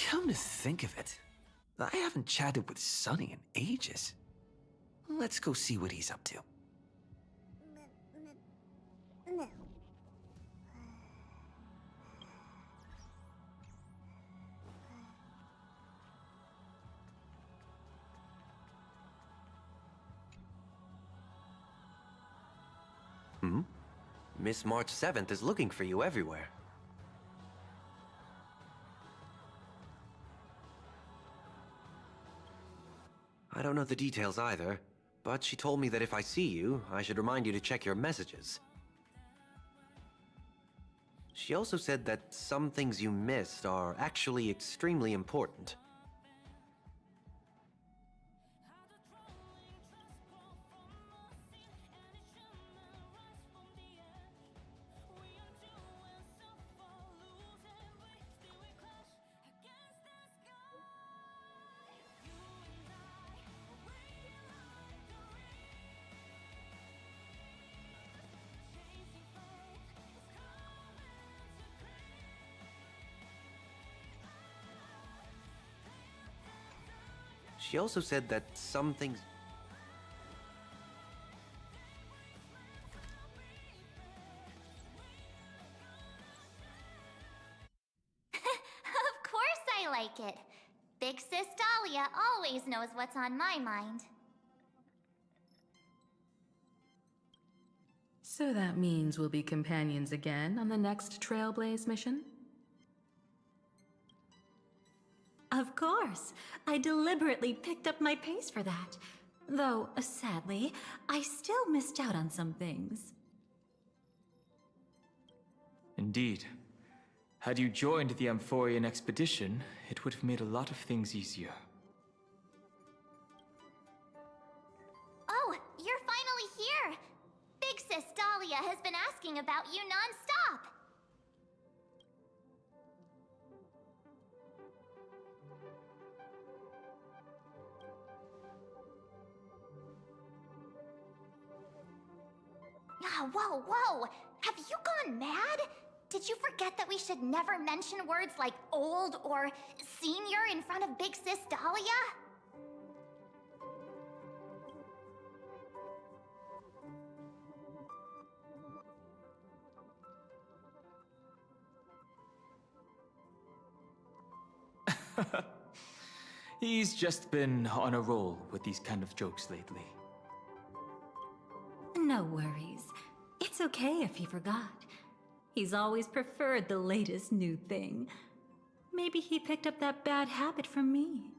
Come to think of it, I haven't chatted with Sonny in ages. Let's go see what he's up to. No. Miss March 7th is looking for you everywhere. I don't know the details either, but she told me that if I see you, I should remind you to check your messages. She also said that some things you missed are actually extremely important. She also said that some things... Of course I like it. Big Sis Dahlia always knows what's on my mind. So that means we'll be companions again on the next Trailblaze mission? Of course. I deliberately picked up my pace for that. Though, sadly, I still missed out on some things. Indeed. Had you joined the Amphorian expedition, it would have made a lot of things easier. Oh, you're finally here! Big Sis Dahlia has been asking about you non-stop! Whoa, whoa! Have you gone mad? Did you forget that we should never mention words like old or senior in front of Big Sis Dahlia? He's just been on a roll with these kind of jokes lately. No worries. It's okay if he forgot. He's always preferred the latest new thing. Maybe he picked up that bad habit from me.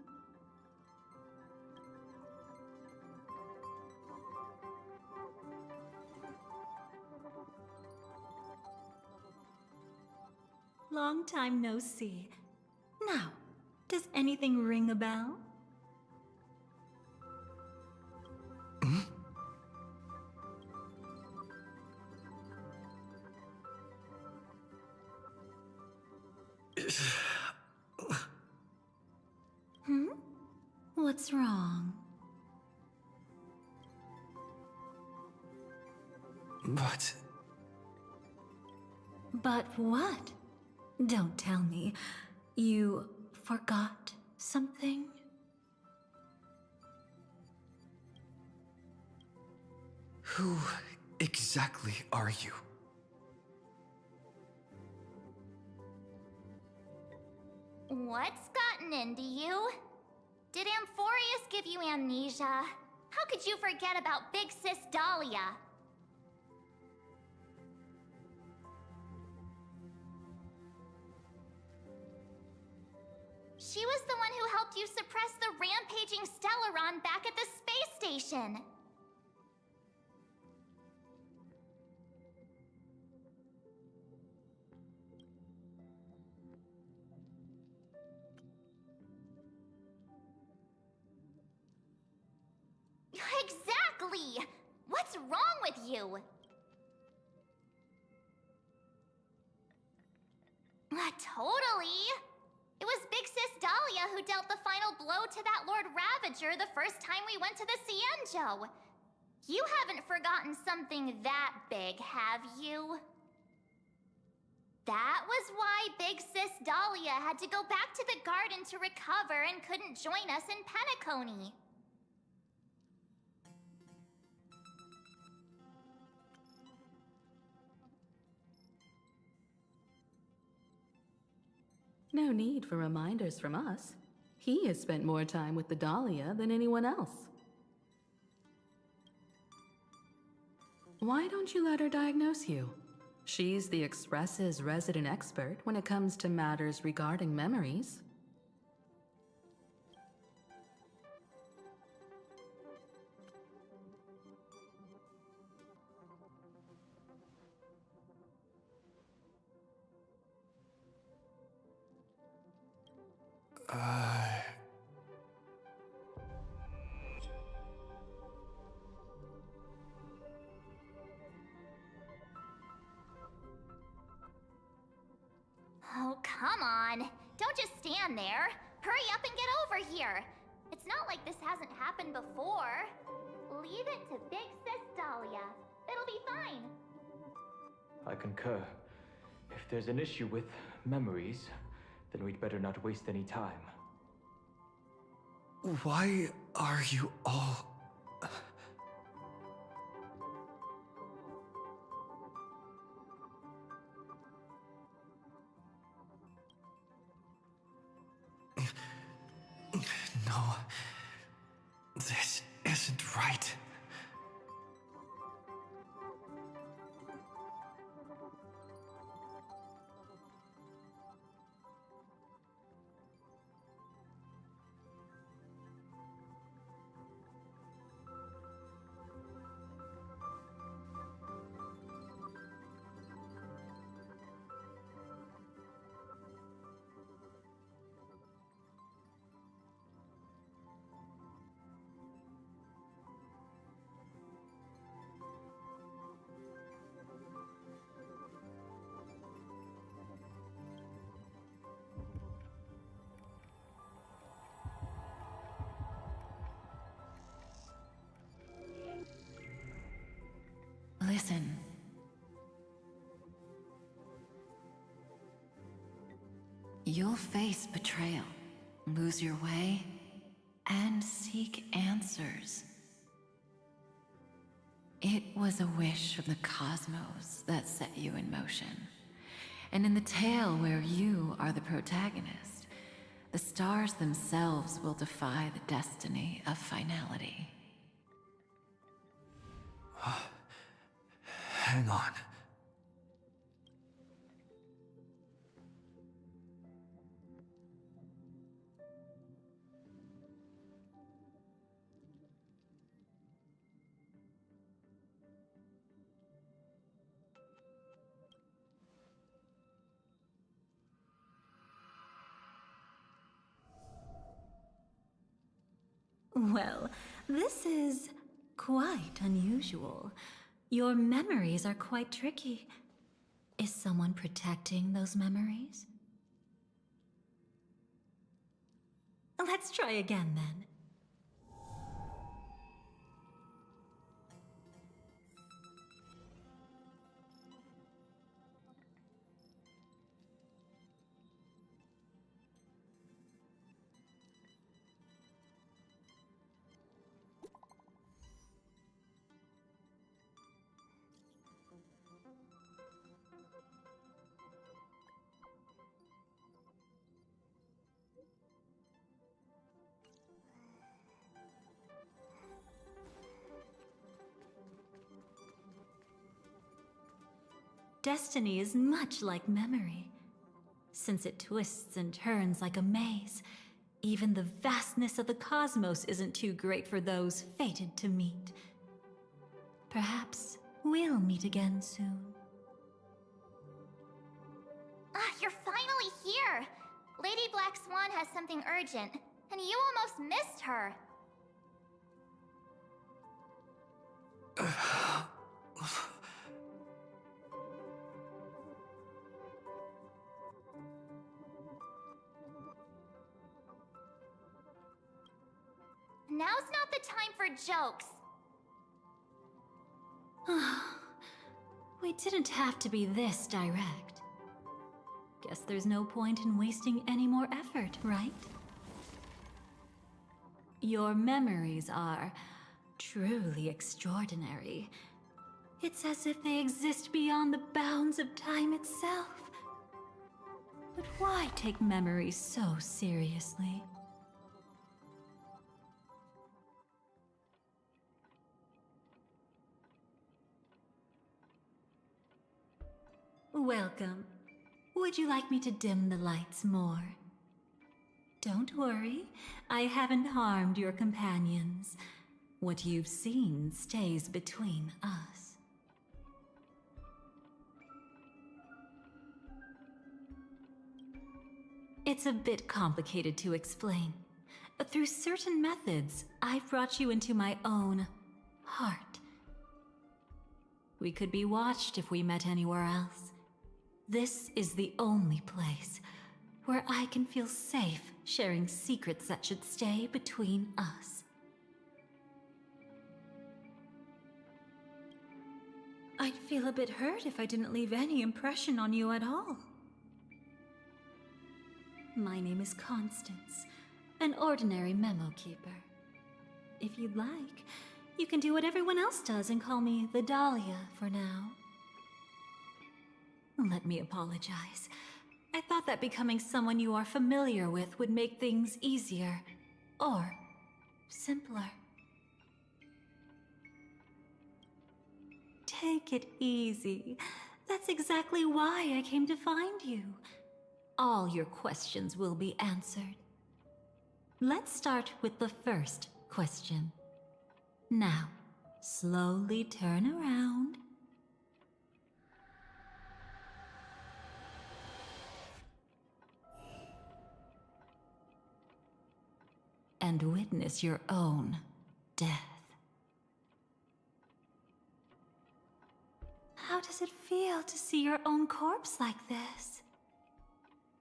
Long time no see. Now, does anything ring a bell? What's wrong? But what? Don't tell me. You forgot something? Who exactly are you? What's gotten into you? Did Amphorius give you amnesia? How could you forget about Big Sis Dahlia? She was the one who helped you suppress the rampaging Stellaron back at the space station. Exactly! What's wrong with you? Totally! It was Big Sis Dahlia who dealt the final blow to that Lord Ravager the first time we went to the Cienjo. You haven't forgotten something that big, have you? That was why Big Sis Dahlia had to go back to the garden to recover and couldn't join us in Penacony. No need for reminders from us. He has spent more time with the Dahlia than anyone else. Why don't you let her diagnose you? She's the Express's resident expert when it comes to matters regarding memories. Oh, come on. Don't just stand there. Hurry up and get over here. It's not like this hasn't happened before. Leave it to Big Sis Dahlia. It'll be fine. I concur. If there's an issue with memories, then we'd better not waste any time. Why are you all... No. This isn't right. Listen. You'll face betrayal, lose your way, and seek answers. It was a wish from the cosmos that set you in motion. And in the tale where you are the protagonist, the stars themselves will defy the destiny of finality. Hang on. Well, this is quite unusual. Your memories are quite tricky. Is someone protecting those memories? Let's try again then. Destiny is much like memory. Since it twists and turns like a maze, even the vastness of the cosmos isn't too great for those fated to meet. Perhaps we'll meet again soon. Ah, you're finally here! Lady Black Swan has something urgent, and you almost missed her. Now's not the time for jokes. We didn't have to be this direct. Guess there's no point in wasting any more effort, right? Your memories are truly extraordinary. It's as if they exist beyond the bounds of time itself. But why take memories so seriously? Welcome. Would you like me to dim the lights more? Don't worry, I haven't harmed your companions. What you've seen stays between us. It's a bit complicated to explain. Through certain methods, I've brought you into my own heart. We could be watched if we met anywhere else. This is the only place where I can feel safe sharing secrets that should stay between us. I'd feel a bit hurt if I didn't leave any impression on you at all. My name is Constance, an ordinary memo keeper. If you'd like, you can do what everyone else does and call me the Dahlia for now. Let me apologize. I thought that becoming someone you are familiar with would make things easier, or simpler. Take it easy. That's exactly why I came to find you. All your questions will be answered. Let's start with the first question. Now, slowly turn around. And witness your own death. How does it feel to see your own corpse like this?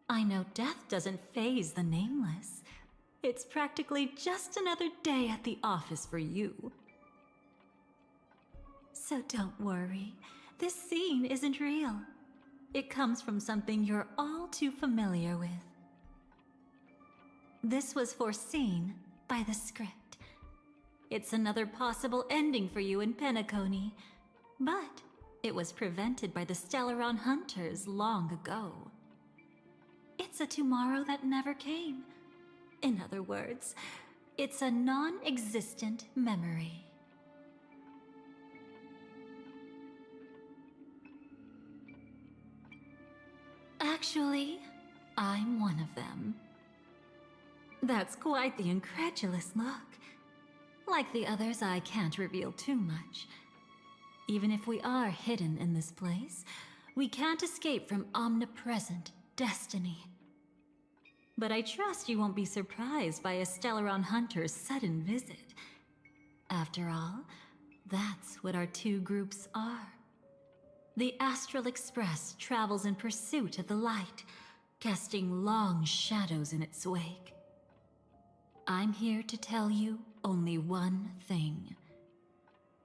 I know death doesn't faze the nameless. It's practically just another day at the office for you. So don't worry, this scene isn't real. It comes from something you're all too familiar with. This was foreseen by the script. It's another possible ending for you in Penacony, but it was prevented by the Stellaron Hunters long ago. It's a tomorrow that never came. In other words, it's a non-existent memory. Actually, I'm one of them. That's quite the incredulous look. Like the others, I can't reveal too much. Even if we are hidden in this place, we can't escape from omnipresent destiny. But I trust you won't be surprised by a Stellaron Hunter's sudden visit. After all, that's what our two groups are. The Astral Express travels in pursuit of the light, casting long shadows in its wake. I'm here to tell you only one thing.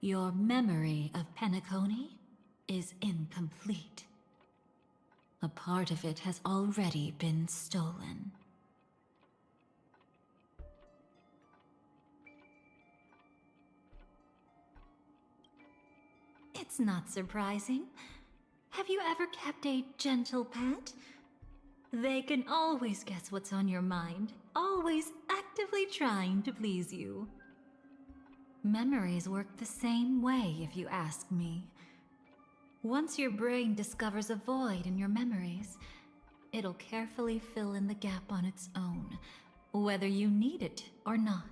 Your memory of Penacony is incomplete. A part of it has already been stolen. It's not surprising. Have you ever kept a gentle pet? They can always guess what's on your mind, always actively trying to please you. Memories work the same way, if you ask me. Once your brain discovers a void in your memories, it'll carefully fill in the gap on its own, whether you need it or not.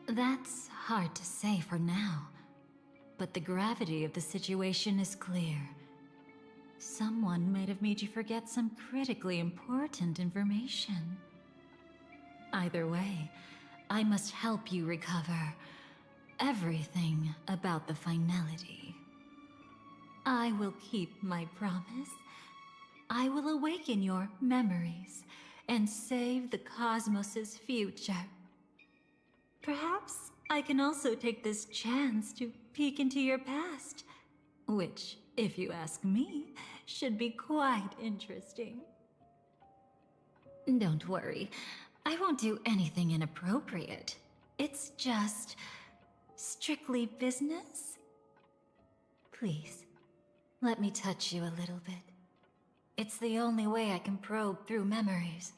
That's hard to say for now. But the gravity of the situation is clear. Someone might have made you forget some critically important information. Either way, I must help you recover everything about the finality. I will keep my promise. I will awaken your memories and save the cosmos's future. Perhaps I can also take this chance to peek into your past. Which, if you ask me, should be quite interesting. Don't worry, I won't do anything inappropriate. It's just strictly business. Please, let me touch you a little bit. It's the only way I can probe through memories.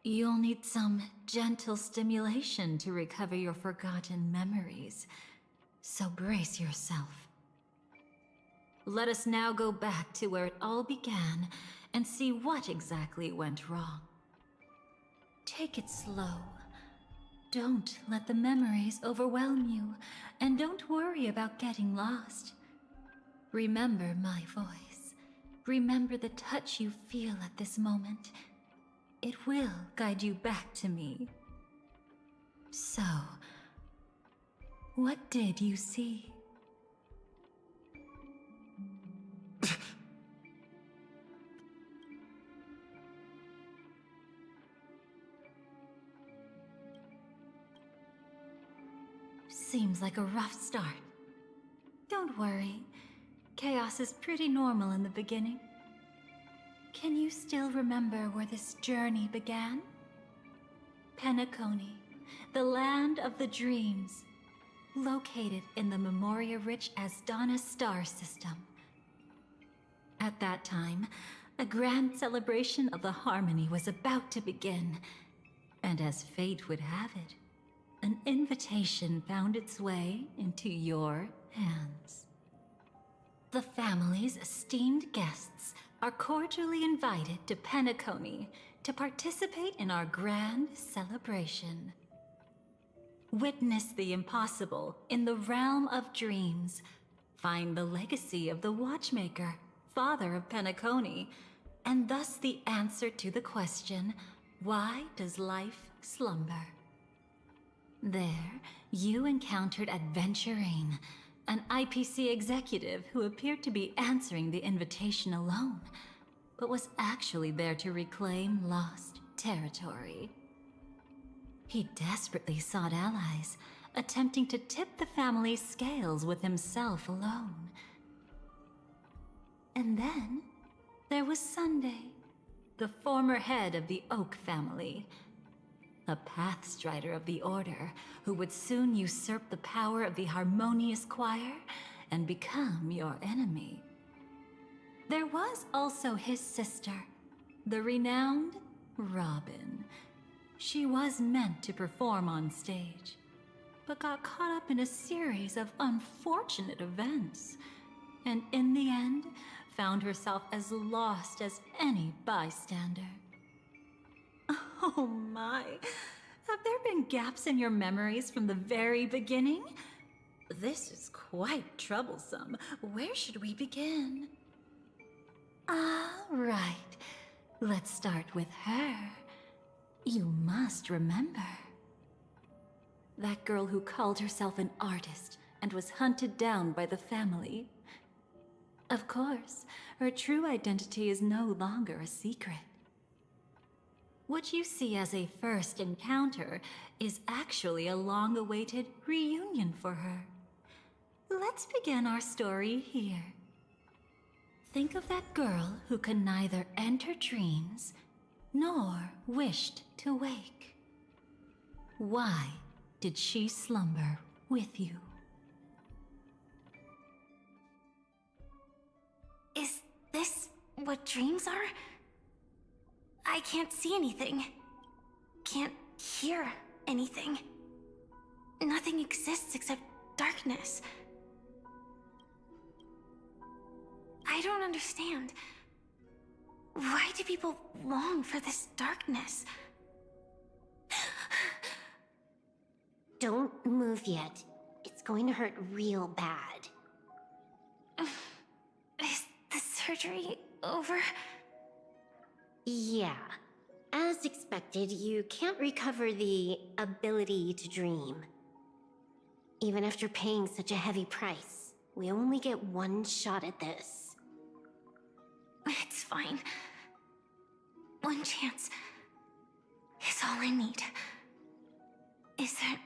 You'll need some gentle stimulation to recover your forgotten memories, so brace yourself. Let us now go back to where it all began and see what exactly went wrong. Take it slow. Don't let the memories overwhelm you, and don't worry about getting lost. Remember my voice. Remember the touch you feel at this moment. It will guide you back to me. So, what did you see? Seems like a rough start. Don't worry. Chaos is pretty normal in the beginning. Can you still remember where this journey began? Penacony, the land of the dreams, located in the Memoria-rich Asdana star system. At that time, a grand celebration of the harmony was about to begin, and as fate would have it, an invitation found its way into your hands. The family's esteemed guests are cordially invited to Penacony to participate in our grand celebration. Witness the impossible in the realm of dreams. Find the legacy of the Watchmaker, father of Penacony, and thus the answer to the question, why does life slumber? There, you encountered Adventurine, an IPC executive who appeared to be answering the invitation alone, but was actually there to reclaim lost territory. He desperately sought allies, attempting to tip the family's scales with himself alone. And then, there was Sunday, the former head of the Oak family, a Pathstrider of the Order who would soon usurp the power of the Harmonious Choir and become your enemy. There was also his sister, the renowned Robin. She was meant to perform on stage, but got caught up in a series of unfortunate events, and in the end, found herself as lost as any bystander. Oh my, have there been gaps in your memories from the very beginning? This is quite troublesome. Where should we begin? Right. Let's start with her. You must remember. That girl who called herself an artist and was hunted down by the family. Of course, her true identity is no longer a secret. What you see as a first encounter is actually a long-awaited reunion for her. Let's begin our story here. Think of that girl who could neither enter dreams nor wished to wake. Why did she slumber with you? Is this what dreams are? I can't see anything. Can't hear anything. Nothing exists except darkness. I don't understand. Why do people long for this darkness? Don't move yet. It's going to hurt real bad. Is the surgery over? Yeah. As expected, you can't recover the ability to dream. Even after paying such a heavy price, we only get one shot at this. It's fine. One chance is all I need. Is there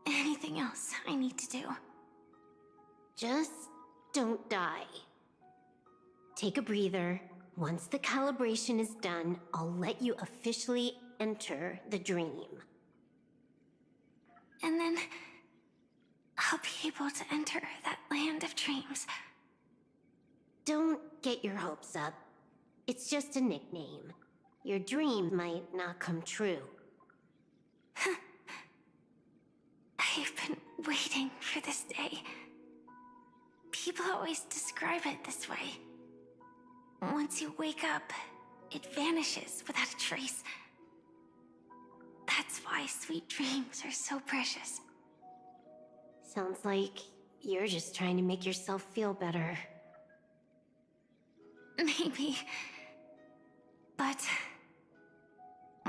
anything else I need to do? Just don't die. Take a breather. Once the calibration is done, I'll let you officially enter the dream. And then I'll be able to enter that land of dreams. Don't get your hopes up. It's just a nickname. Your dream might not come true. I've been waiting for this day. People always describe it this way. Once you wake up, it vanishes without a trace. That's why sweet dreams are so precious. Sounds like you're just trying to make yourself feel better. Maybe. But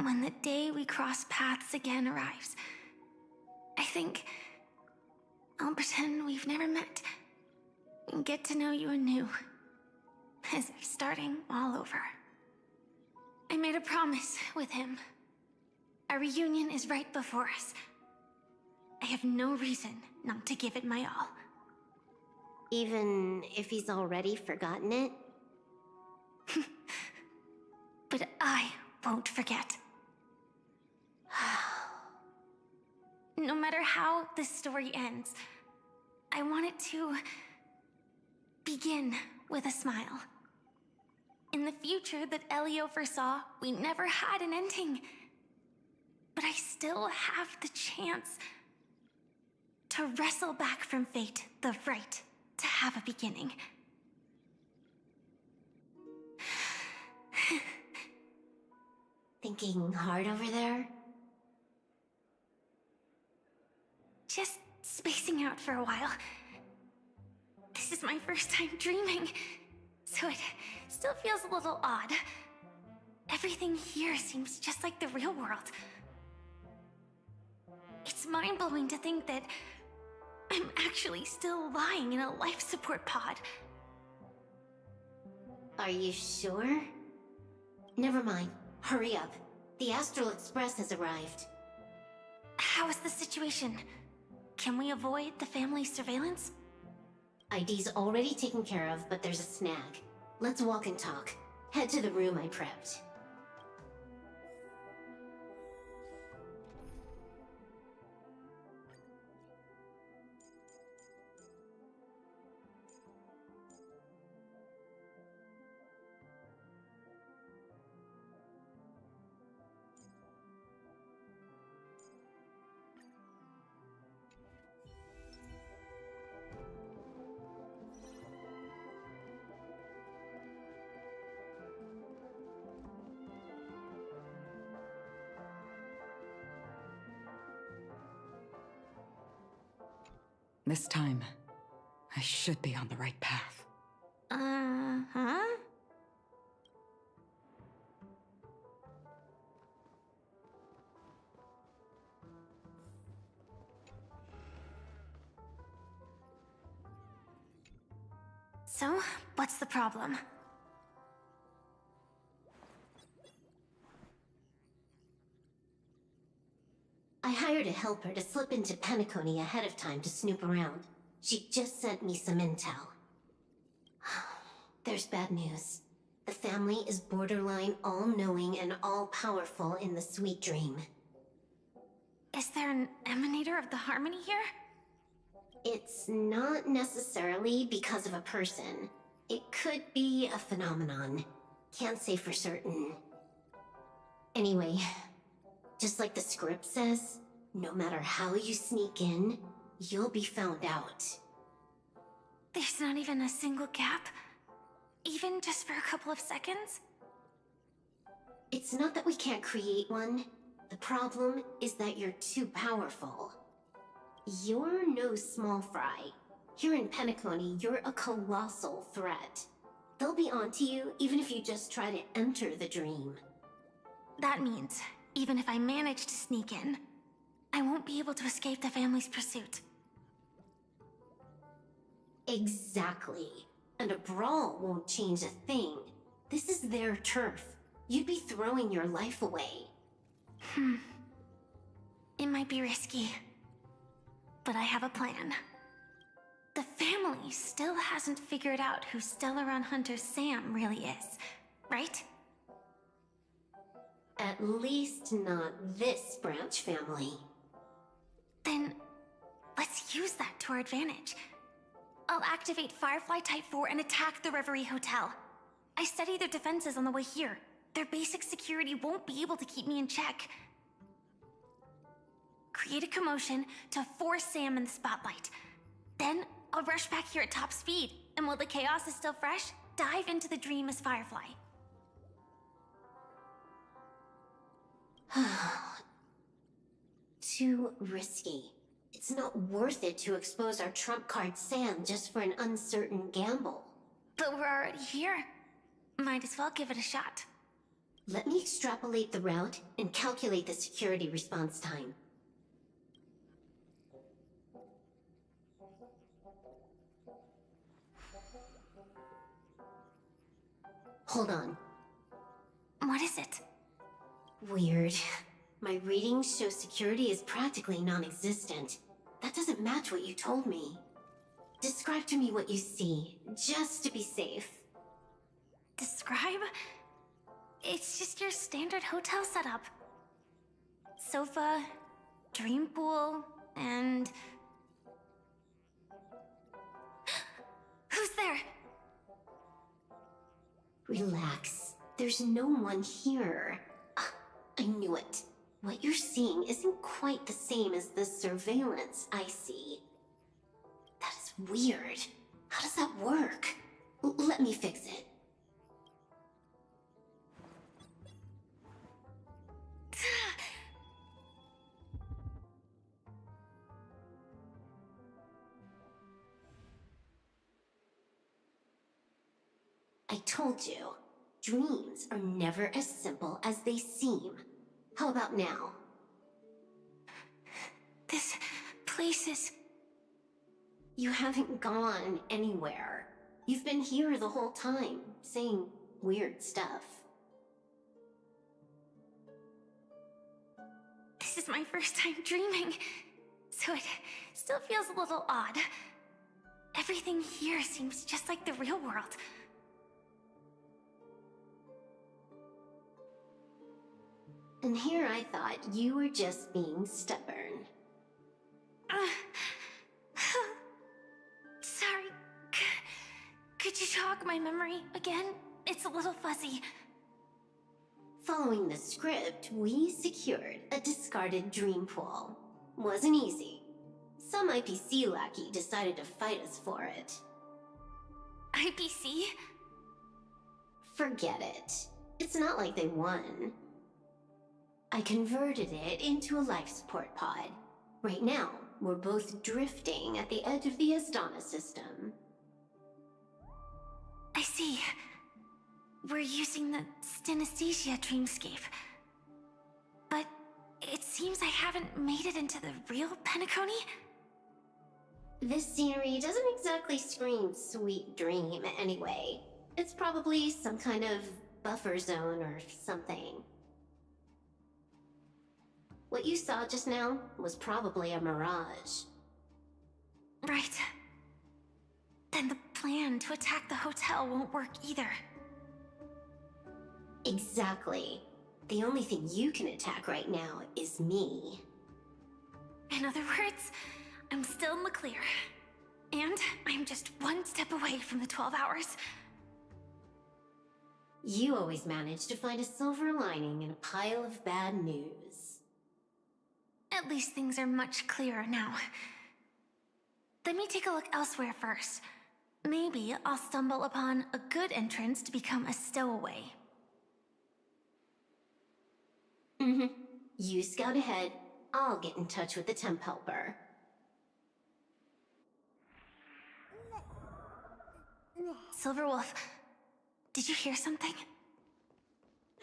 when the day we cross paths again arrives, I think I'll pretend we've never met and get to know you anew, as if starting all over. I made a promise with him. Our reunion is right before us. I have no reason not to give it my all. Even if he's already forgotten it? But I won't forget. No matter how this story ends, I want it to begin with a smile. In the future that Elio foresaw, we never had an ending. But I still have the chance to wrestle back from fate the right to have a beginning. Thinking hard over there? Just spacing out for a while. This is my first time dreaming, so it still feels a little odd. Everything here seems just like the real world. It's mind-blowing to think that I'm actually still lying in a life support pod. Are you sure? Never mind. Hurry up. The Astral Express has arrived. How is the situation? Can we avoid the family's surveillance? ID's already taken care of, but there's a snag. Let's walk and talk. Head to the room I prepped. This time, I should be on the right path. Uh-huh? So, what's the problem? I hired a helper to slip into Penacony ahead of time to snoop around. She just sent me some intel. There's bad news. The family is borderline all-knowing and all-powerful in the sweet dream. Is there an emanator of the harmony here? It's not necessarily because of a person. It could be a phenomenon. Can't say for certain. Anyway, just like the script says, no matter how you sneak in, you'll be found out. There's not even a single gap? Even just for a couple of seconds? It's not that we can't create one. The problem is that you're too powerful. You're no small fry. Here in Penacony, you're a colossal threat. They'll be onto you even if you just try to enter the dream. That means, even if I manage to sneak in, I won't be able to escape the family's pursuit. Exactly. And a brawl won't change a thing. This is their turf. You'd be throwing your life away. It might be risky, but I have a plan. The family still hasn't figured out who Stellaron Hunter Sam really is, right? At least not this branch family. Then let's use that to our advantage. I'll activate Firefly Type 4 and attack the Reverie Hotel. I studied their defenses on the way here. Their basic security won't be able to keep me in check. Create a commotion to force Sam in the spotlight. Then I'll rush back here at top speed, and while the chaos is still fresh, dive into the dream as Firefly. Too risky. It's not worth it to expose our trump card Sam just for an uncertain gamble. But we're already here. Might as well give it a shot. Let me extrapolate the route and calculate the security response time. Hold on. What is it? Weird. My readings show security is practically non-existent. That doesn't match what you told me. Describe to me what you see, just to be safe. Describe? It's just your standard hotel setup. Sofa, dream pool, and... Who's there? Relax. There's no one here. Ah, I knew it. What you're seeing isn't quite the same as the surveillance I see. That is weird. How does that work? Let me fix it. I told you, dreams are never as simple as they seem. How about now? This place is... You haven't gone anywhere. You've been here the whole time, saying weird stuff. This is my first time dreaming, so it still feels a little odd. Everything here seems just like the real world. And here I thought you were just being stubborn. Sorry. Could you jog my memory again? It's a little fuzzy. Following the script, we secured a discarded dream pool. Wasn't easy. Some IPC lackey decided to fight us for it. IPC? Forget it. It's not like they won. I converted it into a life support pod. Right now, we're both drifting at the edge of the Astana system. I see. We're using the synesthesia dreamscape. But it seems I haven't made it into the real Penacony? This scenery doesn't exactly scream sweet dream anyway. It's probably some kind of buffer zone or something. What you saw just now was probably a mirage. Right. Then the plan to attack the hotel won't work either. Exactly. The only thing you can attack right now is me. In other words, I'm still in the clear. And I'm just one step away from the 12 hours. You always manage to find a silver lining in a pile of bad news. At least things are much clearer now. Let me take a look elsewhere first. Maybe I'll stumble upon a good entrance to become a stowaway. You scout ahead. I'll get in touch with the temp helper. Silverwolf, did you hear something?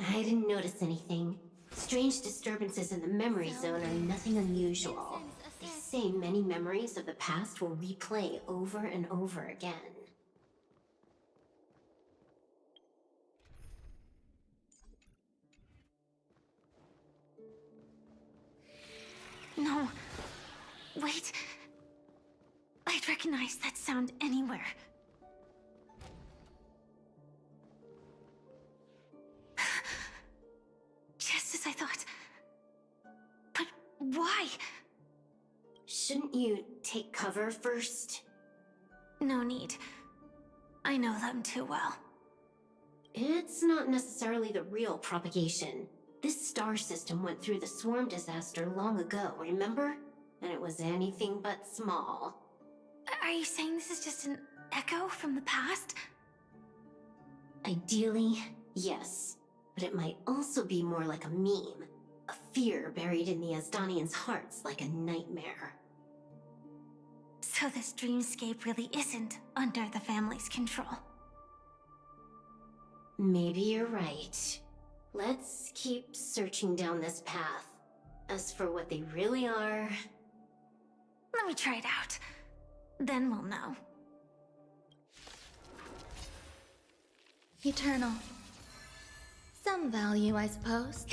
I didn't notice anything. Strange disturbances in the memory zone are nothing unusual. They say many memories of the past will replay over and over again. No. Wait. I'd recognize that sound anywhere. Just as I thought. But why? Shouldn't you take cover first? No need. I know them too well. It's not necessarily the real propagation. This star system went through the swarm disaster long ago, remember? And it was anything but small. Are you saying this is just an echo from the past? Ideally, yes. But it might also be more like a meme. A fear buried in the Asdanians' hearts like a nightmare. So this dreamscape really isn't under the family's control. Maybe you're right. Let's keep searching down this path. As for what they really are... Let me try it out. Then we'll know. Eternal. Some value, I suppose.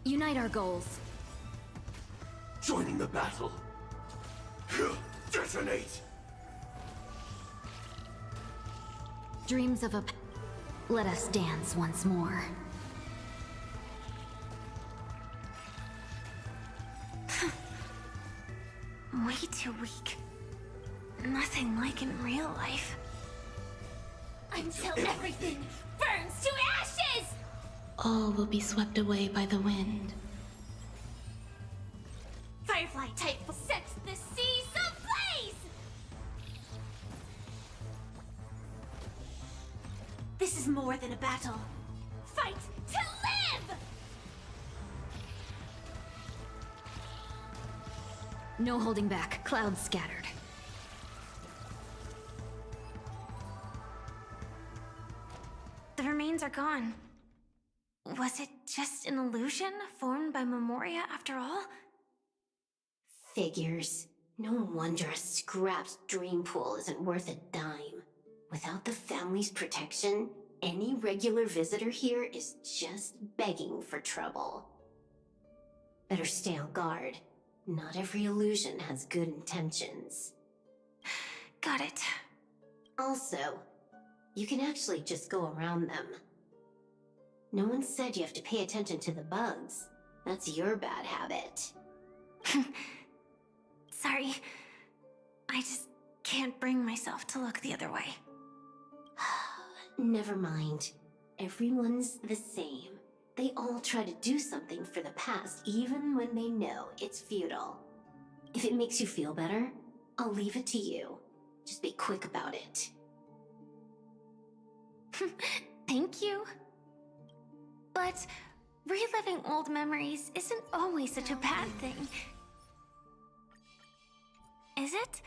Unite our goals. Joining the battle. Detonate! Dreams of a... Let us dance once more. Way too weak. Nothing like in real life. Until everything burns to ashes! All will be swept away by the wind. Firefly type sets the seas ablaze! This is more than a battle. Fight to live! No holding back. Clouds scattered. The remains are gone. Was it just an illusion formed by Memoria after all? Figures. No wonder a scrapped dream pool isn't worth a dime. Without the family's protection, any regular visitor here is just begging for trouble. Better stay on guard. Not every illusion has good intentions. Got it. Also, you can actually just go around them. No one said you have to pay attention to the bugs. That's your bad habit. Sorry. I just can't bring myself to look the other way. Never mind. Everyone's the same. They all try to do something for the past, even when they know it's futile. If it makes you feel better, I'll leave it to you. Just be quick about it. Thank you. But reliving old memories isn't always such a bad thing. Is it?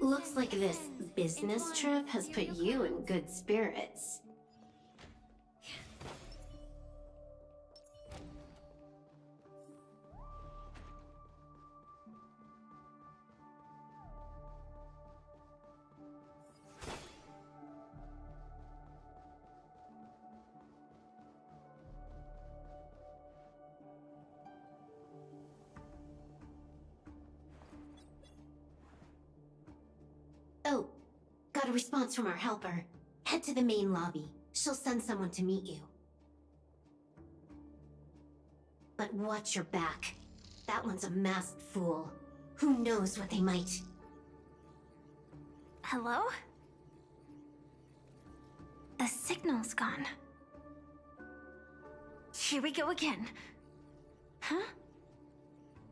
Looks like this business trip has put you in good spirits. Oh, got a response from our helper. Head to the main lobby. She'll send someone to meet you. But watch your back. That one's a masked fool. Who knows what they might... Hello? The signal's gone. Here we go again. Huh?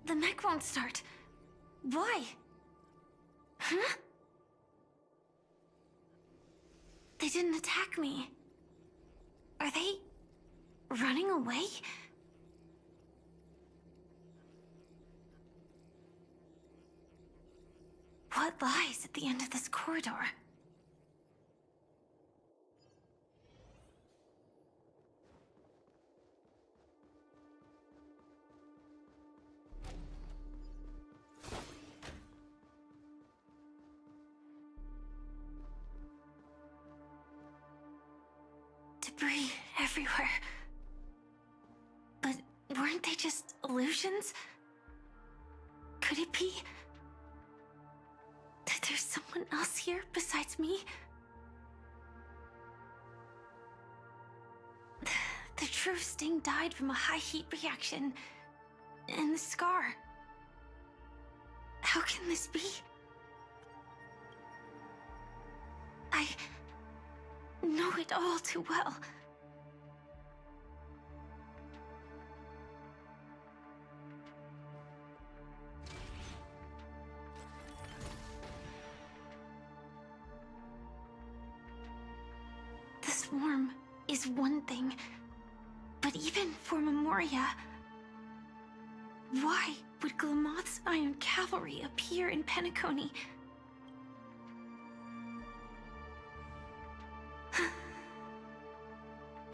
The mech won't start. Why? Huh? They didn't attack me. Are they running away? What lies at the end of this corridor? Debris everywhere. just illusions? Could it be that there's someone else here besides me? The true Sting died from a high heat reaction, and the scar. How can this be? I know it all too well. The swarm is one thing, but even for Memoria, why would Glamoth's Iron Cavalry appear in Penacony?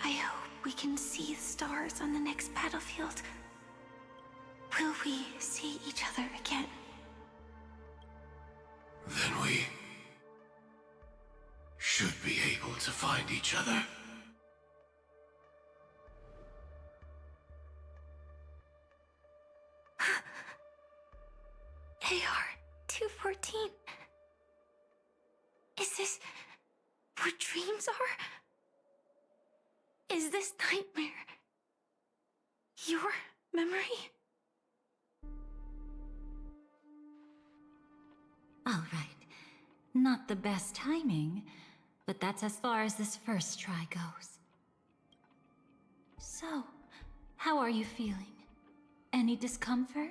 I hope we can see the stars on the next battlefield. Will we see each other again? Then we should be able to find each other. AR-214. Is this what dreams are? Is this nightmare your memory? All right. Not the best timing, but that's as far as this first try goes. So, how are you feeling? Any discomfort?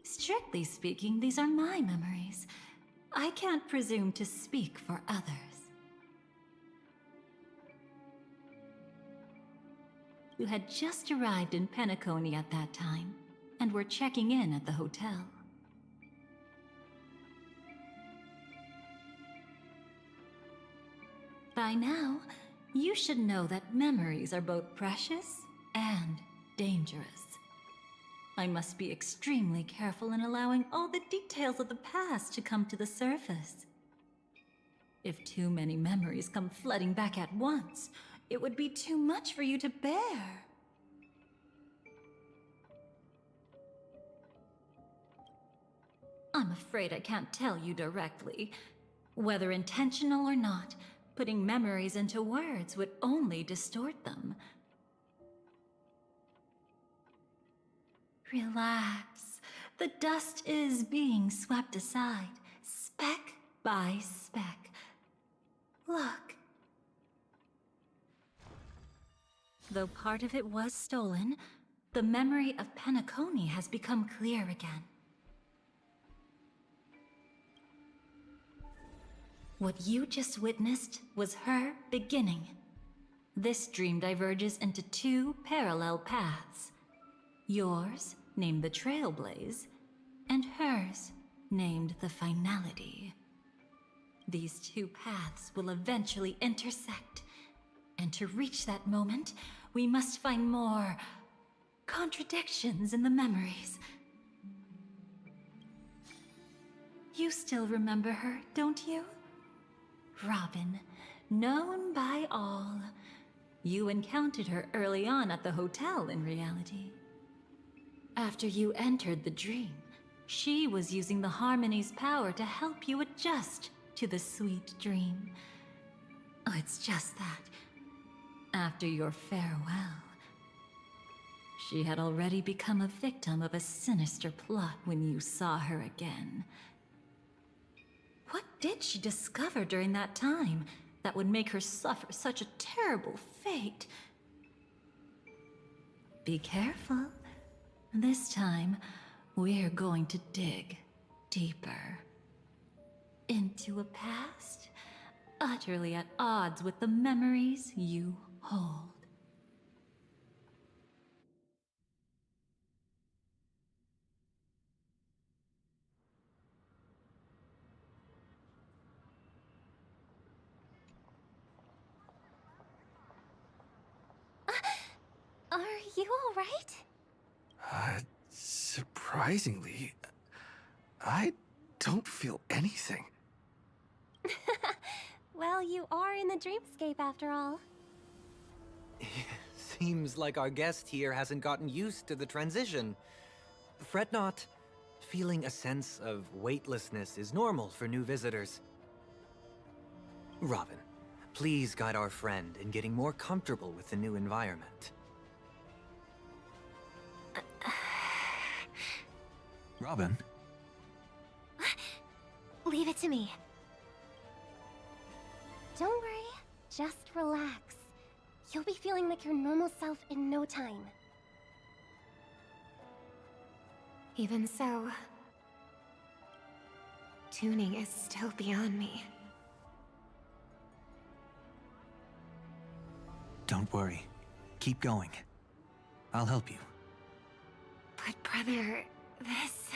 Strictly speaking, these are my memories. I can't presume to speak for others. You had just arrived in Penacony at that time, and were checking in at the hotel. By now, you should know that memories are both precious and dangerous. I must be extremely careful in allowing all the details of the past to come to the surface. If too many memories come flooding back at once, it would be too much for you to bear. I'm afraid I can't tell you directly. Whether intentional or not, putting memories into words would only distort them. Relax. The dust is being swept aside, speck by speck. Look. Though part of it was stolen, the memory of Penacony has become clear again. What you just witnessed was her beginning. This dream diverges into two parallel paths. Yours, named the Trailblaze, and hers, named the Finality. These two paths will eventually intersect, and to reach that moment, we must find more contradictions in the memories. You still remember her, don't you? Robin, known by all. You encountered her early on at the hotel in reality. After you entered the dream, she was using the Harmony's power to help you adjust to the sweet dream. Oh, it's just that. After your farewell, she had already become a victim of a sinister plot when you saw her again. What did she discover during that time that would make her suffer such a terrible fate? Be careful. This time, we're going to dig deeper. Into a past utterly at odds with the memories you hold. Are you all right? Surprisingly, I don't feel anything. Well, you are in the dreamscape after all. Seems like our guest here hasn't gotten used to the transition. Fret not. Feeling a sense of weightlessness is normal for new visitors. Robin, please guide our friend in getting more comfortable with the new environment. Robin? Leave it to me. Don't worry, just relax. You'll be feeling like your normal self in no time. Even so, tuning is still beyond me. Don't worry. Keep going. I'll help you. But brother, this...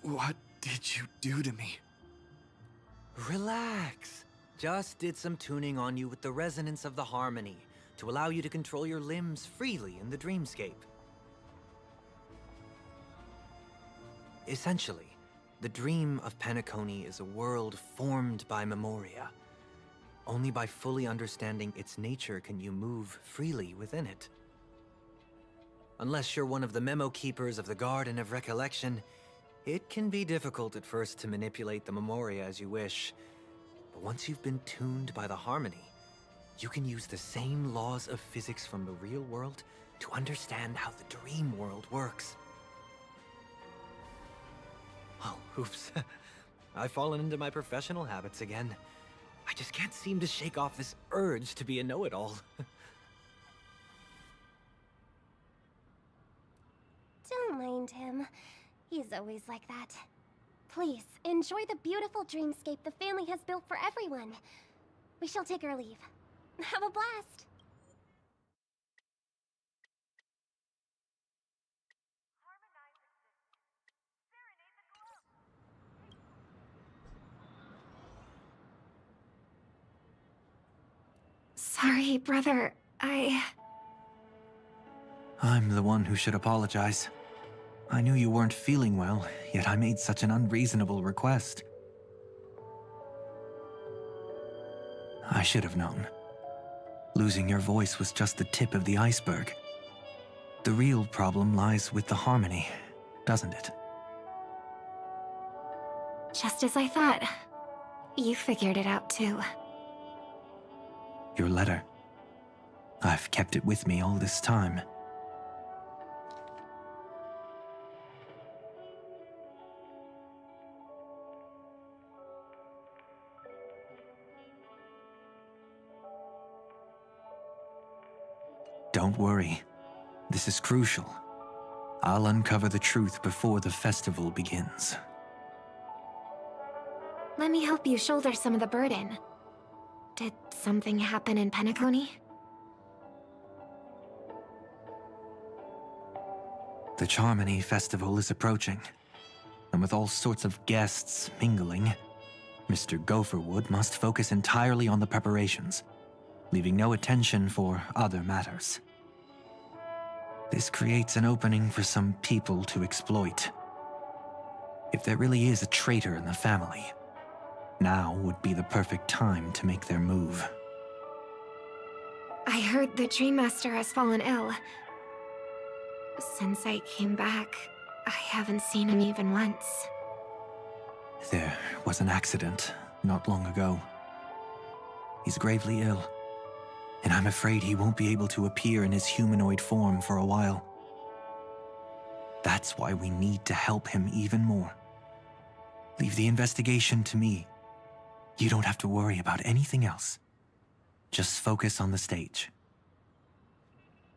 What did you do to me? Relax. Just did some tuning on you with the resonance of the harmony to allow you to control your limbs freely in the dreamscape. Essentially, the dream of Penacony is a world formed by memoria. Only by fully understanding its nature can you move freely within it. Unless you're one of the memo keepers of the Garden of Recollection, it can be difficult at first to manipulate the memoria as you wish. But once you've been tuned by the harmony, you can use the same laws of physics from the real world to understand how the dream world works. Oh, oops. I've fallen into my professional habits again. I just can't seem to shake off this urge to be a know-it-all. Don't mind him. He's always like that. Please, enjoy the beautiful dreamscape the family has built for everyone. We shall take our leave. Have a blast! Sorry, brother. I'm the one who should apologize. I knew you weren't feeling well, yet I made such an unreasonable request. I should have known. Losing your voice was just the tip of the iceberg. The real problem lies with the harmony, doesn't it? Just as I thought. You figured it out too. Your letter. I've kept it with me all this time. Don't worry. This is crucial. I'll uncover the truth before the festival begins. Let me help you shoulder some of the burden. Did something happen in Penacony? The Charmony Festival is approaching, and with all sorts of guests mingling, Mr. Gopherwood must focus entirely on the preparations, leaving no attention for other matters. This creates an opening for some people to exploit. If there really is a traitor in the family, now would be the perfect time to make their move. I heard the Dream Master has fallen ill. Since I came back, I haven't seen him even once. There was an accident not long ago. He's gravely ill, and I'm afraid he won't be able to appear in his humanoid form for a while. That's why we need to help him even more. Leave the investigation to me. You don't have to worry about anything else. Just focus on the stage.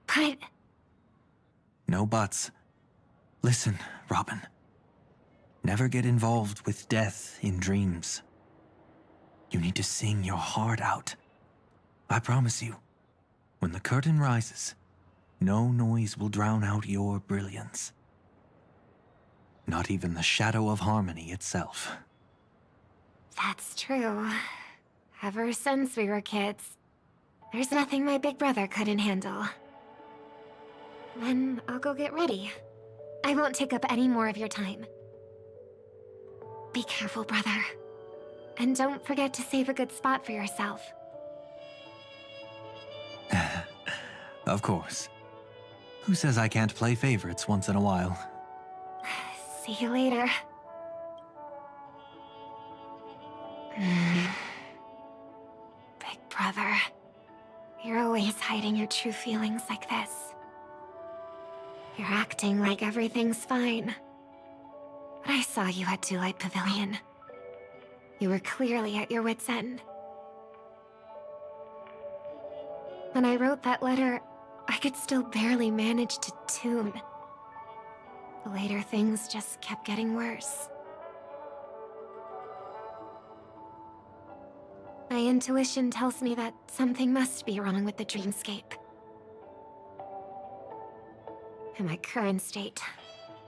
But... No buts. Listen, Robin. Never get involved with death in dreams. You need to sing your heart out. I promise you, when the curtain rises, no noise will drown out your brilliance. Not even the shadow of harmony itself. That's true. Ever since we were kids, there's nothing my big brother couldn't handle. Then I'll go get ready. I won't take up any more of your time. Be careful, brother. And don't forget to save a good spot for yourself. Of course. Who says I can't play favorites once in a while? See you later. Big brother. You're always hiding your true feelings like this. You're acting like everything's fine. But I saw you at Daylight Pavilion. You were clearly at your wit's end. When I wrote that letter, I could still barely manage to tune. The later things just kept getting worse. My intuition tells me that something must be wrong with the dreamscape. In my current state,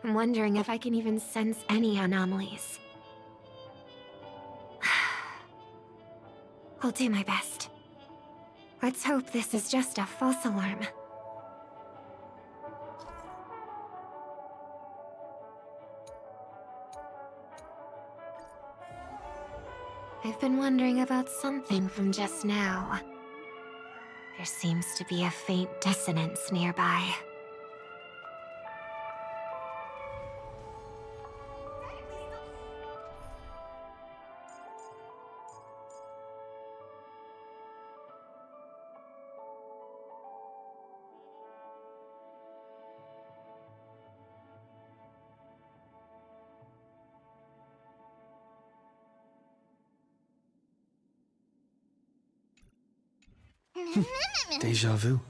I'm wondering if I can even sense any anomalies. I'll do my best. Let's hope this is just a false alarm. I've been wondering about something from just now. There seems to be a faint dissonance nearby. Deja vu.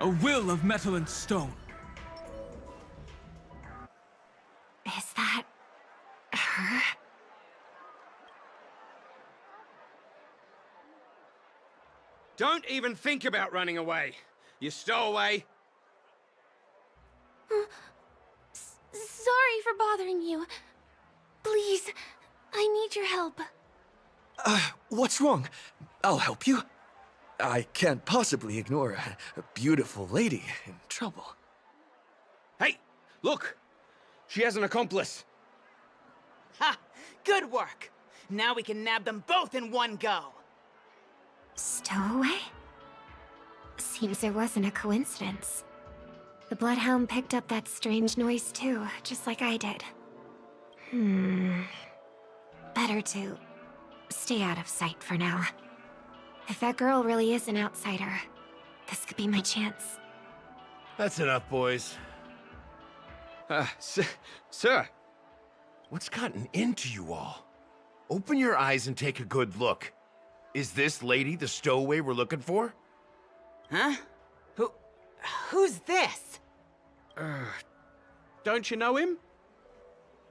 A will of metal and stone. Is that... her? Don't even think about running away. You stowaway. Sorry for bothering you. Please, I need your help. What's wrong? I'll help you. I can't possibly ignore a beautiful lady in trouble. Hey, look! She has an accomplice. Ha! Good work! Now we can nab them both in one go. Stowaway? Seems it wasn't a coincidence. The Bloodhound picked up that strange noise too, just like I did. Better to stay out of sight for now. If that girl really is an outsider, this could be my chance. That's enough, boys. Sir. What's gotten into you all? Open your eyes and take a good look. Is this lady the stowaway we're looking for? Huh? Who's this? Don't you know him?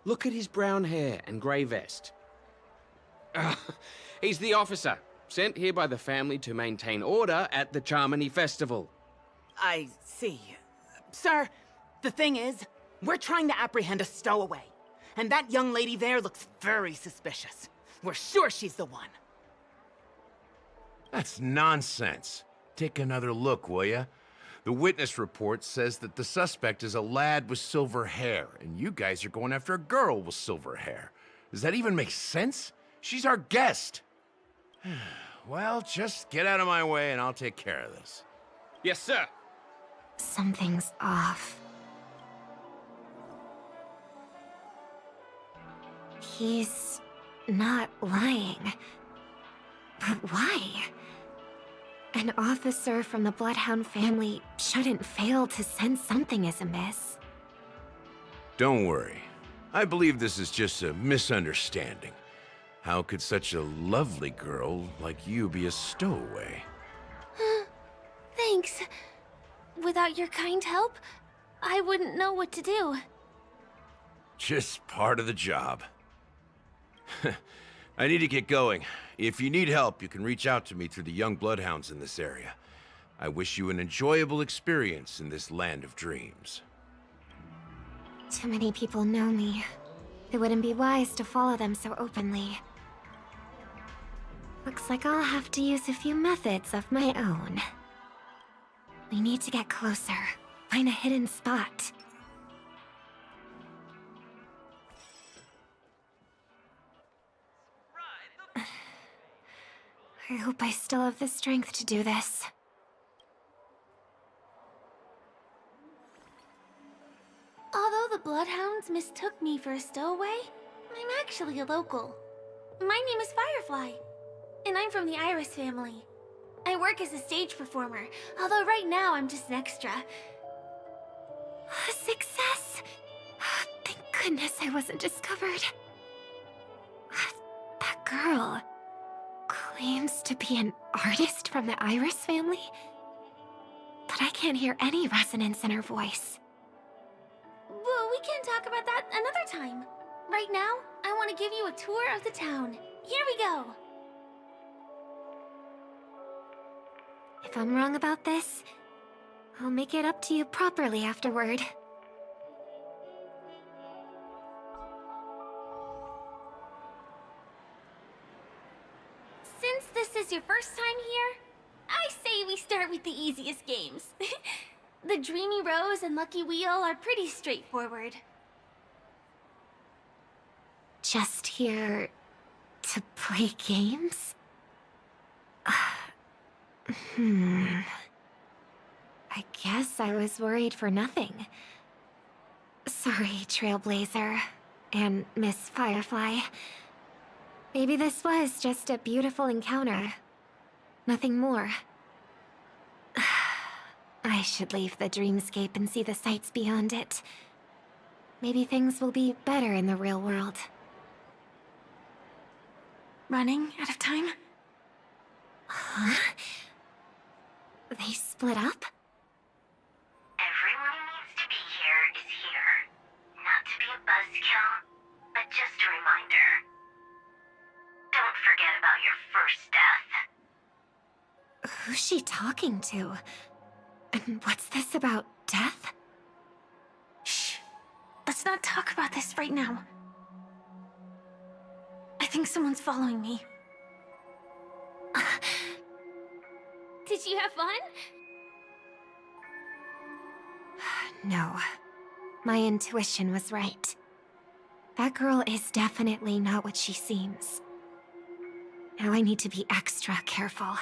Look at his brown hair and grey vest. He's the officer, sent here by the family to maintain order at the Charmony Festival. I see. Sir, the thing is, we're trying to apprehend a stowaway. And that young lady there looks very suspicious. We're sure she's the one. That's nonsense. Take another look, will ya? The witness report says that the suspect is a lad with silver hair, and you guys are going after a girl with silver hair. Does that even make sense? She's our guest. Well, just get out of my way and I'll take care of this. Yes, sir. Something's off. He's not lying. But why? An officer from the Bloodhound family shouldn't fail to sense something is amiss. Don't worry. I believe this is just a misunderstanding. How could such a lovely girl like you be a stowaway? Thanks. Without your kind help, I wouldn't know what to do. Just part of the job. I need to get going. If you need help, you can reach out to me through the young bloodhounds in this area. I wish you an enjoyable experience in this land of dreams. Too many people know me. It wouldn't be wise to follow them so openly. Looks like I'll have to use a few methods of my own. We need to get closer. Find a hidden spot. I hope I still have the strength to do this. Although the Bloodhounds mistook me for a stowaway, I'm actually a local. My name is Firefly, and I'm from the Iris family. I work as a stage performer, although right now I'm just an extra. A success! Thank goodness I wasn't discovered. That girl claims to be an artist from the Iris family, but I can't hear any resonance in her voice. Well, we can talk about that another time. Right now, I want to give you a tour of the town. Here we go. If I'm wrong about this, I'll make it up to you properly afterward. Since this is your first time here, I say we start with the easiest games. The Dreamy Rose and Lucky Wheel are pretty straightforward. Just here to play games? I guess I was worried for nothing. Sorry, Trailblazer and Miss Firefly. Maybe this was just a beautiful encounter. Nothing more. I should leave the dreamscape and see the sights beyond it. Maybe things will be better in the real world. Running out of time? Huh? They split up? Everyone who needs to be here is here. Not to be a buzzkill, but just a reminder. Don't forget about your first death. Who's she talking to? And what's this about death? Shh. Let's not talk about this right now. I think someone's following me. Did you have fun? No. My intuition was right. That girl is definitely not what she seems. Now I need to be extra careful.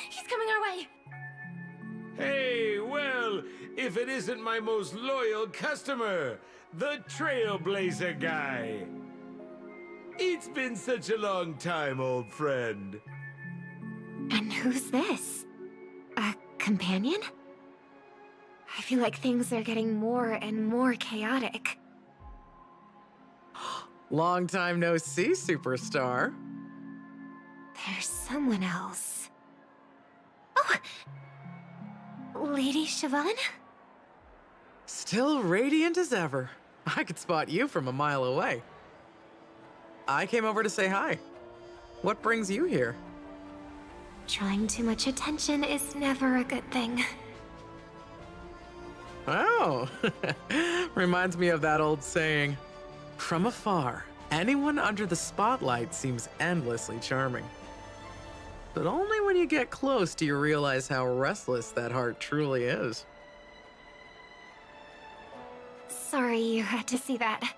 He's coming our way! Hey, well, if it isn't my most loyal customer, the Trailblazer guy. It's been such a long time, old friend. And who's this? A companion? I feel like things are getting more and more chaotic. Long time no see, superstar. There's someone else. Oh! Lady Siobhan? Still radiant as ever. I could spot you from a mile away. I came over to say hi. What brings you here? Drawing too much attention is never a good thing. Oh, reminds me of that old saying, from afar, anyone under the spotlight seems endlessly charming. But only when you get close do you realize how restless that heart truly is. Sorry you had to see that.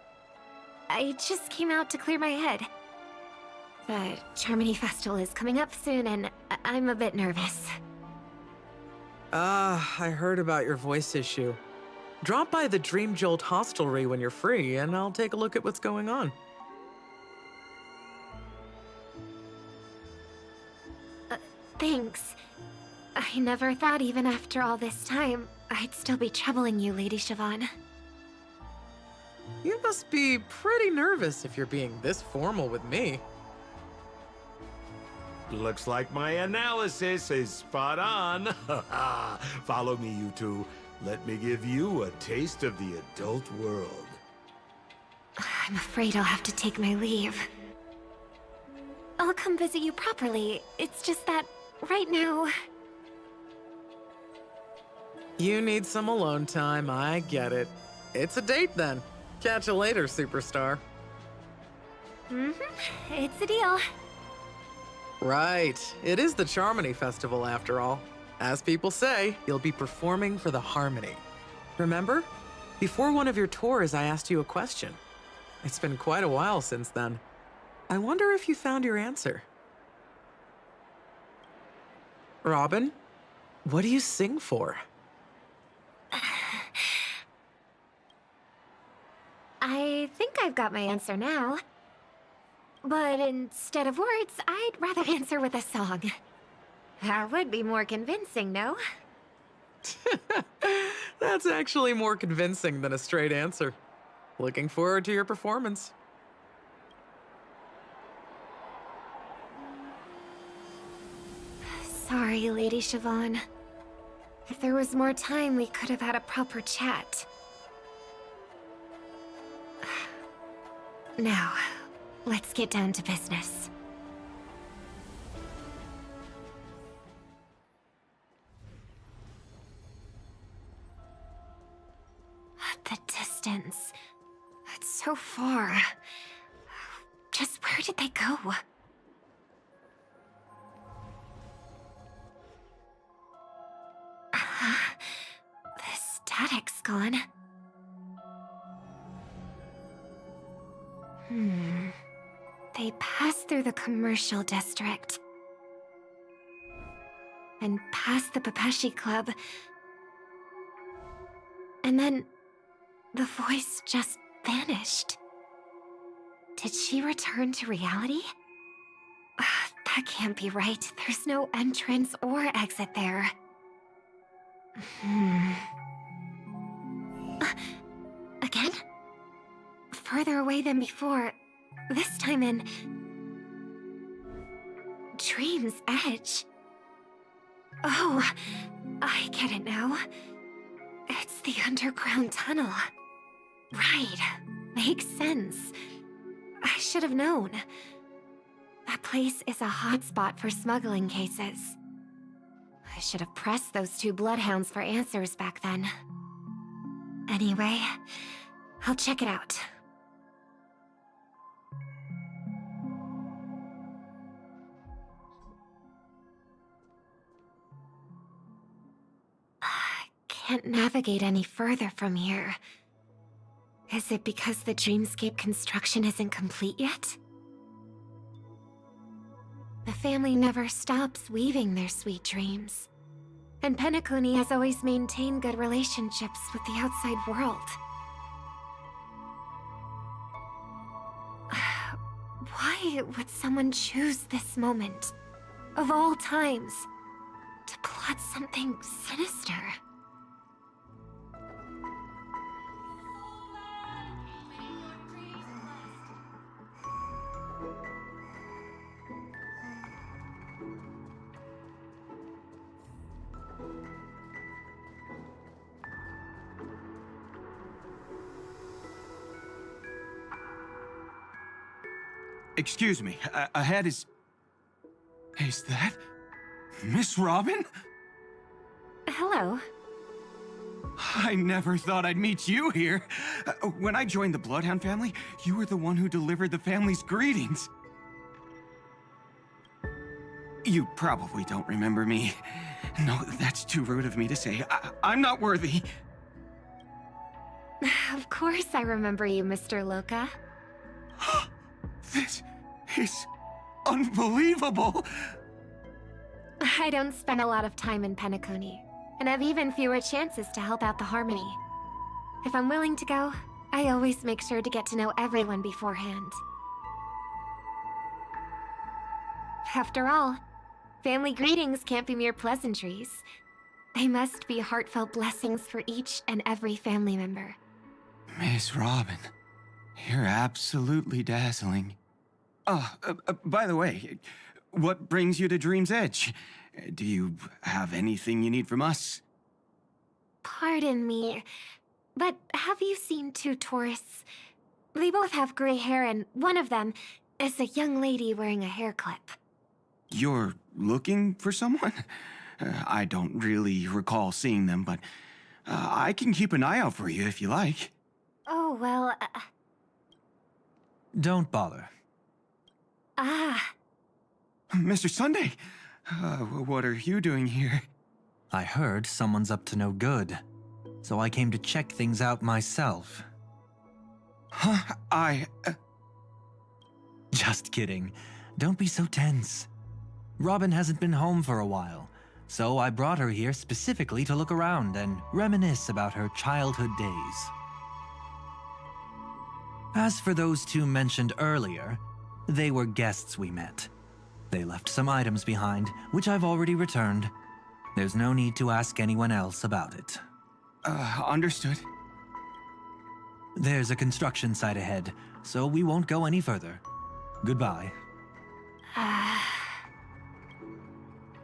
I just came out to clear my head. The Charmony Festival is coming up soon and I'm a bit nervous. I heard about your voice issue. Drop by the Dream Jolt hostelry when you're free and I'll take a look at what's going on. Thanks. I never thought even after all this time, I'd still be troubling you, Lady Siobhan. You must be pretty nervous if you're being this formal with me. Looks like my analysis is spot on. Follow me, you two. Let me give you a taste of the adult world. I'm afraid I'll have to take my leave. I'll come visit you properly. It's just that, right now... You need some alone time, I get it. It's a date then. Catch you later, superstar. It's a deal. Right. It is the Charmony Festival after all. As people say, you'll be performing for the Harmony. Remember? Before one of your tours, I asked you a question. It's been quite a while since then. I wonder if you found your answer. Robin, what do you sing for? I think I've got my answer now. But instead of words, I'd rather answer with a song. That would be more convincing, no? That's actually more convincing than a straight answer. Looking forward to your performance. Sorry, Lady Siobhan. If there was more time, we could have had a proper chat. Now, let's get down to business. The distance. It's so far. Just where did they go? The static's gone. They passed through the commercial district. And past the Papeshi Club. And then the voice just vanished. Did she return to reality? That can't be right. There's no entrance or exit there. Again? Further away than before. This time in... Dream's Edge. Oh, I get it now. It's the underground tunnel. Right. Makes sense. I should have known. That place is a hotspot for smuggling cases. I should have pressed those two bloodhounds for answers back then. Anyway, I'll check it out. Can't navigate any further from here. Is it because the dreamscape construction isn't complete yet? The family never stops weaving their sweet dreams. And Penacony has always maintained good relationships with the outside world. Why would someone choose this moment, of all times, to plot something sinister? Excuse me, ahead is... Is that... Miss Robin? Hello. I never thought I'd meet you here. When I joined the Bloodhound family, you were the one who delivered the family's greetings. You probably don't remember me. No, that's too rude of me to say. I'm not worthy. Of course I remember you, Mr. Loka. This is unbelievable! I don't spend a lot of time in Penacony, and have even fewer chances to help out the Harmony. If I'm willing to go, I always make sure to get to know everyone beforehand. After all, family greetings can't be mere pleasantries. They must be heartfelt blessings for each and every family member. Miss Robin, you're absolutely dazzling. Oh, by the way, What brings you to Dream's Edge? Do you have anything you need from us? Pardon me, but have you seen two tourists? They both have gray hair, and one of them is a young lady wearing a hair clip. You're looking for someone? I don't really recall seeing them, but I can keep an eye out for you if you like. Oh, well, Don't bother. Mr. Sunday, what are you doing here? I heard someone's up to no good, so I came to check things out myself. Huh? Just kidding. Don't be so tense. Robin hasn't been home for a while, so I brought her here specifically to look around and reminisce about her childhood days. As for those two mentioned earlier, they were guests we met. They left some items behind, which I've already returned. There's no need to ask anyone else about it. Understood. There's a construction site ahead, so we won't go any further. Goodbye.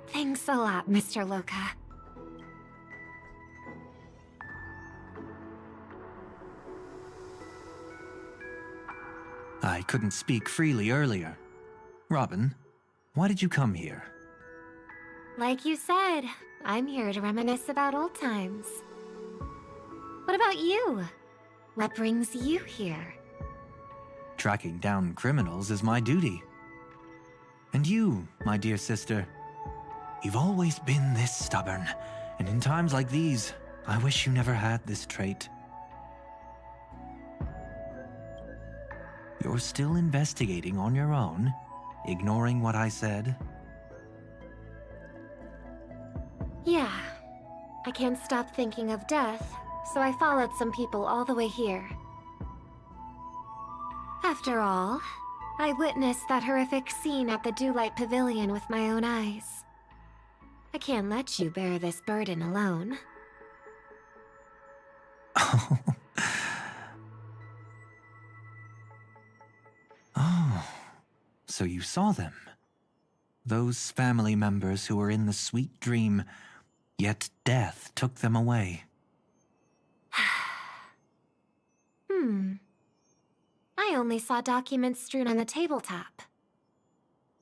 Thanks a lot, Mr. Loka. I couldn't speak freely earlier. Robin, why did you come here? Like you said, I'm here to reminisce about old times. What about you? What brings you here? Tracking down criminals is my duty. And you, my dear sister, you've always been this stubborn, and in times like these, I wish you never had this trait. You're still investigating on your own, ignoring what I said? Yeah. I can't stop thinking of death, so I followed some people all the way here. After all, I witnessed that horrific scene at the Dewlight Pavilion with my own eyes. I can't let you bear this burden alone. Oh, so you saw them. Those family members who were in the sweet dream, yet death took them away. I only saw documents strewn on the tabletop.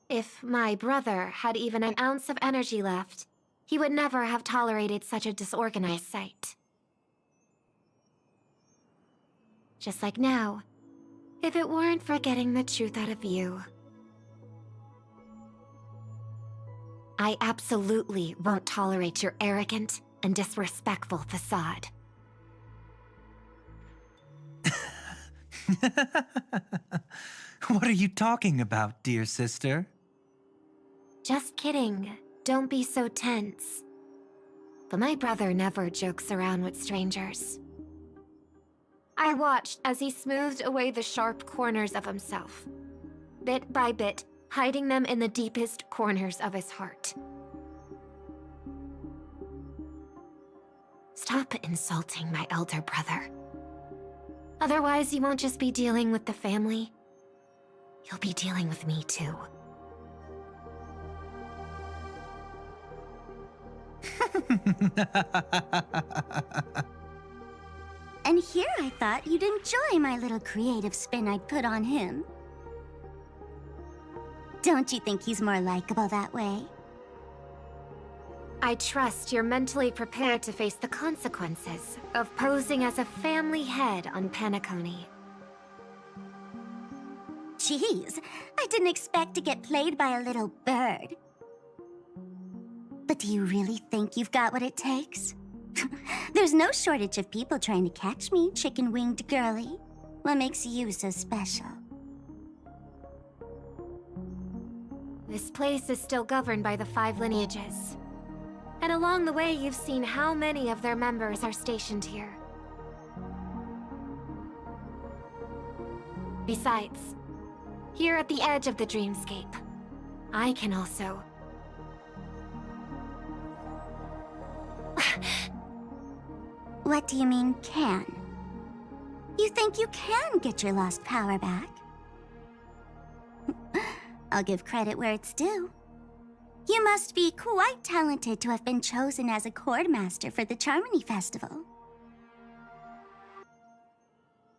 If my brother had even an ounce of energy left, he would never have tolerated such a disorganized sight. Just like now, if it weren't for getting the truth out of you. I absolutely won't tolerate your arrogant and disrespectful facade. What are you talking about, dear sister? Just kidding. Don't be so tense. But my brother never jokes around with strangers. I watched as he smoothed away the sharp corners of himself, bit by bit, hiding them in the deepest corners of his heart. Stop insulting my elder brother. Otherwise, you won't just be dealing with the family. You'll be dealing with me, too. And here I thought you'd enjoy my little creative spin I'd put on him. Don't you think he's more likable that way? I trust you're mentally prepared to face the consequences of posing as a family head on Penacony. Jeez, I didn't expect to get played by a little bird. But do you really think you've got what it takes? There's no shortage of people trying to catch me, chicken-winged girly. What makes you so special? This place is still governed by the 5 lineages. And along the way, you've seen how many of their members are stationed here. Besides, here at the edge of the dreamscape, I can also... What do you mean, can? You think you can get your lost power back? I'll give credit where it's due. You must be quite talented to have been chosen as a chord master for the Charmony Festival.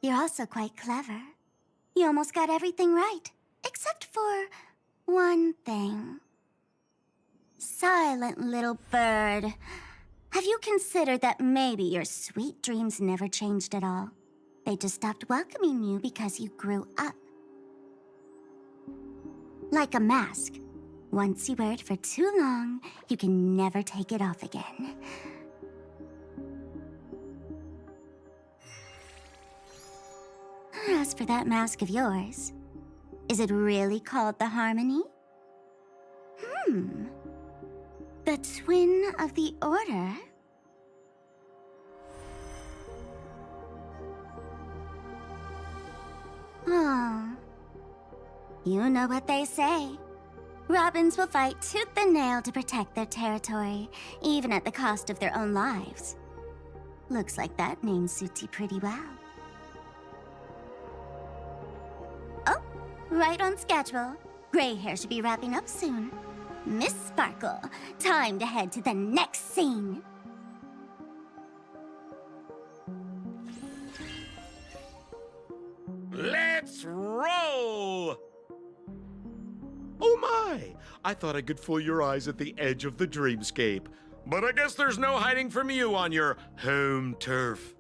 You're also quite clever. You almost got everything right, except for one thing. Silent little bird. Have you considered that maybe your sweet dreams never changed at all? They just stopped welcoming you because you grew up. Like a mask. Once you wear it for too long, you can never take it off again. As for that mask of yours, is it really called the Harmony? The Twin of the Order? Oh. You know what they say. Robins will fight tooth and nail to protect their territory, even at the cost of their own lives. Looks like that name suits you pretty well. Oh, right on schedule. Gray hair should be wrapping up soon. Miss Sparkle, time to head to the next scene. Let's roll! Oh my! I thought I could fool your eyes at the edge of the dreamscape. But I guess there's no hiding from you on your home turf.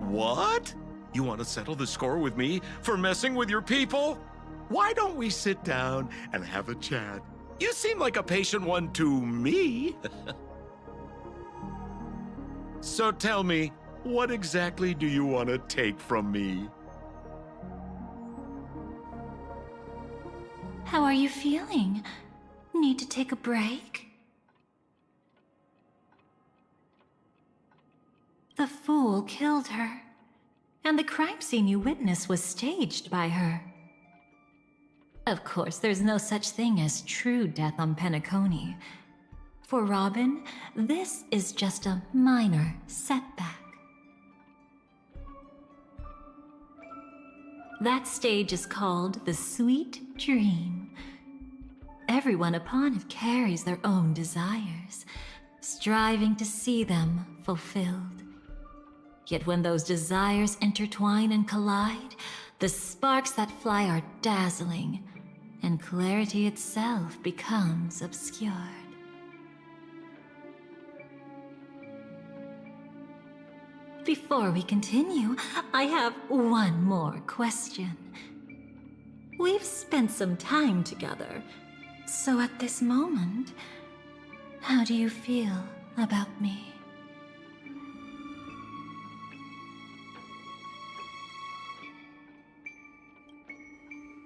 What? You want to settle the score with me for messing with your people? Why don't we sit down and have a chat? You seem like a patient one to me. So tell me, what exactly do you want to take from me? How are you feeling? Need to take a break? The fool killed her, and the crime scene you witnessed was staged by her. Of course, there's no such thing as true death on Penacony. For Robin, this is just a minor setback. That stage is called the Sweet Dream. Everyone upon it carries their own desires, striving to see them fulfilled. Yet when those desires intertwine and collide, the sparks that fly are dazzling, and clarity itself becomes obscured. Before we continue, I have one more question. We've spent some time together, so at this moment, how do you feel about me?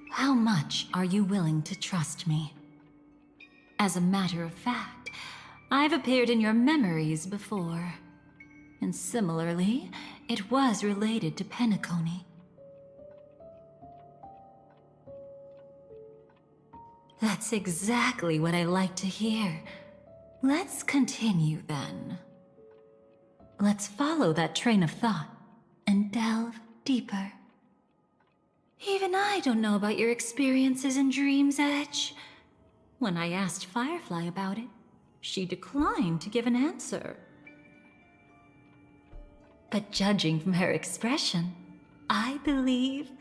How much are you willing to trust me? As a matter of fact, I've appeared in your memories before. And similarly, it was related to Penacony. That's exactly what I like to hear. Let's continue then. Let's follow that train of thought and delve deeper. Even I don't know about your experiences in Dream's Edge. When I asked Firefly about it, she declined to give an answer. But judging from her expression, I believe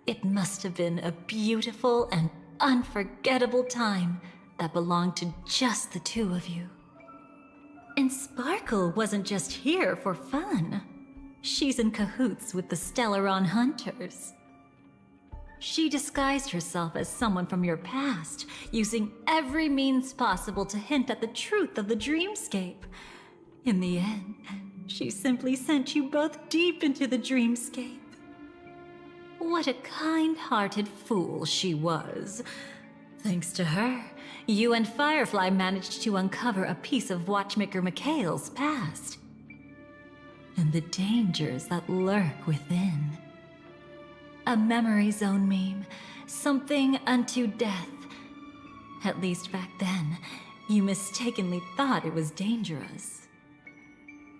it must have been a beautiful and unforgettable time that belonged to just the two of you. And Sparkle wasn't just here for fun. She's in cahoots with the Stellaron Hunters. She disguised herself as someone from your past, using every means possible to hint at the truth of the dreamscape. In the end, she simply sent you both deep into the dreamscape. What a kind-hearted fool she was. Thanks to her, you and Firefly managed to uncover a piece of Watchmaker Mikhail's past. And the dangers that lurk within. A memory zone meme, something unto death. At least back then, you mistakenly thought it was dangerous.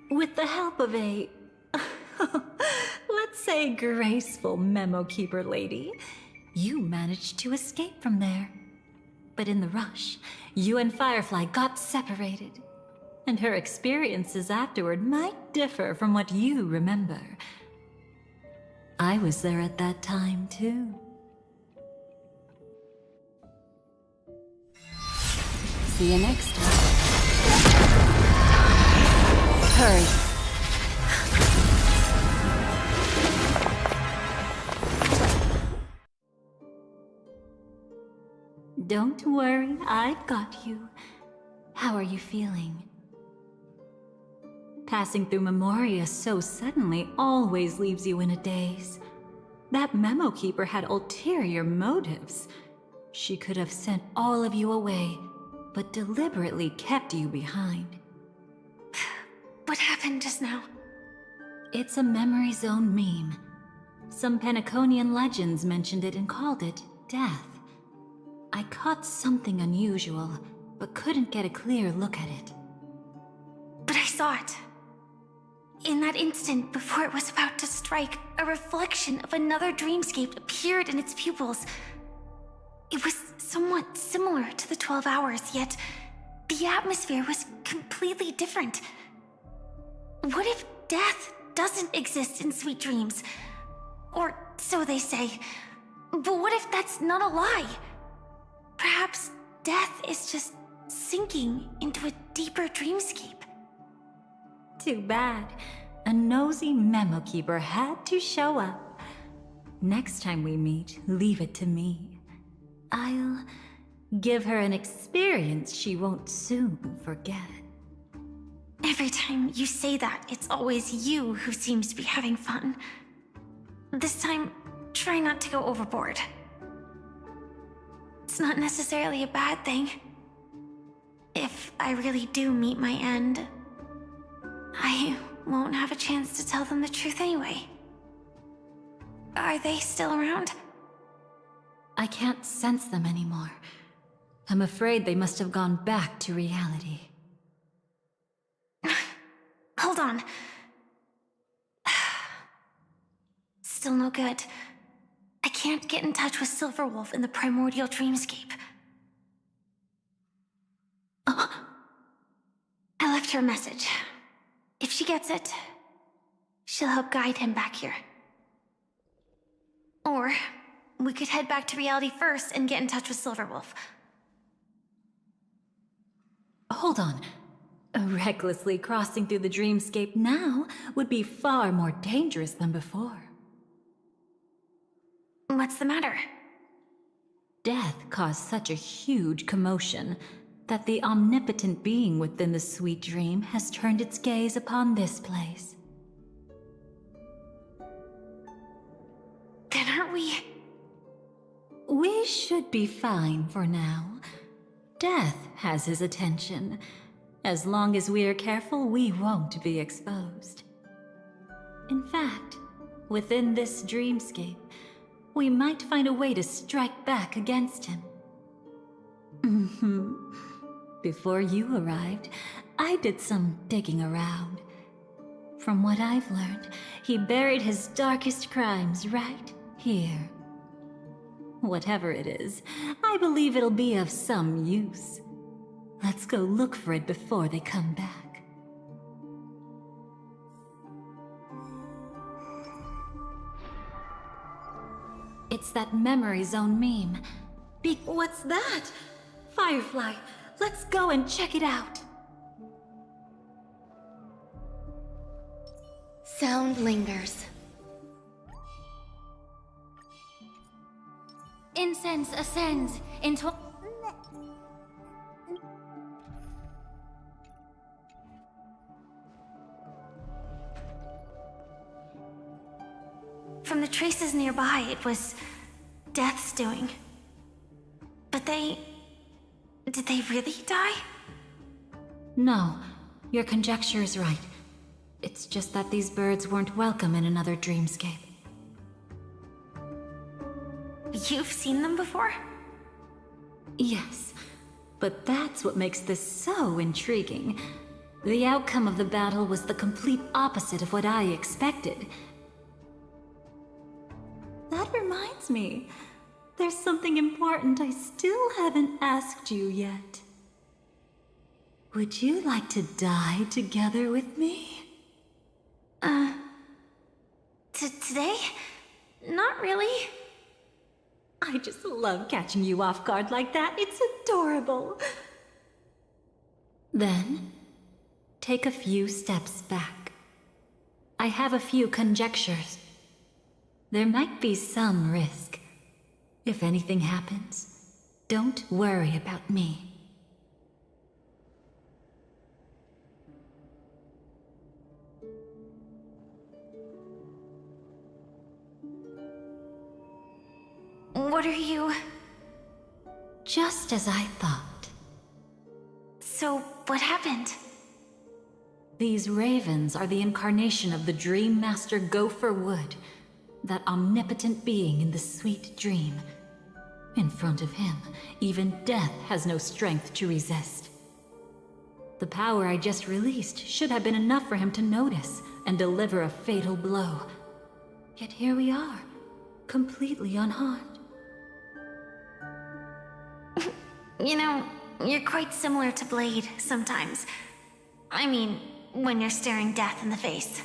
With the help of a, let's say, graceful memo keeper lady, you managed to escape from there. But in the rush, you and Firefly got separated. And her experiences afterward might differ from what you remember. I was there at that time, too. See you next time. Hurry. Don't worry, I've got you. How are you feeling? Passing through Memoria so suddenly always leaves you in a daze. That memo keeper had ulterior motives. She could have sent all of you away, but deliberately kept you behind. What happened just now? It's a Memory Zone meme. Some Penaconian legends mentioned it and called it death. I caught something unusual, but couldn't get a clear look at it. But I saw it. In that instant, before it was about to strike, a reflection of another dreamscape appeared in its pupils. It was somewhat similar to the 12 Hours, yet the atmosphere was completely different. What if death doesn't exist in Sweet Dreams? Or so they say. But what if that's not a lie? Perhaps death is just sinking into a deeper dreamscape. Too bad. A nosy memo keeper had to show up. Next time we meet, leave it to me. I'll give her an experience she won't soon forget. Every time you say that, it's always you who seems to be having fun. This time, try not to go overboard. It's not necessarily a bad thing. If I really do meet my end, I won't have a chance to tell them the truth anyway. Are they still around? I can't sense them anymore. I'm afraid they must have gone back to reality. Hold on. Still no good. I can't get in touch with Silverwolf in the primordial dreamscape. Oh. I left her a message. If she gets it, she'll help guide him back here. Or we could head back to reality first and get in touch with Silverwolf. Hold on. Recklessly crossing through the dreamscape now would be far more dangerous than before. What's the matter? Death caused such a huge commotion that the omnipotent being within the sweet dream has turned its gaze upon this place. Then aren't we... We should be fine for now. Death has his attention. As long as we are careful, we won't be exposed. In fact, within this dreamscape, we might find a way to strike back against him. Before you arrived, I did some digging around. From what I've learned, he buried his darkest crimes right here. Whatever it is, I believe it'll be of some use. Let's go look for it before they come back. It's that Memory Zone meme. What's that? Firefly, let's go and check it out. Sound lingers. Incense ascends into... From the traces nearby, it was Death's doing. But they... did they really die? No, your conjecture is right. It's just that these birds weren't welcome in another dreamscape. You've seen them before? Yes, but that's what makes this so intriguing. The outcome of the battle was the complete opposite of what I expected. That reminds me. there's something important I still haven't asked you yet. Would you like to die together with me? Today? Not really. I just love catching you off guard like that. It's adorable. Then, take a few steps back. I have a few conjectures. There might be some risk. If anything happens, don't worry about me. What are you... Just as I thought. So, what happened? These ravens are the incarnation of the Dream Master Gopher Wood, that omnipotent being in the sweet dream. In front of him, even death has no strength to resist. The power I just released should have been enough for him to notice and deliver a fatal blow. Yet here we are, completely unharmed. You know, you're quite similar to Blade sometimes. I mean, when you're staring death in the face.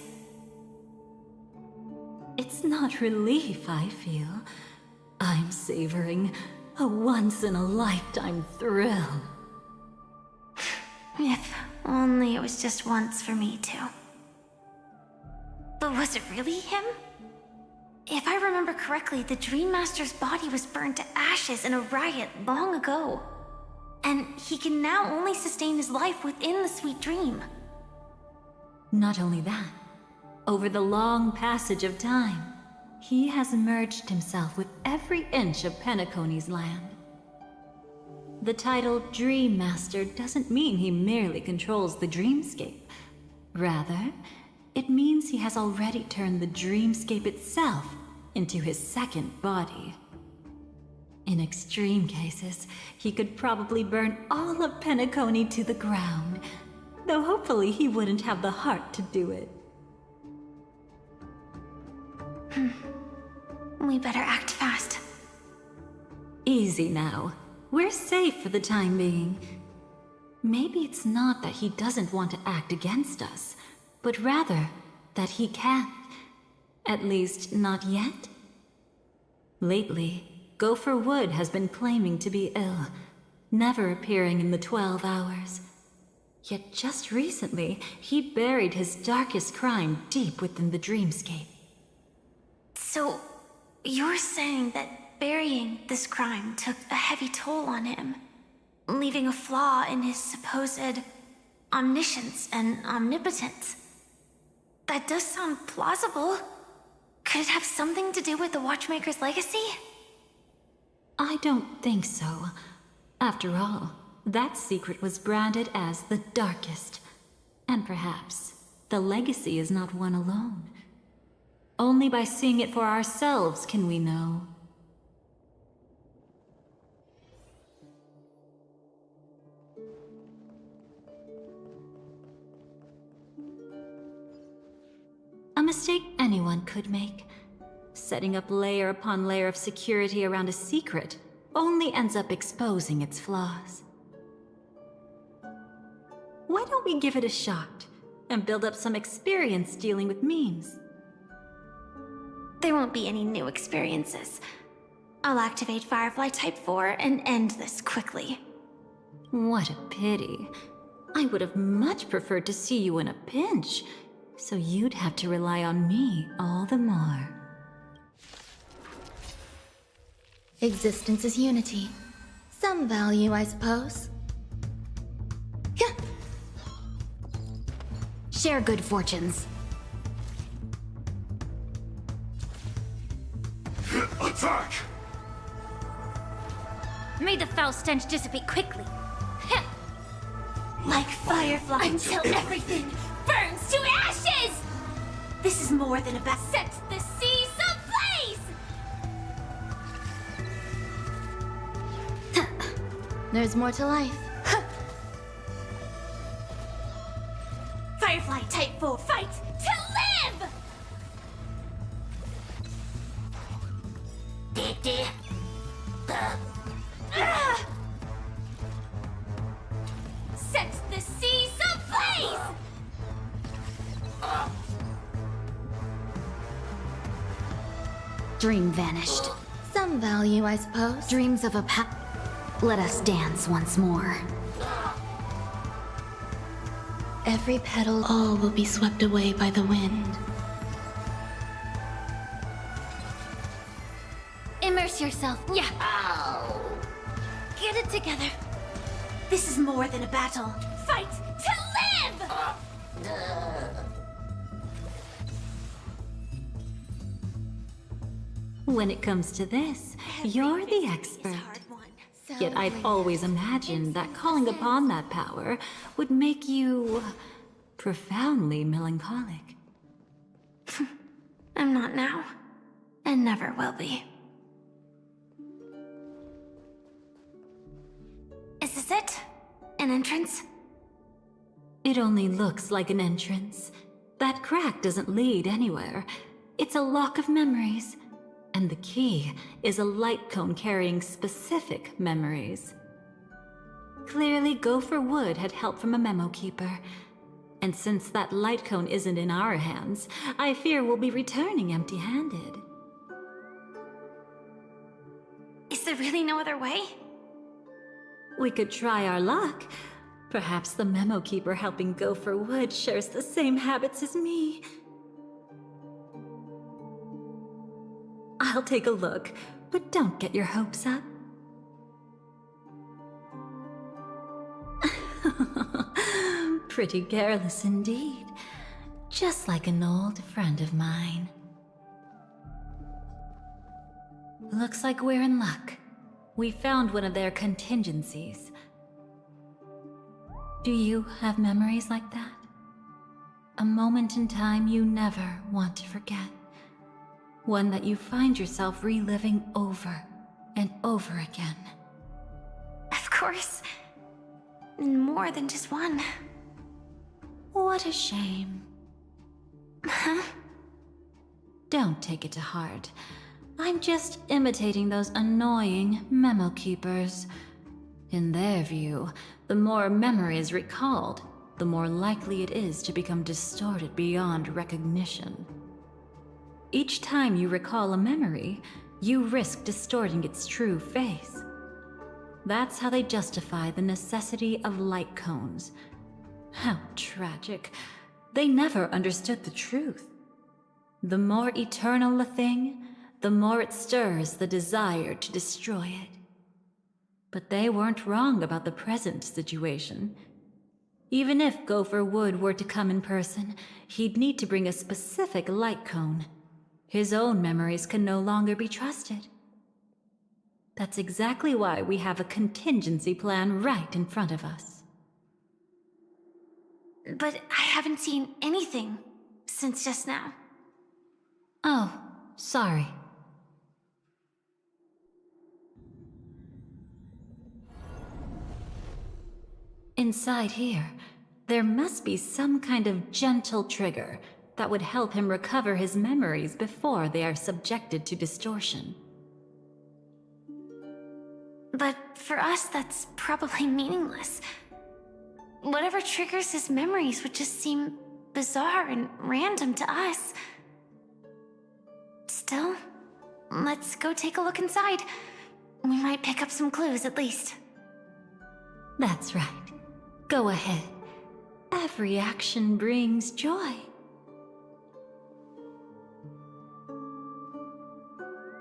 It's not relief, I feel. I'm savoring a once-in-a-lifetime thrill. If only it was just once for me, too. But was it really him? If I remember correctly, the Dream Master's body was burned to ashes in a riot long ago. And he can now only sustain his life within the sweet dream. Not only that, over the long passage of time, he has merged himself with every inch of Penacony's land. The title Dream Master doesn't mean he merely controls the dreamscape. Rather, it means he has already turned the dreamscape itself into his second body. In extreme cases, he could probably burn all of Penacony to the ground, though hopefully he wouldn't have the heart to do it. We better act fast. Easy now. We're safe for the time being. Maybe it's not that he doesn't want to act against us, but rather that he can't. At least, not yet. Lately, Gopher Wood has been claiming to be ill, never appearing in the 12 hours. Yet just recently, he buried his darkest crime deep within the dreamscape. So, you're saying that burying this crime took a heavy toll on him, leaving a flaw in his supposed omniscience and omnipotence? That does sound plausible. Could it have something to do with the Watchmaker's legacy? I don't think so. After all, that secret was branded as the darkest. And perhaps the legacy is not one alone. Only by seeing it for ourselves can we know. A mistake anyone could make. Setting up layer upon layer of security around a secret only ends up exposing its flaws. Why don't we give it a shot and build up some experience dealing with memes? There won't be any new experiences. I'll activate Firefly Type 4 and end this quickly. What a pity. I would have much preferred to see you in a pinch, so you'd have to rely on me all the more. Existence is unity. Some value, I suppose. Yeah. Share good fortunes. Attack! May the foul stench dissipate quickly. Like Firefly Until everything burns to ashes! This is more than about Set the seas ablaze! There's more to life. Firefly Type 4, fight To live! dream vanished. Some value, I suppose. Dreams of a Let us dance once more. Every petal, all will be swept away by the wind. Immerse yourself. Yeah. Ow. Get it together. This is more than a battle. Fight to live! When it comes to this, you're the expert. Yet I'd always imagined that calling upon that power would make you profoundly melancholic. I'm not now, and never will be. Is this it? An entrance? It only looks like an entrance. That crack doesn't lead anywhere. It's a lock of memories. And the key is a light cone carrying specific memories. Clearly, Gopher Wood had help from a memo keeper. And since that light cone isn't in our hands, I fear we'll be returning empty-handed. Is there really no other way? We could try our luck. Perhaps the memo keeper helping Gopher Wood shares the same habits as me. I'll take a look, but don't get your hopes up. Pretty careless indeed. Just like an old friend of mine. Looks like we're in luck. We found one of their contingencies. Do you have memories like that? A moment in time you never want to forget. One that you find yourself reliving over and over again. Of course. More than just one. What a shame. Huh? Don't take it to heart. I'm just imitating those annoying memo keepers. In their view, the more memories recalled, the more likely it is to become distorted beyond recognition. Each time you recall a memory, you risk distorting its true face. That's how they justify the necessity of light cones. How tragic. They never understood the truth. The more eternal a thing, the more it stirs the desire to destroy it. But they weren't wrong about the present situation. Even if Gopher Wood were to come in person, he'd need to bring a specific light cone. His own memories can no longer be trusted. That's exactly why we have a contingency plan right in front of us. But I haven't seen anything since just now. Oh, sorry. Inside here, there must be some kind of gentle trigger that would help him recover his memories before they are subjected to distortion. But for us, that's probably meaningless. Whatever triggers his memories would just seem bizarre and random to us. Still, let's go take a look inside. We might pick up some clues at least. That's right. Go ahead. Every action brings joy.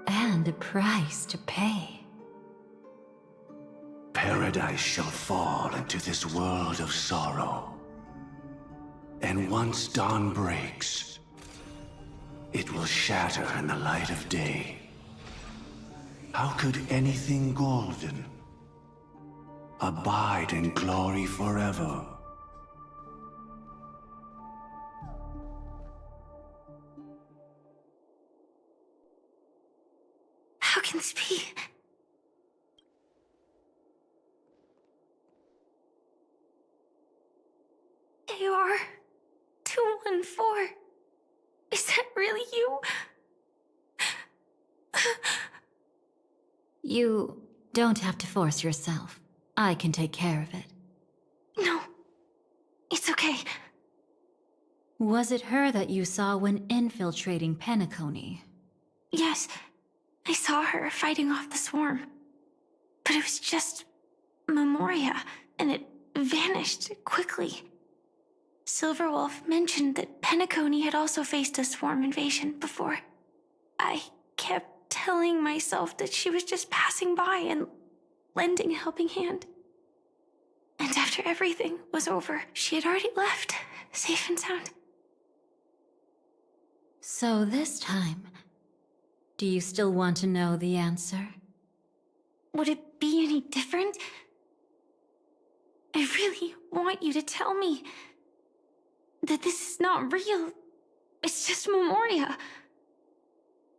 And a price to pay. Paradise shall fall into this world of sorrow. And once dawn breaks, it will shatter in the light of day. How could anything golden abide in glory forever? How can this be? AR 214. Is that really you? You don't have to force yourself. I can take care of it. No, it's okay. Was it her that you saw when infiltrating Penacony? Yes, I saw her fighting off the swarm. But it was just Memoria, and it vanished quickly. Silverwolf mentioned that Penacony had also faced a swarm invasion before. I kept telling myself that she was just passing by and lending a helping hand. And after everything was over, she had already left, safe and sound. So this time, do you still want to know the answer? Would it be any different? I really want you to tell me that this is not real. It's just Memoria.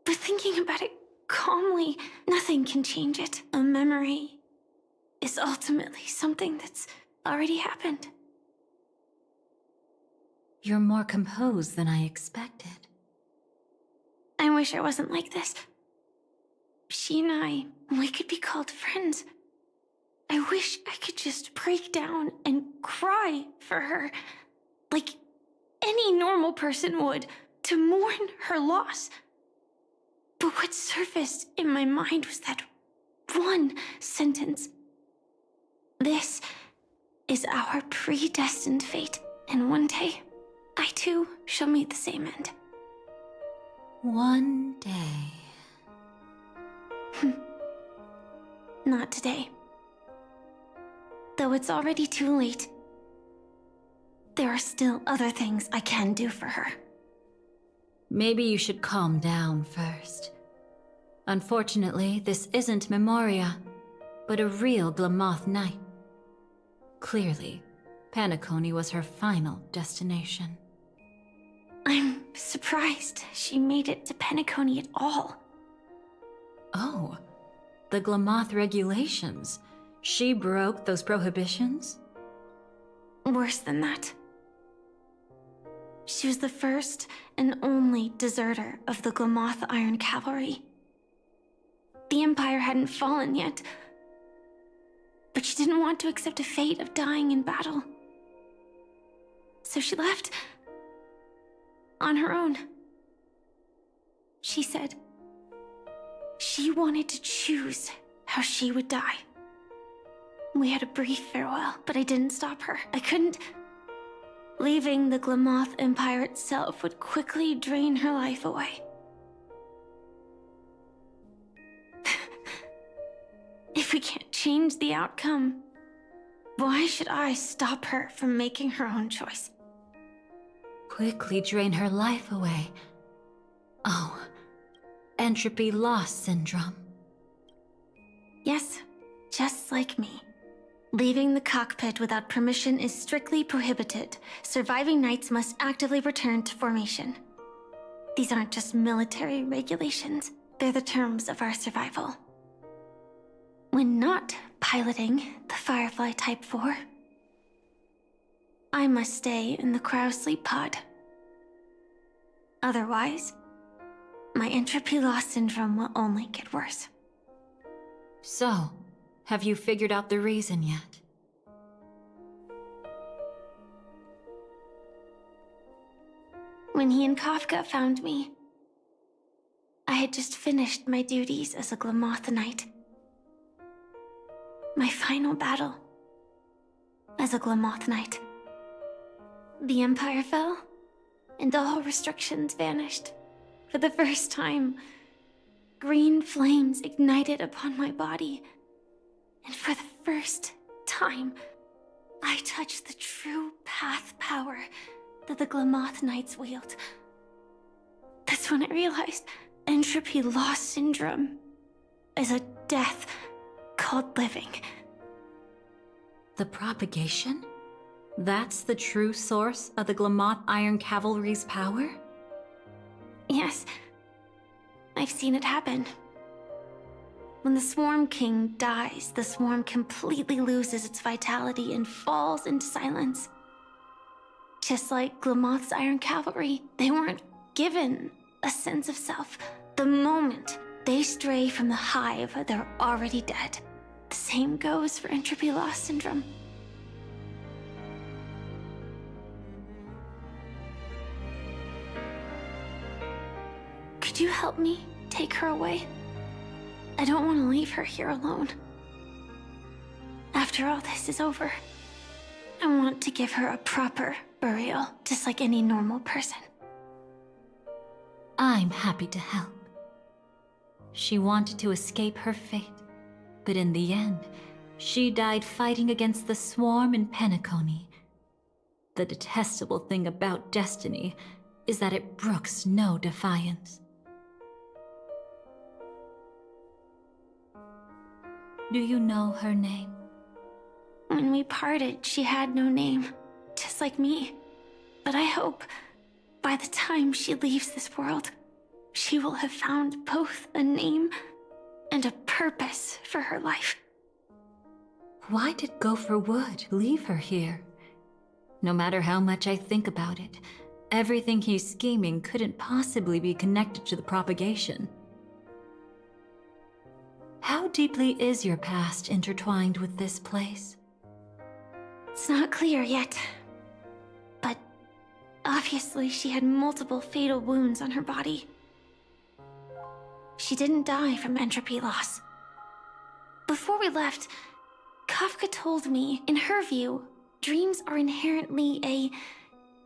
But thinking about it calmly, nothing can change it. A memory is ultimately something that's already happened. You're more composed than I expected. I wish I wasn't like this. She and I, we could be called friends. I wish I could just break down and cry for her, like any normal person would, to mourn her loss. But what surfaced in my mind was that one sentence. This is our predestined fate, and one day, I too shall meet the same end. One day. Not today. Though it's already too late, there are still other things I can do for her. Maybe you should calm down first. Unfortunately, this isn't Memoria, but a real Glamoth Knight. Clearly, Penacony was her final destination. I'm surprised she made it to Penacony at all. Oh, the Glamoth regulations. She broke those prohibitions? Worse than that. She was the first and only deserter of the Glamoth Iron Cavalry. The Empire hadn't fallen yet, but she didn't want to accept a fate of dying in battle. So she left on her own. She said she wanted to choose how she would die. We had a brief farewell, but I didn't stop her. I couldn't. Leaving the Glamoth Empire itself would quickly drain her life away. If we can't change the outcome, why should I stop her from making her own choice? Quickly drain her life away. Oh, entropy loss syndrome. Yes, just like me. Leaving the cockpit without permission is strictly prohibited. Surviving knights must actively return to formation. These aren't just military regulations, they're the terms of our survival. When not piloting the Firefly Type 4, I must stay in the cryo sleep pod. Otherwise, my entropy loss syndrome will only get worse. So, have you figured out the reason yet? When he and Kafka found me, I had just finished my duties as a Glamoth Knight. My final battle as a Glamoth Knight. The Empire fell, and all restrictions vanished. For the first time, green flames ignited upon my body. And for the first time, I touched the true path power that the Glamoth Knights wield. That's when I realized entropy loss syndrome is a death called living. The propagation? That's the true source of the Glamoth Iron Cavalry's power? Yes, I've seen it happen. When the Swarm King dies, the Swarm completely loses its vitality and falls into silence. Just like Glamoth's Iron Cavalry, they weren't given a sense of self. The moment they stray from the hive, they're already dead. The same goes for entropy loss syndrome. Could you help me take her away? I don't want to leave her here alone. After all this is over, I want to give her a proper burial, just like any normal person. I'm happy to help. She wanted to escape her fate, but in the end, she died fighting against the swarm in Penacony. The detestable thing about destiny is that it brooks no defiance. Do you know her name? When we parted, she had no name, just like me. But I hope, by the time she leaves this world, she will have found both a name and a purpose for her life. Why did Gopher Wood leave her here? No matter how much I think about it, everything he's scheming couldn't possibly be connected to the propagation. How deeply is your past intertwined with this place? It's not clear yet. But obviously she had multiple fatal wounds on her body. She didn't die from entropy loss. Before we left, Kafka told me, in her view, dreams are inherently a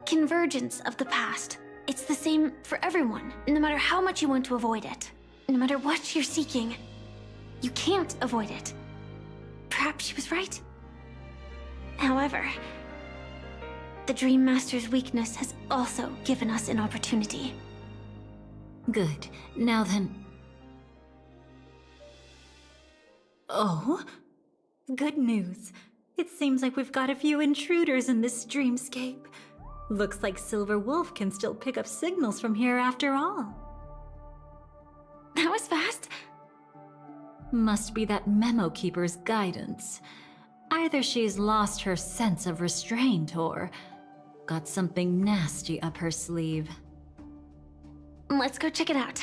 convergence of the past. It's the same for everyone, no matter how much you want to avoid it. No matter what you're seeking, you can't avoid it. Perhaps she was right. However, the Dream Master's weakness has also given us an opportunity. Good. Now then... Oh? Good news. It seems like we've got a few intruders in this dreamscape. Looks like Silver Wolf can still pick up signals from here after all. That was fast. Must be that Memo Keeper's guidance. Either she's lost her sense of restraint or got something nasty up her sleeve. Let's go check it out.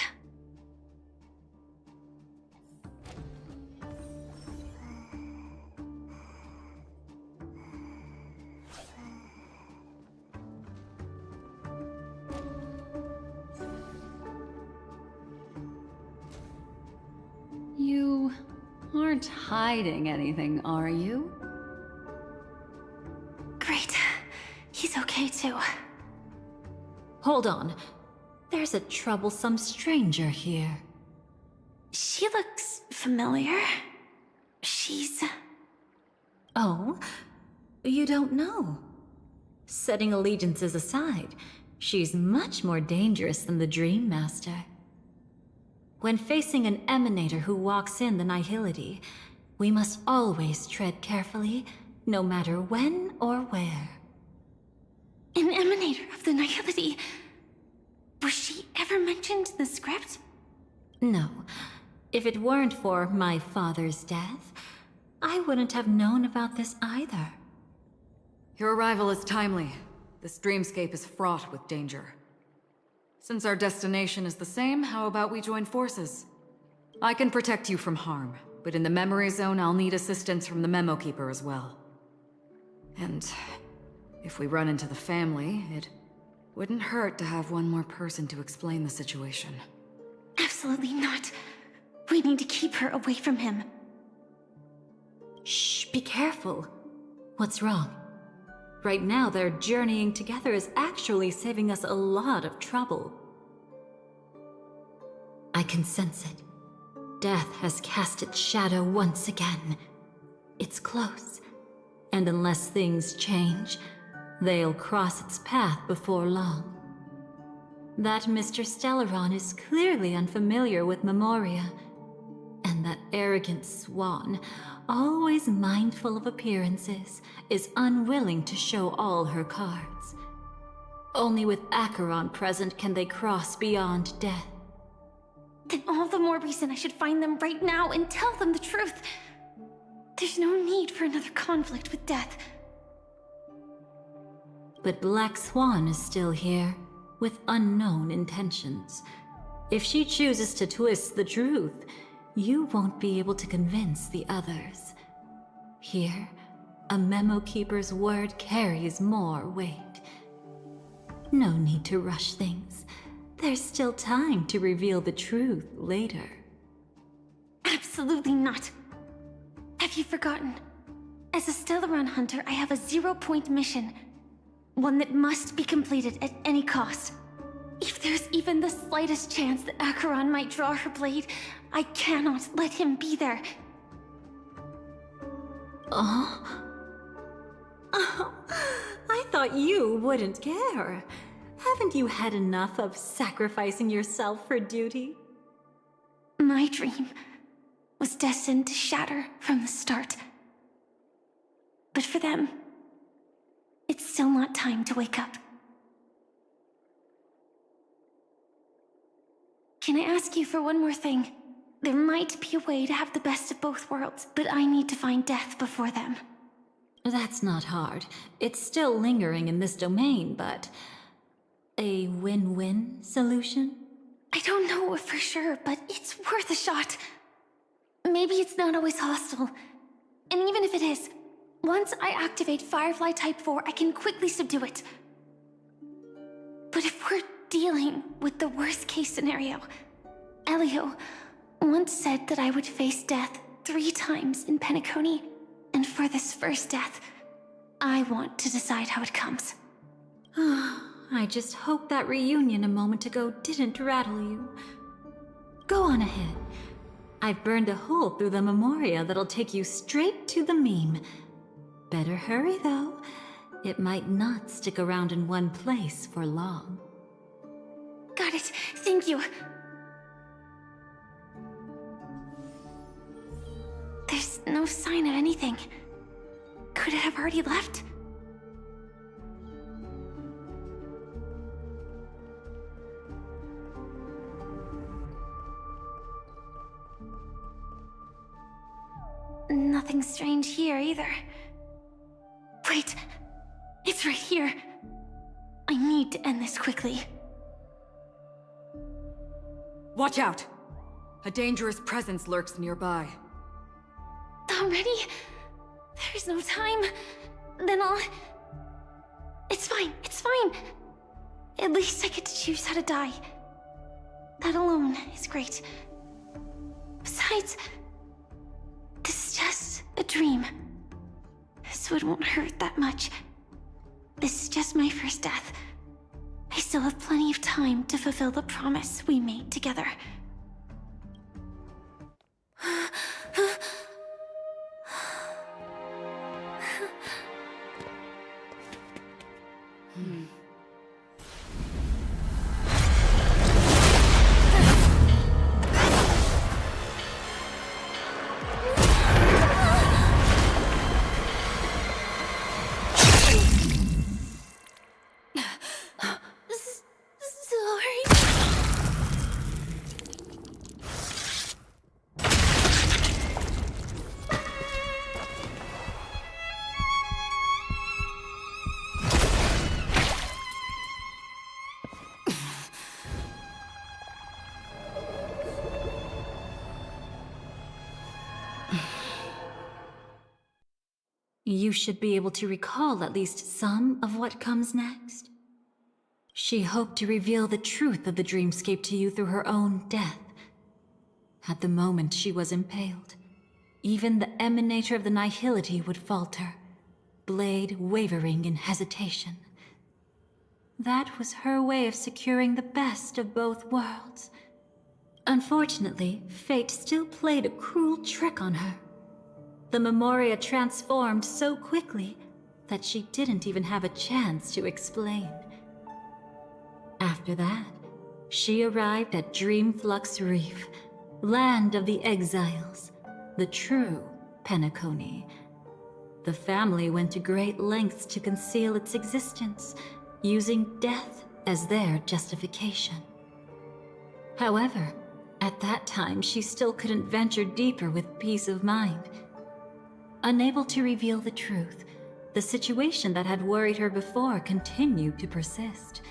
You aren't hiding anything, are you? Great. He's okay too. Hold on. There's a troublesome stranger here. She looks familiar. She's... Oh? You don't know? Setting allegiances aside, she's much more dangerous than the Dream Master. When facing an emanator who walks in the nihility, we must always tread carefully, no matter when or where. An emanator of the nihility? Was she ever mentioned in the script? No. If it weren't for my father's death, I wouldn't have known about this either. Your arrival is timely. This dreamscape is fraught with danger. Since our destination is the same, how about we join forces? I can protect you from harm, but in the memory zone, I'll need assistance from the Memo Keeper as well. And if we run into the family, it wouldn't hurt to have one more person to explain the situation. Absolutely not. We need to keep her away from him. Shh, be careful. What's wrong? Right now, their journeying together is actually saving us a lot of trouble. I can sense it. Death has cast its shadow once again. It's close, and unless things change, they'll cross its path before long. That Mr. Stellaron is clearly unfamiliar with Memoria, and that arrogant swan, always mindful of appearances, is unwilling to show all her cards. Only with Acheron present can they cross beyond death. Then all the more reason I should find them right now and tell them the truth. There's no need for another conflict with death. But Black Swan is still here, with unknown intentions. If she chooses to twist the truth, you won't be able to convince the others. Here, a Memo Keeper's word carries more weight. No need to rush things. There's still time to reveal the truth later. Absolutely not. Have you forgotten? As a Stellaron hunter, I have a 0-point mission. One that must be completed at any cost. If there's even the slightest chance that Acheron might draw her blade, I cannot let him be there. Oh, I thought you wouldn't care. Haven't you had enough of sacrificing yourself for duty? My dream was destined to shatter from the start. But for them, it's still not time to wake up. Can I ask you for one more thing? There might be a way to have the best of both worlds, but I need to find death before them. That's not hard. It's still lingering in this domain, but... a win-win solution? I don't know for sure, but it's worth a shot. Maybe it's not always hostile. And even if it is, once I activate Firefly Type 4, I can quickly subdue it. But if we're dealing with the worst-case scenario, Elio once said that I would face death 3 times in Penacony, and for this first death, I want to decide how it comes. I just hope that reunion a moment ago didn't rattle you. Go on ahead. I've burned a hole through the Memoria that'll take you straight to the meme. Better hurry, though. It might not stick around in one place for long. Got it. Thank you. There's no sign of anything. Could it have already left? Nothing strange here either. Wait! It's right here. I need to end this quickly. Watch out! A dangerous presence lurks nearby. Already? There's no time. Then I'll... It's fine, it's fine. At least I get to choose how to die. That alone is great. Besides, this is just a dream. So it won't hurt that much. This is just my first death. I still have plenty of time to fulfill the promise we made together. You should be able to recall at least some of what comes next. She hoped to reveal the truth of the dreamscape to you through her own death. At the moment she was impaled, even the emanator of the nihility would falter, blade wavering in hesitation. That was her way of securing the best of both worlds. Unfortunately, fate still played a cruel trick on her. The Memoria transformed so quickly that she didn't even have a chance to explain. After that, she arrived at Dreamflux Reef, land of the exiles, the true Penacony. The family went to great lengths to conceal its existence, using death as their justification. However, at that time she still couldn't venture deeper with peace of mind. Unable to reveal the truth, the situation that had worried her before continued to persist.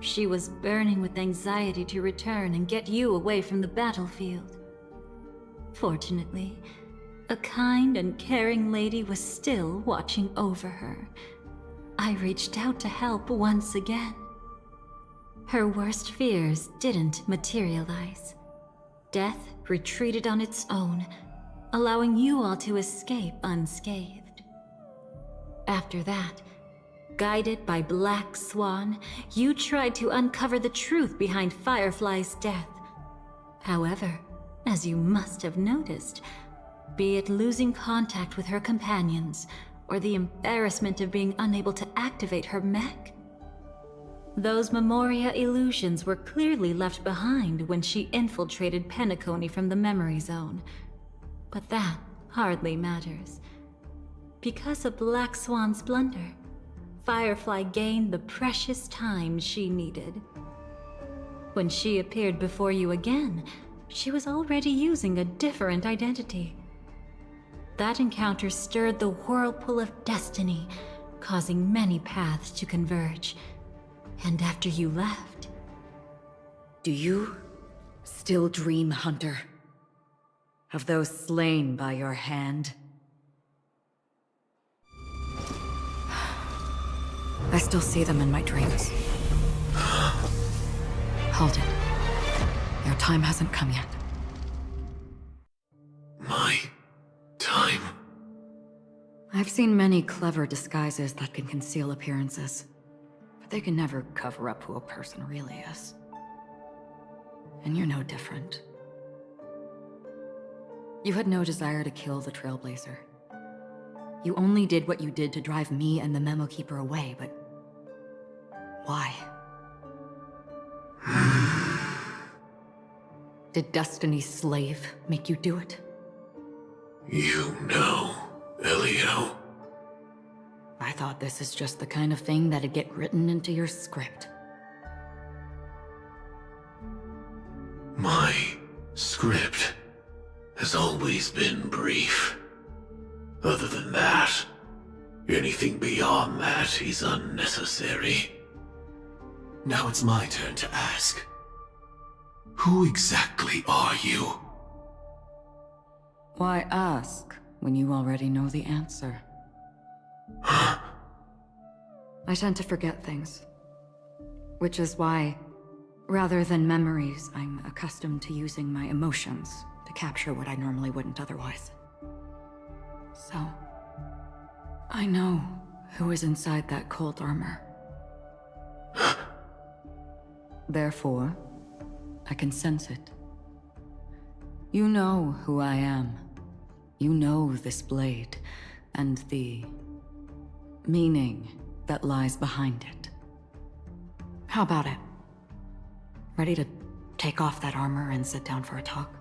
She was burning with anxiety to return and get you away from the battlefield. Fortunately, a kind and caring lady was still watching over her. I reached out to help once again. Her worst fears didn't materialize. Death retreated on its own, allowing you all to escape unscathed. After that, guided by Black Swan, you tried to uncover the truth behind Firefly's death. However, as you must have noticed, be it losing contact with her companions, or the embarrassment of being unable to activate her mech, those Memoria illusions were clearly left behind when she infiltrated Penacony from the memory zone. But that hardly matters. Because of Black Swan's blunder, Firefly gained the precious time she needed. When she appeared before you again, she was already using a different identity. That encounter stirred the whirlpool of destiny, causing many paths to converge. And after you left... Do you still dream, Hunter? Of those slain by your hand? I still see them in my dreams. Hold it. Your time hasn't come yet. My time? I've seen many clever disguises that can conceal appearances, but they can never cover up who a person really is. And you're no different. You had no desire to kill the Trailblazer. You only did what you did to drive me and the Memo Keeper away, but... why? Did Destiny's slave make you do it? You know, Elio. I thought this is just the kind of thing that'd get written into your script. My script has always been brief. Other than that, anything beyond that is unnecessary. Now it's my turn to ask. Who exactly are you? Why ask when you already know the answer? I tend to forget things. Which is why, rather than memories, I'm accustomed to using my emotions to capture what I normally wouldn't otherwise. So, I know who is inside that cold armor. Therefore, I can sense it. You know who I am. You know this blade, and the meaning that lies behind it. How about it? Ready to take off that armor and sit down for a talk?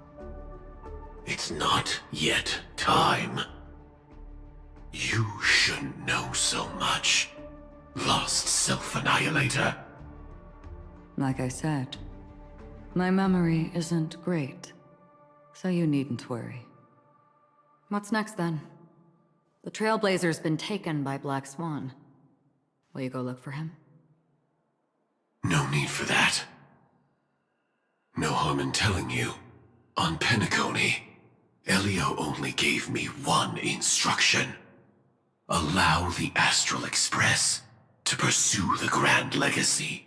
It's not yet time. You shouldn't know so much, lost self-annihilator. Like I said, my memory isn't great, so you needn't worry. What's next then? The Trailblazer's been taken by Black Swan. Will you go look for him? No need for that. No harm in telling you. On Penacony, Elio only gave me one instruction. Allow the Astral Express to pursue the Grand Legacy.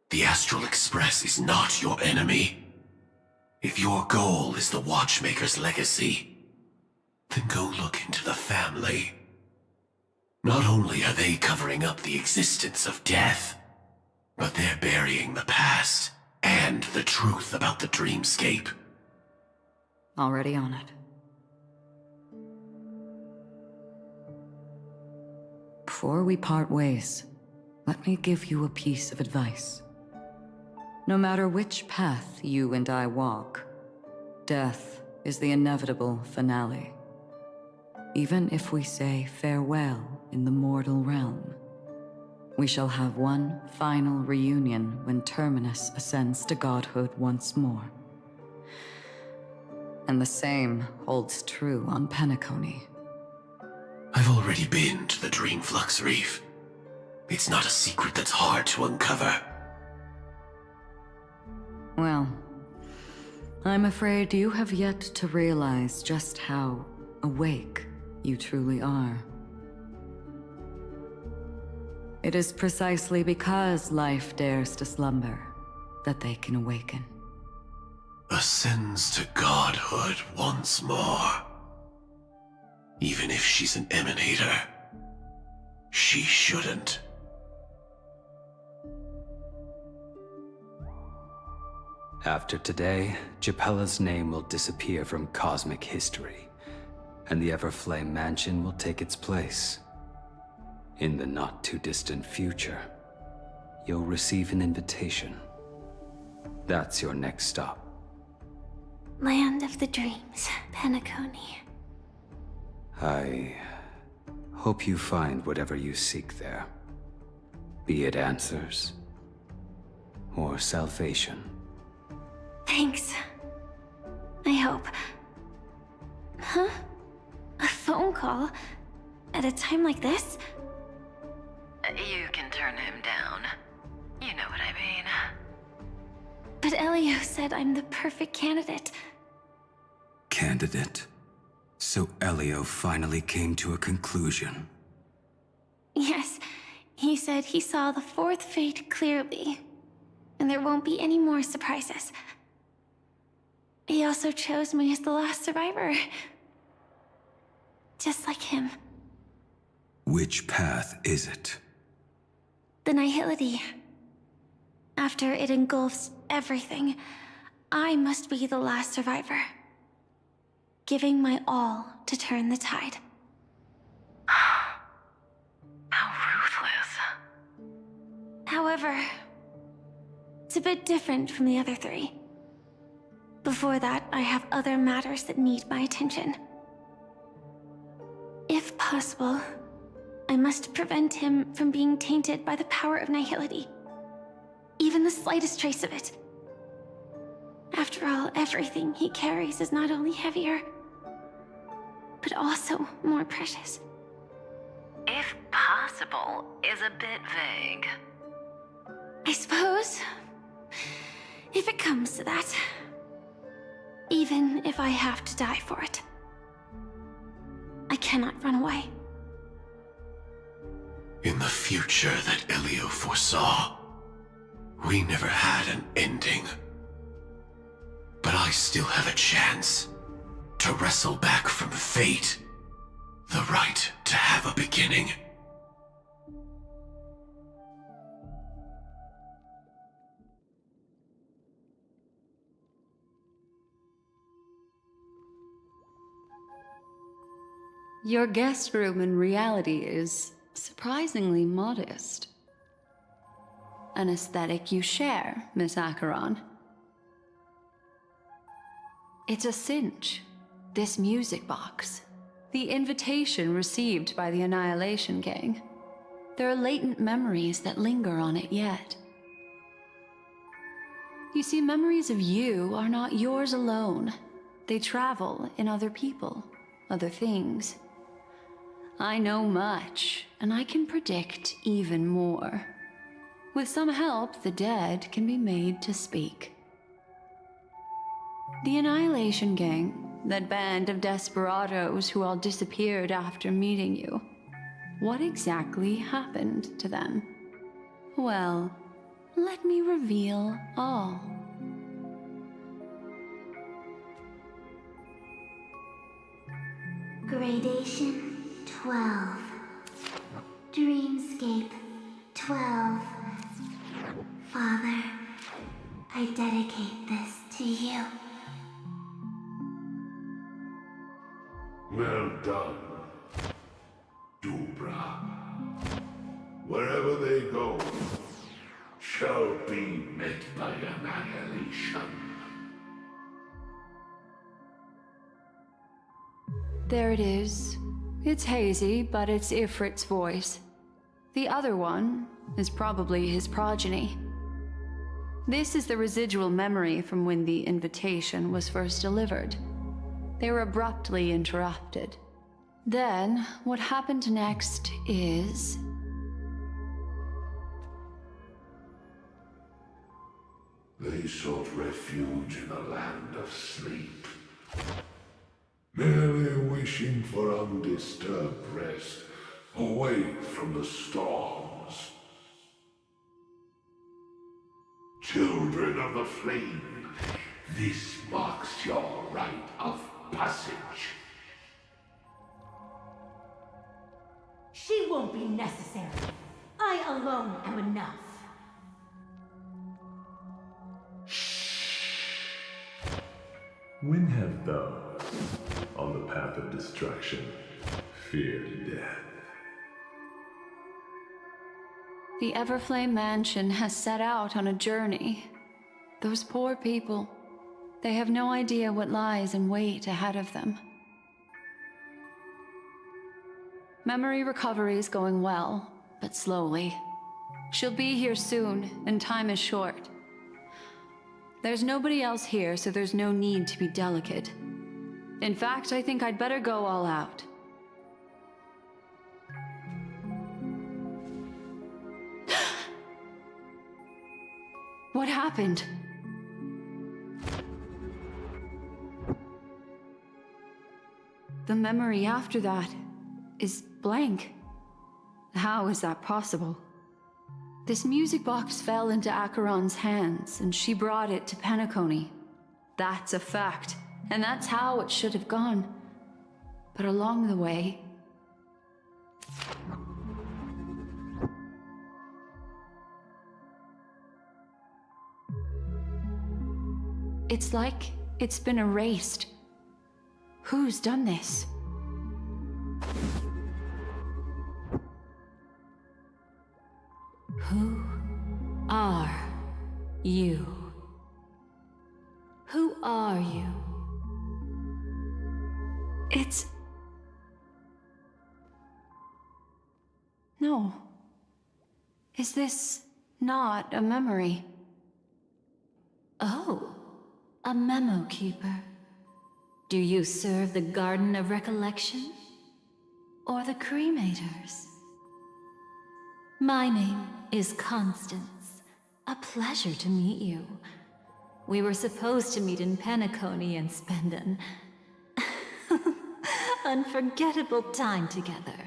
The Astral Express is not your enemy. If your goal is the Watchmaker's legacy, then go look into the family. Not only are they covering up the existence of death, but they're burying the past and the truth about the dreamscape. Already on it. Before we part ways, let me give you a piece of advice. No matter which path you and I walk, death is the inevitable finale. Even if we say farewell in the mortal realm, we shall have one final reunion when Terminus ascends to godhood once more. And the same holds true on Penacony. I've already been to the Dreamflux Reef. It's not a secret that's hard to uncover. Well, I'm afraid you have yet to realize just how awake you truly are. It is precisely because life dares to slumber that they can awaken. ascends to godhood once more. Even if she's an emanator, she shouldn't. After today, Japella's name will disappear from cosmic history, and the Everflame Mansion will take its place. In the not-too-distant future, you'll receive an invitation. That's your next stop. Land of the Dreams, Penacony. I hope you find whatever you seek there. Be it answers or salvation. Thanks. I hope. Huh? A phone call? At a time like this? You can turn him down. You know what I mean. But Elio said I'm the perfect candidate. Candidate? So Elio finally came to a conclusion. Yes, he said he saw the fourth fate clearly. And there won't be any more surprises. He also chose me as the last survivor. Just like him. Which path is it? The Nihility. After it engulfs everything, I must be the last survivor. Giving my all to turn the tide. How ruthless. However, it's a bit different from the other three. Before that, I have other matters that need my attention. If possible, I must prevent him from being tainted by the power of Nihility. Even the slightest trace of it. After all, everything he carries is not only heavier, but also more precious. If possible is a bit vague. I suppose, if it comes to that, even if I have to die for it, I cannot run away. In the future that Elio foresaw, we never had an ending. But I still have a chance to wrestle back from fate the right to have a beginning. Your guest room in reality is surprisingly modest. An aesthetic you share, Miss Acheron. It's a cinch, this music box. The invitation received by the Annihilation Gang. There are latent memories that linger on it yet. You see, memories of you are not yours alone. They travel in other people, other things. I know much, and I can predict even more. With some help, the dead can be made to speak. The Annihilation Gang, that band of desperados who all disappeared after meeting you. What exactly happened to them? Well, let me reveal all. Gradation 12. Dreamscape 12. Father, I dedicate this to you. Well done, Dubra. Wherever they go, shall be met by annihilation. There it is. It's hazy, but it's Ifrit's voice. The other one is probably his progeny. This is the residual memory from when the invitation was first delivered. They were abruptly interrupted. Then, what happened next is... They sought refuge in a land of sleep, merely wishing for undisturbed rest, away from the storms. Children of the flame, This marks your rite of passage. She won't be necessary. I alone am enough. When have those on the path of destruction feared death? The Everflame Mansion has set out on a journey. Those poor people, they have no idea what lies in wait ahead of them. Memory recovery is going well, but slowly. She'll be here soon, and time is short. There's nobody else here, so there's no need to be delicate. In fact, I think I'd better go all out. What happened? The memory after that is blank. How is that possible? This music box fell into Acheron's hands, and she brought it to Penacony. That's a fact, and that's how it should have gone. But along the way... It's like it's been erased. Who's done this? Who are you? Who are you? It's... No. Is this not a memory? Oh, a memo keeper. Do you serve the Garden of Recollection? Or the Cremators? My name is Constance. A pleasure to meet you. We were supposed to meet in Penacony and spend an unforgettable time together.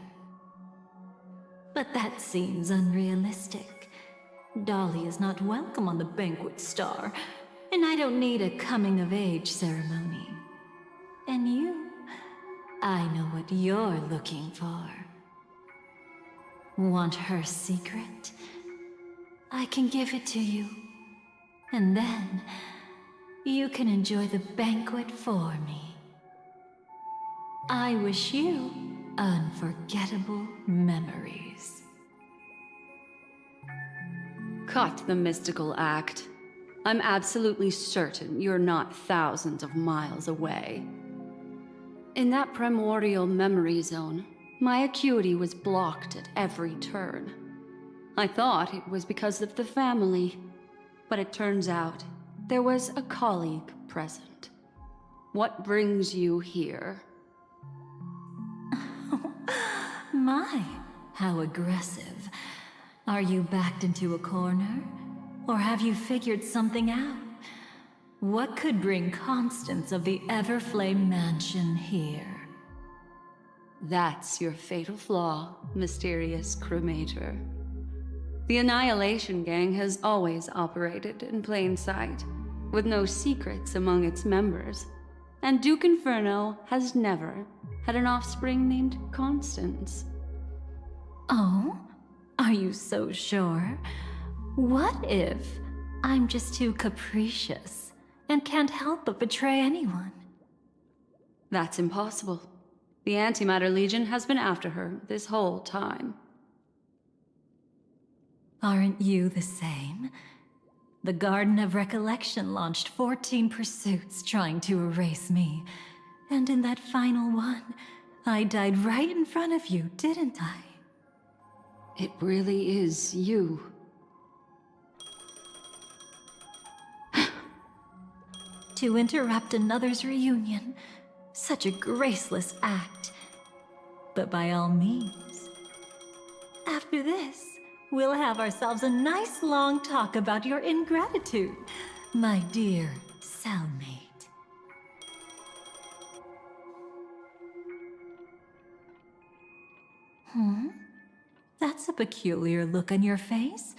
But that seems unrealistic. Dolly is not welcome on the Banquet Star, and I don't need a coming-of-age ceremony. And you, I know what you're looking for. Want her secret? I can give it to you. And then, you can enjoy the banquet for me. I wish you unforgettable memories. Cut the mystical act. I'm absolutely certain you're not thousands of miles away. In that primordial memory zone, my acuity was blocked at every turn. I thought it was because of the family, but it turns out there was a colleague present. What brings you here? My, how aggressive. Are you backed into a corner? Or have you figured something out? What could bring Constance of the Everflame Mansion here? That's your fatal flaw, mysterious cremator. The Annihilation Gang has always operated in plain sight, with no secrets among its members. And Duke Inferno has never had an offspring named Constance. Oh? Are you so sure? What if I'm just too capricious and can't help but betray anyone? That's impossible. The Antimatter Legion has been after her this whole time. Aren't you the same? The Garden of Recollection launched 14 pursuits trying to erase me. And in that final one, I died right in front of you, didn't I? It really is you. To interrupt another's reunion. Such a graceless act. But by all means. After this, we'll have ourselves a nice long talk about your ingratitude, my dear cellmate. That's a peculiar look on your face.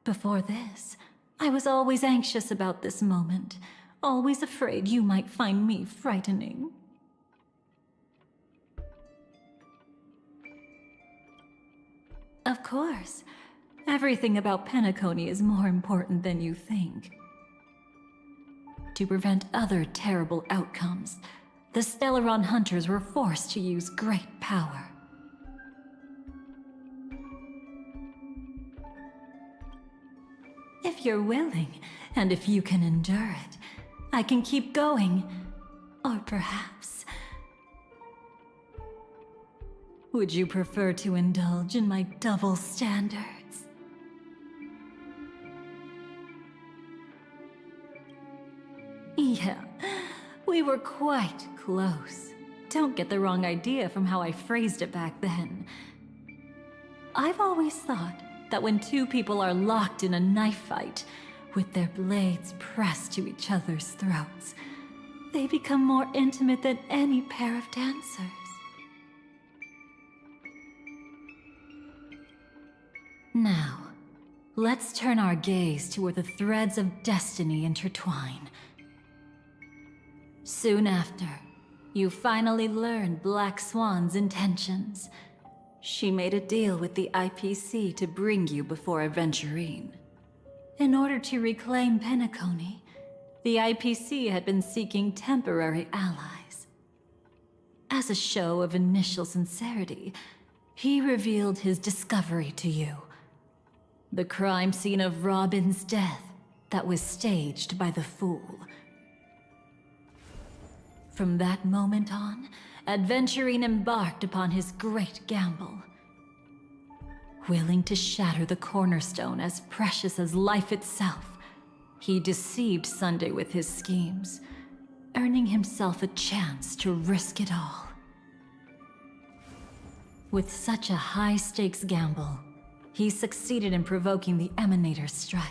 Before this, I was always anxious about this moment, always afraid you might find me frightening. Of course. Everything about Penacony is more important than you think. To prevent other terrible outcomes, the Stellaron hunters were forced to use great power. If you're willing, and if you can endure it, I can keep going. Or perhaps... would you prefer to indulge in my double standards? Yeah, we were quite close. Don't get the wrong idea from how I phrased it back then. I've always thought that when two people are locked in a knife fight, with their blades pressed to each other's throats, they become more intimate than any pair of dancers. Now, let's turn our gaze to where the threads of destiny intertwine. Soon after, you finally learned Black Swan's intentions. She made a deal with the IPC to bring you before Aventurine. In order to reclaim Penacony, the IPC had been seeking temporary allies. As a show of initial sincerity, he revealed his discovery to you. The crime scene of Robin's death that was staged by the Fool. From that moment on, Aventurine embarked upon his great gamble. Willing to shatter the cornerstone as precious as life itself, he deceived Sunday with his schemes, earning himself a chance to risk it all. With such a high-stakes gamble, he succeeded in provoking the Emanator's strike.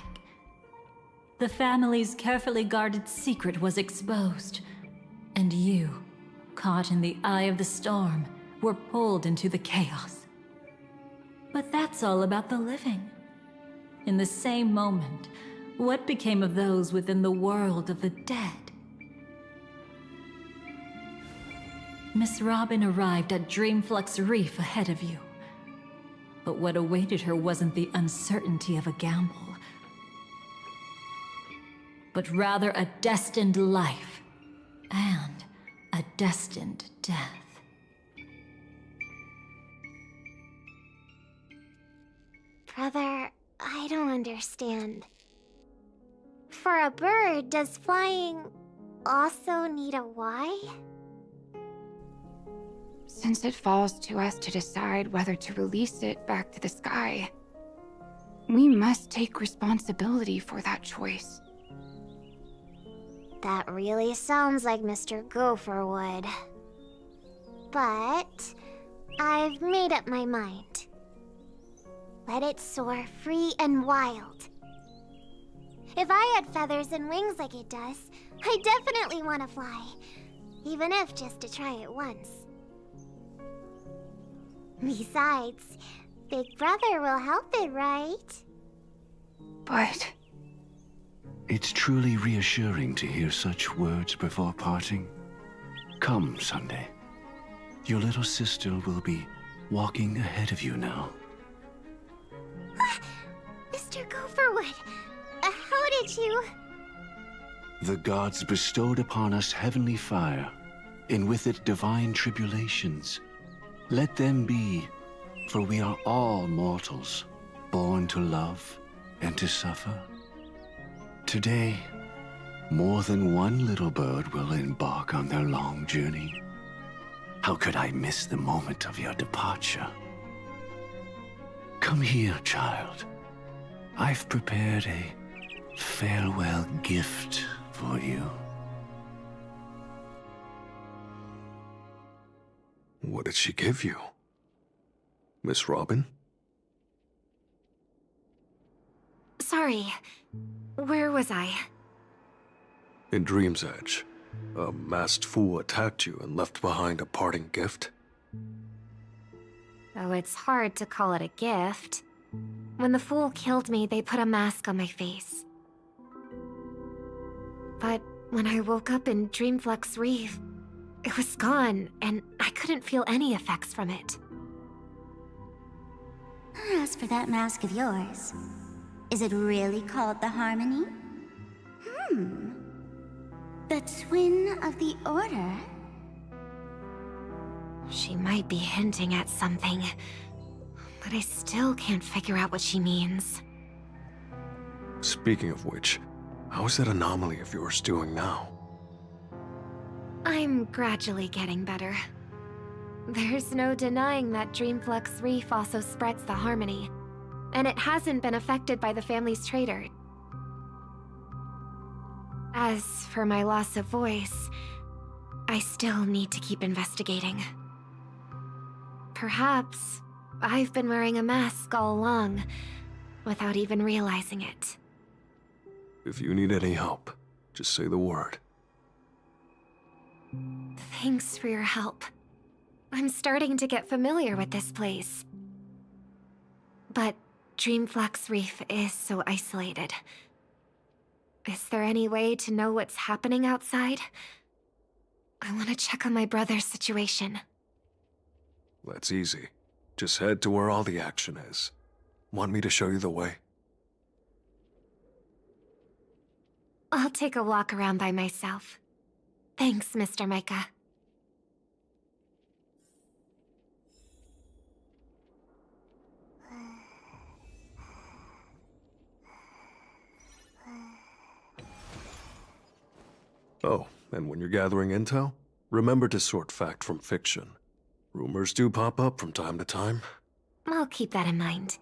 The family's carefully guarded secret was exposed, and you, caught in the eye of the storm, were pulled into the chaos. But that's all about the living. In the same moment, what became of those within the world of the dead? Miss Robin arrived at Dreamflux Reef ahead of you. But what awaited her wasn't the uncertainty of a gamble, but rather a destined life and a destined death. Brother, I don't understand. For a bird, does flying also need a why? Since it falls to us to decide whether to release it back to the sky, we must take responsibility for that choice. That really sounds like Mr. Gopher would. But I've made up my mind. Let it soar free and wild. If I had feathers and wings like it does, I definitely want to fly. Even if just to try it once. Besides, Big Brother will help it, right? But... It's truly reassuring to hear such words before parting. Come, Sunday. Your little sister will be walking ahead of you now. Mr. Gopherwood, how did you... The gods bestowed upon us heavenly fire, and with it divine tribulations. Let them be, for we are all mortals, born to love and to suffer. Today, more than one little bird will embark on their long journey. How could I miss the moment of your departure? Come here, child. I've prepared a farewell gift for you. What did she give you? Miss Robin? Sorry. Where was I? In Dream's Edge, a masked fool attacked you and left behind a parting gift. Though it's hard to call it a gift. When the fool killed me, they put a mask on my face. But When I woke up in Dreamflux Reef, it was gone, and I couldn't feel any effects from it. As for that mask of yours, is it really called the Harmony? The Twin of the Order? She might be hinting at something, but I still can't figure out what she means. Speaking of which, how is that anomaly of yours doing now? I'm gradually getting better. There's no denying that Dreamflux Reef also spreads the Harmony, and it hasn't been affected by the family's traitor. As for my loss of voice, I still need to keep investigating. Perhaps I've been wearing a mask all along, without even realizing it. If you need any help, just say the word. Thanks for your help. I'm starting to get familiar with this place. But Dreamflux Reef is so isolated. Is there any way to know what's happening outside? I want to check on my brother's situation. That's easy. Just head to where all the action is. Want me to show you the way? I'll take a walk around by myself. Thanks, Mr. Micah. Oh, and when you're gathering intel, remember to sort fact from fiction. Rumors do pop up from time to time. I'll keep that in mind.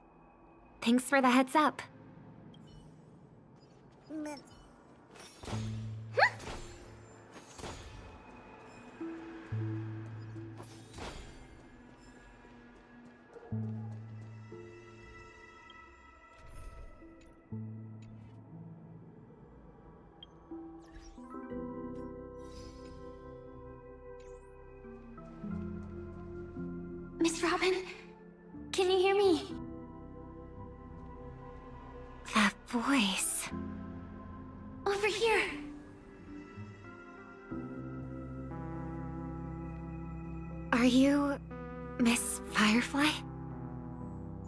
Thanks for the heads up. Miss Robin, can you hear me? That voice. Over here. Are you Miss Firefly?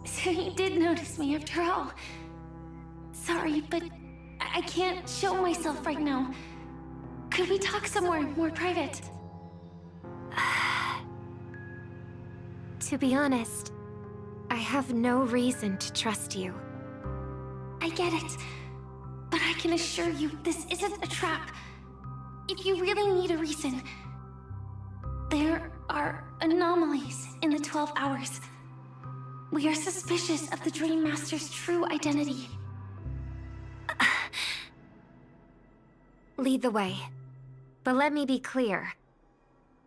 So you did notice me after all. Sorry, but I can't show myself right now. Could we talk somewhere more private? To be honest, I have no reason to trust you. I get it, but I can assure you this isn't a trap. If you really need a reason, there are anomalies in the 12 hours. We are suspicious of the Dream Master's true identity. Lead the way. But let me be clear.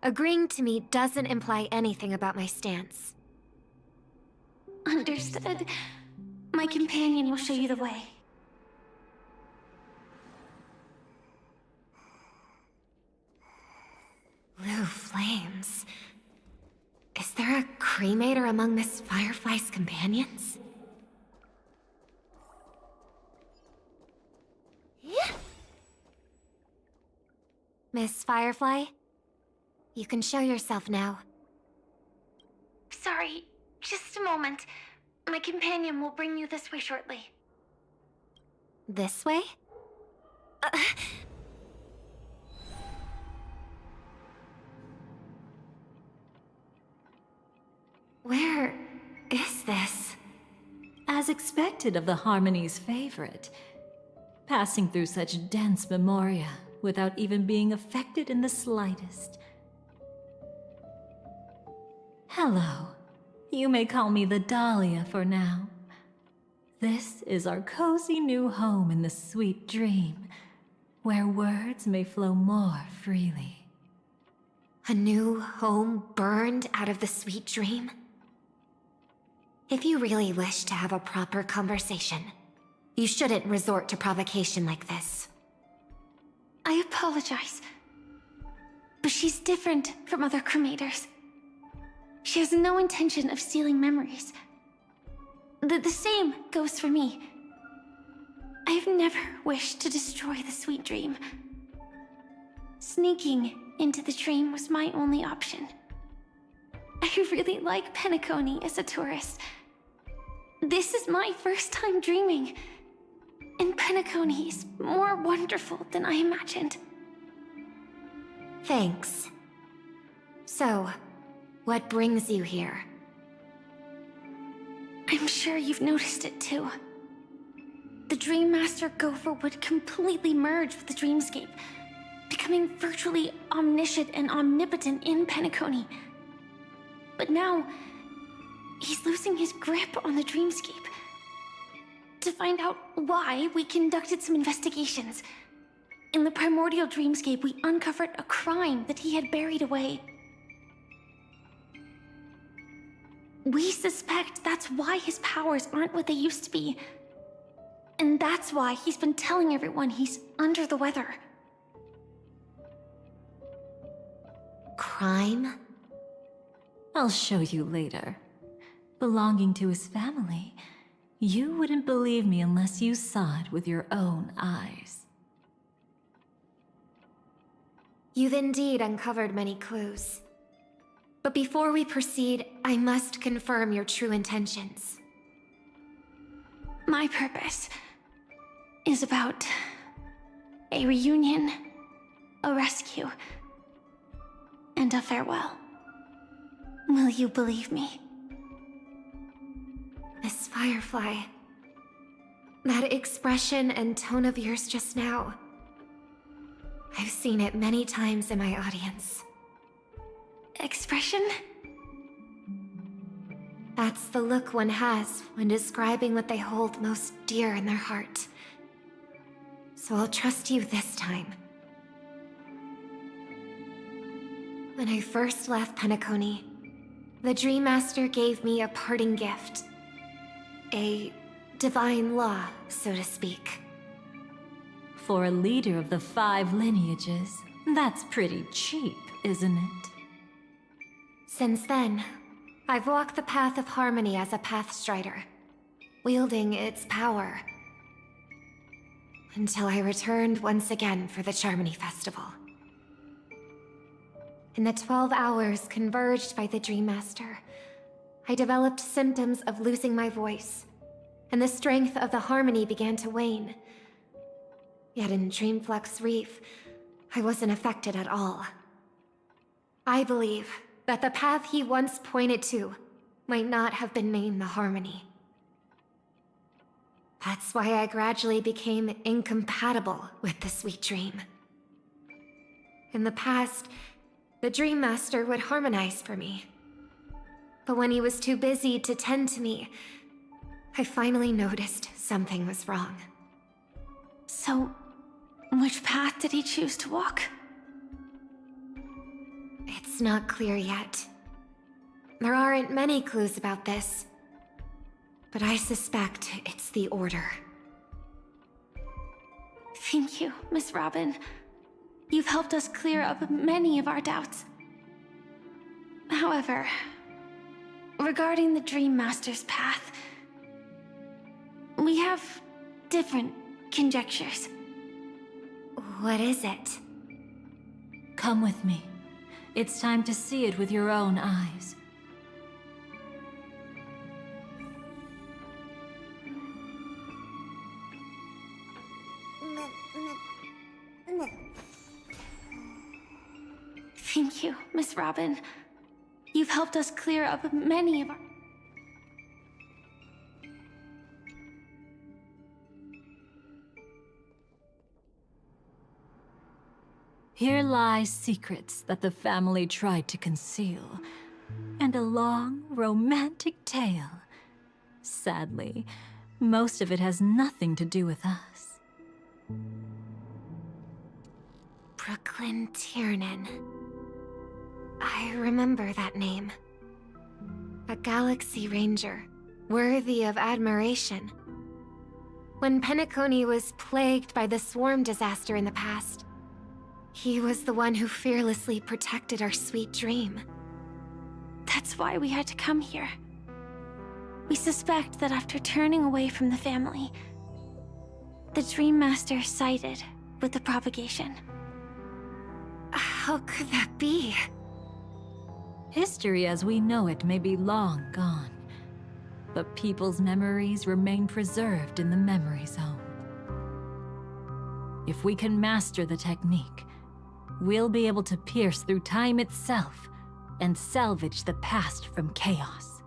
Agreeing to me doesn't imply anything about my stance. Understood. My companion will show you the way. Blue flames. Is there a cremator among Miss Firefly's companions? Miss Firefly? You can show yourself now. Sorry, just a moment. My companion will bring you this way shortly. This way? Where is this? As expected of the Harmony's favorite. Passing through such dense memoria without even being affected in the slightest. Hello. You may call me the Dahlia for now. This is our cozy new home in the sweet dream, where words may flow more freely. A new home burned out of the sweet dream? If you really wish to have a proper conversation, you shouldn't resort to provocation like this. I apologize. But she's different from other cremators. She has no intention of stealing memories. The same goes for me. I have never wished to destroy the sweet dream. Sneaking into the dream was my only option. I really like Penacony as a tourist. This is my first time dreaming, and Penacony is more wonderful than I imagined. Thanks. So, what brings you here? I'm sure you've noticed it too. The Dream Master Gopher would completely merge with the dreamscape, becoming virtually omniscient and omnipotent in Penacony. But now, he's losing his grip on the dreamscape. To find out why, we conducted some investigations. In the primordial dreamscape, we uncovered a crime that he had buried away. We suspect that's why his powers aren't what they used to be. And that's why he's been telling everyone he's under the weather. Crime? I'll show you later. Belonging to his family, you wouldn't believe me unless you saw it with your own eyes. You've indeed uncovered many clues. But before we proceed, I must confirm your true intentions. My purpose is about a reunion, a rescue, and a farewell. Will you believe me? Miss Firefly, that expression and tone of yours just now, I've seen it many times in my audience. Expression? That's the look one has when describing what they hold most dear in their heart. So I'll trust you this time. When I first left Penacony, the Dream Master gave me a parting gift. A divine law, so to speak. For a leader of the 5 lineages, that's pretty cheap, isn't it? Since then, I've walked the path of harmony as a Pathstrider, wielding its power. Until I returned once again for the Charmony Festival. In the 12 hours converged by the Dream Master, I developed symptoms of losing my voice, and the strength of the harmony began to wane. Yet in Dreamflux Reef, I wasn't affected at all. I believe that the path he once pointed to might not have been named the Harmony. That's why I gradually became incompatible with the sweet dream. In the past, the Dream Master would harmonize for me. But when he was too busy to tend to me, I finally noticed something was wrong. So, which path did he choose to walk? It's not clear yet. There aren't many clues about this, but I suspect it's the Order. Thank you, Miss Robin. You've helped us clear up many of our doubts. However, regarding the Dream Master's path, we have different conjectures. What is it? Come with me. It's time to see it with your own eyes. Thank you, Miss Robin. You've helped us clear up many of our... Here lie secrets that the family tried to conceal, and a long, romantic tale. Sadly, most of it has nothing to do with us. Brooklyn Tiernan. I remember that name. A Galaxy Ranger, worthy of admiration. When Penacony was plagued by the swarm disaster in the past, he was the one who fearlessly protected our sweet dream. That's why we had to come here. We suspect that after turning away from the family, the Dream Master sided with the propagation. How could that be? History as we know it may be long gone, but people's memories remain preserved in the memory zone. If we can master the technique, we'll be able to pierce through time itself and salvage the past from chaos.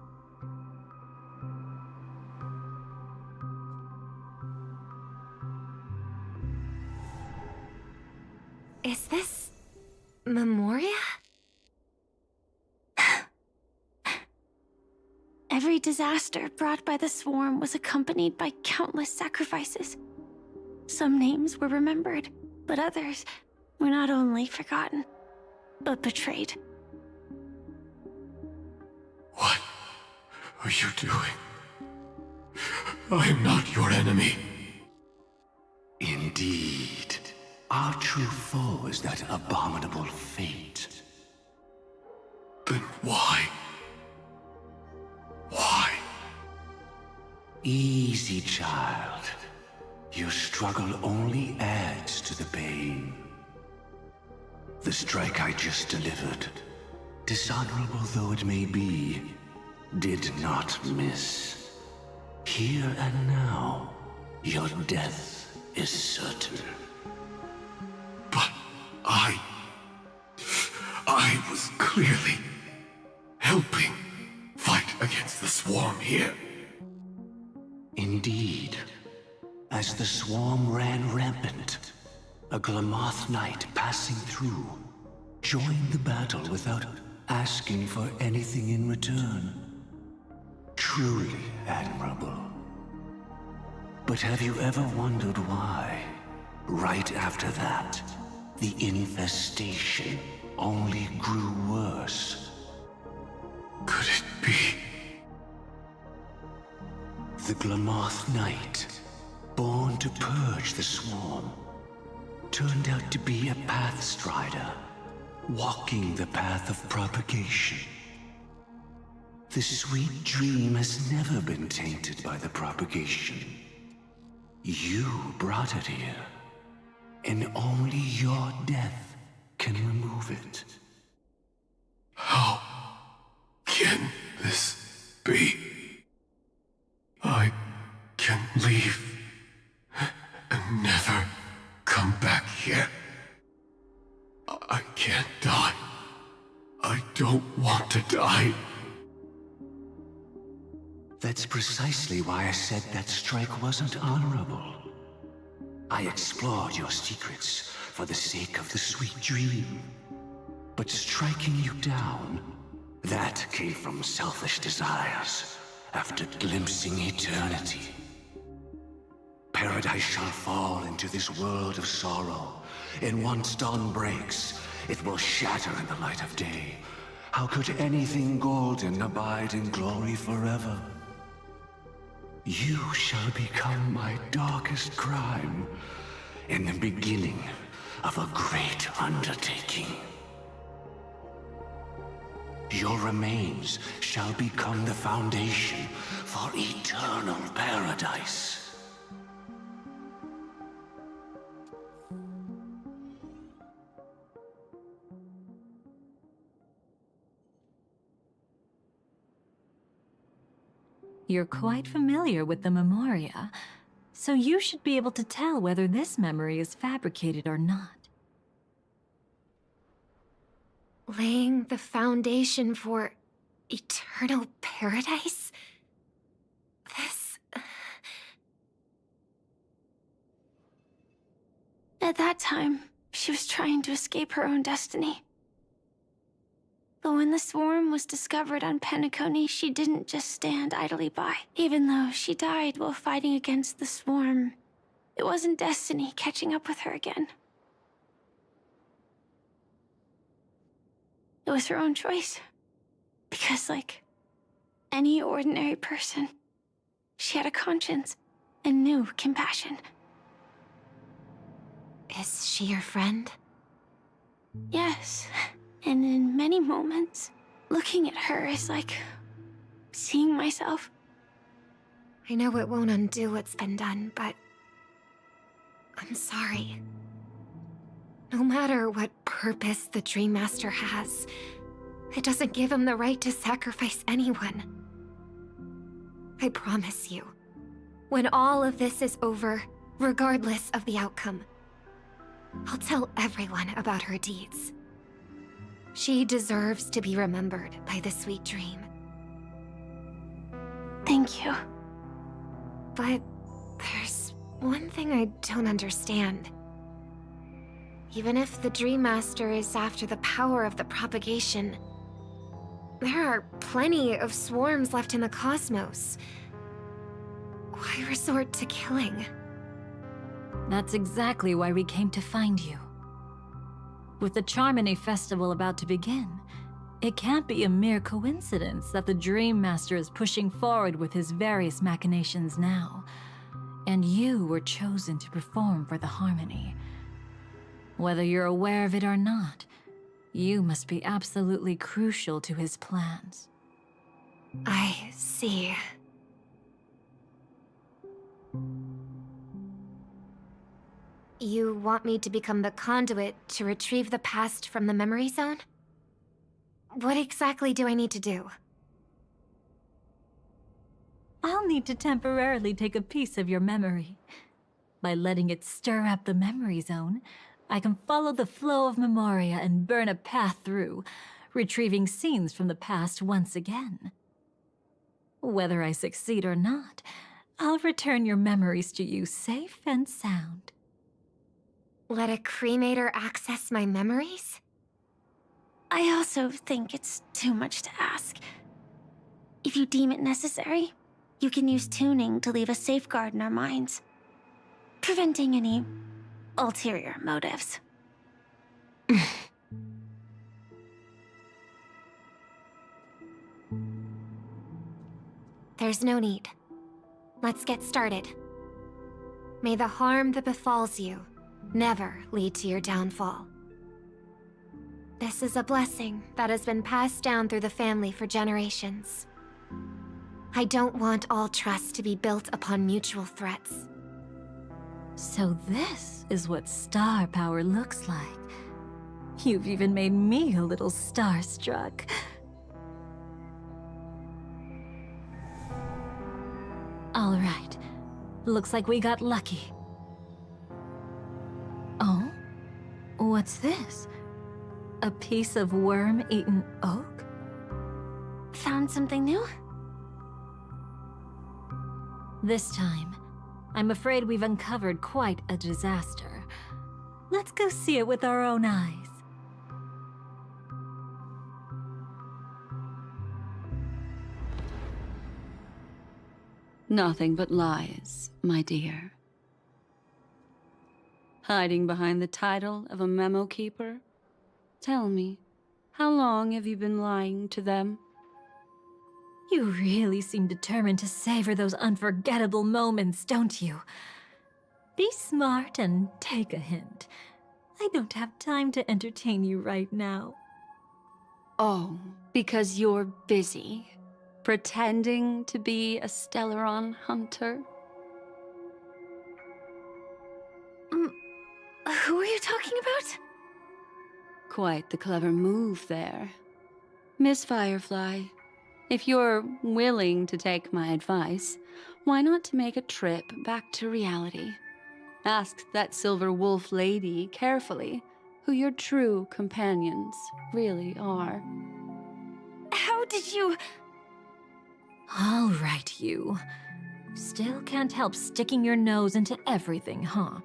Is this Memoria? Every disaster brought by the swarm was accompanied by countless sacrifices. Some names were remembered, but others were not only forgotten, but betrayed. What are you doing? I am not your enemy. Indeed. Our true foe is that abominable fate. Then why? Why? Easy, child. Your struggle only adds to the pain. The strike I just delivered, dishonorable though it may be, did not miss. Here and now, your death is certain. But I was clearly helping fight against the swarm here. Indeed. As the swarm ran rampant, a Glamoth knight passing through joined the battle without asking for anything in return. Truly admirable. But have you ever wondered why, right after that, the infestation only grew worse? Could it be? The Glamoth Knight, born to purge the swarm, turned out to be a pathstrider, walking the path of propagation. The sweet dream has never been tainted by the propagation. You brought it here, and only your death can remove it. How can this be? I can leave and never come back here. I can't die. I don't want to die. That's precisely why I said that strike wasn't honorable. I explored your secrets for the sake of the sweet dream. But striking you down, that came from selfish desires after glimpsing eternity. Paradise shall fall into this world of sorrow, and once dawn breaks, it will shatter in the light of day. How could anything golden abide in glory forever? You shall become my darkest crime, and the beginning of a great undertaking. Your remains shall become the foundation for eternal paradise. You're quite familiar with the Memoria, so you should be able to tell whether this memory is fabricated or not. Laying the foundation for eternal paradise? This... At that time, she was trying to escape her own destiny. But when the swarm was discovered on Penacony, she didn't just stand idly by. Even though she died while fighting against the swarm, it wasn't destiny catching up with her again. It was her own choice. Because, like any ordinary person, she had a conscience and knew compassion. Is she your friend? Yes. And in many moments, looking at her is like seeing myself. I know it won't undo what's been done, but I'm sorry. No matter what purpose the Dream Master has, it doesn't give him the right to sacrifice anyone. I promise you, when all of this is over, regardless of the outcome, I'll tell everyone about her deeds. She deserves to be remembered by the sweet dream. Thank you. But there's one thing I don't understand. Even if the Dream Master is after the power of the propagation, there are plenty of swarms left in the cosmos. Why resort to killing? That's exactly why we came to find you. With the Charmony Festival about to begin, it can't be a mere coincidence that the Dream Master is pushing forward with his various machinations now, and you were chosen to perform for the Harmony. Whether you're aware of it or not, you must be absolutely crucial to his plans. I see. You want me to become the conduit to retrieve the past from the memory zone? What exactly do I need to do? I'll need to temporarily take a piece of your memory. By letting it stir up the memory zone, I can follow the flow of memoria and burn a path through, retrieving scenes from the past once again. Whether I succeed or not, I'll return your memories to you safe and sound. Let a cremator access my memories? I also think it's too much to ask. If you deem it necessary, you can use tuning to leave a safeguard in our minds, preventing any ulterior motives. There's no need. Let's get started. May the harm that befalls you never lead to your downfall. This is a blessing that has been passed down through the family for generations. I don't want all trust to be built upon mutual threats. So this is what star power looks like. You've even made me a little starstruck. All right. Looks like we got lucky. Oh? What's this? A piece of worm-eaten oak? Found something new? This time, I'm afraid we've uncovered quite a disaster. Let's go see it with our own eyes. Nothing but lies, my dear. Hiding behind the title of a memo keeper? Tell me, how long have you been lying to them? You really seem determined to savor those unforgettable moments, don't you? Be smart and take a hint. I don't have time to entertain you right now. Oh, because you're busy, pretending to be a Stellaron hunter? Who are you talking about? Quite the clever move there. Miss Firefly, if you're willing to take my advice, why not to make a trip back to reality? Ask that Silver Wolf lady carefully who your true companions really are. How did you... All right, you. Still can't help sticking your nose into everything, huh?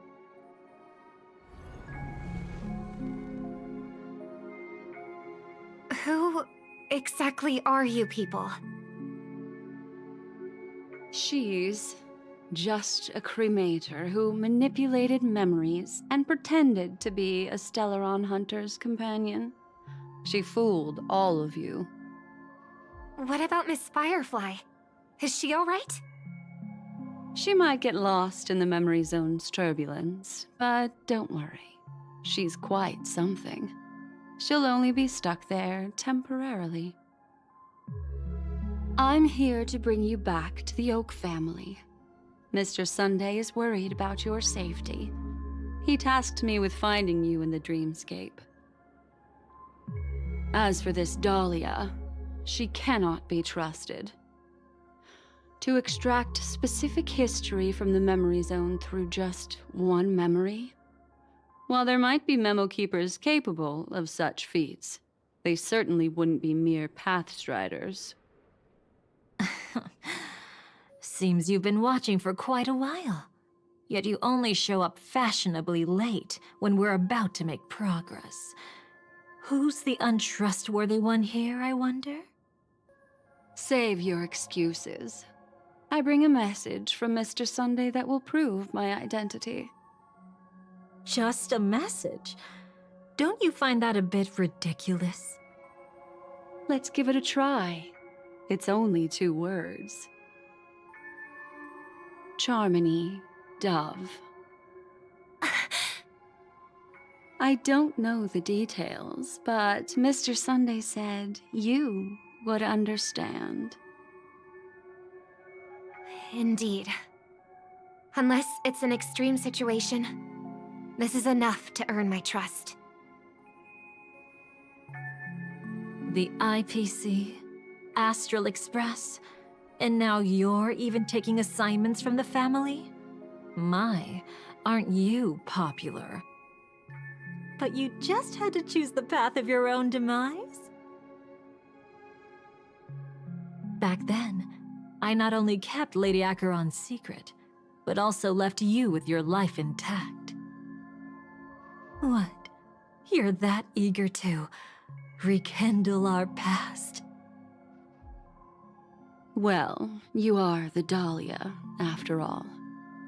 Who exactly are you people? She's just a cremator who manipulated memories and pretended to be a Stellaron hunter's companion. She fooled all of you. What about Miss Firefly? Is she all right? She might get lost in the memory zone's turbulence, but don't worry. She's quite something. She'll only be stuck there temporarily. I'm here to bring you back to the Oak family. Mr. Sunday is worried about your safety. He tasked me with finding you in the dreamscape. As for this Dahlia, she cannot be trusted. To extract specific history from the memory zone through just one memory? While there might be memo keepers capable of such feats, they certainly wouldn't be mere pathstriders. Seems you've been watching for quite a while. Yet you only show up fashionably late when we're about to make progress. Who's the untrustworthy one here, I wonder? Save your excuses. I bring a message from Mr. Sunday that will prove my identity. Just a message? Don't you find that a bit ridiculous? Let's give it a try. It's only 2 words. Charmony, Dove. I don't know the details, but Mr. Sunday said you would understand. Indeed. Unless it's an extreme situation, this is enough to earn my trust. The IPC, Astral Express, and now you're even taking assignments from the family? My, aren't you popular? But you just had to choose the path of your own demise? Back then, I not only kept Lady Acheron's secret, but also left you with your life intact. What? You're that eager to rekindle our past? Well, you are the Dahlia, after all.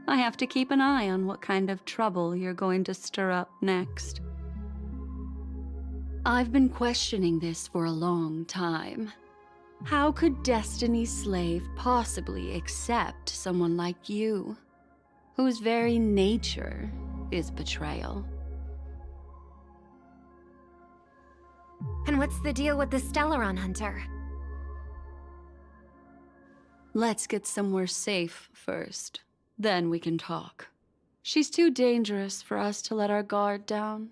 I have to keep an eye on what kind of trouble you're going to stir up next. I've been questioning this for a long time. How could Destiny's slave possibly accept someone like you, whose very nature is betrayal? And what's the deal with the Stellaron Hunter? Let's get somewhere safe first. Then we can talk. She's too dangerous for us to let our guard down.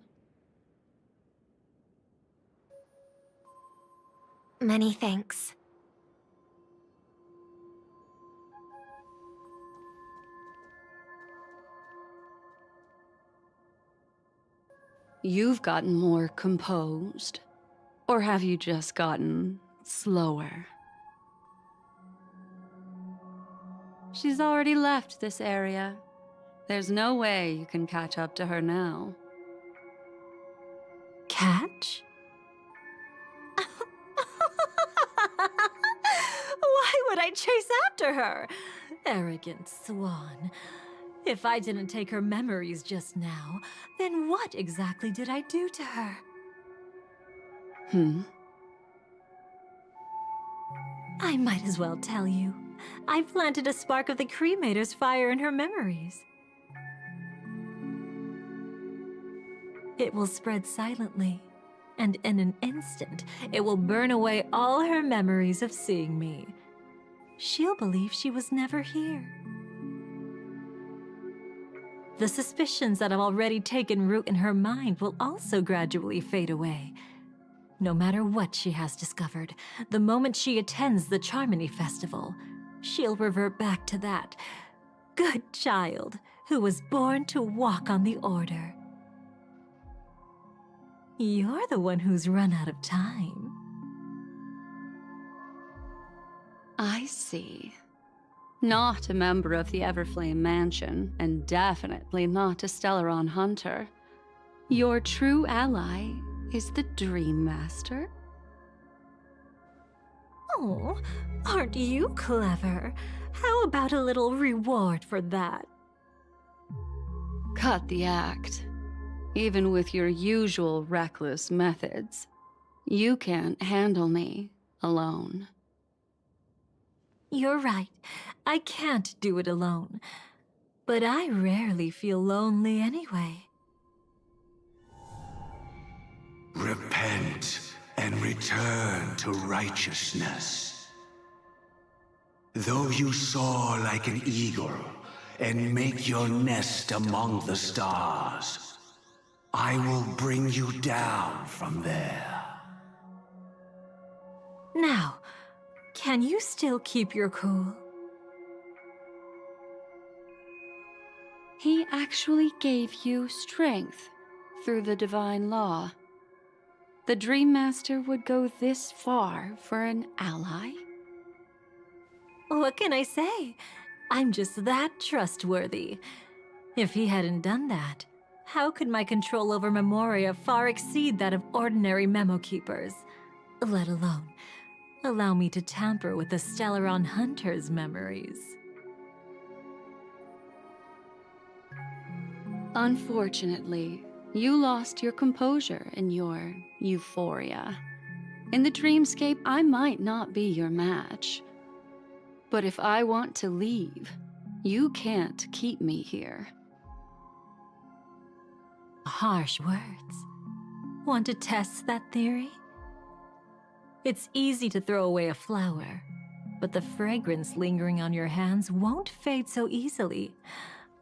Many thanks. You've gotten more composed. Or have you just gotten slower? She's already left this area. There's no way you can catch up to her now. Catch? Why would I chase after her? Arrogant swan. If I didn't take her memories just now, then what exactly did I do to her? I might as well tell you. I planted a spark of the cremator's fire in her memories. It will spread silently, and in an instant, it will burn away all her memories of seeing me. She'll believe she was never here. The suspicions that have already taken root in her mind will also gradually fade away. No matter what she has discovered, the moment she attends the Charmony Festival, she'll revert back to that good child who was born to walk on the Order. You're the one who's run out of time. I see. Not a member of the Everflame Mansion, and definitely not a Stellaron Hunter. Your true ally is the Dream Master? Oh, aren't you clever? How about a little reward for that? Cut the act. Even with your usual reckless methods, you can't handle me alone. You're right. I can't do it alone. But I rarely feel lonely anyway. Repent and return to righteousness. Though you soar like an eagle and make your nest among the stars. I will bring you down from there. Now, can you still keep your cool? He actually gave you strength through the divine law. The Dream Master would go this far for an ally? What can I say? I'm just that trustworthy. If he hadn't done that, how could my control over Memoria far exceed that of ordinary memo keepers? Let alone allow me to tamper with the Stellaron Hunter's memories. Unfortunately, you lost your composure in your euphoria. In the dreamscape, I might not be your match. But if I want to leave, you can't keep me here. Harsh words. Want to test that theory? It's easy to throw away a flower, but the fragrance lingering on your hands won't fade so easily.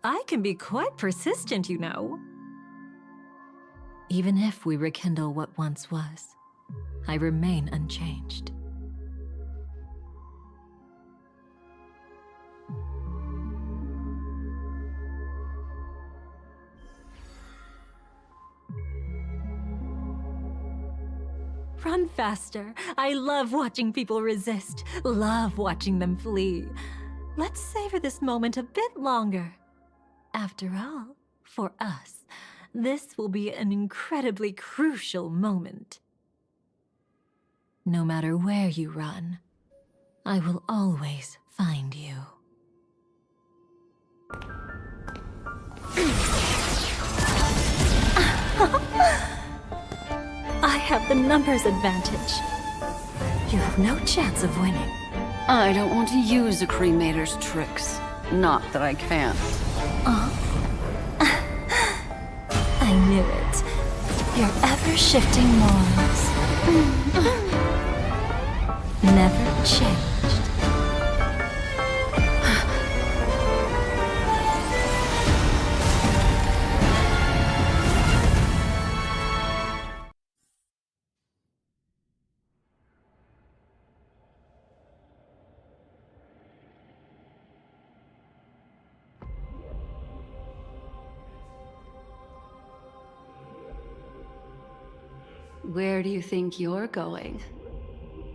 I can be quite persistent, you know. Even if we rekindle what once was, I remain unchanged. Run faster. I love watching people resist, love watching them flee. Let's savor this moment a bit longer. After all, for us, this will be an incredibly crucial moment. No matter where you run, I will always find you. I have the numbers advantage. You have no chance of winning. I don't want to use a cremator's tricks. Not that I can't. I knew it. Your ever-shifting morals. Never changed. Where do you think you're going?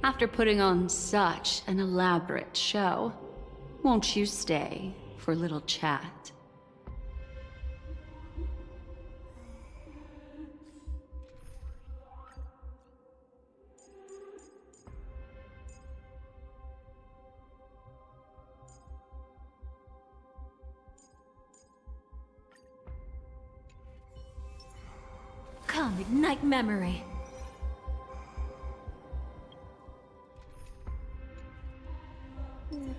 After putting on such an elaborate show, won't you stay for a little chat? Come, ignite memory.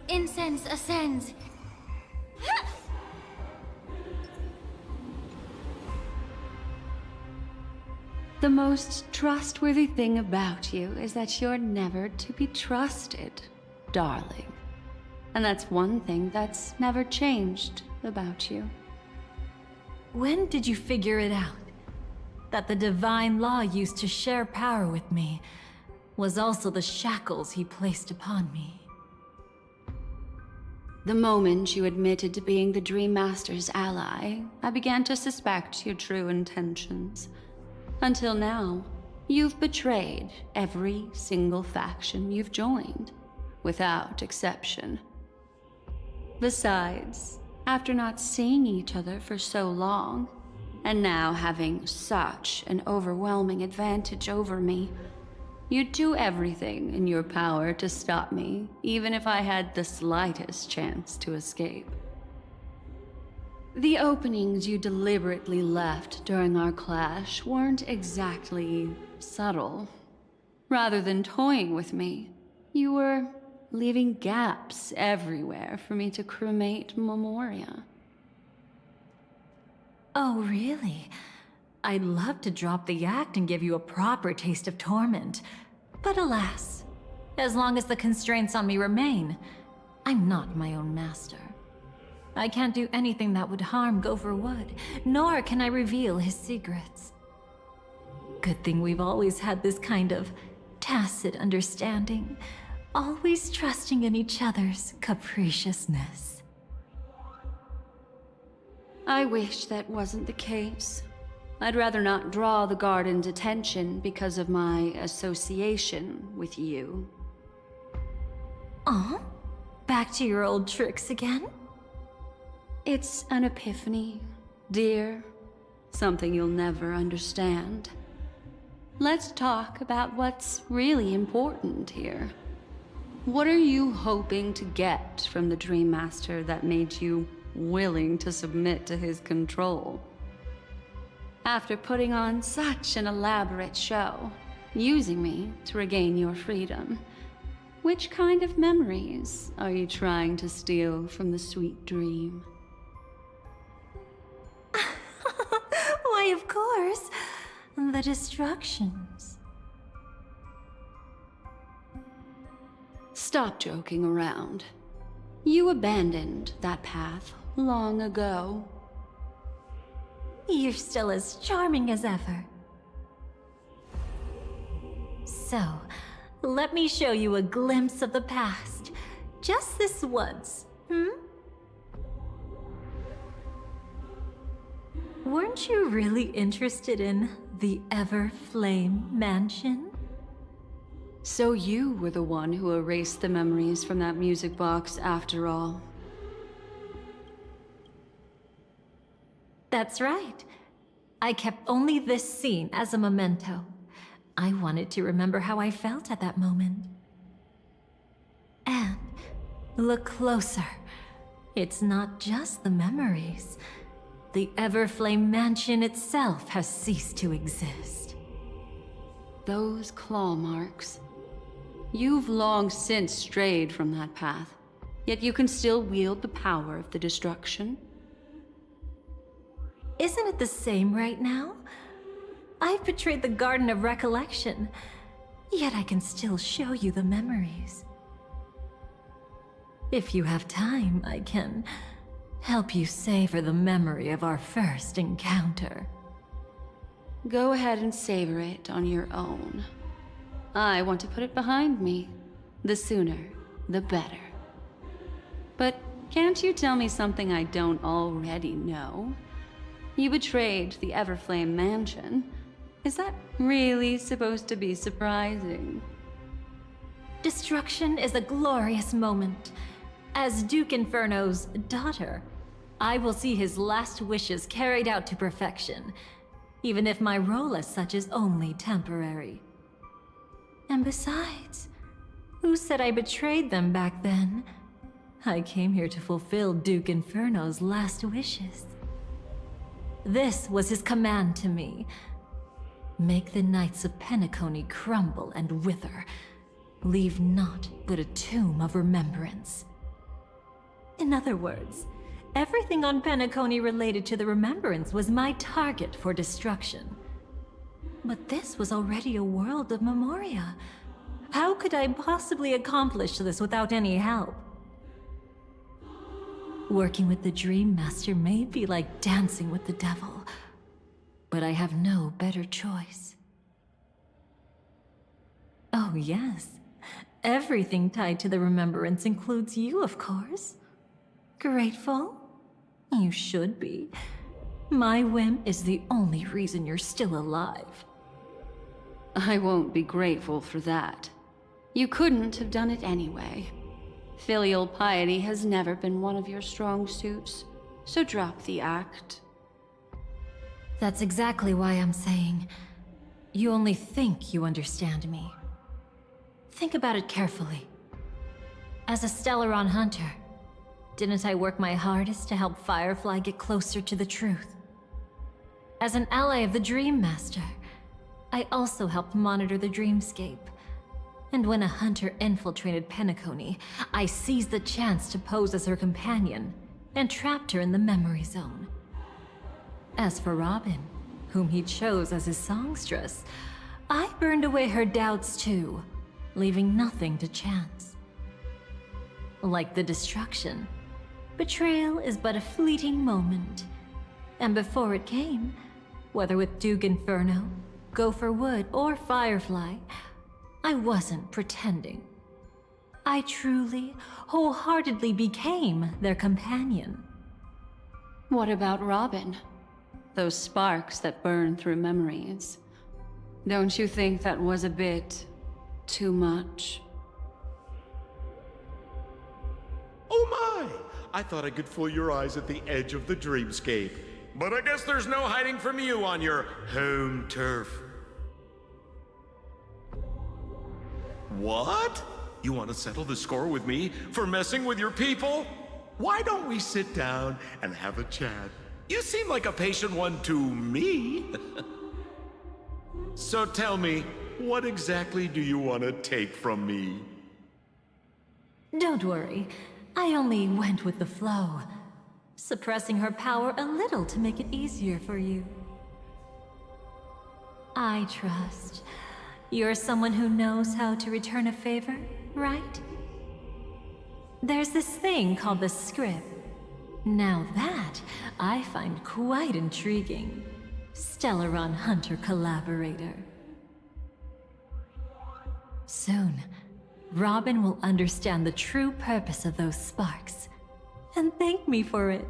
Incense ascends. The most trustworthy thing about you is that you're never to be trusted, darling. And that's one thing that's never changed about you. When did you figure it out? That the divine law used to share power with me was also the shackles he placed upon me. The moment you admitted to being the Dream Master's ally, I began to suspect your true intentions. Until now, you've betrayed every single faction you've joined, without exception. Besides, after not seeing each other for so long, and now having such an overwhelming advantage over me, you'd do everything in your power to stop me, even if I had the slightest chance to escape. The openings you deliberately left during our clash weren't exactly subtle. Rather than toying with me, you were leaving gaps everywhere for me to cremate Memoria. Oh, really? I'd love to drop the act and give you a proper taste of torment. But alas, as long as the constraints on me remain, I'm not my own master. I can't do anything that would harm Gopher Wood, nor can I reveal his secrets. Good thing we've always had this kind of tacit understanding, always trusting in each other's capriciousness. I wish that wasn't the case. I'd rather not draw the garden's attention because of my association with you. Aw? Back to your old tricks again? It's an epiphany, dear. Something you'll never understand. Let's talk about what's really important here. What are you hoping to get from the Dream Master that made you willing to submit to his control? After putting on such an elaborate show, using me to regain your freedom, which kind of memories are you trying to steal from the sweet dream? Why, of course, the destructions. Stop joking around. You abandoned that path long ago. You're still as charming as ever. So, let me show you a glimpse of the past. Just this once, Weren't you really interested in the Everflame Mansion? So you were the one who erased the memories from that music box after all. That's right. I kept only this scene as a memento. I wanted to remember how I felt at that moment. And look closer. It's not just the memories. The Everflame Mansion itself has ceased to exist. Those claw marks. You've long since strayed from that path, yet you can still wield the power of the destruction. Isn't it the same right now? I've betrayed the Garden of Recollection, yet I can still show you the memories. If you have time, I can help you savor the memory of our first encounter. Go ahead and savor it on your own. I want to put it behind me. The sooner, the better. But can't you tell me something I don't already know? You betrayed the Everflame Mansion. Is that really supposed to be surprising? Destruction is a glorious moment. As Duke Inferno's daughter, I will see his last wishes carried out to perfection, even if my role as such is only temporary. And besides, who said I betrayed them back then? I came here to fulfill Duke Inferno's last wishes. This was his command to me. Make the Knights of Penacony crumble and wither. Leave naught but a tomb of remembrance. In other words, everything on Penacony related to the Remembrance was my target for destruction. But this was already a world of Memoria. How could I possibly accomplish this without any help? Working with the Dream Master may be like dancing with the devil, but I have no better choice. Oh yes, everything tied to the Remembrance includes you, of course. Grateful? You should be. My whim is the only reason you're still alive. I won't be grateful for that. You couldn't have done it anyway. Filial piety has never been one of your strong suits, so drop the act. That's exactly why I'm saying, you only think you understand me. Think about it carefully. As a Stellaron hunter, didn't I work my hardest to help Firefly get closer to the truth? As an ally of the Dream Master, I also helped monitor the dreamscape. And when a hunter infiltrated Penacony, I seized the chance to pose as her companion and trapped her in the memory zone. As for Robin, whom he chose as his songstress, I burned away her doubts too, leaving nothing to chance. Like the destruction, Betrayal is but a fleeting moment. And before it came, whether with Duke Inferno, Gopher Wood, or Firefly, I wasn't pretending. I truly, wholeheartedly became their companion. What about Robin? Those sparks that burn through memories. Don't you think that was a bit too much? Oh my! I thought I could fool your eyes at the edge of the dreamscape. But I guess there's no hiding from you on your home turf. What? You want to settle the score with me for messing with your people? Why don't we sit down and have a chat? You seem like a patient one to me. So tell me, what exactly do you want to take from me? Don't worry, I only went with the flow, suppressing her power a little to make it easier for you. I trust. You're someone who knows how to return a favor, right? There's this thing called the script. Now that, I find quite intriguing. Stellaron Hunter collaborator. Soon, Robin will understand the true purpose of those sparks, and thank me for it.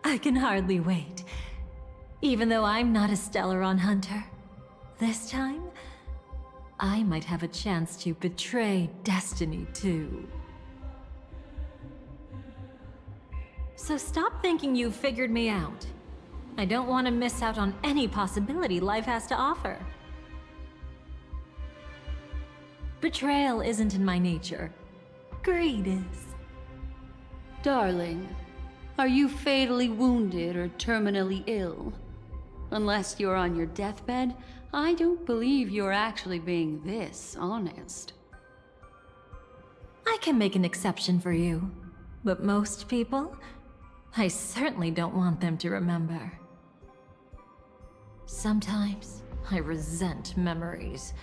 I can hardly wait. Even though I'm not a Stellaron Hunter, this time, I might have a chance to betray destiny too. So stop thinking you've figured me out. I don't want to miss out on any possibility life has to offer. Betrayal isn't in my nature. Greed is. Darling, are you fatally wounded or terminally ill? Unless you're on your deathbed, I don't believe you're actually being this honest. I can make an exception for you, but most people, I certainly don't want them to remember. Sometimes I resent memories,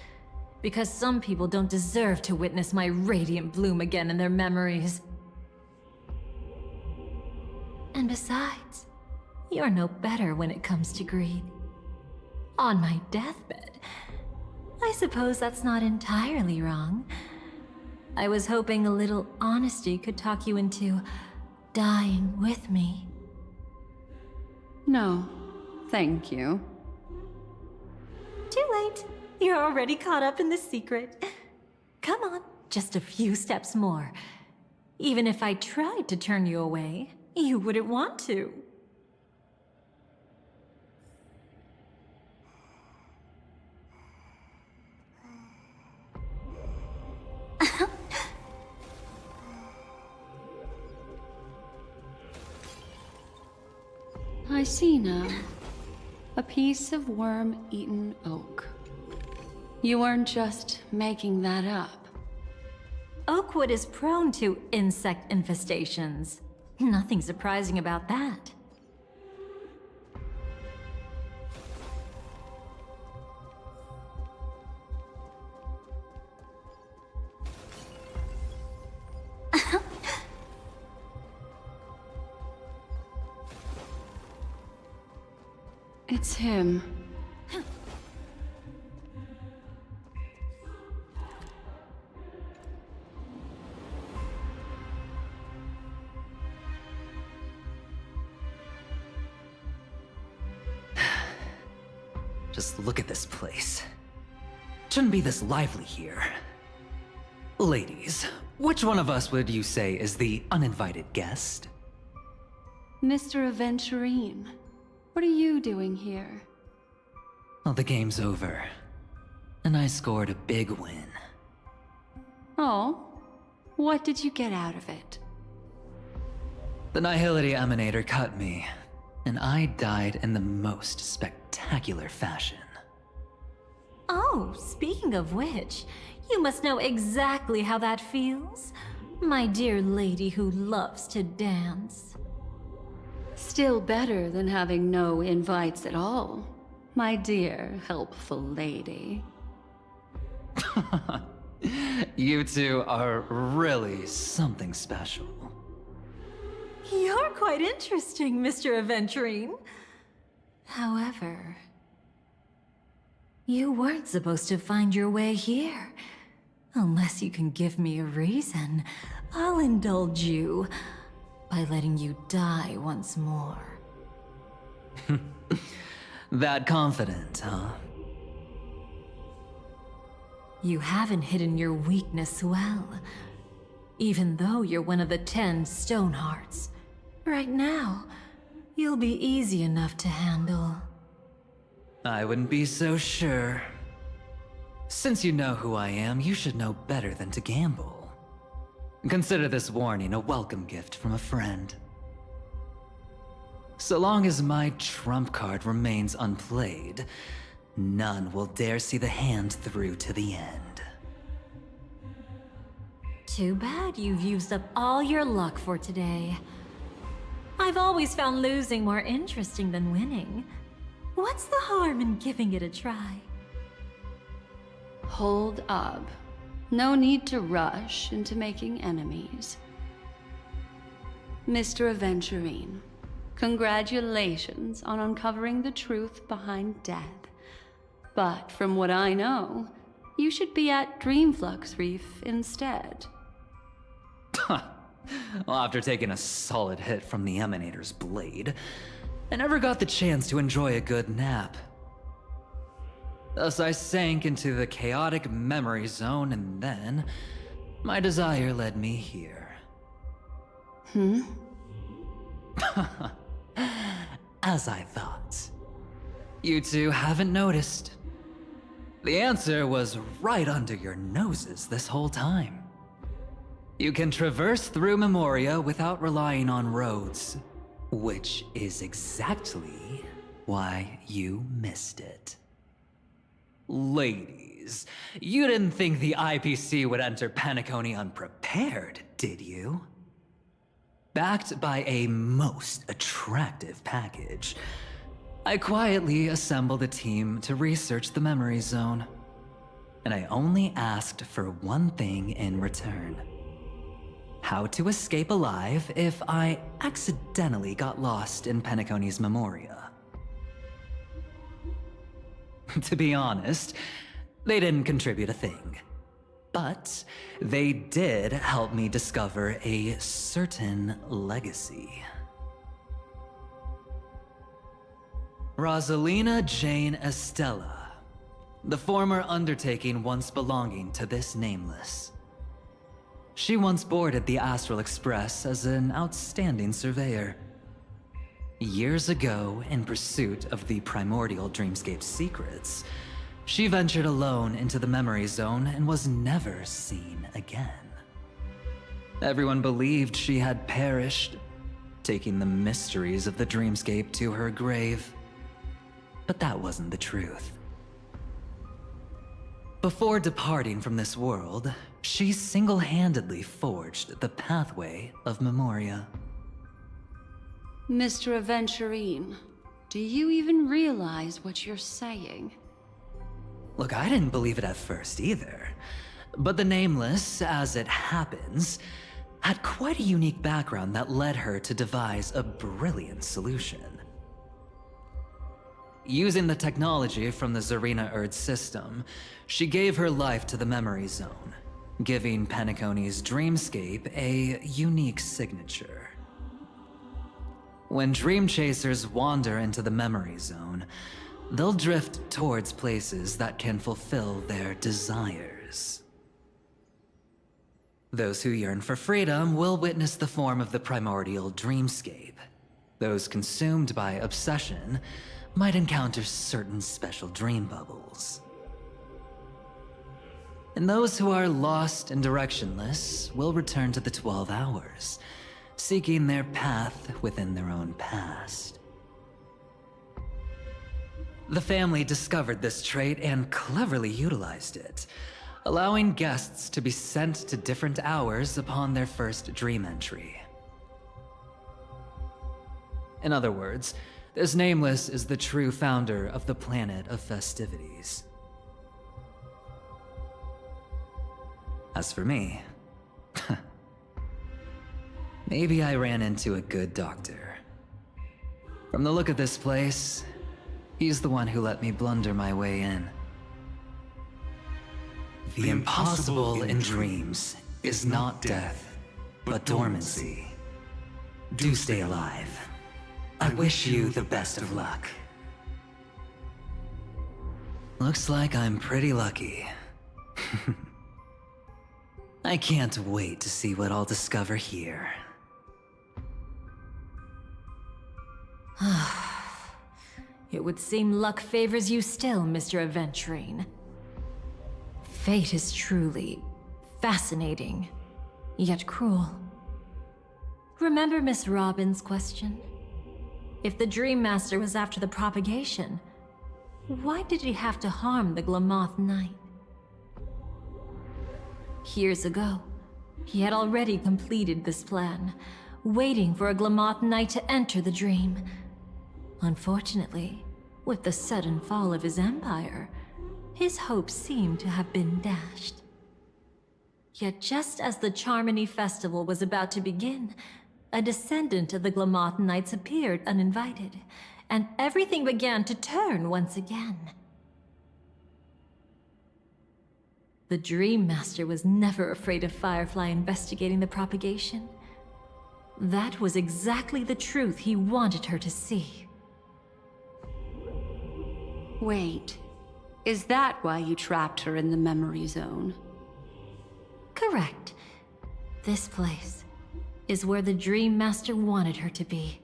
because some people don't deserve to witness my radiant bloom again in their memories. And besides, you're no better when it comes to greed. On my deathbed, I suppose that's not entirely wrong. I was hoping a little honesty could talk you into dying with me. No, thank you. Too late. You're already caught up in the secret. Come on, just a few steps more. Even if I tried to turn you away, you wouldn't want to. I see now. A piece of worm-eaten oak. You weren't just making that up. Oakwood is prone to insect infestations. Nothing surprising about that. It's him. Just look at this place. Shouldn't be this lively here. Ladies, which one of us would you say is the uninvited guest? Mr. Aventurine, what are you doing here? Well, the game's over. And I scored a big win. Oh, what did you get out of it? The Nihility Emanator cut me, and I died in the most spectacular fashion. Oh, speaking of which, you must know exactly how that feels. My dear lady who loves to dance. Still better than having no invites at all, my dear helpful lady. You two are really something special. You're quite interesting, Mr. Aventurine. However, you weren't supposed to find your way here. Unless you can give me a reason, I'll indulge you by letting you die once more. That confident, huh? You haven't hidden your weakness well, even though you're one of the 10 Stonehearts. Right now, you'll be easy enough to handle. I wouldn't be so sure. Since you know who I am, you should know better than to gamble. Consider this warning a welcome gift from a friend. So long as my trump card remains unplayed, none will dare see the hand through to the end. Too bad you've used up all your luck for today. I've always found losing more interesting than winning. What's the harm in giving it a try? Hold up. No need to rush into making enemies. Mr. Aventurine, congratulations on uncovering the truth behind death. But from what I know, you should be at Dreamflux Reef instead. Well, after taking a solid hit from the Emanator's blade, I never got the chance to enjoy a good nap. Thus I sank into the chaotic memory zone, and then my desire led me here. As I thought. You two haven't noticed. The answer was right under your noses this whole time. You can traverse through Memoria without relying on roads, which is exactly why you missed it. Ladies, you didn't think the IPC would enter Penacony unprepared, did you? Backed by a most attractive package, I quietly assembled a team to research the memory zone. And I only asked for one thing in return. How to escape alive if I accidentally got lost in Penacony's Memoria. To be honest, they didn't contribute a thing. But they did help me discover a certain legacy. Rosalina Jane Estella, the former undertaking once belonging to this Nameless. She once boarded the Astral Express as an outstanding surveyor. Years ago, in pursuit of the primordial dreamscape secrets, she ventured alone into the memory zone and was never seen again. Everyone believed she had perished, taking the mysteries of the dreamscape to her grave. But that wasn't the truth. Before departing from this world, she single-handedly forged the pathway of Memoria. Mr. Aventurine, do you even realize what you're saying? Look, I didn't believe it at first either. But the Nameless, as it happens, had quite a unique background that led her to devise a brilliant solution. Using the technology from the Zarina Erd system, she gave her life to the memory zone, giving Penacony's dreamscape a unique signature. When dream chasers wander into the memory zone, they'll drift towards places that can fulfill their desires. Those who yearn for freedom will witness the form of the primordial dreamscape. Those consumed by obsession might encounter certain special dream bubbles. And those who are lost and directionless will return to the 12 hours, seeking their path within their own past. The family discovered this trait and cleverly utilized it, allowing guests to be sent to different hours upon their first dream entry. In other words, this Nameless is the true founder of the planet of festivities. As for me, maybe I ran into a good doctor. From the look of this place, he's the one who let me blunder my way in. The impossible in dreams is not death, but dormancy. Do stay alive. I wish you the best of luck. Looks like I'm pretty lucky. I can't wait to see what I'll discover here. It would seem luck favors you still, Mr. Aventurine. Fate is truly fascinating, yet cruel. Remember Miss Robin's question? If the Dream Master was after the propagation, why did he have to harm the Glamoth Knight? Years ago, he had already completed this plan, waiting for a Glamoth Knight to enter the dream. Unfortunately, with the sudden fall of his empire, his hopes seemed to have been dashed. Yet just as the Charmony Festival was about to begin, a descendant of the Glamoth Knights appeared uninvited, and everything began to turn once again. The Dream Master was never afraid of Firefly investigating the propagation. That was exactly the truth he wanted her to see. Wait, is that why you trapped her in the memory zone? Correct. This place is where the Dream Master wanted her to be.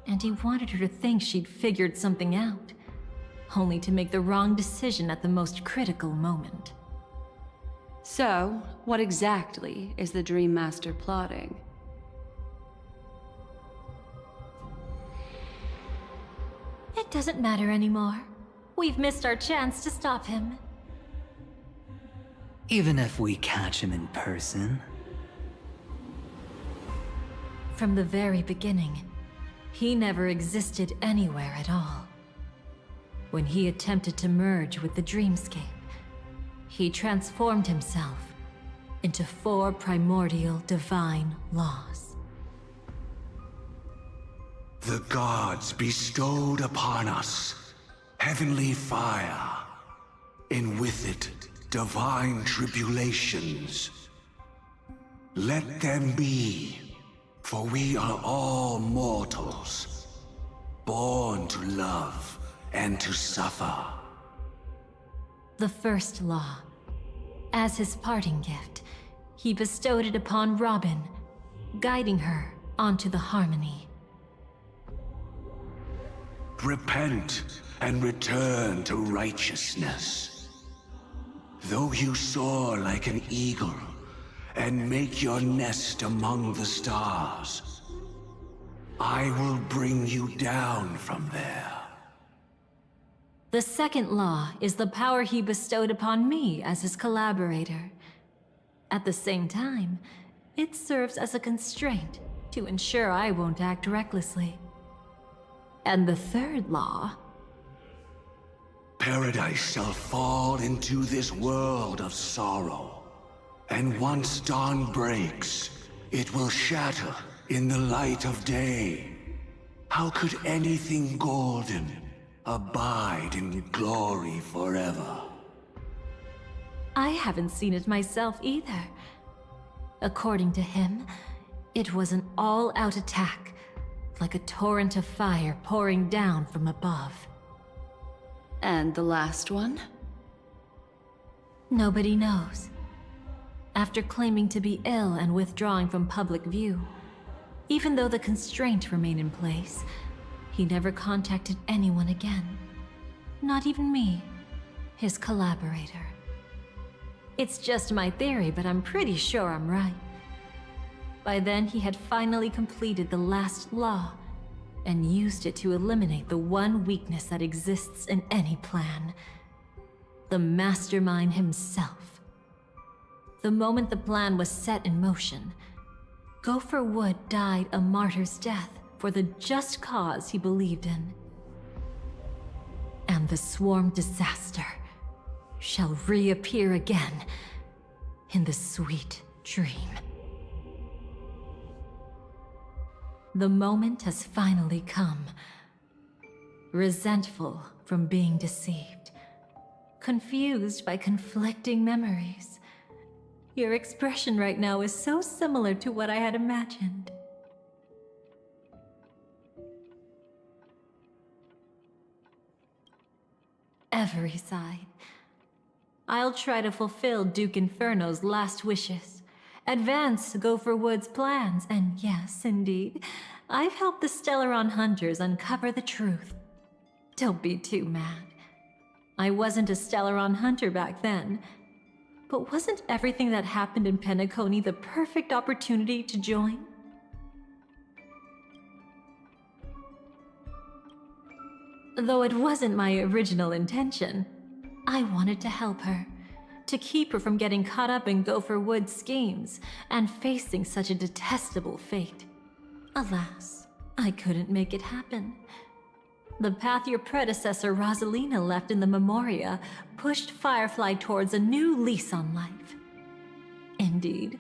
And he wanted her to think she'd figured something out, only to make the wrong decision at the most critical moment. So, what exactly is the Dream Master plotting? It doesn't matter anymore. We've missed our chance to stop him. Even if we catch him in person? From the very beginning, he never existed anywhere at all. When he attempted to merge with the dreamscape, he transformed himself into 4 primordial divine laws. The gods bestowed upon us heavenly fire, and with it divine tribulations. Let them be, for we are all mortals, born to love and to suffer. The first law. As his parting gift, he bestowed it upon Robin, guiding her onto the harmony. Repent and return to righteousness. Though you soar like an eagle and make your nest among the stars, I will bring you down from there. The second law is the power he bestowed upon me as his collaborator. At the same time, it serves as a constraint to ensure I won't act recklessly. And the third law... Paradise shall fall into this world of sorrow. And once dawn breaks, it will shatter in the light of day. How could anything golden abide in glory forever? I haven't seen it myself either. According to him, it was an all-out attack, like a torrent of fire pouring down from above. And the last one? Nobody knows. After claiming to be ill and withdrawing from public view, even though the constraint remained in place, he never contacted anyone again. Not even me, his collaborator. It's just my theory, but I'm pretty sure I'm right. By then, he had finally completed the last law, and used it to eliminate the one weakness that exists in any plan. The mastermind himself. The moment the plan was set in motion, Gopher Wood died a martyr's death for the just cause he believed in. And the swarm disaster shall reappear again in the sweet dream. The moment has finally come. Resentful from being deceived. Confused by conflicting memories. Your expression right now is so similar to what I had imagined. Every side. I'll try to fulfill Duke Inferno's last wishes. Advance Gopher Wood's plans, and yes, indeed, I've helped the Stellaron Hunters uncover the truth. Don't be too mad. I wasn't a Stellaron Hunter back then, but wasn't everything that happened in Penacony the perfect opportunity to join? Though it wasn't my original intention, I wanted to help her. To keep her from getting caught up in Gopher Wood's schemes and facing such a detestable fate. Alas, I couldn't make it happen. The path your predecessor Rosalina left in the Memoria pushed Firefly towards a new lease on life. Indeed,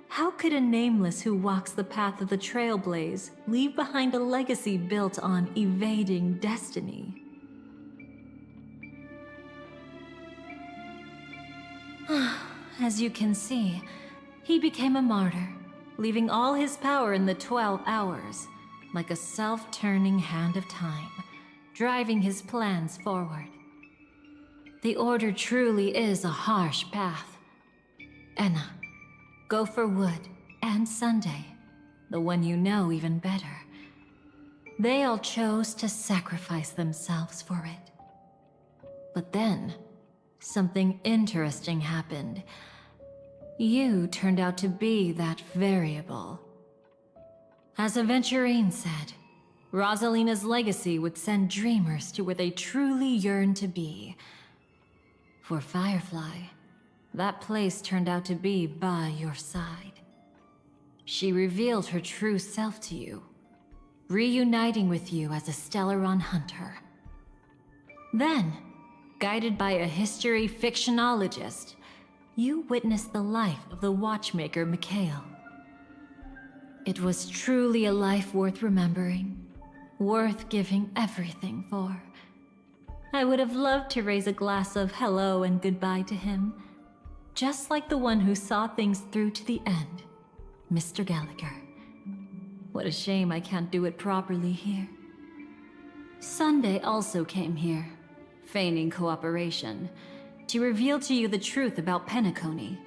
how could a nameless who walks the path of the Trailblaze leave behind a legacy built on evading destiny? As you can see, he became a martyr, leaving all his power in the 12 hours, like a self-turning hand of time, driving his plans forward. The Order truly is a harsh path. Enna, Gopher Wood, and Sunday, the one you know even better. They all chose to sacrifice themselves for it. But then, something interesting happened. You turned out to be that variable. As Aventurine said, Rosalina's legacy would send dreamers to where they truly yearn to be. For Firefly, that place turned out to be by your side. She revealed her true self to you, reuniting with you as a Stellaron hunter. Then, guided by a history fictionologist, you witnessed the life of the watchmaker Mikhail. It was truly a life worth remembering, worth giving everything for. I would have loved to raise a glass of hello and goodbye to him, just like the one who saw things through to the end, Mr. Gallagher. What a shame I can't do it properly here. Sunday also came here, feigning cooperation, to reveal to you the truth about Penacony,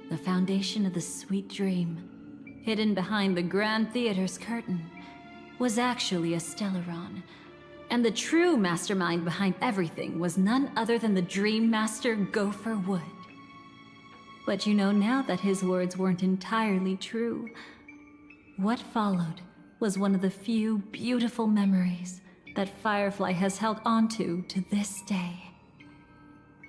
the foundation of the sweet dream, hidden behind the Grand Theater's curtain, was actually a Stellaron, and the true mastermind behind everything was none other than the Dream Master Gopher Wood. But you know now that his words weren't entirely true. What followed was one of the few beautiful memories that Firefly has held onto to this day.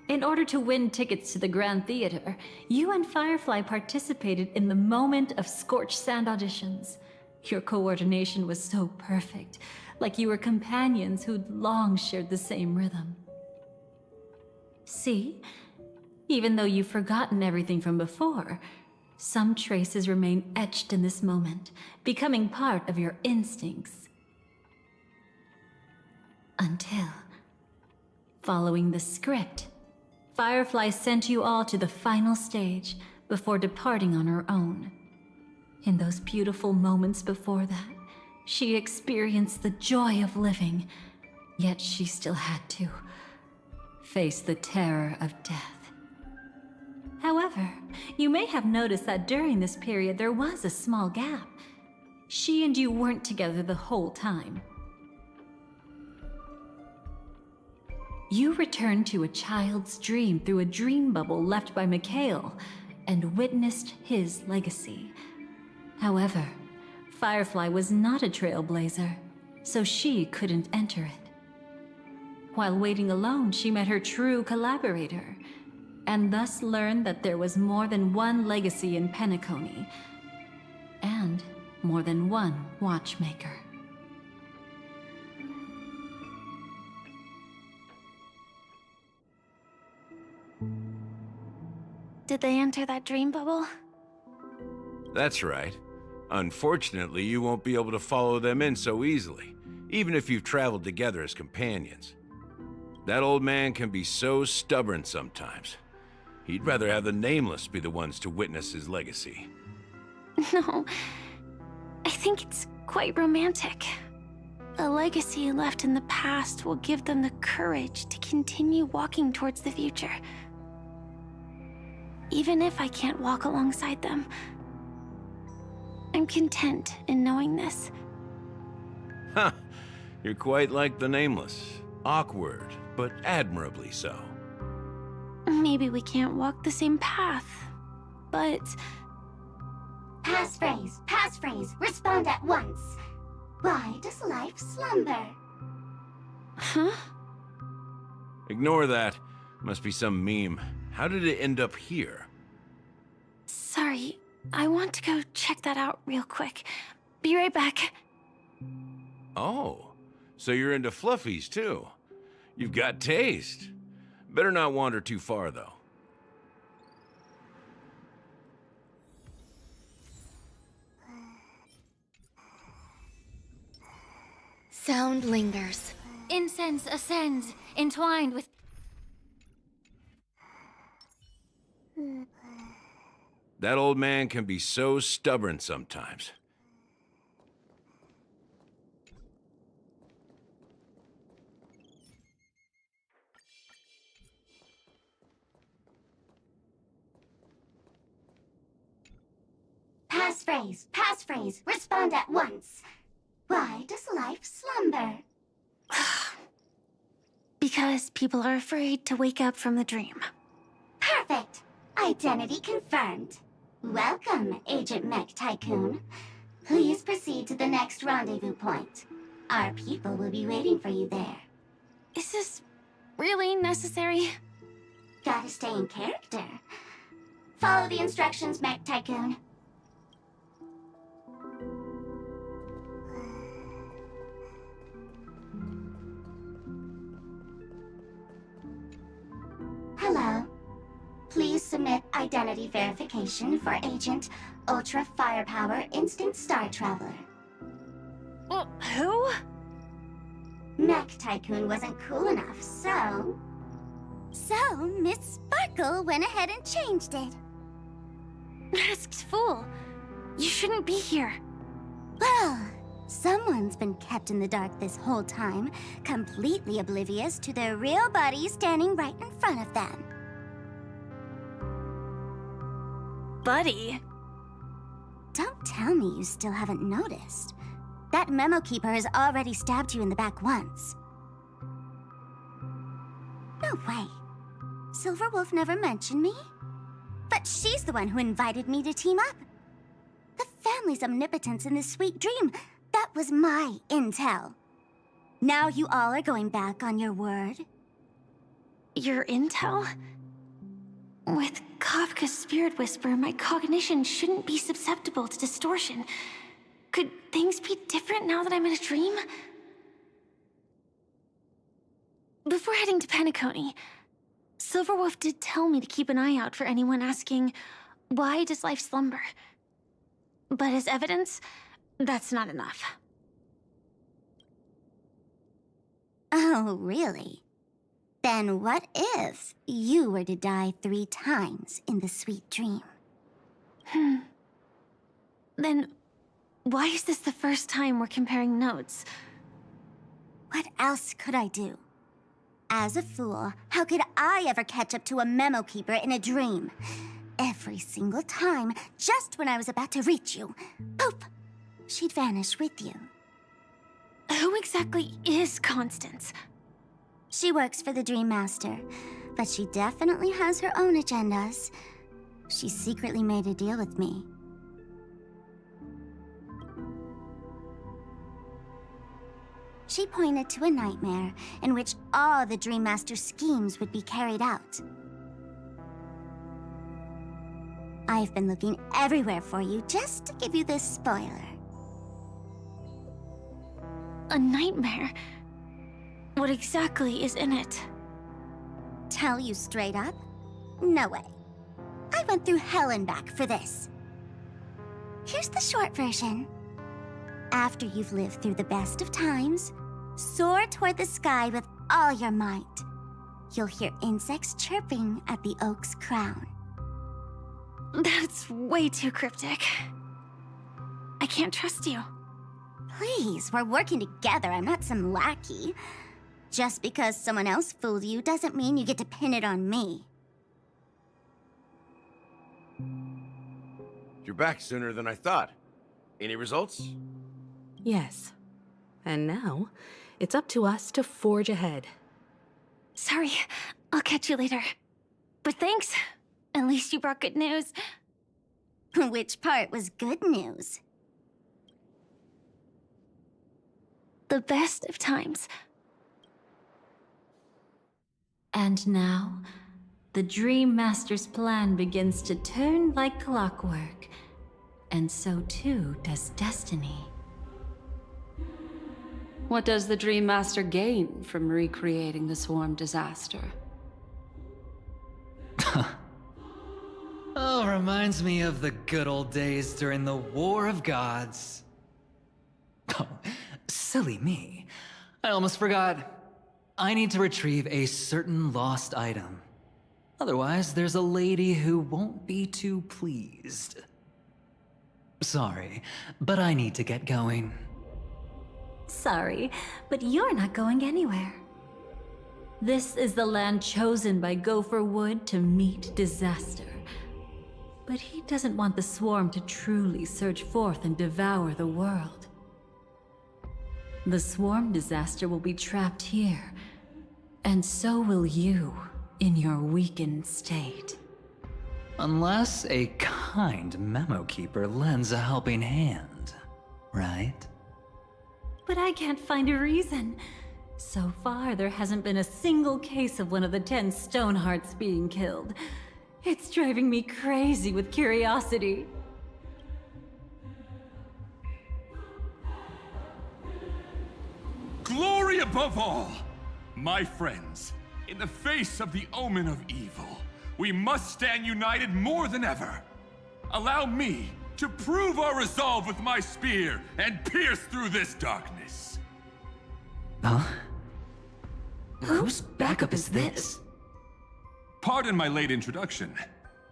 In order to win tickets to the Grand Theater, you and Firefly participated in the moment of scorched sand auditions. Your coordination was so perfect, like you were companions who'd long shared the same rhythm. See? Even though you've forgotten everything from before, some traces remain etched in this moment, becoming part of your instincts. Until, following the script, Firefly sent you all to the final stage before departing on her own. In those beautiful moments before that, she experienced the joy of living, yet she still had to face the terror of death. However, you may have noticed that during this period there was a small gap. She and you weren't together the whole time. You returned to a child's dream through a dream bubble left by Mikhail and witnessed his legacy. However, Firefly was not a trailblazer, so she couldn't enter it. While waiting alone, she met her true collaborator, and thus learned that there was more than one legacy in Penacony, and more than one watchmaker. Did they enter that dream bubble? That's right. Unfortunately, you won't be able to follow them in so easily, even if you've traveled together as companions. That old man can be so stubborn sometimes. He'd rather have the Nameless be the ones to witness his legacy. No, I think it's quite romantic. A legacy left in the past will give them the courage to continue walking towards the future. Even if I can't walk alongside them, I'm content in knowing this. Huh. You're quite like the Nameless. Awkward, but admirably so. Maybe we can't walk the same path, but... Passphrase, respond at once. Why does life slumber? Huh? Ignore that. Must be some meme. How did it end up here? Sorry, I want to go check that out real quick. Be right back. Oh, so you're into fluffies too. You've got taste. Better not wander too far, though. Sound lingers. Incense ascends, entwined with... That old man can be so stubborn sometimes. Passphrase, respond at once. Why does life slumber? Because people are afraid to wake up from the dream. Perfect. Identity confirmed. Welcome, Agent Mech Tycoon. Please proceed to the next rendezvous point. Our people will be waiting for you there. Is this really necessary? Gotta stay in character. Follow the instructions, Mech Tycoon. Hello. Please submit identity verification for Agent Ultra Firepower Instant Star Traveler. Who? Mech Tycoon wasn't cool enough, so... So, Miss Sparkle went ahead and changed it. Masked fool. You shouldn't be here. Well, someone's been kept in the dark this whole time, completely oblivious to their real body standing right in front of them. Buddy? Don't tell me you still haven't noticed. That memo keeper has already stabbed you in the back once. No way. Silverwolf never mentioned me? But she's the one who invited me to team up. The family's omnipotence in this sweet dream, that was my intel. Now you all are going back on your word? Your intel? With Kafka's spirit whisper, my cognition shouldn't be susceptible to distortion. Could things be different now that I'm in a dream? Before heading to Penacony, Silverwolf did tell me to keep an eye out for anyone asking, why does life slumber? But as evidence, that's not enough. Oh, really? Then what if you were to die 3 times in the sweet dream? Then why is this the first time we're comparing notes? What else could I do? As a fool, how could I ever catch up to a memo keeper in a dream? Every single time, just when I was about to reach you, poof, she'd vanish with you. Who exactly is Constance? She works for the Dream Master, but she definitely has her own agendas. She secretly made a deal with me. She pointed to a nightmare in which all the Dream Master's schemes would be carried out. I've been looking everywhere for you just to give you this spoiler. A nightmare? What exactly is in it? Tell you straight up? No way. I went through hell and back for this. Here's the short version. After you've lived through the best of times, soar toward the sky with all your might. You'll hear insects chirping at the oak's crown. That's way too cryptic. I can't trust you. Please, we're working together. I'm not some lackey. Just because someone else fooled you doesn't mean you get to pin it on me. You're back sooner than I thought. Any results? Yes. And now, it's up to us to forge ahead. Sorry, I'll catch you later. But thanks. At least you brought good news. Which part was good news? The best of times. And now, the Dream Master's plan begins to turn like clockwork. And so too does destiny. What does the Dream Master gain from recreating the swarm disaster? Oh, reminds me of the good old days during the War of Gods. Oh, silly me. I almost forgot. I need to retrieve a certain lost item. Otherwise, there's a lady who won't be too pleased. Sorry, but I need to get going. Sorry, but you're not going anywhere. This is the land chosen by Gopher Wood to meet disaster. But he doesn't want the swarm to truly surge forth and devour the world. The swarm disaster will be trapped here, and so will you in your weakened state. Unless a kind memo keeper lends a helping hand, right? But I can't find a reason. So far, there hasn't been a single case of one of the 10 Stonehearts being killed. It's driving me crazy with curiosity. Glory above all! My friends, in the face of the omen of evil, we must stand united more than ever. Allow me to prove our resolve with my spear and pierce through this darkness. Huh? Whose backup is this? Pardon my late introduction.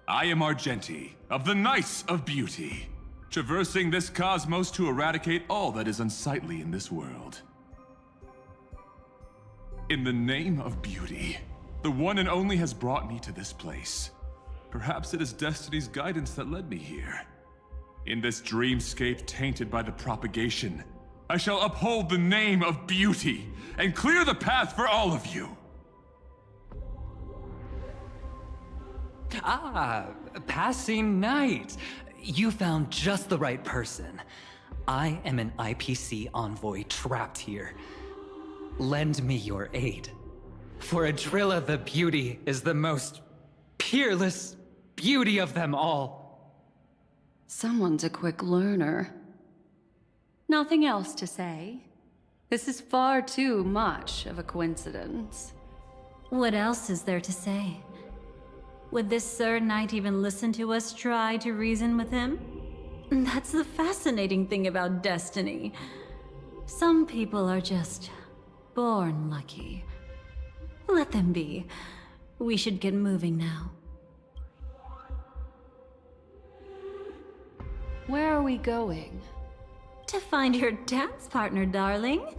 I am Argenti, of the Knights of Beauty, traversing this cosmos to eradicate all that is unsightly in this world. In the name of beauty, the one and only has brought me to this place. Perhaps it is destiny's guidance that led me here. In this dreamscape tainted by the propagation, I shall uphold the name of beauty and clear the path for all of you. Ah, passing knight. You found just the right person. I am an IPC envoy trapped here. Lend me your aid. For Adrilla the Beauty is the most peerless beauty of them all. Someone's a quick learner. Nothing else to say. This is far too much of a coincidence. What else is there to say? Would this Sir Knight even listen to us try to reason with him? That's the fascinating thing about destiny. Some people are just born lucky. Let them be. We should get moving now. Where are we going? To find your dance partner, darling.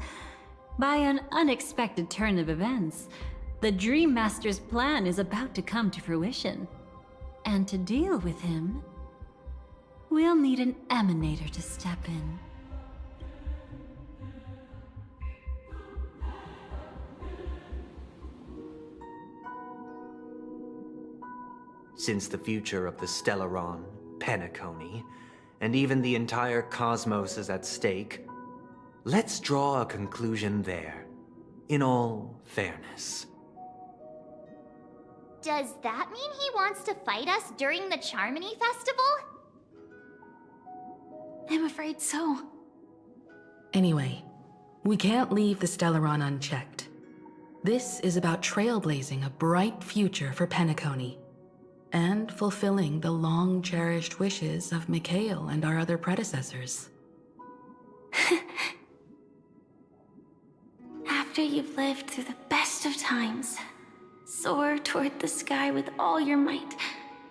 By an unexpected turn of events, the Dream Master's plan is about to come to fruition. And to deal with him, we'll need an emanator to step in. Since the future of the Stellaron, Penacony, and even the entire cosmos is at stake, let's draw a conclusion there, in all fairness. Does that mean he wants to fight us during the Charmony Festival? I'm afraid so. Anyway, we can't leave the Stellaron unchecked. This is about trailblazing a bright future for Penacony. and fulfilling the long-cherished wishes of Mikhail and our other predecessors. After you've lived through the best of times, soar toward the sky with all your might.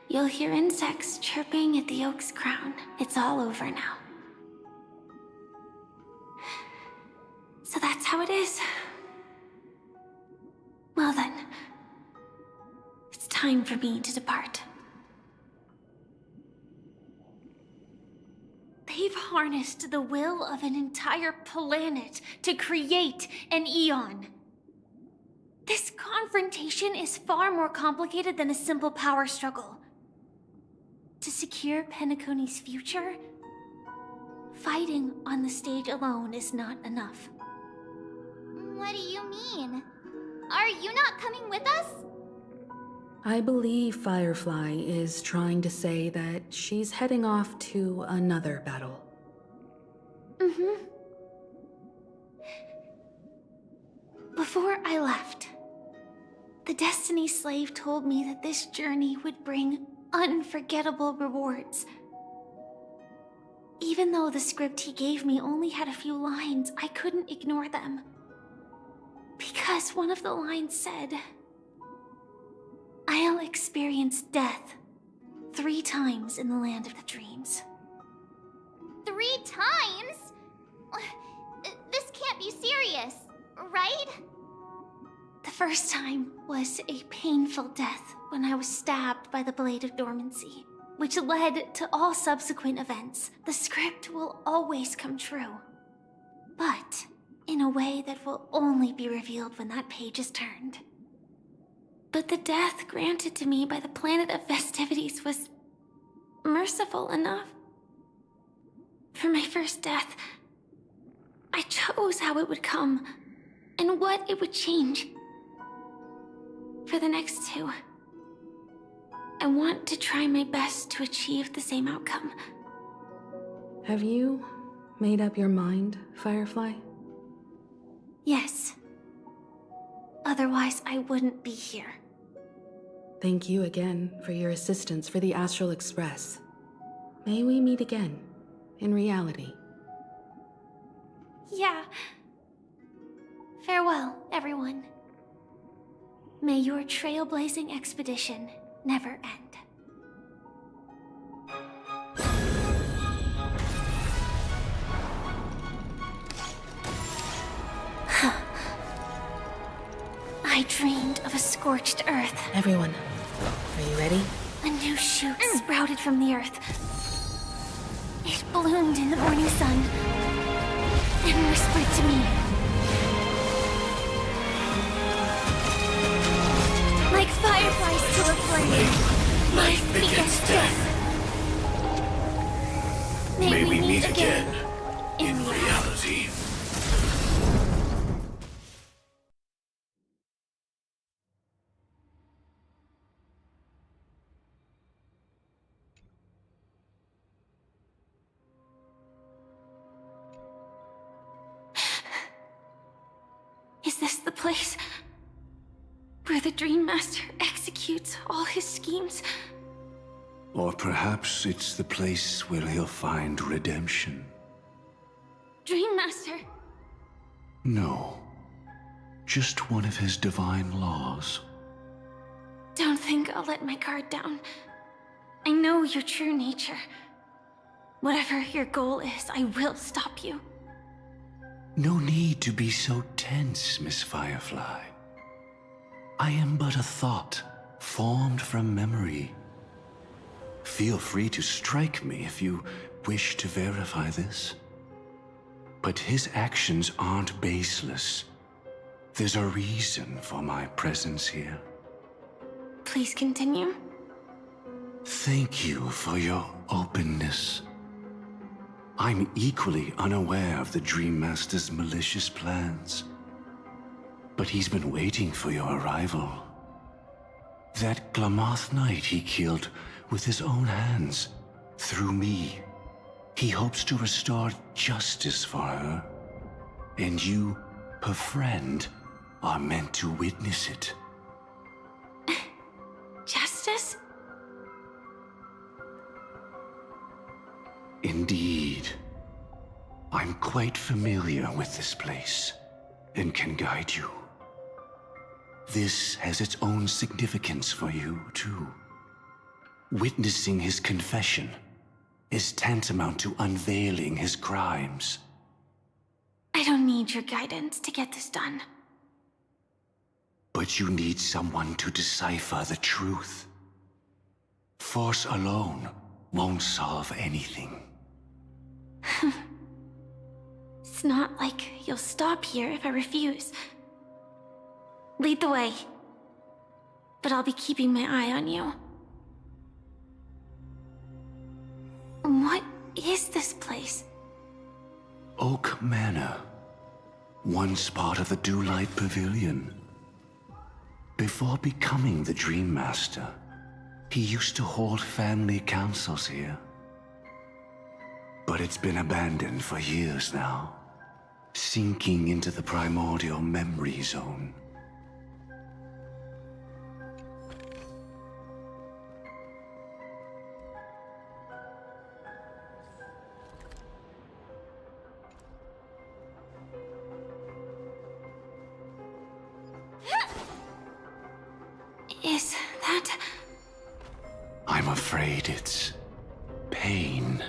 You'll hear insects chirping at the oak's crown. It's all over now. So that's how it is. Well then, it's time for me to depart. They've harnessed the will of an entire planet to create an Eon. This confrontation is far more complicated than a simple power struggle. To secure Penacony's future, fighting on the stage alone is not enough. What do you mean? Are you not coming with us? I believe Firefly is trying to say that she's heading off to another battle. Mm-hmm. Before I left, the Destiny Slave told me that this journey would bring unforgettable rewards. Even though the script he gave me only had a few lines, I couldn't ignore them. Because one of the lines said, "I'll experience death 3 times in the land of the dreams." 3 times? This can't be serious, right? The first time was a painful death when I was stabbed by the Blade of Dormancy, which led to all subsequent events. The script will always come true, but in a way that will only be revealed when that page is turned. But the death granted to me by the planet of festivities was merciful enough. For my first death, I chose how it would come and what it would change. For the next 2, I want to try my best to achieve the same outcome. Have you made up your mind, Firefly? Yes. Otherwise, I wouldn't be here. Thank you again for your assistance for the Astral Express. May we meet again, in reality. Yeah. Farewell, everyone. May your trailblazing expedition never end. I dreamed of a scorched earth. Everyone, are you ready? A new shoot sprouted from the earth. It bloomed in the morning sun and whispered to me. Like fireflies to a flame, life begets death. May we meet again in reality. Is this the place where the Dream Master executes all his schemes? Or perhaps it's the place where he'll find redemption. Dream Master? No. Just one of his divine laws. Don't think I'll let my guard down. I know your true nature. Whatever your goal is, I will stop you. No need to be so tense, Miss Firefly. I am but a thought, formed from memory. Feel free to strike me if you wish to verify this. But his actions aren't baseless. There's a reason for my presence here. Please continue. Thank you for your openness. I'm equally unaware of the Dream Master's malicious plans. But he's been waiting for your arrival. That Glamoth Knight he killed with his own hands, through me. He hopes to restore justice for her. And you, her friend, are meant to witness it. Justice? Indeed. I'm quite familiar with this place, and can guide you. This has its own significance for you, too. Witnessing his confession is tantamount to unveiling his crimes. I don't need your guidance to get this done. But you need someone to decipher the truth. Force alone won't solve anything. It's not like you'll stop here if I refuse. Lead the way. But I'll be keeping my eye on you. What is this place? Oak Manor. Once part of the Dewlight Pavilion. Before becoming the Dream Master, he used to hold family councils here. But it's been abandoned for years now, sinking into the primordial memory zone. Is that... I'm afraid it's pain.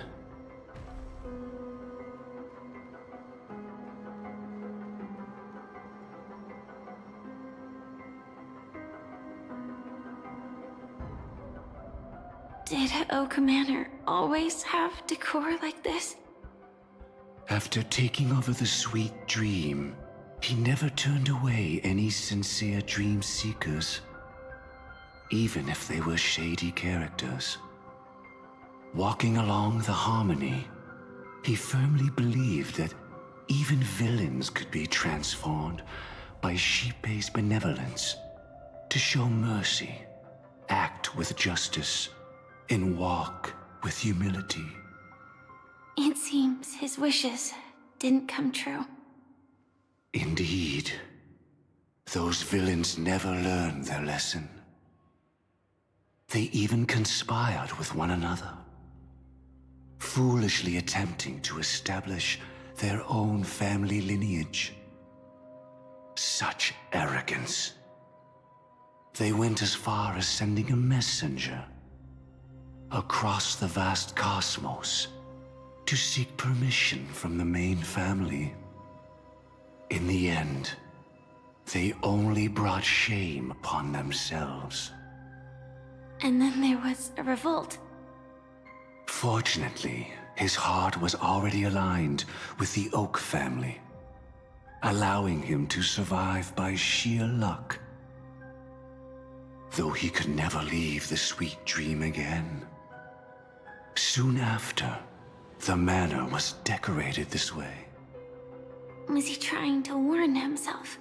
Did Oak Manor always have decor like this? After taking over the Sweet Dream, he never turned away any sincere dream seekers, even if they were shady characters. Walking along the Harmony, he firmly believed that even villains could be transformed by Shippei's benevolence to show mercy, act with justice, and walk with humility. It seems his wishes didn't come true. Indeed. Those villains never learned their lesson. They even conspired with one another, foolishly attempting to establish their own family lineage. Such arrogance. They went as far as sending a messenger across the vast cosmos to seek permission from the main family. In the end, they only brought shame upon themselves. And then there was a revolt. Fortunately, his heart was already aligned with the Oak family, allowing him to survive by sheer luck. Though he could never leave the Sweet Dream again. Soon after, the manor was decorated this way. Was he trying to warn himself?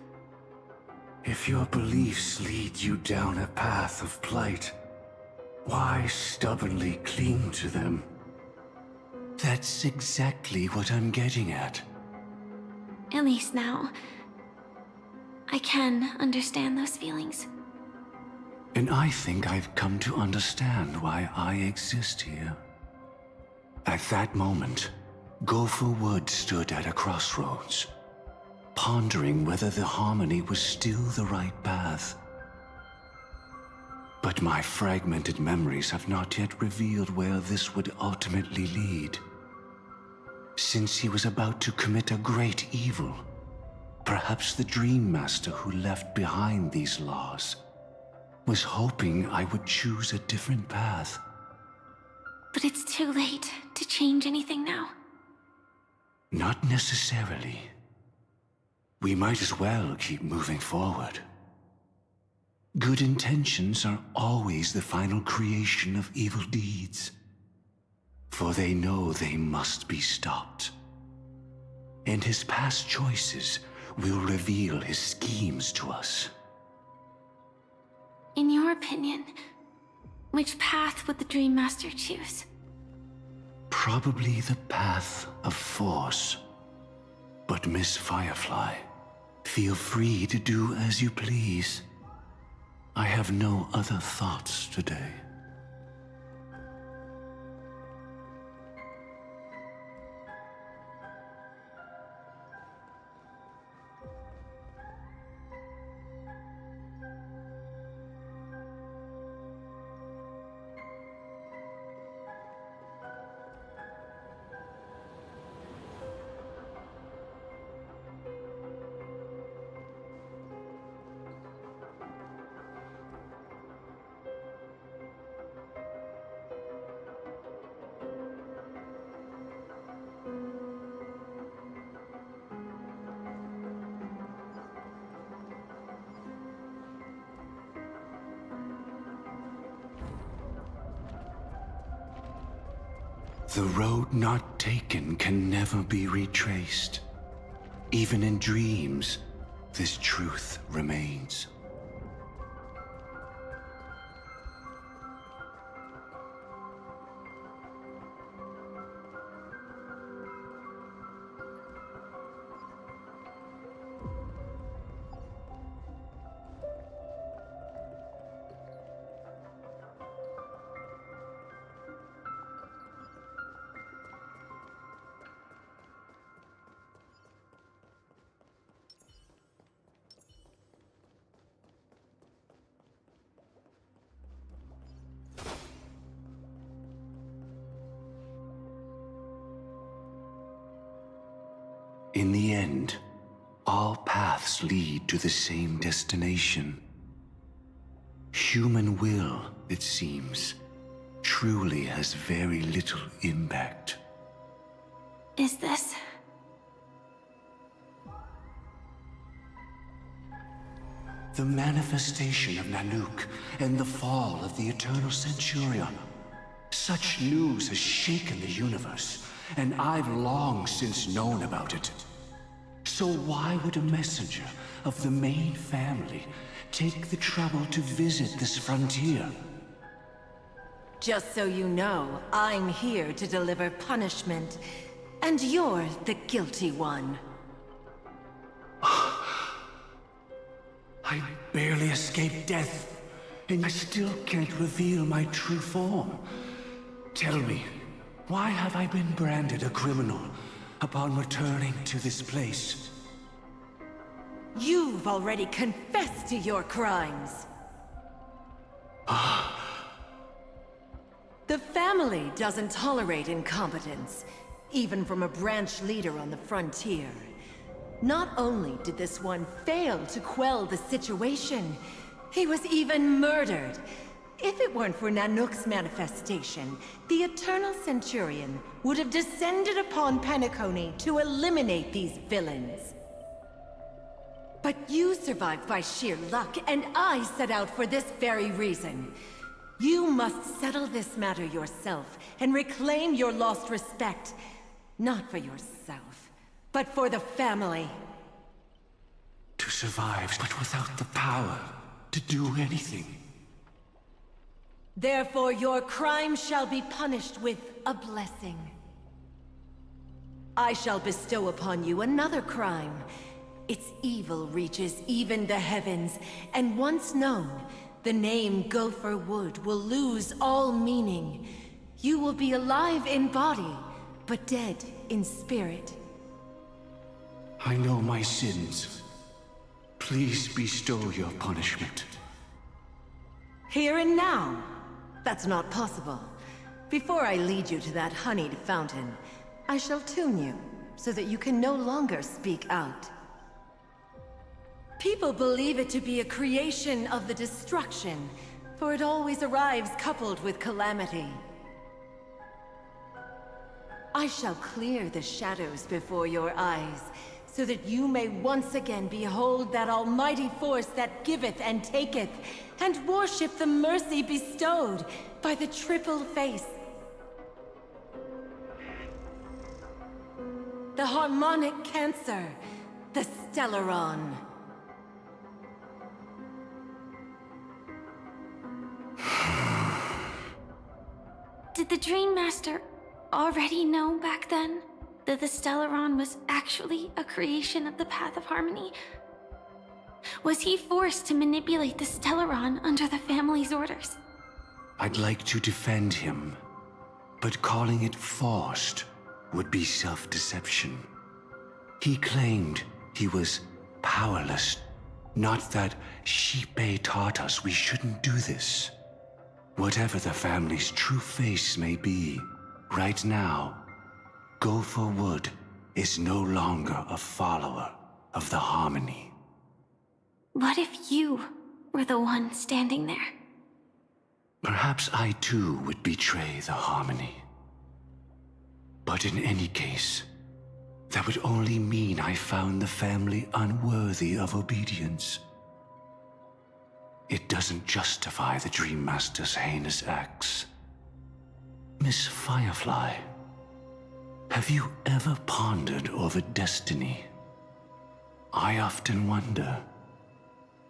If your beliefs lead you down a path of plight, why stubbornly cling to them? That's exactly what I'm getting at. At least now, I can understand those feelings. And I think I've come to understand why I exist here. At that moment, Gopher Wood stood at a crossroads, pondering whether the Harmony was still the right path. But my fragmented memories have not yet revealed where this would ultimately lead. Since he was about to commit a great evil, perhaps the Dream Master who left behind these laws was hoping I would choose a different path. But it's too late to change anything now. Not necessarily. We might as well keep moving forward. Good intentions are always the final creation of evil deeds, for they know they must be stopped. And his past choices will reveal his schemes to us. In your opinion, which path would the Dream Master choose? Probably the path of force. But Miss Firefly, feel free to do as you please. I have no other thoughts today. The road not taken can never be retraced. Even in dreams, this truth remains. In the end, all paths lead to the same destination. Human will, it seems, truly has very little impact. Is this... The manifestation of Nanook and the fall of the Eternal Centurion. Such news has shaken the universe, and I've long since known about it. So why would a messenger of the main family take the trouble to visit this frontier? Just so you know, I'm here to deliver punishment, and you're the guilty one. I barely escaped death, and I still can't reveal my true form. Tell me, why have I been branded a criminal upon returning to this place? You've already confessed to your crimes. The family doesn't tolerate incompetence, even from a branch leader on the frontier. Not only did this one fail to quell the situation, he was even murdered. If it weren't for Nanook's manifestation, the Eternal Centurion would have descended upon Penacony to eliminate these villains. But you survived by sheer luck, and I set out for this very reason. You must settle this matter yourself and reclaim your lost respect. Not for yourself, but for the family. To survive, but without the power to do anything. Therefore, your crime shall be punished with a blessing. I shall bestow upon you another crime. Its evil reaches even the heavens, and once known, the name Gopher Wood will lose all meaning. You will be alive in body, but dead in spirit. I know my sins. Please bestow your punishment. Here and now? That's not possible. Before I lead you to that honeyed fountain, I shall tune you, so that you can no longer speak out. People believe it to be a creation of the destruction, for it always arrives coupled with calamity. I shall clear the shadows before your eyes, so that you may once again behold that almighty force that giveth and taketh, and worship the mercy bestowed by the triple face. The harmonic cancer, the Stellaron. Did the Dream Master already know back then that the Stellaron was actually a creation of the Path of Harmony? Was he forced to manipulate the Stellaron under the family's orders? I'd like to defend him, but calling it forced would be self-deception. He claimed he was powerless, not that Xipe taught us we shouldn't do this. Whatever the family's true face may be, right now, Gopher Wood is no longer a follower of the Harmony. What if you were the one standing there? Perhaps I too would betray the Harmony. But in any case, that would only mean I found the family unworthy of obedience. It doesn't justify the Dream Master's heinous acts. Miss Firefly, Have you ever pondered over destiny? I often wonder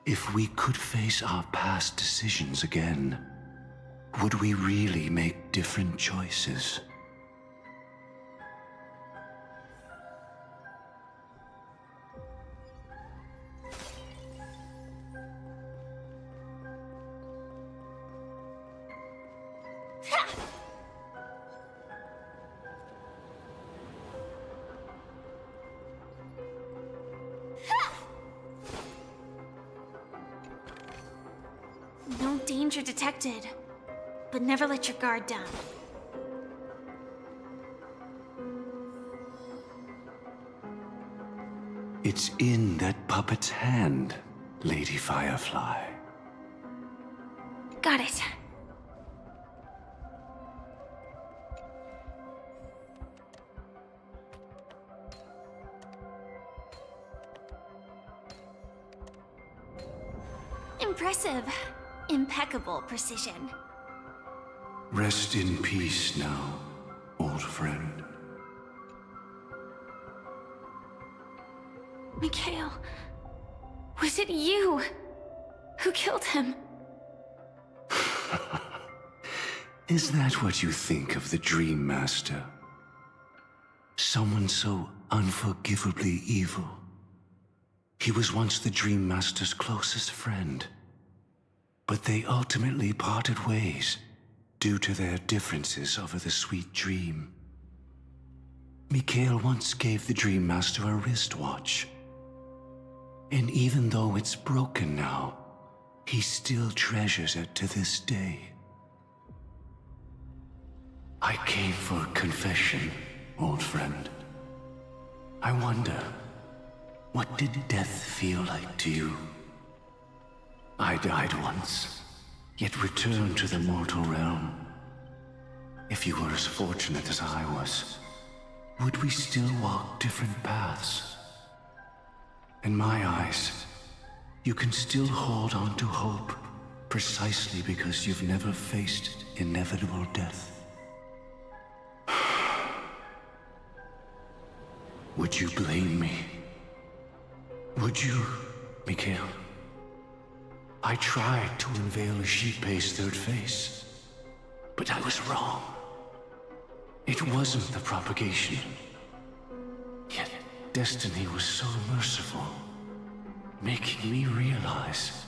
if we could face our past decisions again, would we really make different choices? No danger detected, but never let your guard down. It's in that puppet's hand, Lady Firefly. Got it. Impressive. Impeccable precision. Rest in peace now, old friend. Mikhail, was it you who killed him? Is that what you think of the Dream Master? Someone so unforgivably evil. He was once the Dream Master's closest friend. But they ultimately parted ways due to their differences over the sweet dream. Mikhail once gave the Dream Master a wristwatch. And even though it's broken now, he still treasures it to this day. I came for a confession, old friend. I wonder, what did death feel like to you? I died once, yet returned to the mortal realm. If you were as fortunate as I was, would we still walk different paths? In my eyes, you can still hold on to hope precisely because you've never faced inevitable death. Would you blame me? Would you, Mikhail? I tried to unveil a Xipe's third face, but I was wrong. It wasn't the propagation. Yet destiny was so merciful, making me realize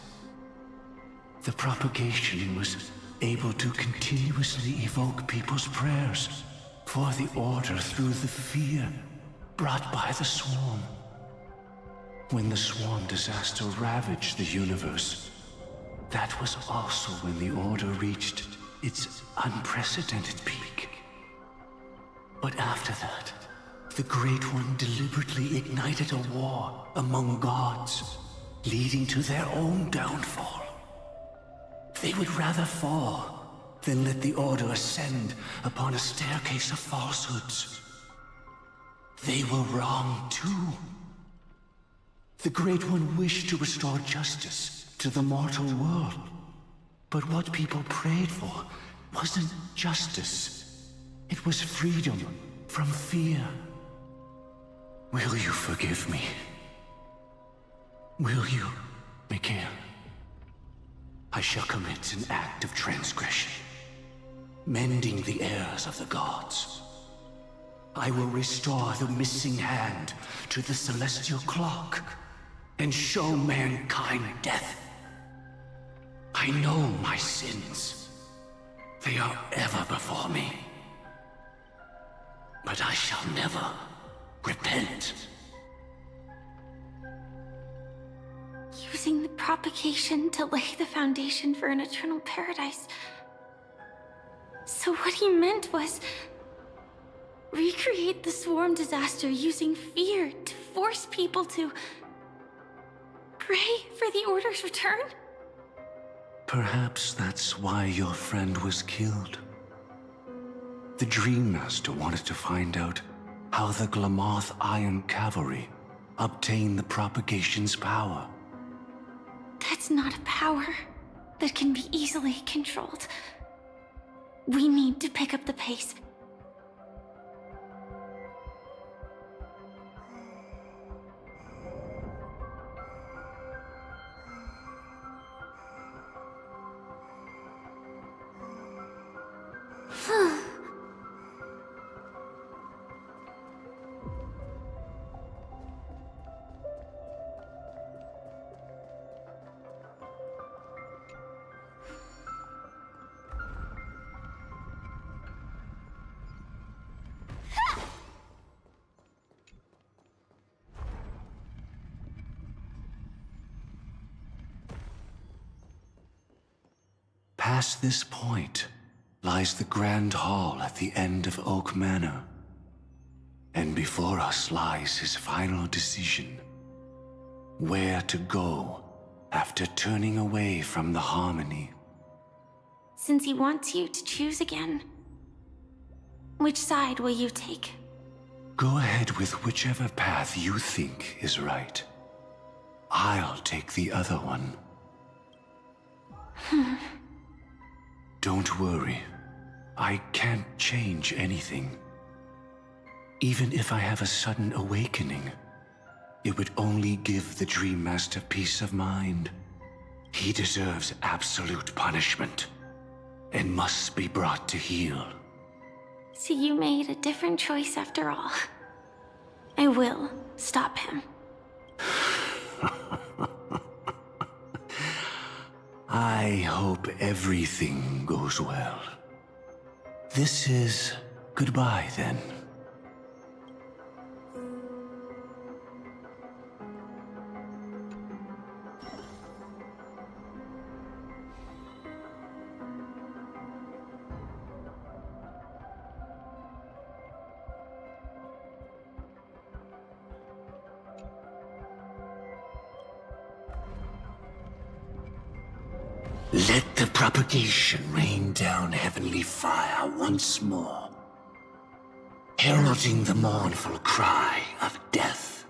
the propagation was able to continuously evoke people's prayers for the Order through the fear brought by the Swarm. When the Swarm disaster ravaged the universe, that was also when the Order reached its unprecedented peak. But after that, the Great One deliberately ignited a war among gods, leading to their own downfall. They would rather fall than let the Order ascend upon a staircase of falsehoods. They were wrong too. The Great One wished to restore justice to the mortal world. But what people prayed for wasn't justice. It was freedom from fear. Will you forgive me? Will you, Mikhail? I shall commit an act of transgression, mending the errors of the gods. I will restore the missing hand to the celestial clock and show mankind death. I know my sins. They are ever before me. But I shall never repent. Using the propagation to lay the foundation for an eternal paradise. So what he meant was recreate the Swarm disaster using fear to force people to pray for the Order's return? Perhaps that's why your friend was killed. The Dream Master wanted to find out how the Glamoth Iron Cavalry obtained the propagation's power. That's not a power that can be easily controlled. We need to pick up the pace. Past this point lies the Grand Hall at the end of Oak Manor. And before us lies his final decision. Where to go after turning away from the Harmony. Since he wants you to choose again, which side will you take? Go ahead with whichever path you think is right. I'll take the other one. Don't worry. I can't change anything. Even if I have a sudden awakening, it would only give the Dream Master peace of mind. He deserves absolute punishment and must be brought to heel. So you made a different choice after all. I will stop him. I hope everything goes well. This is goodbye, then. Let the propagation rain down heavenly fire once more, heralding the mournful cry of death.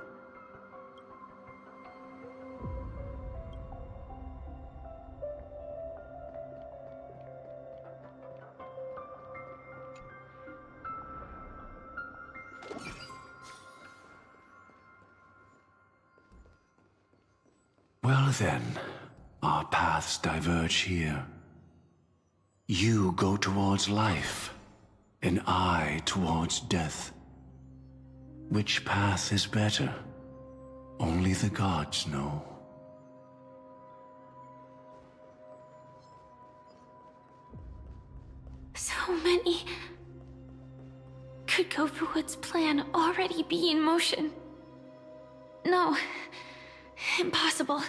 Well then, our paths diverge here. You go towards life, and I towards death. Which path is better? Only the gods know. So many. Could Gopherwood's plan already be in motion? No. Impossible.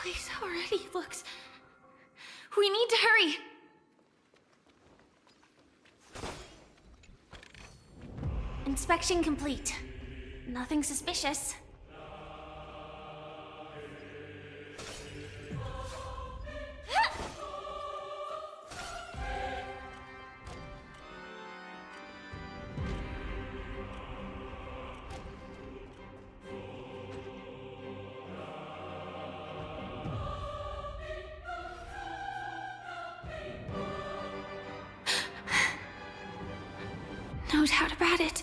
place already looks... We need to hurry! Inspection complete. Nothing suspicious. No doubt about it.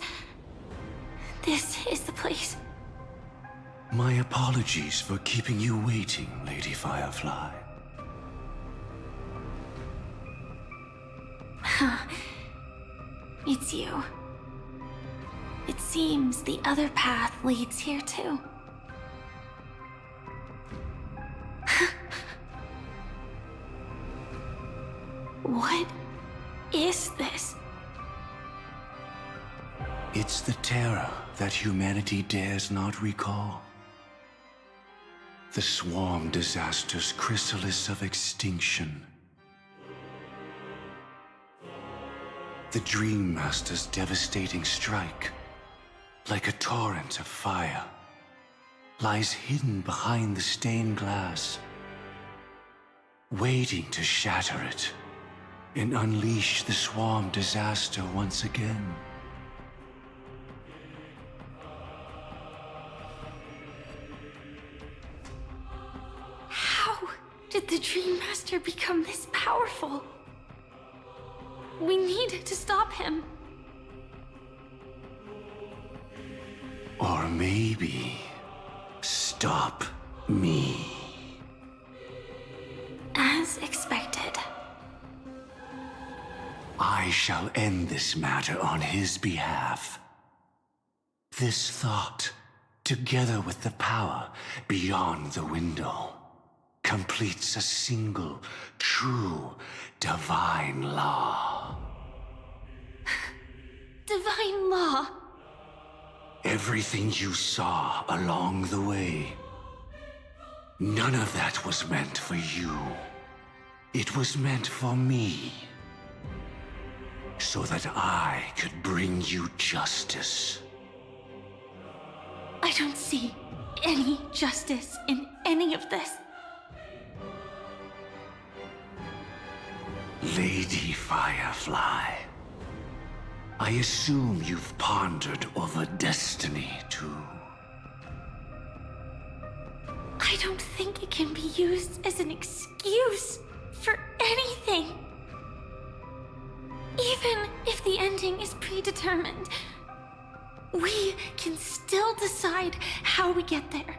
This is the place. My apologies for keeping you waiting, Lady Firefly. It's you. It seems the other path leads here too. What is this? It's the terror that humanity dares not recall. The swarm disaster's chrysalis of extinction. The Dream Master's devastating strike, like a torrent of fire, lies hidden behind the stained glass, waiting to shatter it and unleash the swarm disaster once again. How did the Dream Master become this powerful? We need to stop him. Or maybe stop me. As expected. I shall end this matter on his behalf. This thought, together with the power beyond the window, completes a single, true, divine law. Divine law? Everything you saw along the way, none of that was meant for you. It was meant for me. So that I could bring you justice. I don't see any justice in any of this. Lady Firefly, I assume you've pondered over destiny, too. I don't think it can be used as an excuse for anything. Even if the ending is predetermined, we can still decide how we get there.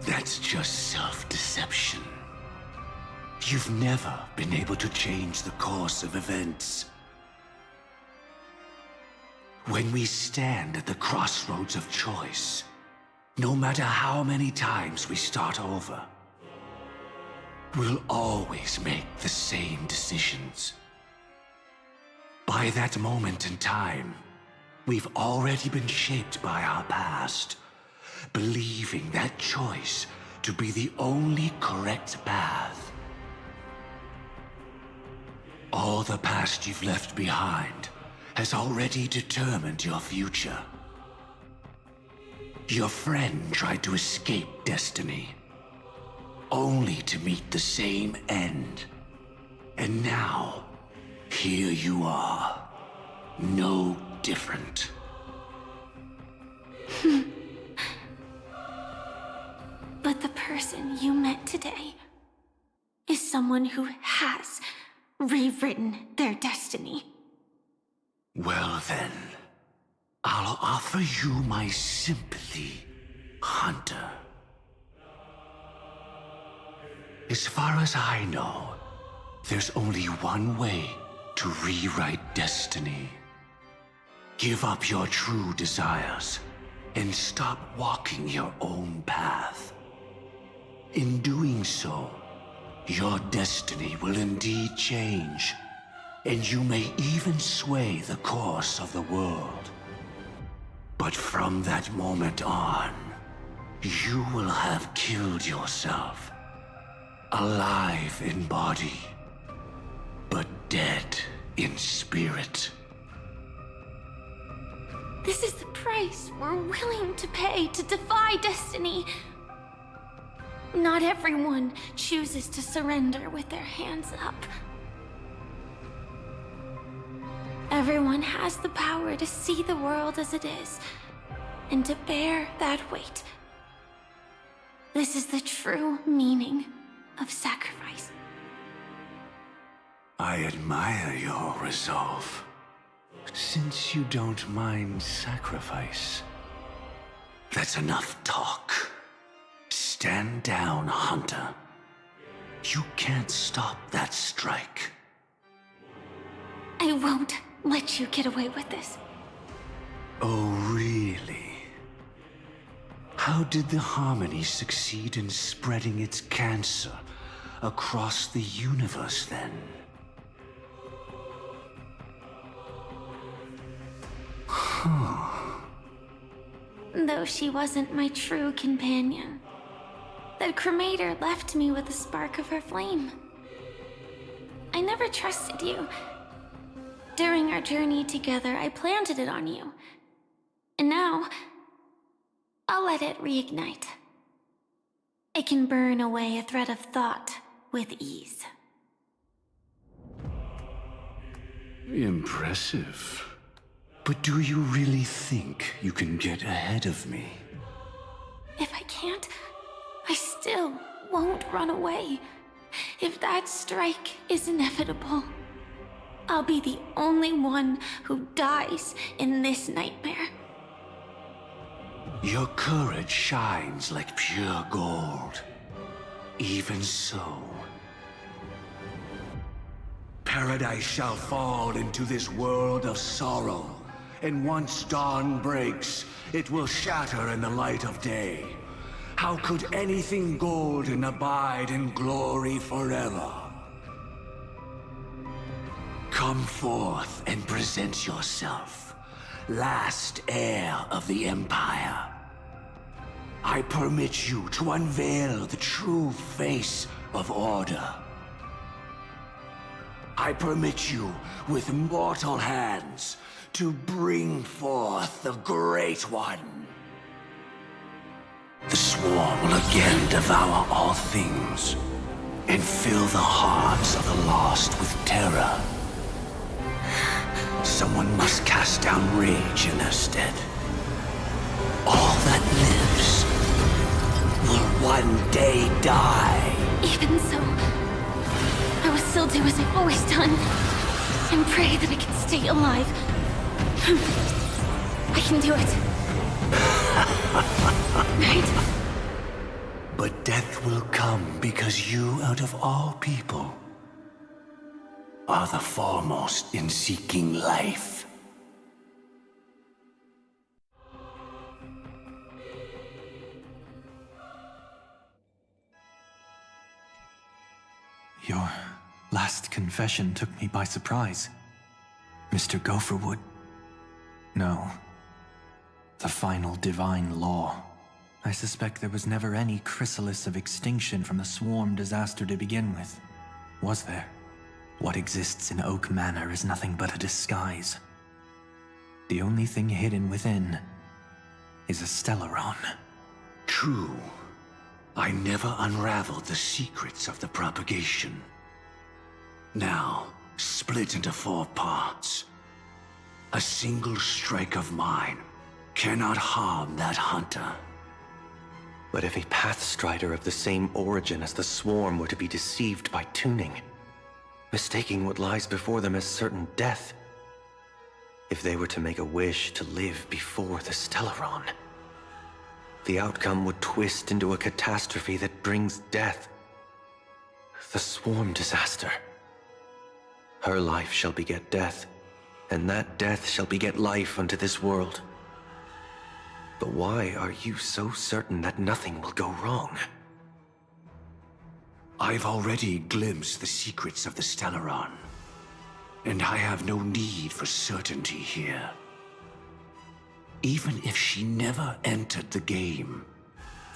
That's just self-deception. You've never been able to change the course of events. When we stand at the crossroads of choice, no matter how many times we start over, we'll always make the same decisions. By that moment in time, we've already been shaped by our past, believing that choice to be the only correct path. All the past you've left behind has already determined your future. Your friend tried to escape destiny, only to meet the same end. And now, here you are, no different. But the person you met today is someone who has rewritten their destiny. Well then, I'll offer you my sympathy, Hunter. As far as I know, there's only one way to rewrite destiny. Give up your true desires and stop walking your own path. In doing so, your destiny will indeed change, and you may even sway the course of the world. But from that moment on, You will have killed yourself. Alive in body, but dead in spirit. This is the price we're willing to pay to defy destiny. Not everyone chooses to surrender with their hands up. Everyone has the power to see the world as it is, and to bear that weight. This is the true meaning of sacrifice. I admire your resolve. Since you don't mind sacrifice, that's enough talk. Stand down, Hunter. You can't stop that strike. I won't let you get away with this. Oh, really? How did the Harmony succeed in spreading its cancer across the universe, then? Huh. Though she wasn't my true companion, that cremator left me with a spark of her flame. I never trusted you. During our journey together, I planted it on you. And now, I'll let it reignite. It can burn away a thread of thought with ease. Impressive. But do you really think you can get ahead of me? If I can't, I still won't run away. If that strike is inevitable, I'll be the only one who dies in this nightmare. Your courage shines like pure gold. Even so, paradise shall fall into this world of sorrow, and once dawn breaks, it will shatter in the light of day. How could anything golden abide in glory forever? Come forth and present yourself, last heir of the Empire. I permit you to unveil the true face of order. I permit you, with mortal hands, to bring forth the Great One. The Swarm will again devour all things, and fill the hearts of the lost with terror. Someone must cast down rage in their stead. All that lives will one day die. Even so, I will still do as I've always done, and pray that I can stay alive. I can do it. Right? But death will come because you, out of all people, are the foremost in seeking life. Your last confession took me by surprise. Mr. Gopherwood. No. The final divine law. I suspect there was never any chrysalis of extinction from the Swarm disaster to begin with. Was there? What exists in Oak Manor is nothing but a disguise. The only thing hidden within is a Stellaron. True. I never unraveled the secrets of the propagation. Now, split into 4 parts. A single strike of mine cannot harm that hunter. But if a Pathstrider of the same origin as the Swarm were to be deceived by tuning, mistaking what lies before them as certain death, if they were to make a wish to live before the Stellaron, the outcome would twist into a catastrophe that brings death. The Swarm disaster. Her life shall beget death, and that death shall beget life unto this world. But why are you so certain that nothing will go wrong? I've already glimpsed the secrets of the Stellaron, and I have no need for certainty here. Even if she never entered the game,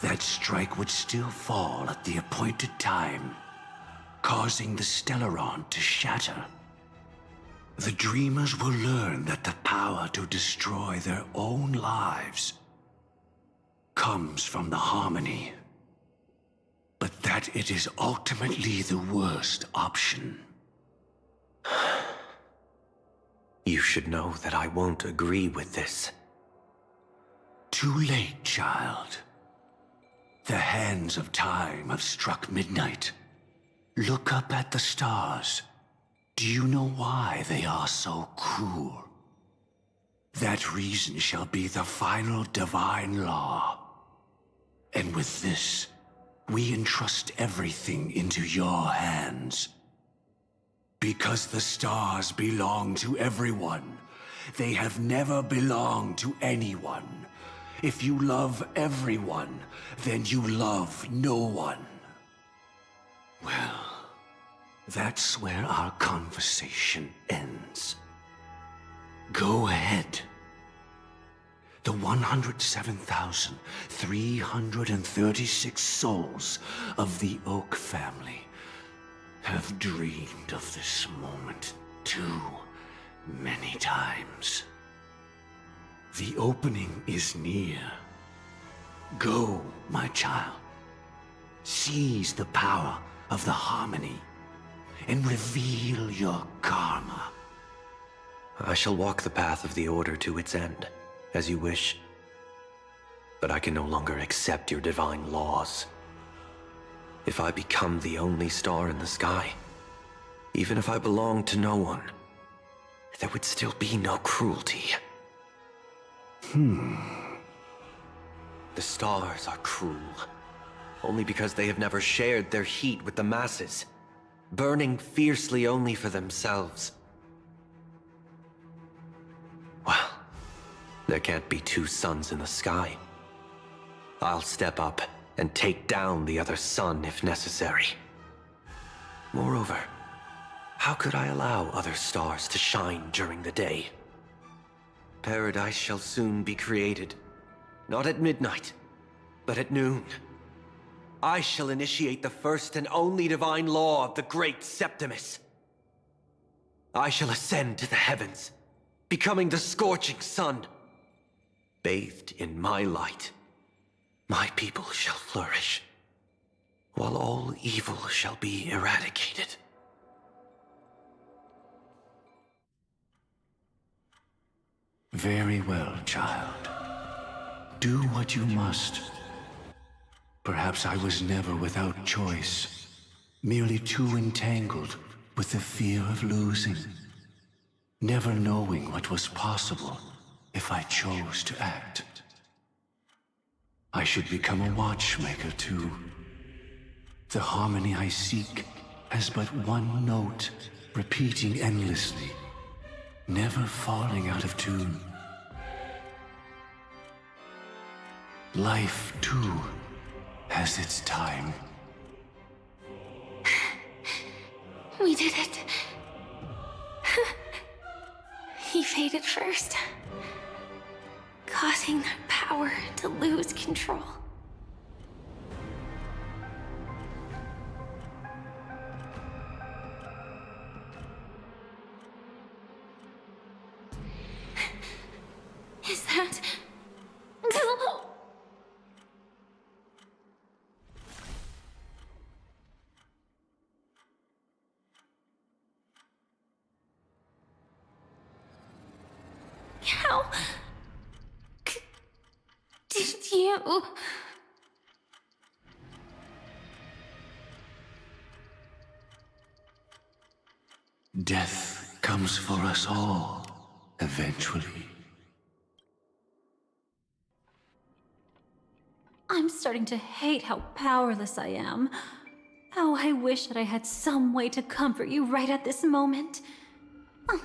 that strike would still fall at the appointed time, causing the Stellaron to shatter. The dreamers will learn that the power to destroy their own lives comes from the harmony, but that it is ultimately the worst option. You should know that I won't agree with this. Too late, child. The hands of time have struck midnight. Look up at the stars. Do you know why they are so cruel? That reason shall be the final divine law. And with this, we entrust everything into your hands. Because the stars belong to everyone. They have never belonged to anyone. If you love everyone, then you love no one. Well, that's where our conversation ends. Go ahead. The 107,336 souls of the Oak family have dreamed of this moment too many times. The opening is near. Go, my child. Seize the power of the harmony and reveal your karma. I shall walk the path of the Order to its end, as you wish. But I can no longer accept your divine laws. If I become the only star in the sky, even if I belong to no one, there would still be no cruelty. The stars are cruel, only because they have never shared their heat with the masses, burning fiercely only for themselves. Well, there can't be two suns in the sky. I'll step up and take down the other sun if necessary. Moreover, how could I allow other stars to shine during the day? Paradise shall soon be created, not at midnight, but at noon. I shall initiate the first and only divine law of the great Septimus. I shall ascend to the heavens, becoming the scorching sun. Bathed in my light, my people shall flourish, while all evil shall be eradicated. Very well, child. Do what you must. Perhaps I was never without choice, merely too entangled with the fear of losing, never knowing what was possible if I chose to act. I should become a watchmaker too. The harmony I seek has but one note, repeating endlessly, never falling out of tune. Life, too, has its time. We did it. He faded first, causing their power to lose control. Is that... How... did you... Death comes for us all, eventually. I'm starting to hate how powerless I am. Oh, I wish that I had some way to comfort you right at this moment. Oh,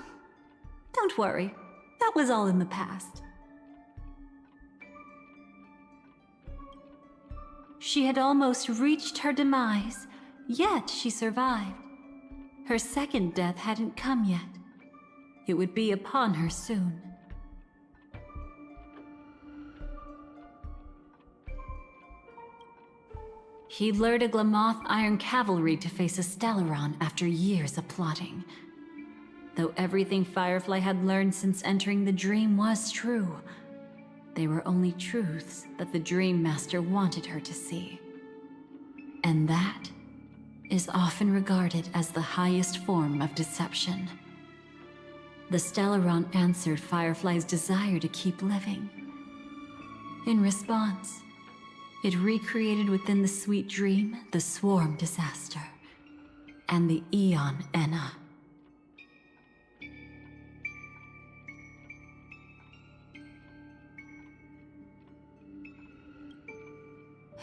don't worry. That was all in the past. She had almost reached her demise, yet she survived. Her second death hadn't come yet. It would be upon her soon. He lured a Glamoth Iron Cavalry to face a Stellaron after years of plotting. Though everything Firefly had learned since entering the dream was true, they were only truths that the Dream Master wanted her to see. And that is often regarded as the highest form of deception. The Stellaron answered Firefly's desire to keep living. In response, it recreated within the sweet dream the Swarm Disaster and the Eon Enna.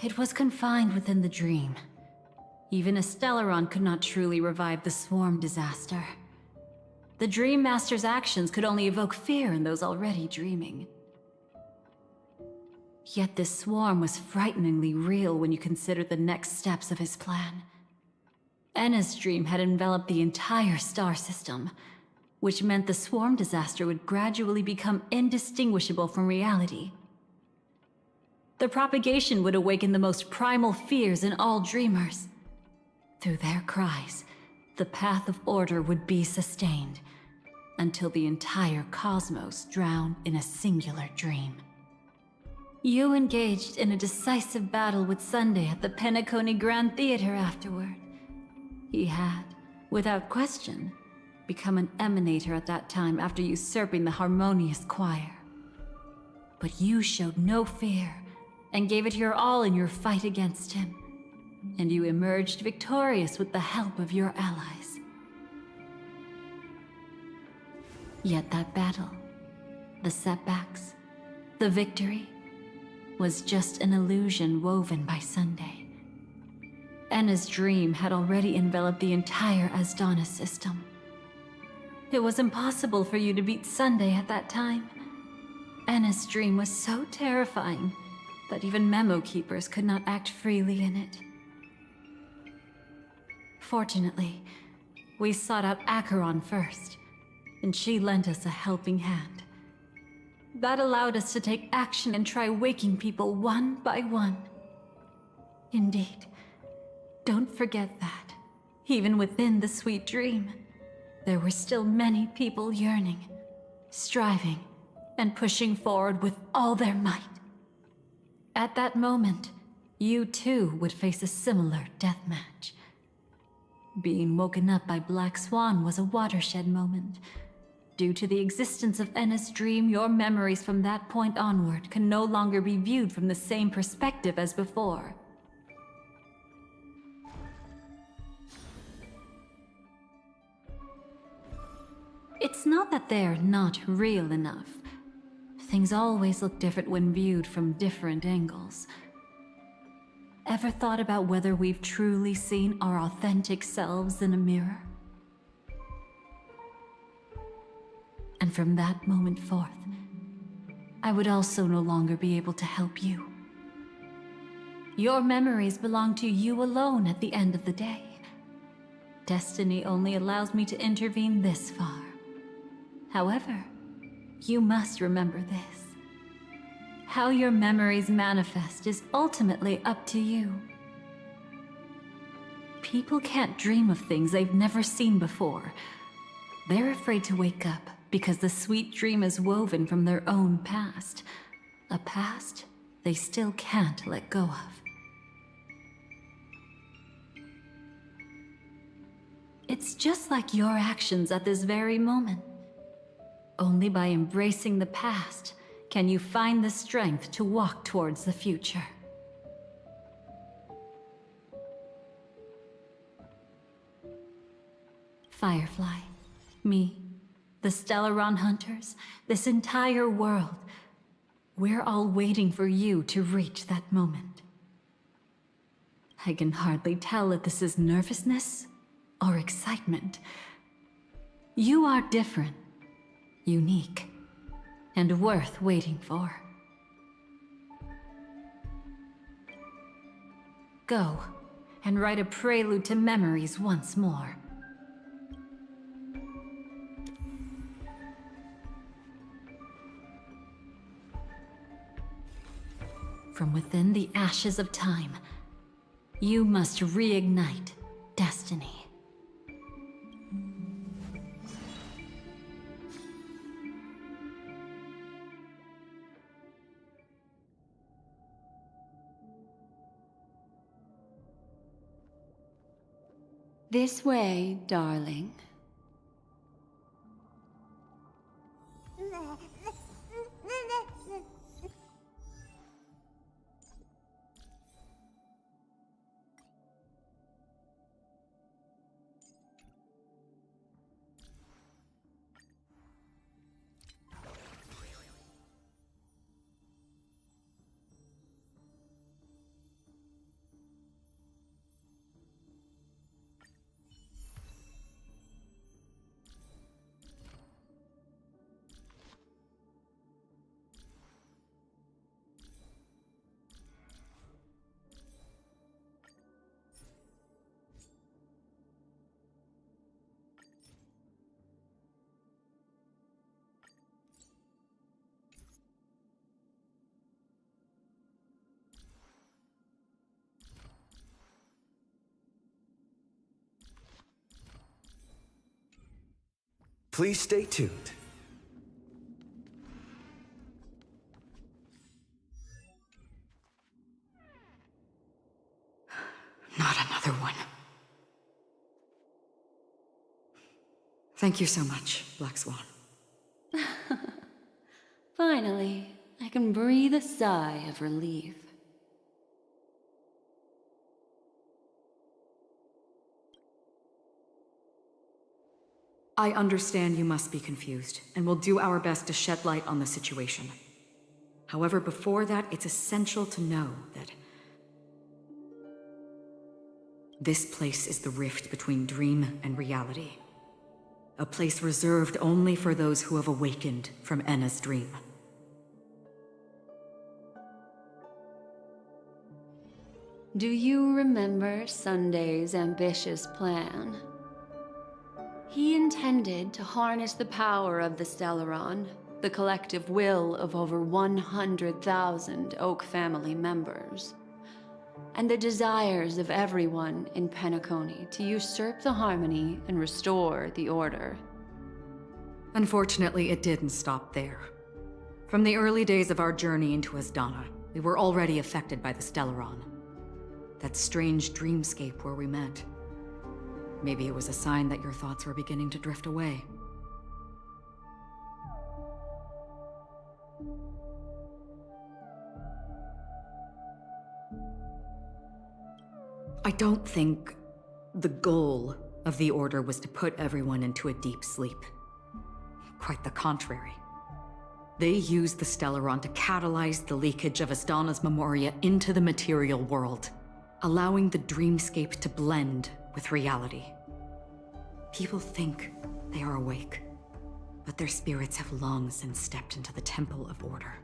It was confined within the dream. Even a Stellaron could not truly revive the Swarm Disaster. The Dream Master's actions could only evoke fear in those already dreaming. Yet this swarm was frighteningly real when you consider the next steps of his plan. Enna's dream had enveloped the entire star system, which meant the Swarm Disaster would gradually become indistinguishable from reality. The propagation would awaken the most primal fears in all dreamers. Through their cries, the path of order would be sustained, until the entire cosmos drowned in a singular dream. You engaged in a decisive battle with Sunday at the Penacony Grand Theater afterward. He had, without question, become an emanator at that time after usurping the Harmonious Choir. But you showed no fear, and gave it your all in your fight against him. And you emerged victorious with the help of your allies. Yet that battle, the setbacks, the victory, was just an illusion woven by Sunday. Enna's dream had already enveloped the entire Asdana system. It was impossible for you to beat Sunday at that time. Enna's dream was so terrifying that even memo keepers could not act freely in it. Fortunately, we sought out Acheron first, and she lent us a helping hand. That allowed us to take action and try waking people one by one. Indeed, don't forget that, even within the sweet dream, there were still many people yearning, striving, and pushing forward with all their might. At that moment, you too would face a similar deathmatch. Being woken up by Black Swan was a watershed moment. Due to the existence of Enna's dream, your memories from that point onward can no longer be viewed from the same perspective as before. It's not that they're not real enough. Things always look different when viewed from different angles. Ever thought about whether we've truly seen our authentic selves in a mirror? And from that moment forth, I would also no longer be able to help you. Your memories belong to you alone at the end of the day. Destiny only allows me to intervene this far. However, you must remember this. How your memories manifest is ultimately up to you. People can't dream of things they've never seen before. They're afraid to wake up because the sweet dream is woven from their own past. A past they still can't let go of. It's just like your actions at this very moment. Only by embracing the past can you find the strength to walk towards the future. Firefly, me, the Stellaron Hunters, this entire world, we're all waiting for you to reach that moment. I can hardly tell if this is nervousness or excitement. You are different, unique, and worth waiting for. Go and write a prelude to memories once more. From within the ashes of time, You must reignite destiny. This way, darling. Please stay tuned. Not another one. Thank you so much, Black Swan. Finally, I can breathe a sigh of relief. I understand you must be confused, and we'll do our best to shed light on the situation. However, before that, it's essential to know that this place is the rift between dream and reality. A place reserved only for those who have awakened from Enna's dream. Do you remember Sunday's ambitious plan? He intended to harness the power of the Stellaron, the collective will of over 100,000 Oak family members, and the desires of everyone in Penacony to usurp the harmony and restore the order. Unfortunately, it didn't stop there. From the early days of our journey into Asdana, we were already affected by the Stellaron. That strange dreamscape where we met. Maybe it was a sign that your thoughts were beginning to drift away. I don't think the goal of the Order was to put everyone into a deep sleep. Quite the contrary. They used the Stellaron to catalyze the leakage of Asdana's Memoria into the material world, allowing the dreamscape to blend with reality. People think they are awake, but their spirits have long since stepped into the Temple of Order.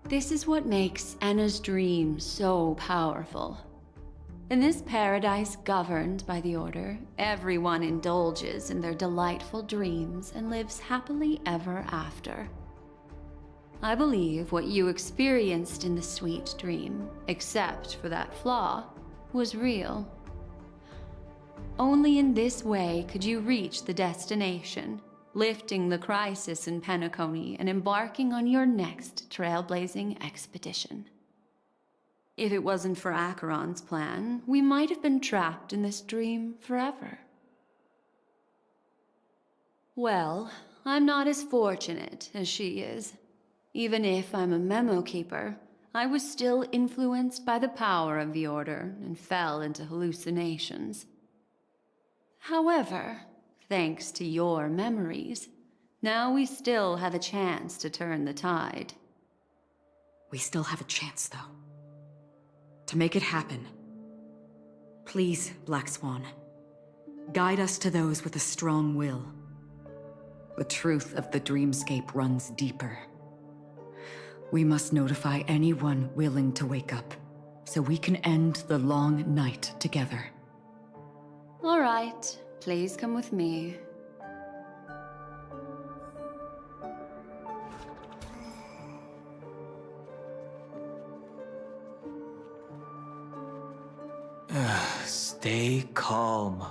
This is what makes Enna's dream so powerful. In this paradise governed by the Order, everyone indulges in their delightful dreams and lives happily ever after. I believe what you experienced in the sweet dream, except for that flaw, was real. Only in this way could you reach the destination, lifting the crisis in Penacony and embarking on your next trailblazing expedition. If it wasn't for Acheron's plan, we might have been trapped in this dream forever. Well, I'm not as fortunate as she is. Even if I'm a memo keeper, I was still influenced by the power of the Order and fell into hallucinations. However, thanks to your memories, now we still have a chance to turn the tide. We still have a chance, though. To make it happen, please, Black Swan, guide us to those with a strong will. The truth of the dreamscape runs deeper. We must notify anyone willing to wake up, so we can end the long night together. All right, please come with me. Stay calm.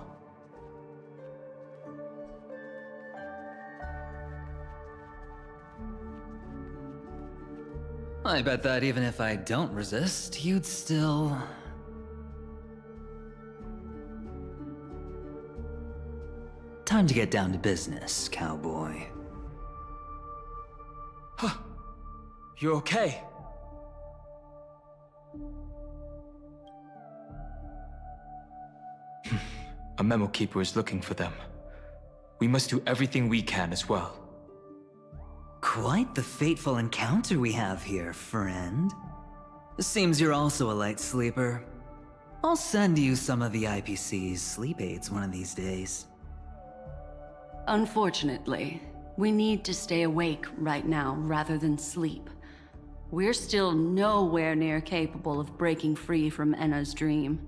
I bet that even if I don't resist, you'd still... Time to get down to business, cowboy. Huh. You okay? A memo keeper is looking for them. We must do everything we can as well. Quite the fateful encounter we have here, friend. Seems you're also a light sleeper. I'll send you some of the IPC's sleep aids one of these days. Unfortunately, we need to stay awake right now rather than sleep. We're still nowhere near capable of breaking free from Enna's dream.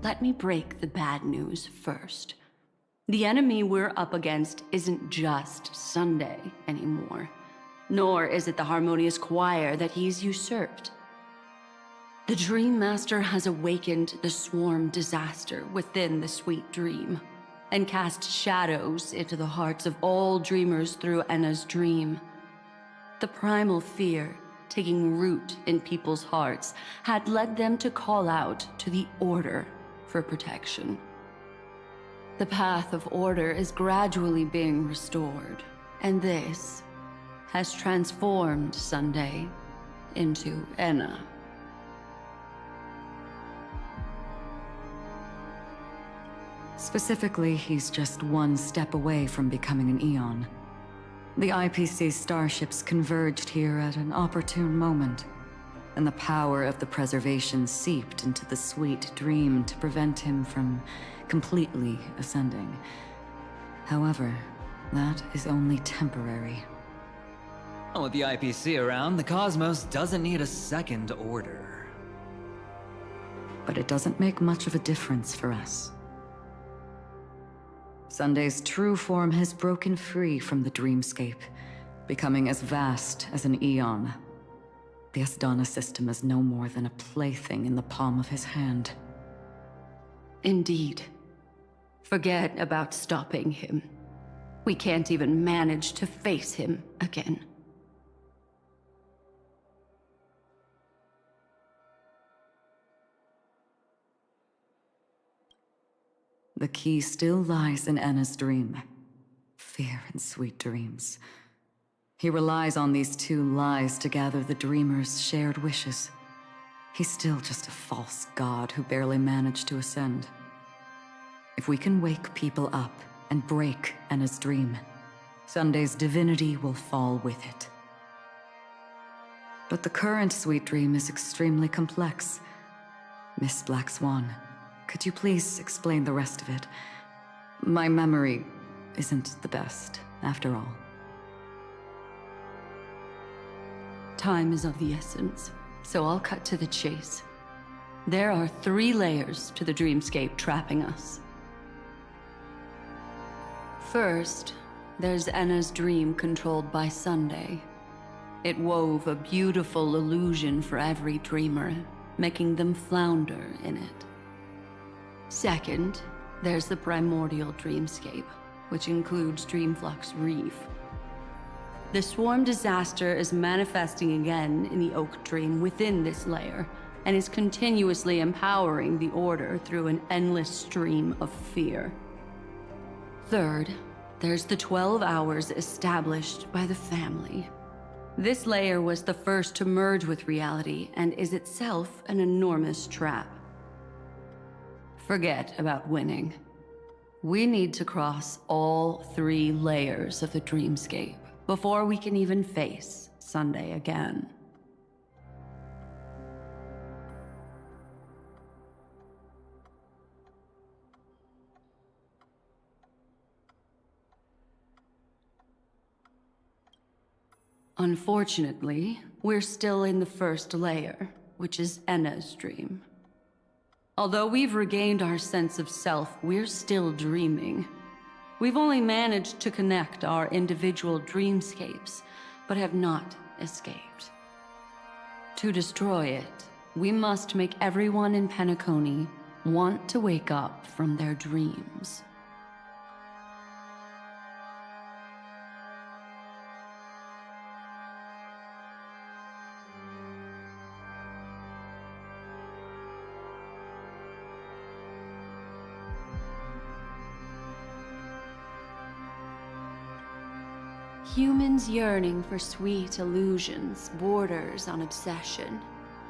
Let me break the bad news first. The enemy we're up against isn't just Sunday anymore, nor is it the harmonious choir that he's usurped. The Dream Master has awakened the swarm disaster within the sweet dream, and cast shadows into the hearts of all dreamers through Enna's dream. The primal fear taking root in people's hearts had led them to call out to the Order for protection. The path of order is gradually being restored, and this has transformed Sunday into Enna. Specifically, he's just one step away from becoming an Eon. The IPC's starships converged here at an opportune moment, and the power of the preservation seeped into the sweet dream to prevent him from completely ascending. However, that is only temporary. With the IPC around, the cosmos doesn't need a second order. But it doesn't make much of a difference for us. Sunday's true form has broken free from the dreamscape, becoming as vast as an Eon. The Asdana system is no more than a plaything in the palm of his hand. Indeed. Forget about stopping him. We can't even manage to face him again. The key still lies in Enna's dream. Fear and sweet dreams. He relies on these two lies to gather the dreamers' shared wishes. He's still just a false god who barely managed to ascend. If we can wake people up and break Enna's dream, Sunday's divinity will fall with it. But the current sweet dream is extremely complex. Miss Black Swan, could you please explain the rest of it? My memory isn't the best, after all. Time is of the essence, so I'll cut to the chase. There are 3 layers to the dreamscape trapping us. First, there's Enna's dream controlled by Sunday. It wove a beautiful illusion for every dreamer, making them flounder in it. Second, there's the primordial dreamscape, which includes Dreamflux Reef. The swarm disaster is manifesting again in the Oak Dream within this layer, and is continuously empowering the Order through an endless stream of fear. Third, there's the 12 hours established by the family. This layer was the first to merge with reality, and is itself an enormous trap. Forget about winning. We need to cross all 3 layers of the dreamscape before we can even face Sunday again. Unfortunately, we're still in the first layer, which is Enna's dream. Although we've regained our sense of self, we're still dreaming. We've only managed to connect our individual dreamscapes, but have not escaped. To destroy it, We must make everyone in Penacony want to wake up from their dreams. Humans yearning for sweet illusions borders on obsession,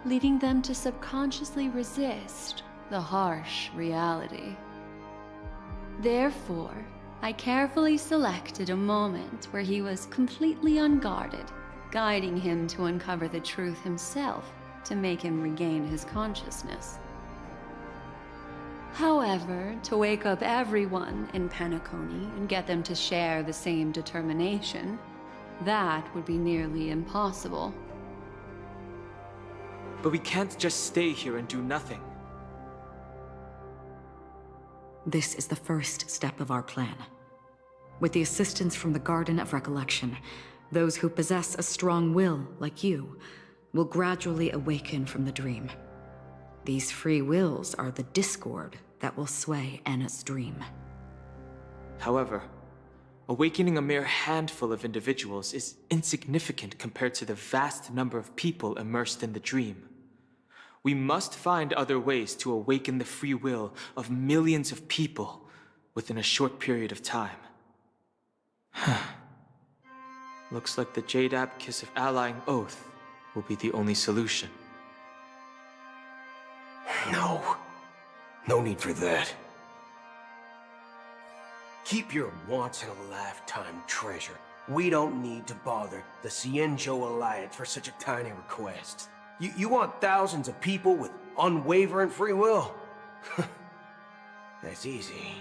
leading them to subconsciously resist the harsh reality. Therefore, I carefully selected a moment where he was completely unguarded, guiding him to uncover the truth himself to make him regain his consciousness. However, to wake up everyone in Penacony and get them to share the same determination, that would be nearly impossible. But we can't just stay here and do nothing. This is the first step of our plan. With the assistance from the Garden of Recollection, those who possess a strong will, like you, will gradually awaken from the dream. These free wills are the discord that will sway Anna's dream. However, awakening a mere handful of individuals is insignificant compared to the vast number of people immersed in the dream. We must find other ways to awaken the free will of millions of people within a short period of time. Looks like the Jade Abacus of Allying Oath will be the only solution. No need for that. Keep your once-in-a-lifetime treasure. We don't need to bother the Cienjo Alliance for such a tiny request. You want thousands of people with unwavering free will? That's easy.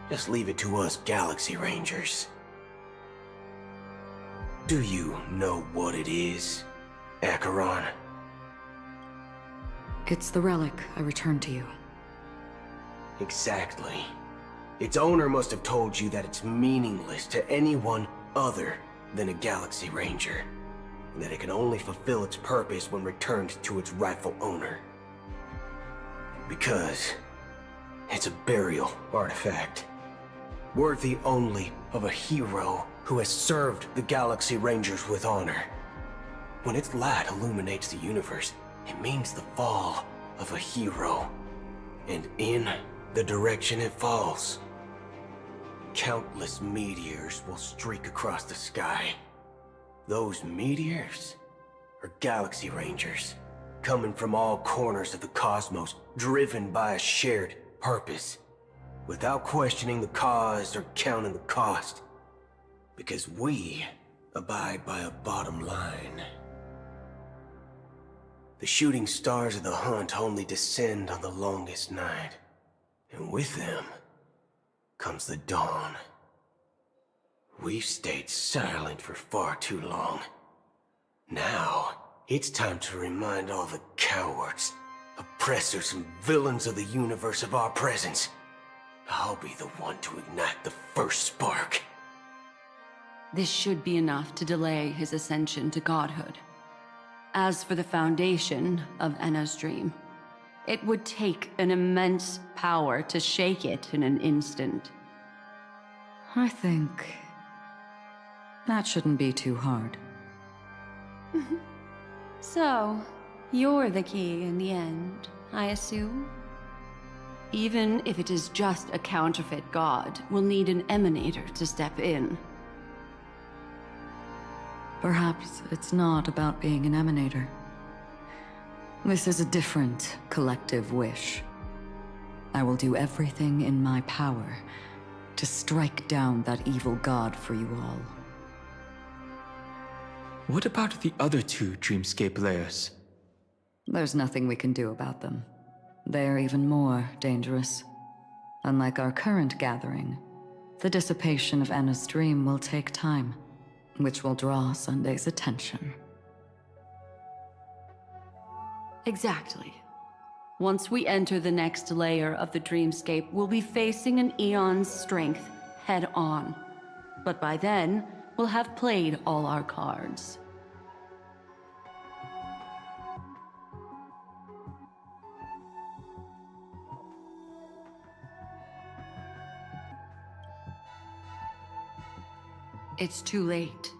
Just leave it to us Galaxy Rangers. Do you know what it is, Acheron? It's the relic I returned to you. Exactly. Its owner must have told you that it's meaningless to anyone other than a Galaxy Ranger, and that it can only fulfill its purpose when returned to its rightful owner. Because it's a burial artifact, worthy only of a hero who has served the Galaxy Rangers with honor. When its light illuminates the universe, it means the fall of a hero. And in the direction it falls, countless meteors will streak across the sky. Those meteors are Galaxy Rangers, coming from all corners of the cosmos, driven by a shared purpose, without questioning the cause or counting the cost, because we abide by a bottom line. The shooting stars of the hunt only descend on the longest night, and with them comes the dawn. We've stayed silent for far too long. Now, it's time to remind all the cowards, oppressors, and villains of the universe of our presence. I'll be the one to ignite the first spark. This should be enough to delay his ascension to godhood. As for the foundation of Anna's dream, it would take an immense power to shake it in an instant. I think that shouldn't be too hard. So, you're the key in the end, I assume? Even if it is just a counterfeit god, we'll need an emanator to step in. Perhaps it's not about being an emanator. This is a different collective wish. I will do everything in my power to strike down that evil god for you all. What about the other two dreamscape layers? There's nothing we can do about them. They are even more dangerous. Unlike our current gathering, the dissipation of Anna's dream will take time, which will draw Sunday's attention. Exactly. Once we enter the next layer of the dreamscape, we'll be facing an eon's strength head on. But by then, we'll have played all our cards. it's too late.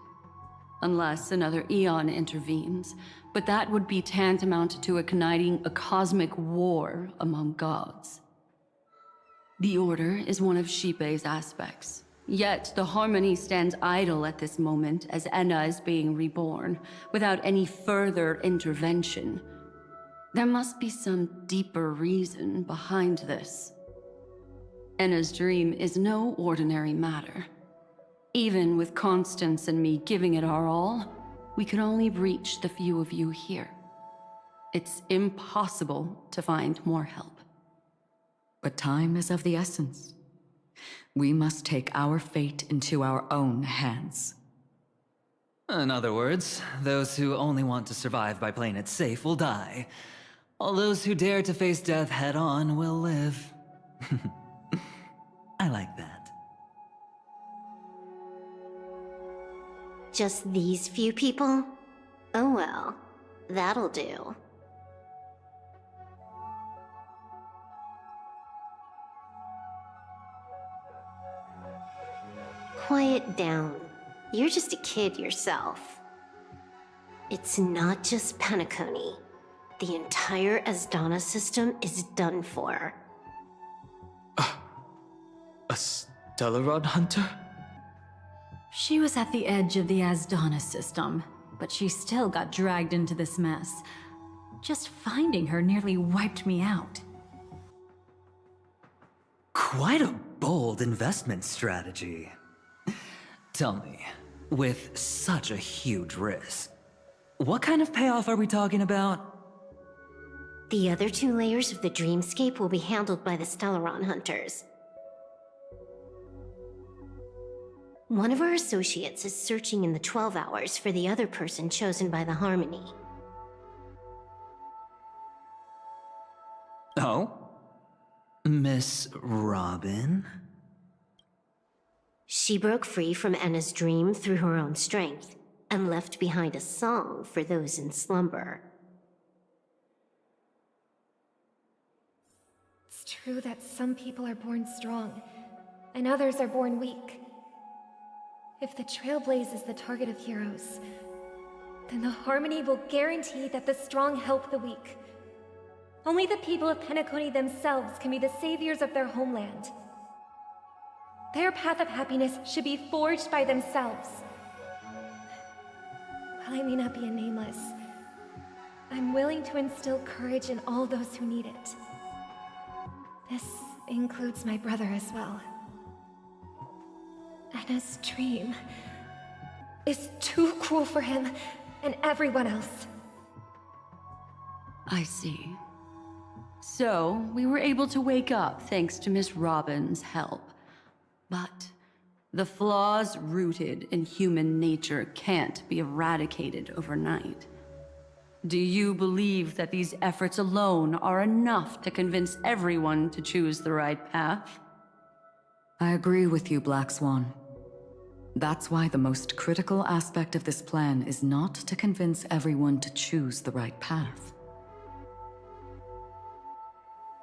Unless another eon intervenes, but that would be tantamount to igniting a cosmic war among gods. The Order is one of Xipe's aspects. Yet the Harmony stands idle at this moment as Enna is being reborn, without any further intervention. There must be some deeper reason behind this. Enna's dream is no ordinary matter. Even with Constance and me giving it our all, we can only reach the few of you here. It's impossible to find more help. But time is of the essence. We must take our fate into our own hands. In other words, those who only want to survive by playing it safe will die. All those who dare to face death head-on will live. I like that. Just these few people? Oh well, that'll do. Quiet down. You're just a kid yourself. It's not just Penacony. The entire Asdana system is done for. A Stellaron hunter? She was at the edge of the Asdana system, but she still got dragged into this mess. Just finding her nearly wiped me out. Quite a bold investment strategy. Tell me, with such a huge risk, what kind of payoff are we talking about? The other 2 layers of the dreamscape will be handled by the Stellaron hunters. One of our associates is searching in the 12 hours for the other person chosen by the Harmony. Oh? Miss Robin? She broke free from Enna's dream through her own strength, and left behind a song for those in slumber. It's true that some people are born strong, and others are born weak. If the Trailblaze is the target of heroes, then the Harmony will guarantee that the strong help the weak. Only the people of Penacony themselves can be the saviors of their homeland. Their path of happiness should be forged by themselves. While I may not be a nameless, I'm willing to instill courage in all those who need it. This includes my brother as well. Enna's dream is too cruel for him and everyone else. I see. So, we were able to wake up thanks to Miss Robin's help. But the flaws rooted in human nature can't be eradicated overnight. Do you believe that these efforts alone are enough to convince everyone to choose the right path? I agree with you, Black Swan. That's why the most critical aspect of this plan is not to convince everyone to choose the right path,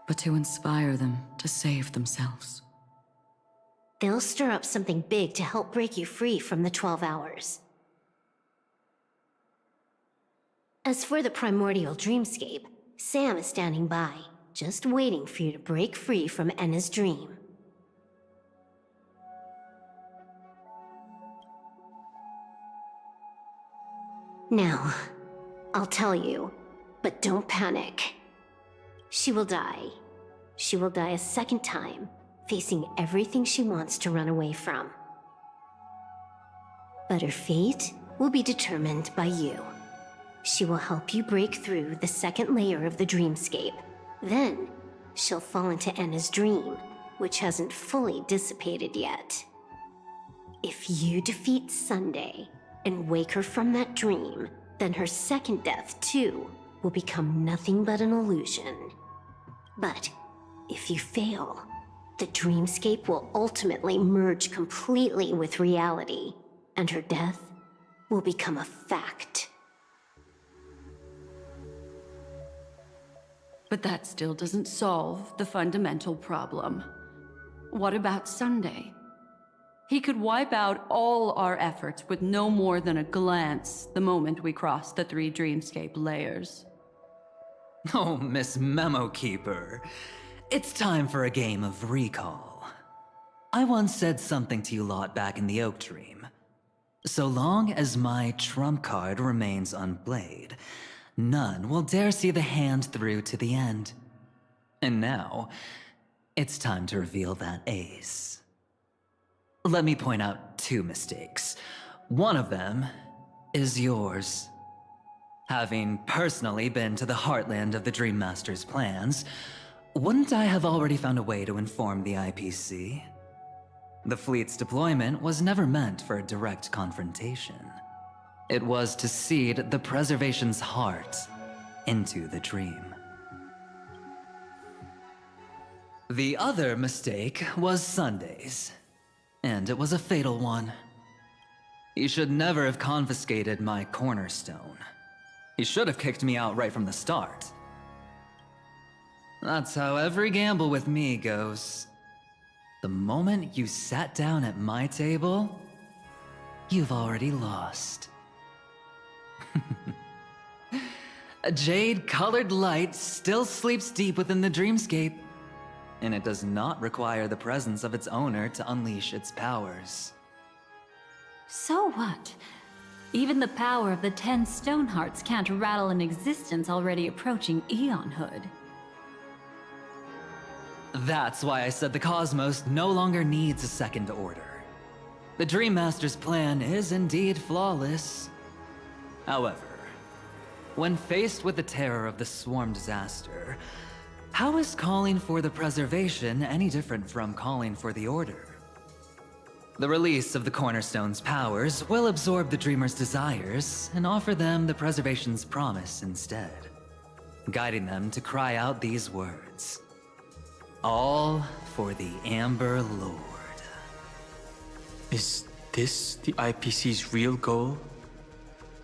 but to inspire them to save themselves. They'll stir up something big to help break you free from the 12 hours. As for the primordial dreamscape, Sam is standing by, just waiting for you to break free from Enna's dream. Now, I'll tell you, but don't panic. She will die. She will die a second time, facing everything she wants to run away from. But her fate will be determined by you. She will help you break through the second layer of the dreamscape. Then, she'll fall into Enna's dream, which hasn't fully dissipated yet. If you defeat Sunday and wake her from that dream, then her second death, too, will become nothing but an illusion. But if you fail, the dreamscape will ultimately merge completely with reality, and her death will become a fact. But that still doesn't solve the fundamental problem. What about Sunday? He could wipe out all our efforts with no more than a glance the moment we crossed the 3 dreamscape layers. Oh, Miss Memo Keeper. It's time for a game of recall. I once said something to you lot back in the Oak Dream. So long as my trump card remains unplayed, none will dare see the hand through to the end. And now, it's time to reveal that ace. Let me point out 2 mistakes. One of them is yours. Having personally been to the heartland of the Dream Master's plans, wouldn't I have already found a way to inform the IPC? The fleet's deployment was never meant for a direct confrontation. It was to seed the Preservation's heart into the dream. The other mistake was Sundays, and it was a fatal one. You should never have confiscated my cornerstone. You should have kicked me out right from the start. That's how every gamble with me goes. The moment you sat down at my table, you've already lost. A jade-colored light still sleeps deep within the dreamscape, and it does not require the presence of its owner to unleash its powers. So what? Even the power of the 10 stone hearts can't rattle an existence already approaching eonhood. That's why I said the cosmos no longer needs a second order. The Dream Master's plan is indeed flawless. However, when faced with the terror of the swarm disaster, how is calling for the preservation any different from calling for the order? The release of the Cornerstone's powers will absorb the Dreamer's desires and offer them the preservation's promise instead, guiding them to cry out these words. All for the Amber Lord. Is this the IPC's real goal?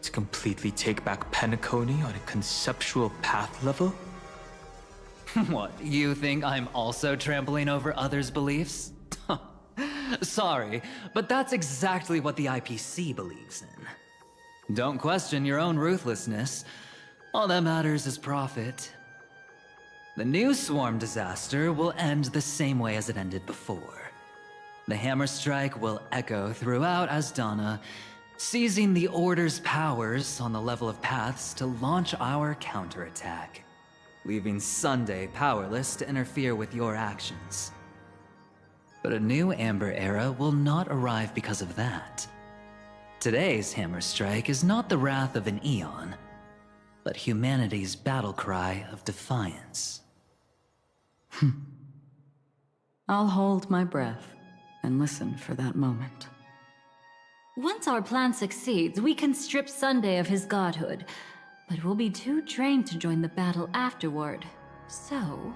To completely take back Penacony on a conceptual path level? What, you think I'm also trampling over others' beliefs? Sorry, but that's exactly what the IPC believes in. Don't question your own ruthlessness. All that matters is profit. The new swarm disaster will end the same way as it ended before. The hammer strike will echo throughout Asdana, seizing the Order's powers on the level of paths to launch our counterattack, leaving Sunday powerless to interfere with your actions. But a new Amber Era will not arrive because of that. Today's hammer strike is not the wrath of an eon, but humanity's battle cry of defiance. I'll hold my breath and listen for that moment. Once our plan succeeds, we can strip Sunday of his godhood, but we'll be too drained to join the battle afterward. So...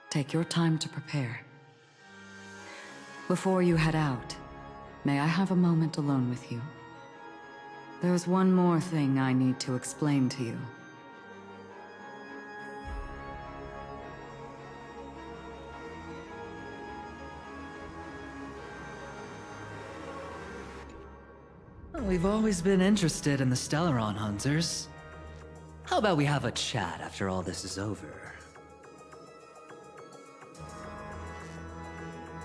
Take your time to prepare. Before you head out, may I have a moment alone with you? There's one more thing I need to explain to you. We've always been interested in the Stellaron Hunters. How about we have a chat after all this is over?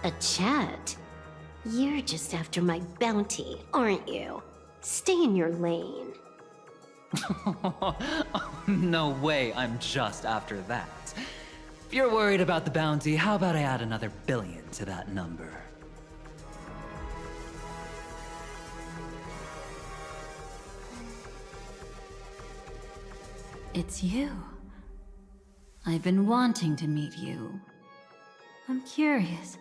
A chat? You're just after my bounty, aren't you? Stay in your lane. No way I'm just after that. If you're worried about the bounty, how about I add another billion to that number? It's you. I've been wanting to meet you. I'm curious,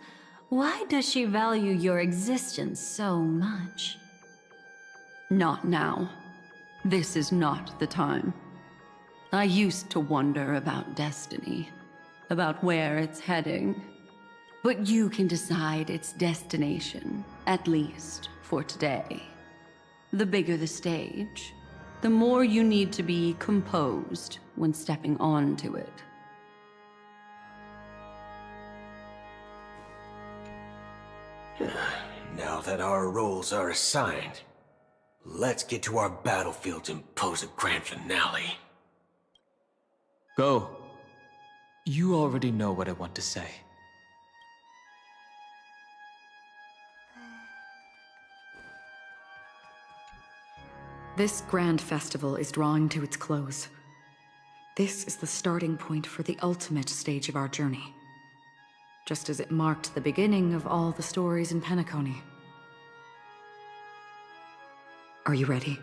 why does she value your existence so much? Not now. This is not the time. I used to wonder about destiny, about where it's heading. But you can decide its destination, at least for today. The bigger the stage, the more you need to be composed when stepping onto it. Now that our roles are assigned, let's get to our battlefields and pose a grand finale. Go. You already know what I want to say. This grand festival is drawing to its close. This is the starting point for the ultimate stage of our journey. Just as it marked the beginning of all the stories in Penacony. Are you ready?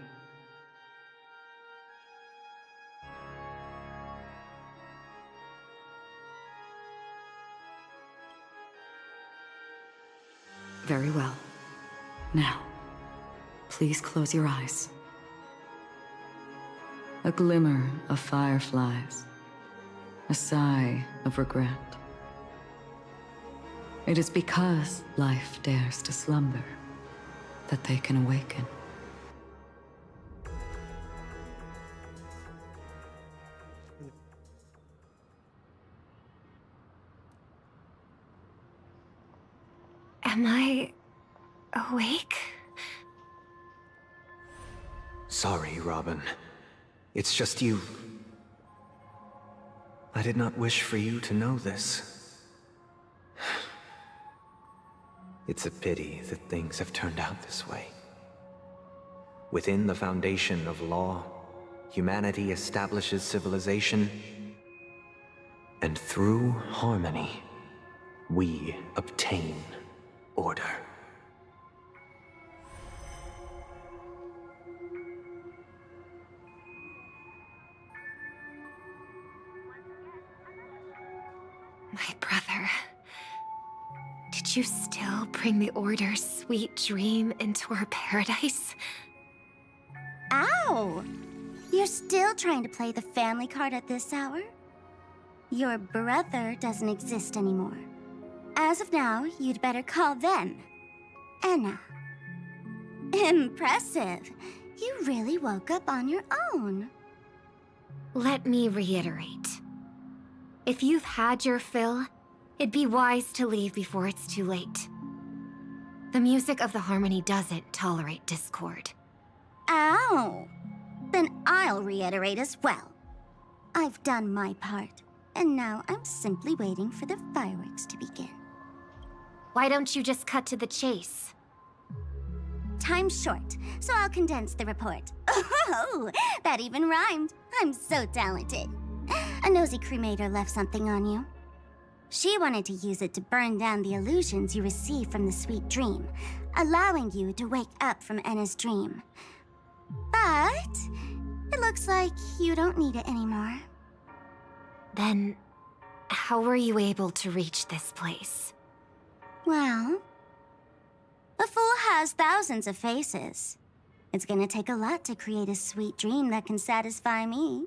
Very well. Now, please close your eyes. A glimmer of fireflies. A sigh of regret. It is because life dares to slumber that they can awaken. Am I awake? Sorry, Robin. It's just you. I did not wish for you to know this. It's a pity that things have turned out this way. Within the foundation of law, humanity establishes civilization, and through harmony, we obtain order. My brother. Did you still bring the Order's sweet dream into our paradise? Ow! You're still trying to play the family card at this hour? Your brother doesn't exist anymore. As of now, you'd better call them Enna. Impressive. You really woke up on your own. Let me reiterate. If you've had your fill, it'd be wise to leave before it's too late. The music of the Harmony doesn't tolerate discord. Ow! Then I'll reiterate as well. I've done my part, and now I'm simply waiting for the fireworks to begin. Why don't you just cut to the chase? Time's short, so I'll condense the report. Oh, that even rhymed. I'm so talented. A nosy cremator left something on you. She wanted to use it to burn down the illusions you received from the sweet dream, allowing you to wake up from Enna's dream. But it looks like you don't need it anymore. Then, how were you able to reach this place? Well, a fool has thousands of faces. It's gonna take a lot to create a sweet dream that can satisfy me.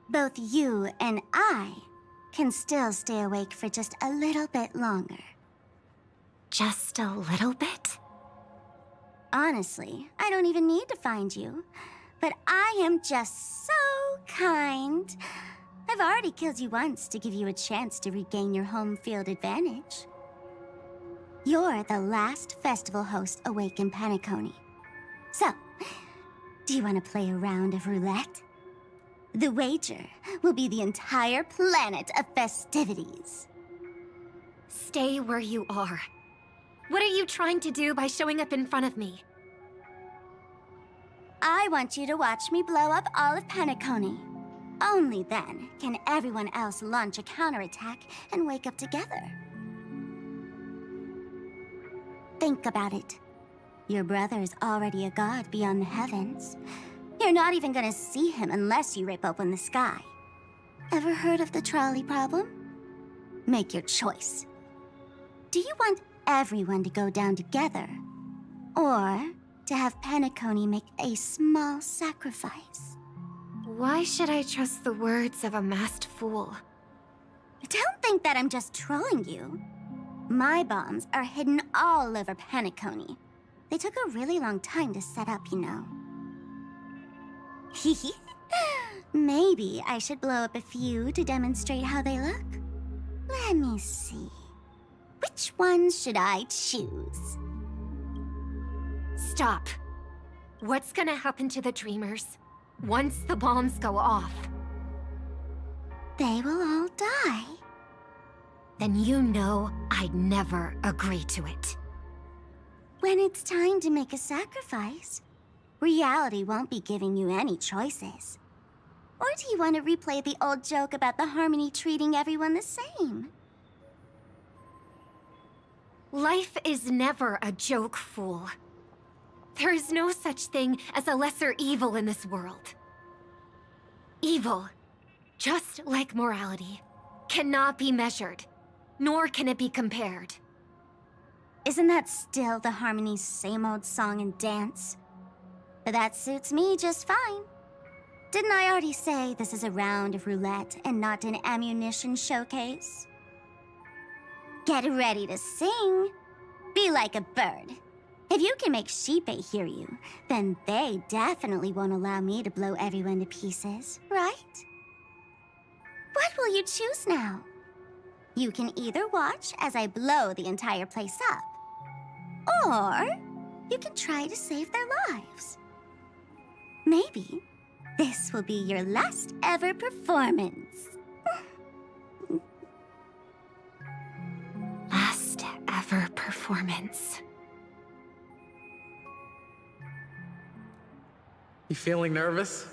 Both you and I can still stay awake for just a little bit longer. Just a little bit? Honestly, I don't even need to find you. But I am just so kind. I've already killed you once to give you a chance to regain your home field advantage. You're the last festival host awake in Penacony. So, do you want to play a round of roulette? The wager will be the entire planet of festivities. Stay where you are. What are you trying to do by showing up in front of me? I want you to watch me blow up all of Penacony. Only then can everyone else launch a counterattack and wake up together. Think about it. Your brother is already a god beyond the heavens. You're not even gonna see him unless you rip open the sky. Ever heard of the trolley problem? Make your choice. Do you want everyone to go down together? Or to have Penacony make a small sacrifice? Why should I trust the words of a masked fool? Don't think that I'm just trolling you. My bombs are hidden all over Penacony. They took a really long time to set up, you know. Maybe I should blow up a few to demonstrate how they look. Let me see. Which ones should I choose? Stop. What's gonna happen to the Dreamers once the bombs go off? They will all die. Then you know I'd never agree to it. When it's time to make a sacrifice, reality won't be giving you any choices. Or do you want to replay the old joke about the Harmony treating everyone the same? Life is never a joke, fool. There is no such thing as a lesser evil in this world. Evil, just like morality, cannot be measured, nor can it be compared. Isn't that still the Harmony's same old song and dance? But that suits me just fine. Didn't I already say this is a round of roulette and not an ammunition showcase? Get ready to sing. Be like a bird. If you can make Sheepei hear you, then they definitely won't allow me to blow everyone to pieces, right? What will you choose now? You can either watch as I blow the entire place up, or you can try to save their lives. Maybe this will be your last ever performance. Last ever performance. You feeling nervous?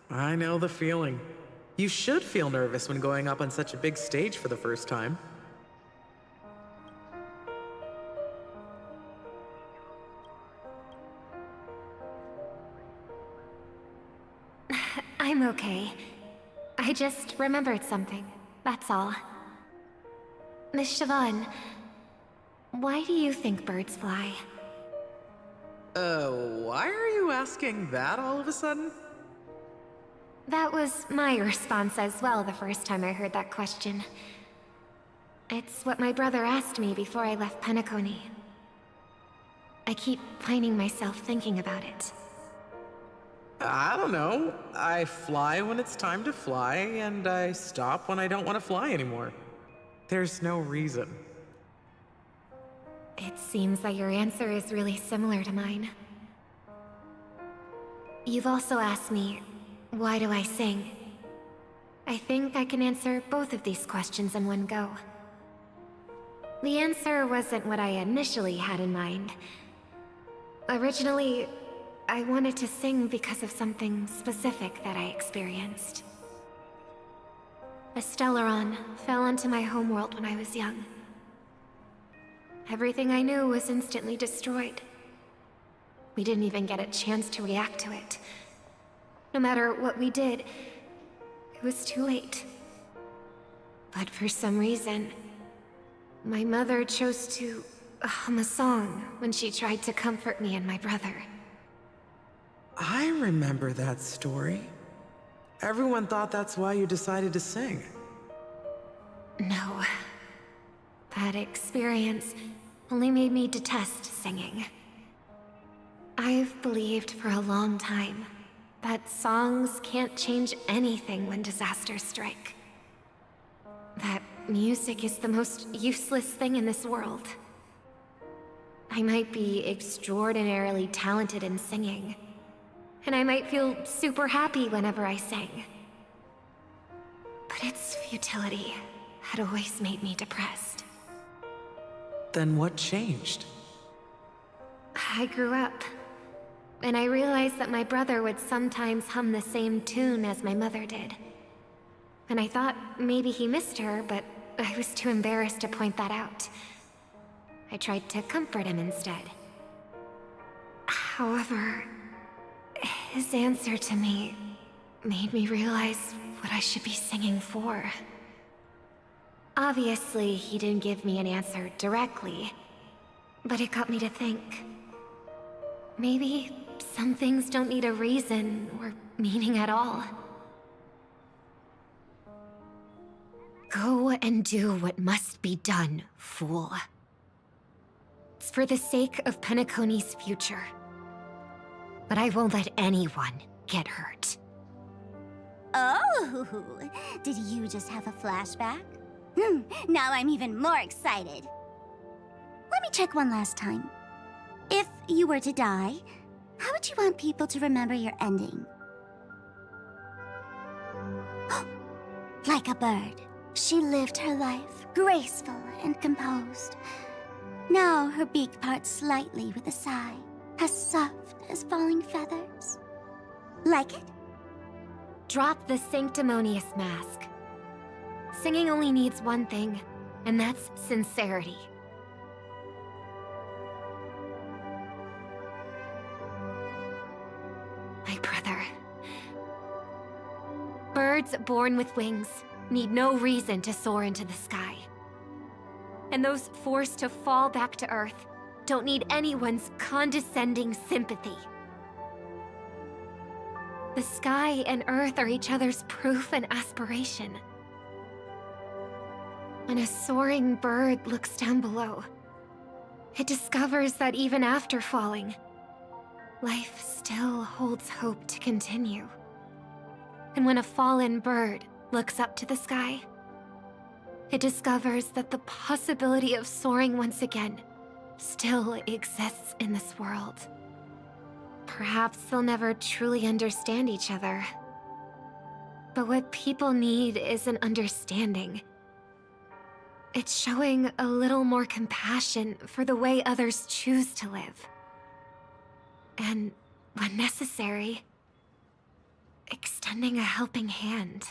I know the feeling. You should feel nervous when going up on such a big stage for the first time. I'm okay. I just remembered something, that's all. Miss Siobhan, why do you think birds fly? Why are you asking that all of a sudden? That was my response as well the first time I heard that question. It's what my brother asked me before I left Penacony. I keep finding myself thinking about it. I don't know. I fly when it's time to fly, and I stop when I don't want to fly anymore. There's no reason. It seems that your answer is really similar to mine. You've also asked me, why do I sing? I think I can answer both of these questions in one go. The answer wasn't what I initially had in mind. Originally, I wanted to sing because of something specific that I experienced. A Stellaron fell onto my homeworld when I was young. Everything I knew was instantly destroyed. We didn't even get a chance to react to it. No matter what we did, it was too late. But for some reason, my mother chose to hum a song when she tried to comfort me and my brother. I remember that story. Everyone thought that's why you decided to sing. No. That experience only made me detest singing. I've believed for a long time that songs can't change anything when disasters strike. That music is the most useless thing in this world. I might be extraordinarily talented in singing, and I might feel super happy whenever I sang. But its futility had always made me depressed. Then what changed? I grew up, and I realized that my brother would sometimes hum the same tune as my mother did. And I thought maybe he missed her, but I was too embarrassed to point that out. I tried to comfort him instead. However, his answer to me made me realize what I should be singing for. Obviously, he didn't give me an answer directly, but it got me to think. Maybe some things don't need a reason or meaning at all. Go and do what must be done, fool. It's for the sake of Penacony's future. But I won't let anyone get hurt. Oh, did you just have a flashback? Now I'm even more excited. Let me check one last time. If you were to die, how would you want people to remember your ending? Like a bird, she lived her life, graceful and composed. Now her beak parts slightly with a sigh, as soft as falling feathers. Like it? Drop the sanctimonious mask. Singing only needs one thing, and that's sincerity. My brother. Birds born with wings need no reason to soar into the sky. And those forced to fall back to Earth don't need anyone's condescending sympathy. The sky and Earth are each other's proof and aspiration. When a soaring bird looks down below, it discovers that even after falling, life still holds hope to continue. And when a fallen bird looks up to the sky, it discovers that the possibility of soaring once again still exists in this world. Perhaps they'll never truly understand each other. But what people need is an understanding. It's showing a little more compassion for the way others choose to live. And, when necessary, extending a helping hand.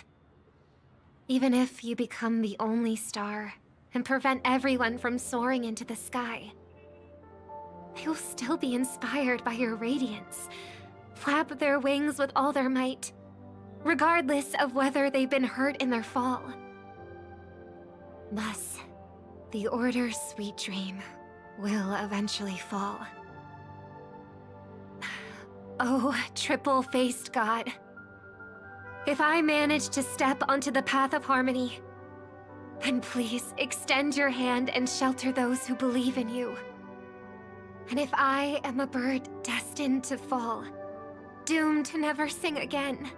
Even if you become the only star and prevent everyone from soaring into the sky, they will still be inspired by your radiance, flap their wings with all their might, regardless of whether they've been hurt in their fall. Thus, the Order's sweet dream will eventually fall. Oh, triple-faced god. If I manage to step onto the path of harmony, then please extend your hand and shelter those who believe in you. And if I am a bird destined to fall, doomed to never sing again,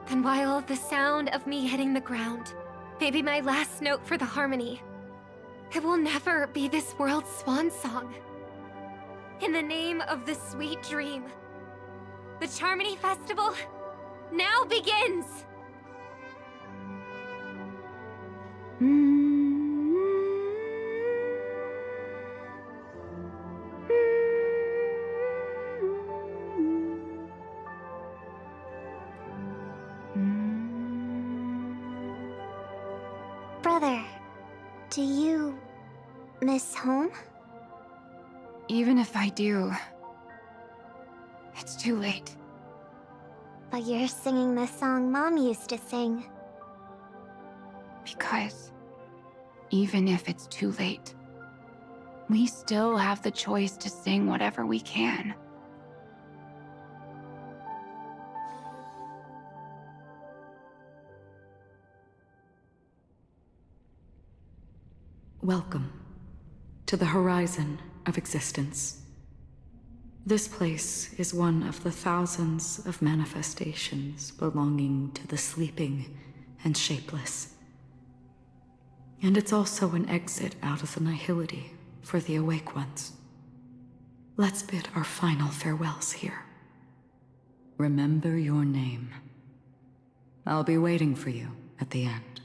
then while the sound of me hitting the ground may be my last note for the harmony, it will never be this world's swan song. In the name of the sweet dream, the Charmony Festival now begins! Brother, do you miss home? Even if I do, it's too late. But you're singing the song Mom used to sing. Because even if it's too late, we still have the choice to sing whatever we can. Welcome to the horizon of existence. This place is one of the thousands of manifestations belonging to the sleeping and shapeless. And it's also an exit out of the nihility for the awake ones. Let's bid our final farewells here. Remember your name. I'll be waiting for you at the end.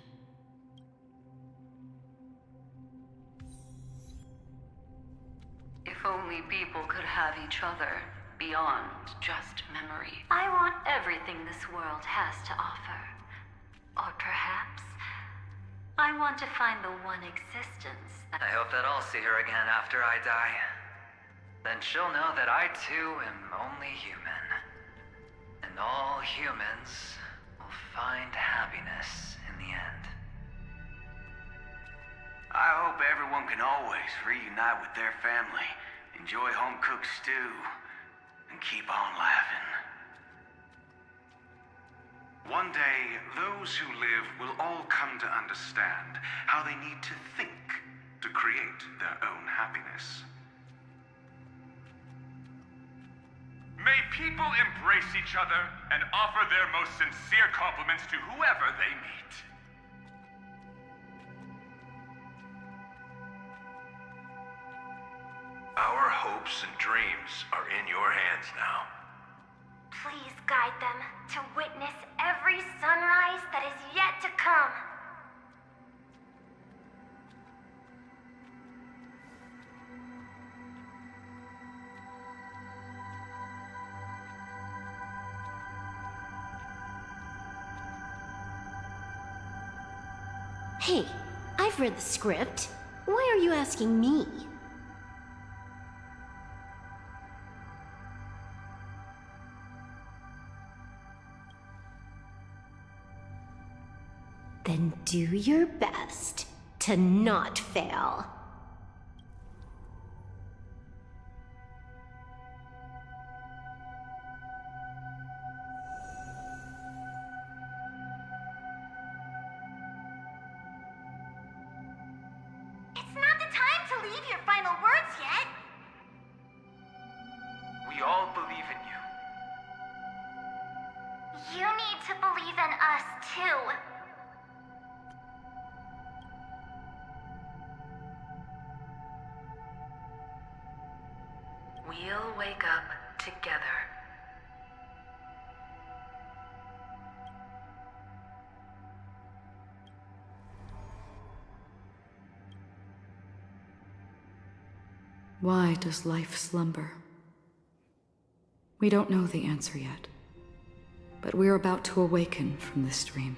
If only people could have each other beyond just memory. I want everything this world has to offer. Or perhaps, I want to find the one existence that... I hope that I'll see her again after I die. Then she'll know that I too am only human. And all humans will find happiness in the end. I hope everyone can always reunite with their family, enjoy home-cooked stew, and keep on laughing. One day, those who live will all come to understand how they need to think to create their own happiness. May people embrace each other and offer their most sincere compliments to whoever they meet. Our hopes and dreams are in your hands now. Please guide them to witness every sunrise that is yet to come. Hey, I've read the script. Why are you asking me? Then do your best to not fail. It's not the time to leave your final words yet. We all believe in you. You need to believe in us, too. We'll wake up together. Why does life slumber? We don't know the answer yet, but we're about to awaken from this dream.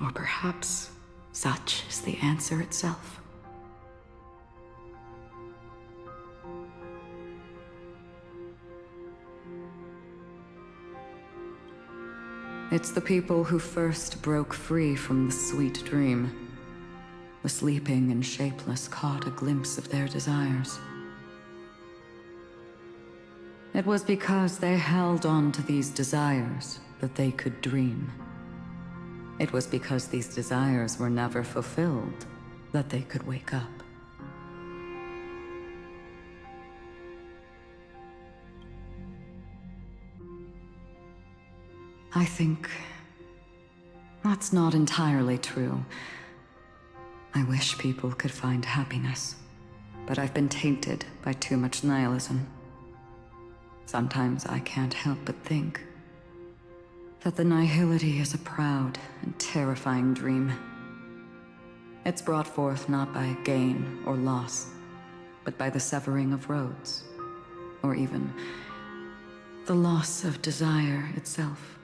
Or perhaps such is the answer itself. It's the people who first broke free from the sweet dream. The sleeping and shapeless caught a glimpse of their desires. It was because they held on to these desires that they could dream. It was because these desires were never fulfilled that they could wake up. I think that's not entirely true. I wish people could find happiness, but I've been tainted by too much nihilism. Sometimes I can't help but think that the nihility is a proud and terrifying dream. It's brought forth not by gain or loss, but by the severing of roads, or even the loss of desire itself.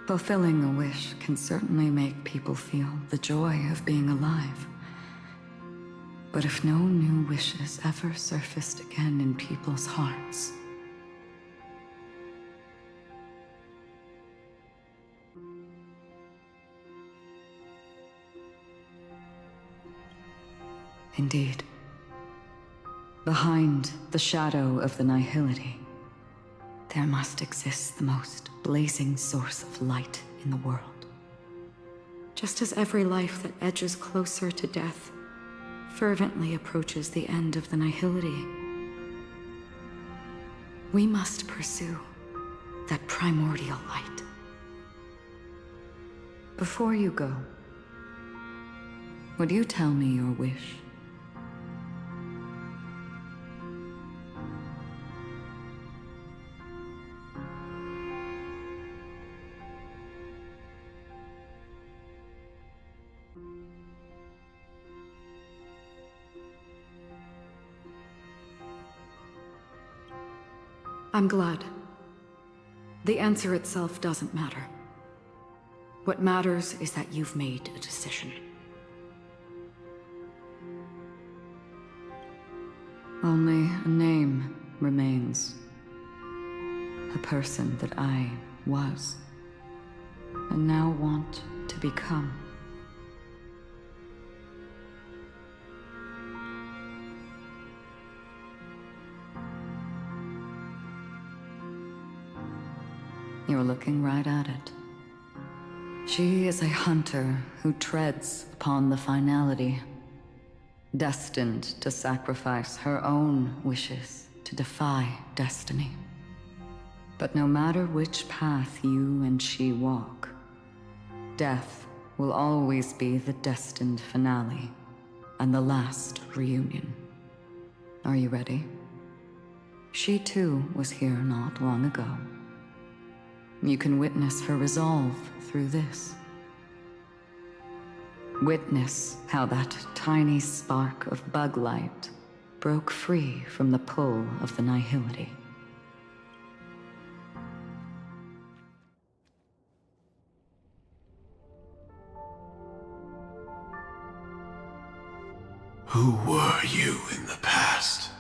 Fulfilling a wish can certainly make people feel the joy of being alive. But if no new wishes ever surfaced again in people's hearts, indeed, behind the shadow of the nihility, there must exist the most blazing source of light in the world. Just as every life that edges closer to death fervently approaches the end of the nihility, we must pursue that primordial light. Before you go, would you tell me your wish? I'm glad. The answer itself doesn't matter. What matters is that you've made a decision. Only a name remains. A person that I was, and now want to become. You're looking right at it. She is a hunter who treads upon the finality, destined to sacrifice her own wishes to defy destiny. But no matter which path you and she walk, death will always be the destined finale and the last reunion. Are you ready? She too was here not long ago. You can witness her resolve through this. Witness how that tiny spark of bug light broke free from the pull of the nihility. Who were you in the past?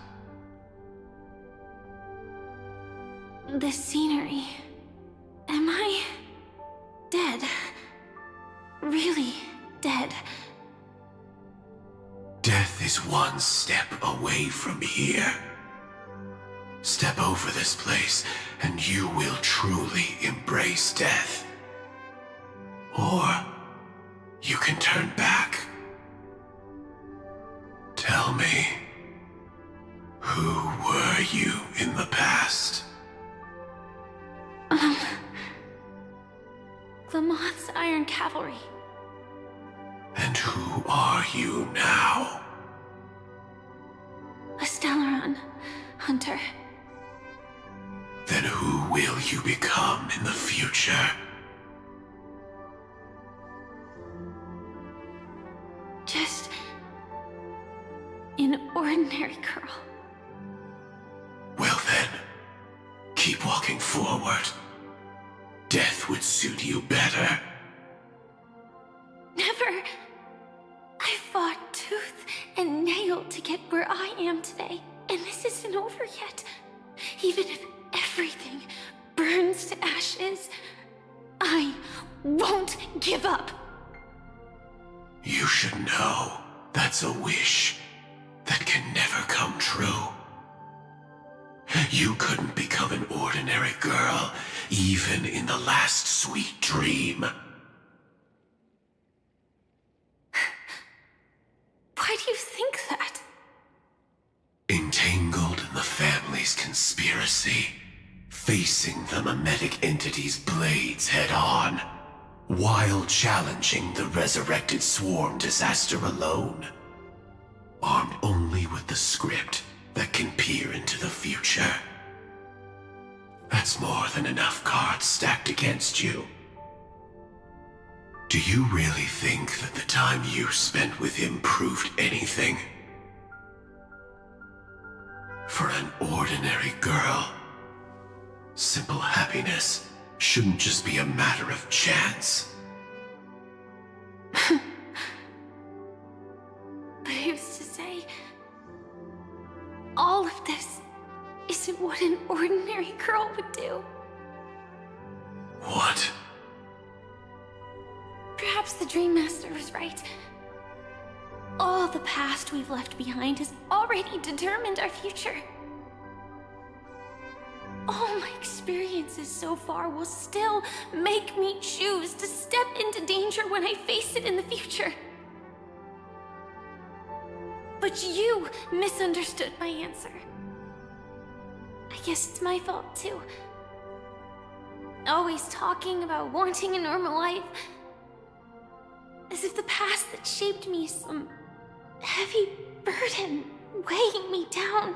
The scenery. Am I dead? Really dead? Death is one step away from here. Step over this place, and you will truly embrace death. Or you can turn back. Tell me, who were you in the past? Glamoth's Iron Cavalry. And who are you now? A Stellaron hunter. Then who will you become in the future? Just an ordinary girl. Well then, keep walking forward. Death would suit you better. Never. I fought tooth and nail to get where I am today, and this isn't over yet. Even if everything burns to ashes, I won't give up. You should know that's a wish that can never come true. You couldn't become an ordinary girl, even in the last sweet dream. Why do you think that? Entangled in the family's conspiracy, facing the mimetic entity's blades head-on, while challenging the resurrected swarm disaster alone. Armed only with the script that can peer into the future. That's more than enough cards stacked against you. Do you really think that the time you spent with him proved anything? For an ordinary girl, simple happiness shouldn't just be a matter of chance. But who's to say all of this isn't what an ordinary girl would do? What? Perhaps the Dream Master was right. All the past we've left behind has already determined our future. All my experiences so far will still make me choose to step into danger when I face it in the future. But you misunderstood my answer. I guess it's my fault too. Always talking about wanting a normal life. As if the past that shaped me is some heavy burden weighing me down.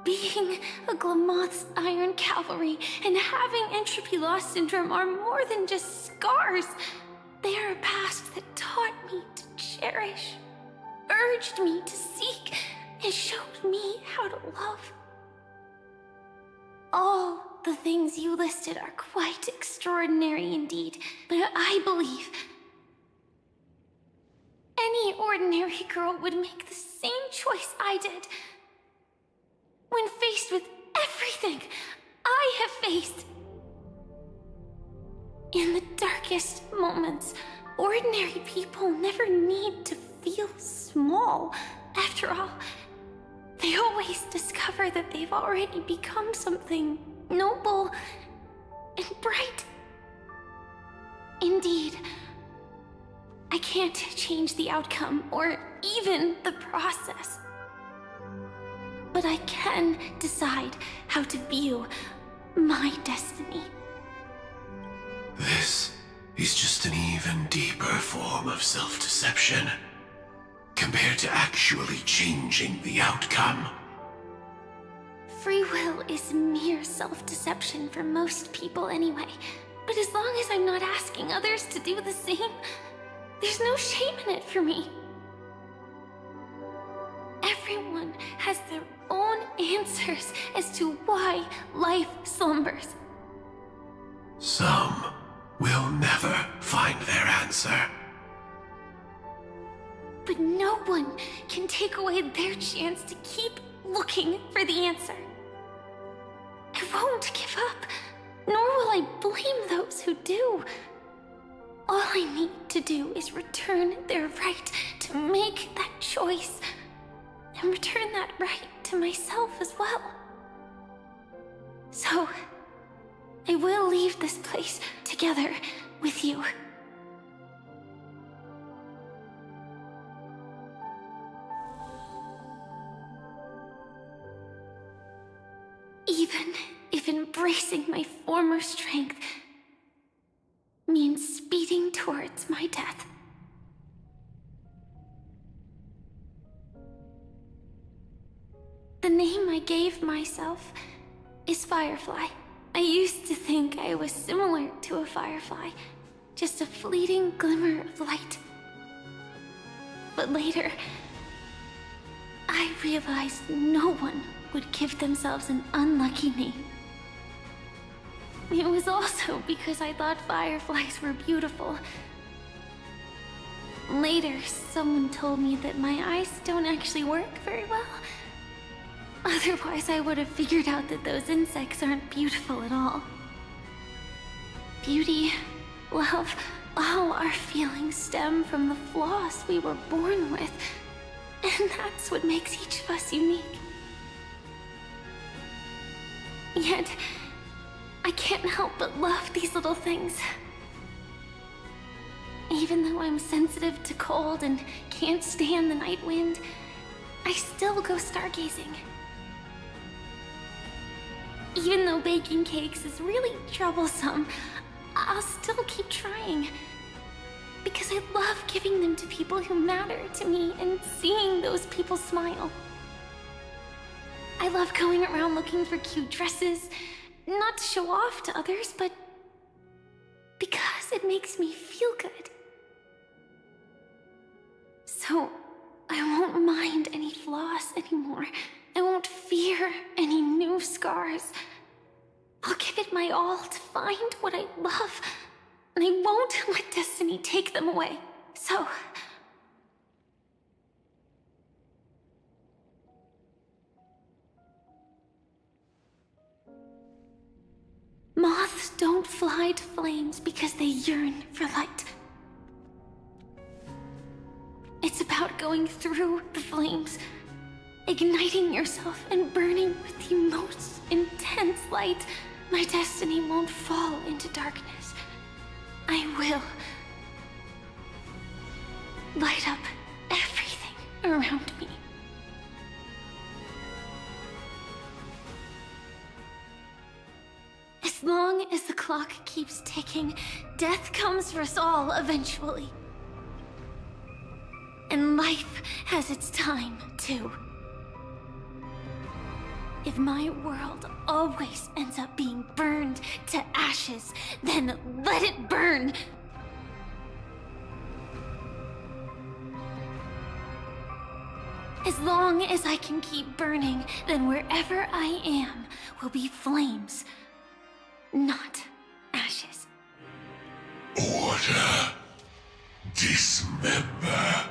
Being a Glamoth's Iron Cavalry and having entropy loss syndrome are more than just scars. They are a past that taught me to cherish, urged me to seek, and showed me how to love. All the things you listed are quite extraordinary indeed, but I believe any ordinary girl would make the same choice I did. When faced with everything I have faced. In the darkest moments, ordinary people never need to feel small. After all, they always discover that they've already become something noble, and bright. Indeed, I can't change the outcome or even the process. But I can decide how to view my destiny. This is just an even deeper form of self-deception, compared to actually changing the outcome. Free will is mere self-deception for most people anyway. But as long as I'm not asking others to do the same, there's no shame in it for me. Everyone has their own answers as to why life slumbers. Some will never find their answer. But no one can take away their chance to keep looking for the answer. I won't give up, nor will I blame those who do. All I need to do is return their right to make that choice, and return that right to myself as well. So, I will leave this place together with you. Even if embracing my former strength means speeding towards my death. The name I gave myself is Firefly. I used to think I was similar to a firefly, just a fleeting glimmer of light. But later, I realized no one would give themselves an unlucky name. It was also because I thought fireflies were beautiful. Later, someone told me that my eyes don't actually work very well. Otherwise, I would have figured out that those insects aren't beautiful at all. Beauty, love, all our feelings stem from the flaws we were born with. And that's what makes each of us unique. Yet, I can't help but love these little things. Even though I'm sensitive to cold and can't stand the night wind, I still go stargazing. Even though baking cakes is really troublesome, I'll still keep trying. Because I love giving them to people who matter to me and seeing those people smile. I love going around looking for cute dresses, not to show off to others, but because it makes me feel good. So, I won't mind any flaws anymore. I won't fear any new scars. I'll give it my all to find what I love, and I won't let destiny take them away. So, moths don't fly to flames because they yearn for light. It's about going through the flames, igniting yourself and burning with the most intense light. My destiny won't fall into darkness. I will light up everything around me. As long as the clock keeps ticking, death comes for us all eventually. And life has its time, too. If my world always ends up being burned to ashes, then let it burn! As long as I can keep burning, then wherever I am will be flames, not ashes. Order. Dismember.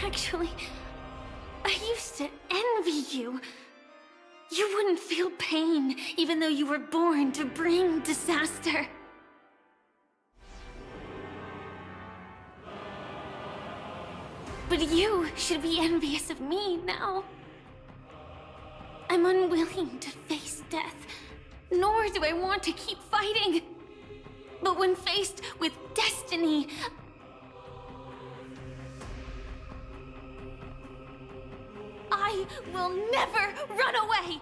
Actually, I used to envy you. You wouldn't feel pain, even though you were born to bring disaster. But you should be envious of me now. I'm unwilling to face death, nor do I want to keep fighting. But when faced with destiny, I will never run away!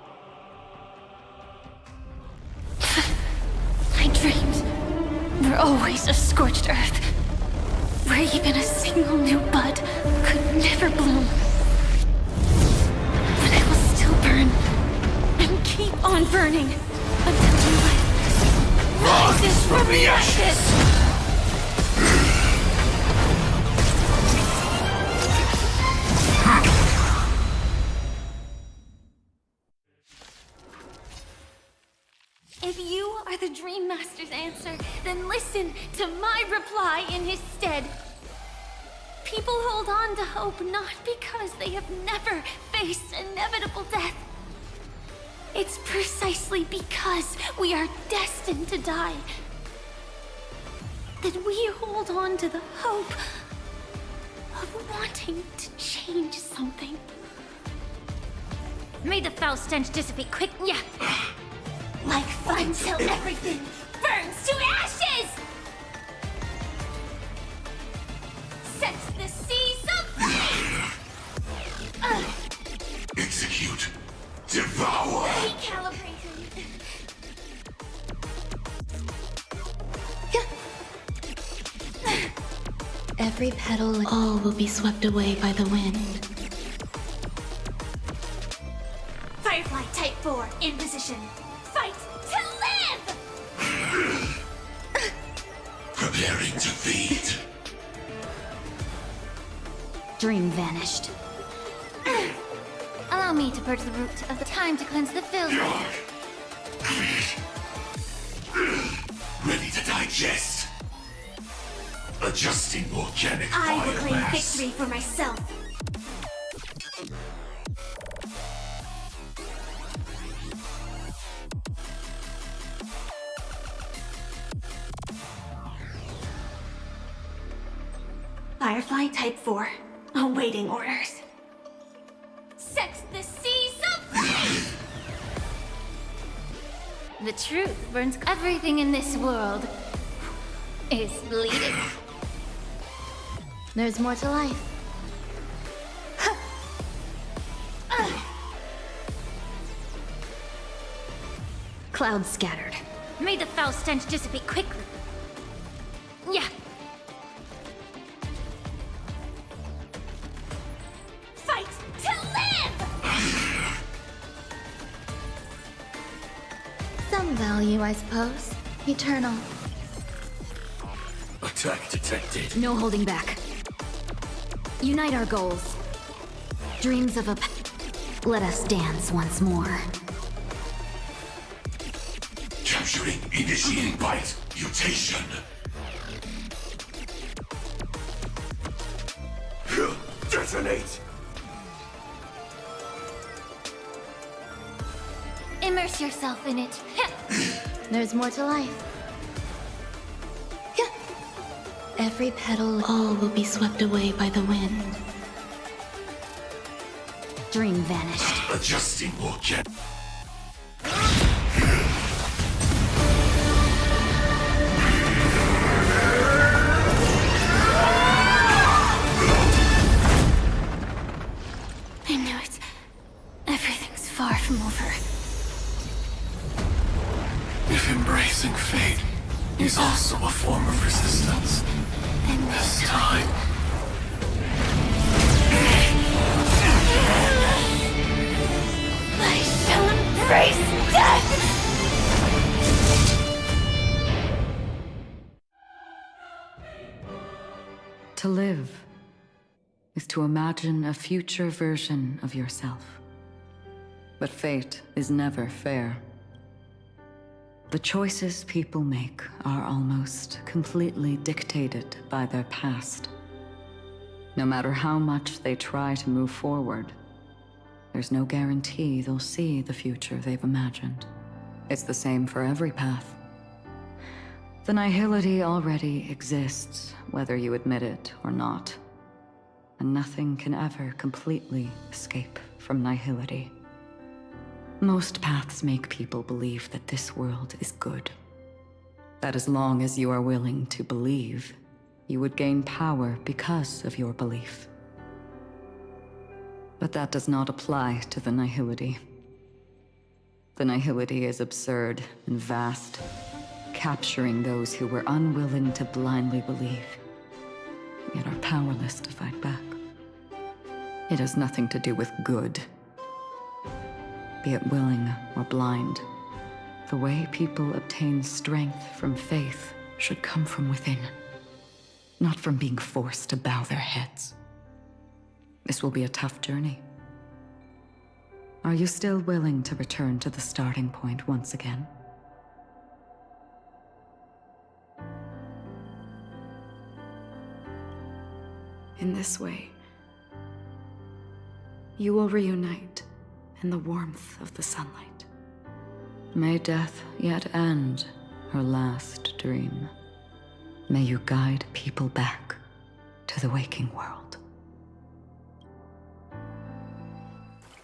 My dreams were always a scorched earth, where even a single new bud could never bloom. But I will still burn, and keep on burning, until new life rises from the ashes! If you are the Dream Master's answer, then listen to my reply in his stead. People hold on to hope not because they have never faced inevitable death. It's precisely because we are destined to die that we hold on to the hope of wanting to change something. May the foul stench dissipate quick. Yeah. Like fun till everything burns to ashes! Set the seas aflame! Execute. Devour. Recalibrating. Every petal, all will be swept away by the wind. Firefly Type 4 in position. Fight to live! Preparing to feed. Dream vanished. Allow me to purge the root of the time to cleanse the filth. Ready to digest. Adjusting organic I will claim biomass. victory for myself. Firefly Type 4, awaiting orders. Set the seas aflame! The truth burns. Everything in this world is bleeding. There's more to life. Clouds scattered. May the foul stench dissipate quickly. Yeah. Fight to live! Some value, I suppose. Eternal. Attack detected. No holding back. Unite our goals. Dreams of a... Let us dance once more. Capturing. Initiating bite. Mutation. Detonate. Immerse yourself in it. There's more to life. Every petal, all will be swept away by the wind. Dream vanished. Adjusting organic. I knew it. Everything's far from over. If embracing fate is also a form of resistance, Then this time. I shall embrace death! To live is to imagine a future version of yourself. But fate is never fair. The choices people make are almost completely dictated by their past. No matter how much they try to move forward, there's no guarantee they'll see the future they've imagined. It's the same for every path. The nihility already exists, whether you admit it or not. And nothing can ever completely escape from nihility. Most paths make people believe that this world is good. That as long as you are willing to believe, you would gain power because of your belief. But that does not apply to the Nihility. The Nihility is absurd and vast, capturing those who were unwilling to blindly believe, yet are powerless to fight back. It has nothing to do with good. Be it willing or blind, the way people obtain strength from faith should come from within, not from being forced to bow their heads. This will be a tough journey. Are you still willing to return to the starting point once again? In this way, you will reunite in the warmth of the sunlight. May death yet end her last dream. May you guide people back to the waking world.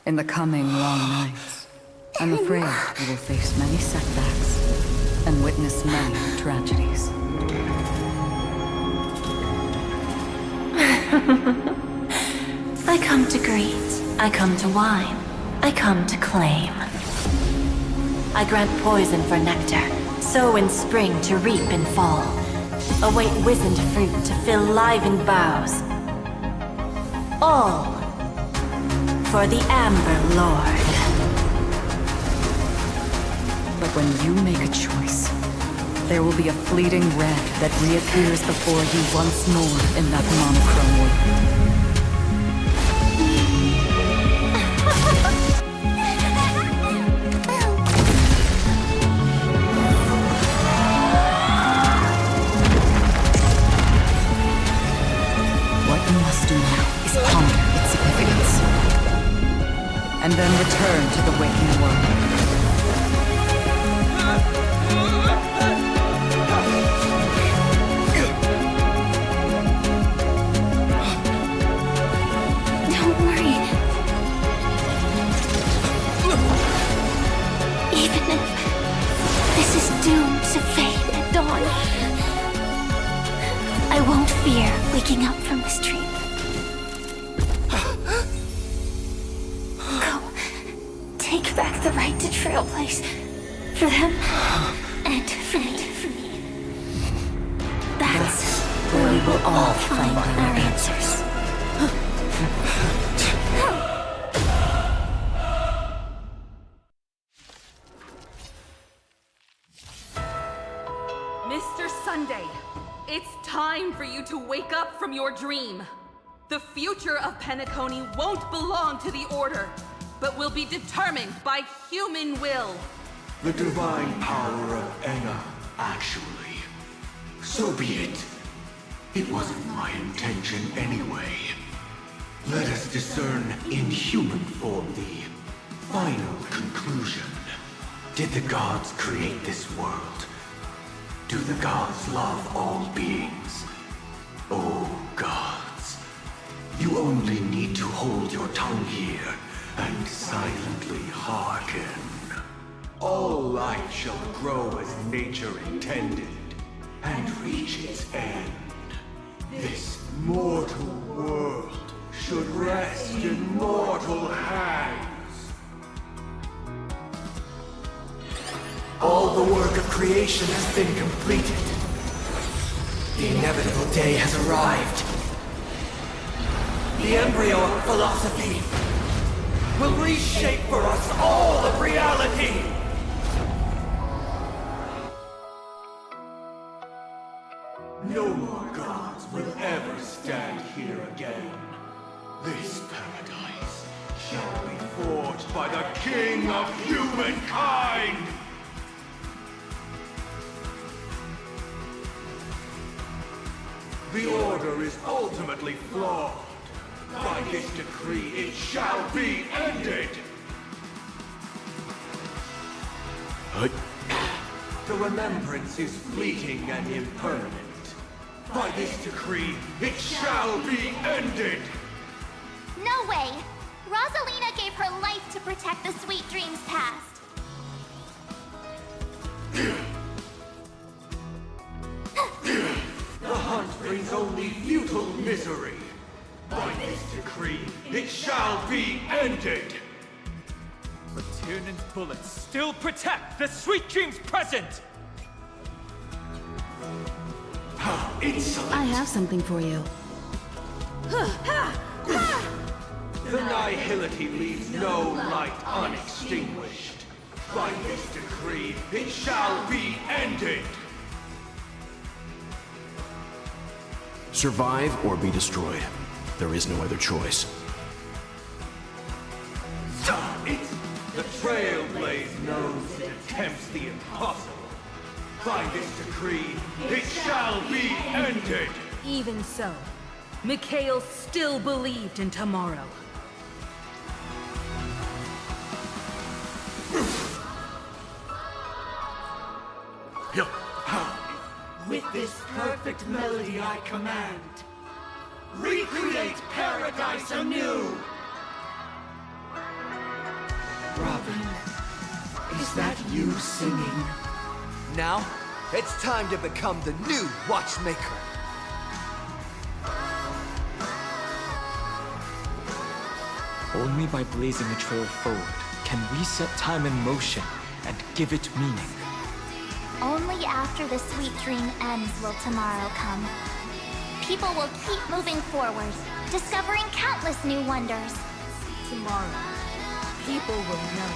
In the coming long nights, I'm afraid you will face many setbacks and witness many tragedies. I come to greet, I come to whine, I come to claim. I grant poison for nectar, sow in spring to reap in fall. Await wizened fruit to fill livened boughs. All for the Amber Lord. But when you make a choice, there will be a fleeting red that reappears before you once more in that monochrome world. What you must do now is ponder its significance, and then return to the waking world. Doomed to fade at dawn. I won't fear waking up from this dream. Go. Take back the right to trailblaze. For them, and for me. That's where we will all find our answers. Mr. Sunday, it's time for you to wake up from your dream. The future of Penacony won't belong to the Order, but will be determined by human will. The divine power of Enna, actually. So be it. It wasn't my intention anyway. Let us discern in human form the final conclusion. Did the gods create this world? Do the gods love all beings? Oh, gods. You only need to hold your tongue here and silently hearken. All life shall grow as nature intended and reach its end. This mortal world should rest in mortal hands. All the work of creation has been completed. The inevitable day has arrived. The embryo of philosophy will reshape for us all of reality. No more gods will ever stand here again. This paradise shall be forged by the King of Humankind! The Order is ultimately flawed. By this decree, it shall be ended! The remembrance is fleeting and impermanent. By this decree, it shall be ended! No way! Rosalina gave her life to protect the sweet dreams past. The hunt brings only futile misery. By this decree, it shall be ended. But Tiernan's bullets still protect the sweet dreams present! How insolent! I have something for you. The nihility leaves no light unextinguished. By this decree, it shall be ended. Survive or be destroyed. There is no other choice. The Trailblaze knows it attempts the impossible. By this decree, it shall be ended! Even so, Mikhail still believed in tomorrow. With this perfect melody I command, recreate paradise anew! Robin, is that you singing? Now, it's time to become the new Watchmaker. Only by blazing a trail forward can we set time in motion and give it meaning. Only after the sweet dream ends will tomorrow come. People will keep moving forward, discovering countless new wonders. Tomorrow, people will know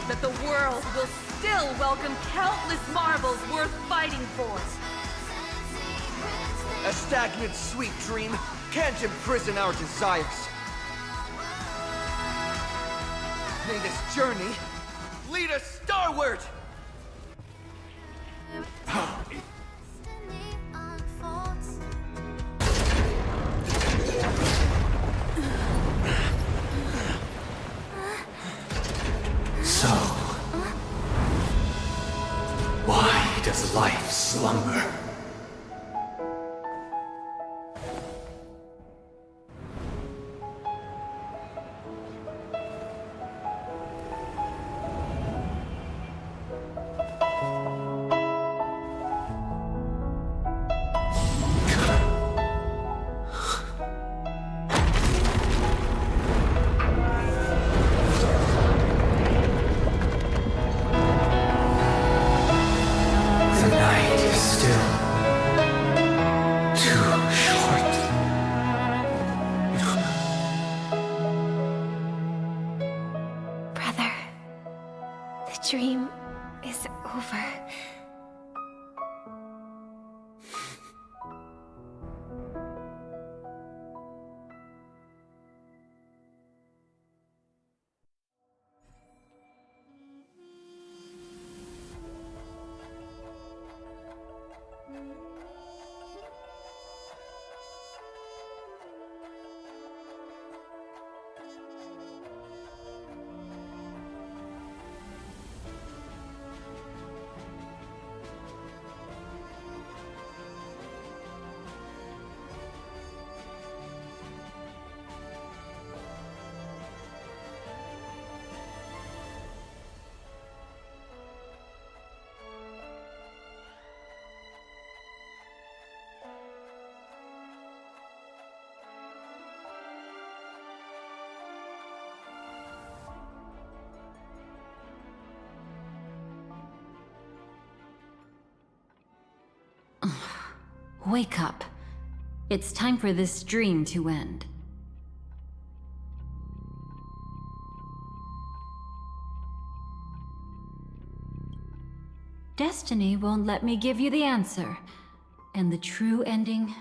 that the world will still welcome countless marvels worth fighting for. A stagnant sweet dream can't imprison our desires. May this journey lead us starward! So, why does life slumber? Dream is over. Wake up. It's time for this dream to end. Destiny won't let me give you the answer, and the true ending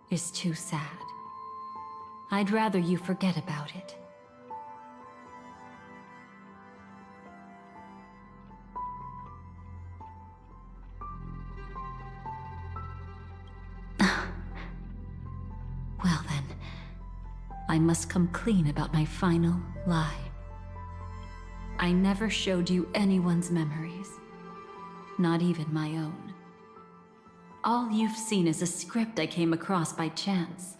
is too sad. I'd rather you forget about it. Well then, I must come clean about my final lie. I never showed you anyone's memories, not even my own. All you've seen is a script I came across by chance.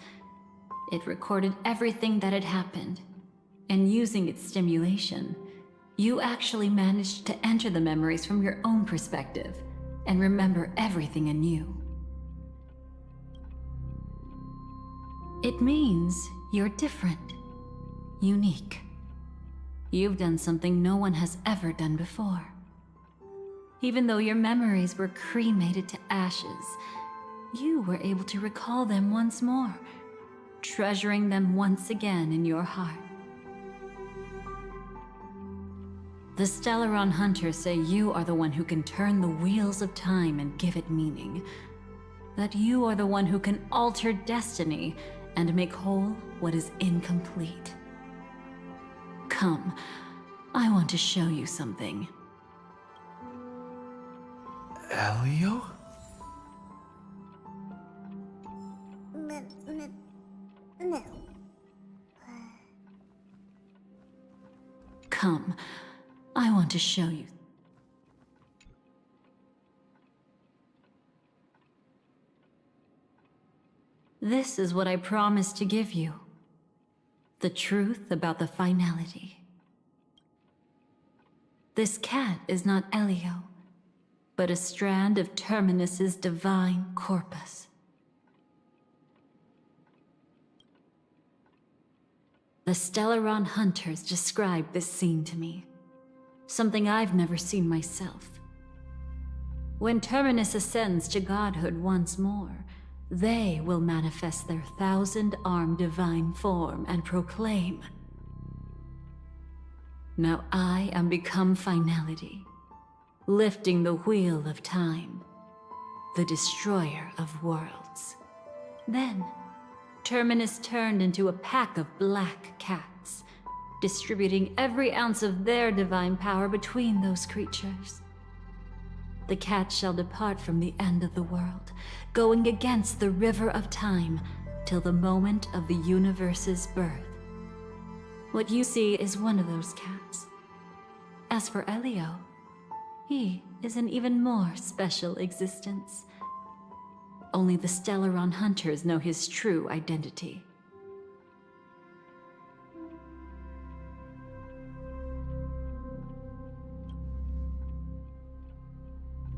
It recorded everything that had happened, And using its stimulation, you actually managed to enter the memories from your own perspective and remember everything anew. It means you're different, unique. You've done something no one has ever done before. Even though your memories were cremated to ashes, you were able to recall them once more, treasuring them once again in your heart. The Stellaron Hunters say you are the one who can turn the wheels of time and give it meaning. That you are the one who can alter destiny and make whole what is incomplete. Come, I want to show you something. Elio? No. Come, I want to show you. This is what I promised to give you. The truth about the finality. This cat is not Elio, but a strand of Terminus's divine corpus. The Stellaron Hunters described this scene to me. Something I've never seen myself. When Terminus ascends to godhood once more, they will manifest their 1,000-armed divine form and proclaim, "Now I am become finality, lifting the wheel of time, the destroyer of worlds." Then, Terminus turned into a pack of black cats, distributing every ounce of their divine power between those creatures. The cat shall depart from the end of the world, going against the river of time till the moment of the universe's birth. What you see is one of those cats. As for Elio, he is an even more special existence. Only the Stellaron Hunters know his true identity.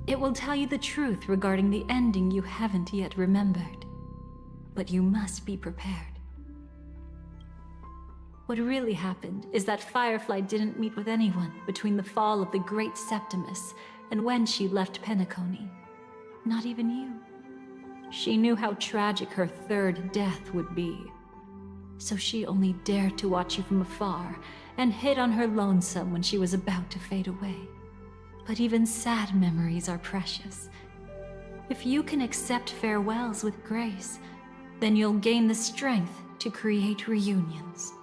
It will tell you the truth regarding the ending you haven't yet remembered. But you must be prepared. What really happened is that Firefly didn't meet with anyone between the fall of the Great Septimus and when she left Penacony. Not even you. She knew how tragic her third death would be. So she only dared to watch you from afar and hid on her lonesome when she was about to fade away. But even sad memories are precious. If you can accept farewells with grace, then you'll gain the strength to create reunions.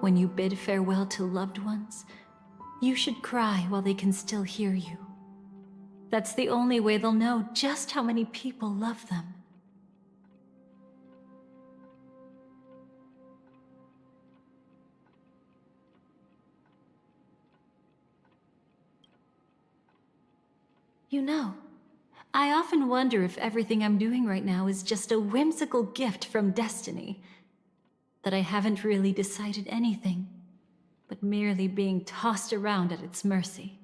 When you bid farewell to loved ones, you should cry while they can still hear you. That's the only way they'll know just how many people love them. You know, I often wonder if everything I'm doing right now is just a whimsical gift from destiny. That I haven't really decided anything, but merely being tossed around at its mercy.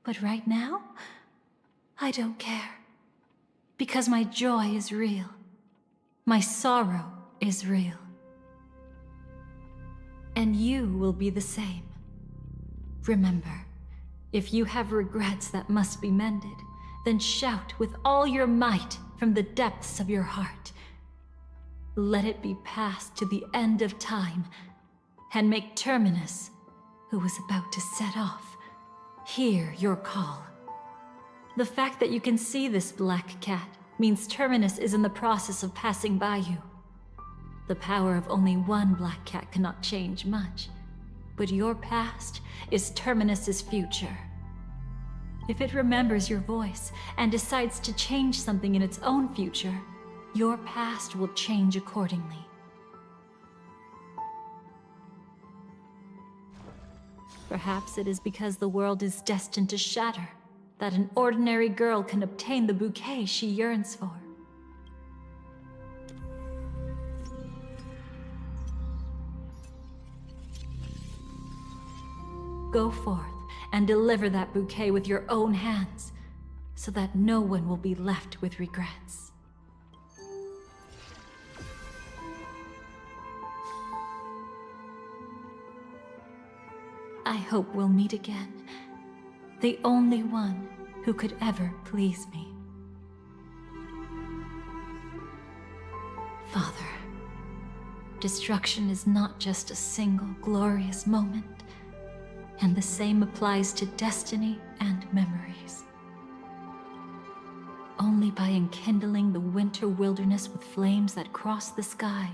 But right now, I don't care. Because my joy is real. My sorrow is real. And you will be the same. Remember, if you have regrets that must be mended, then shout with all your might from the depths of your heart. Let it be passed to the end of time, and make Terminus, who was about to set off, hear your call. The fact that you can see this black cat means Terminus is in the process of passing by you. The power of only one black cat cannot change much, but your past is Terminus's future. If it remembers your voice and decides to change something in its own future, your past will change accordingly. Perhaps it is because the world is destined to shatter that an ordinary girl can obtain the bouquet she yearns for. Go forth and deliver that bouquet with your own hands, so that no one will be left with regrets. I hope we'll meet again. The only one who could ever please me. Father, destruction is not just a single glorious moment, and the same applies to destiny and memories. Only by enkindling the winter wilderness with flames that cross the sky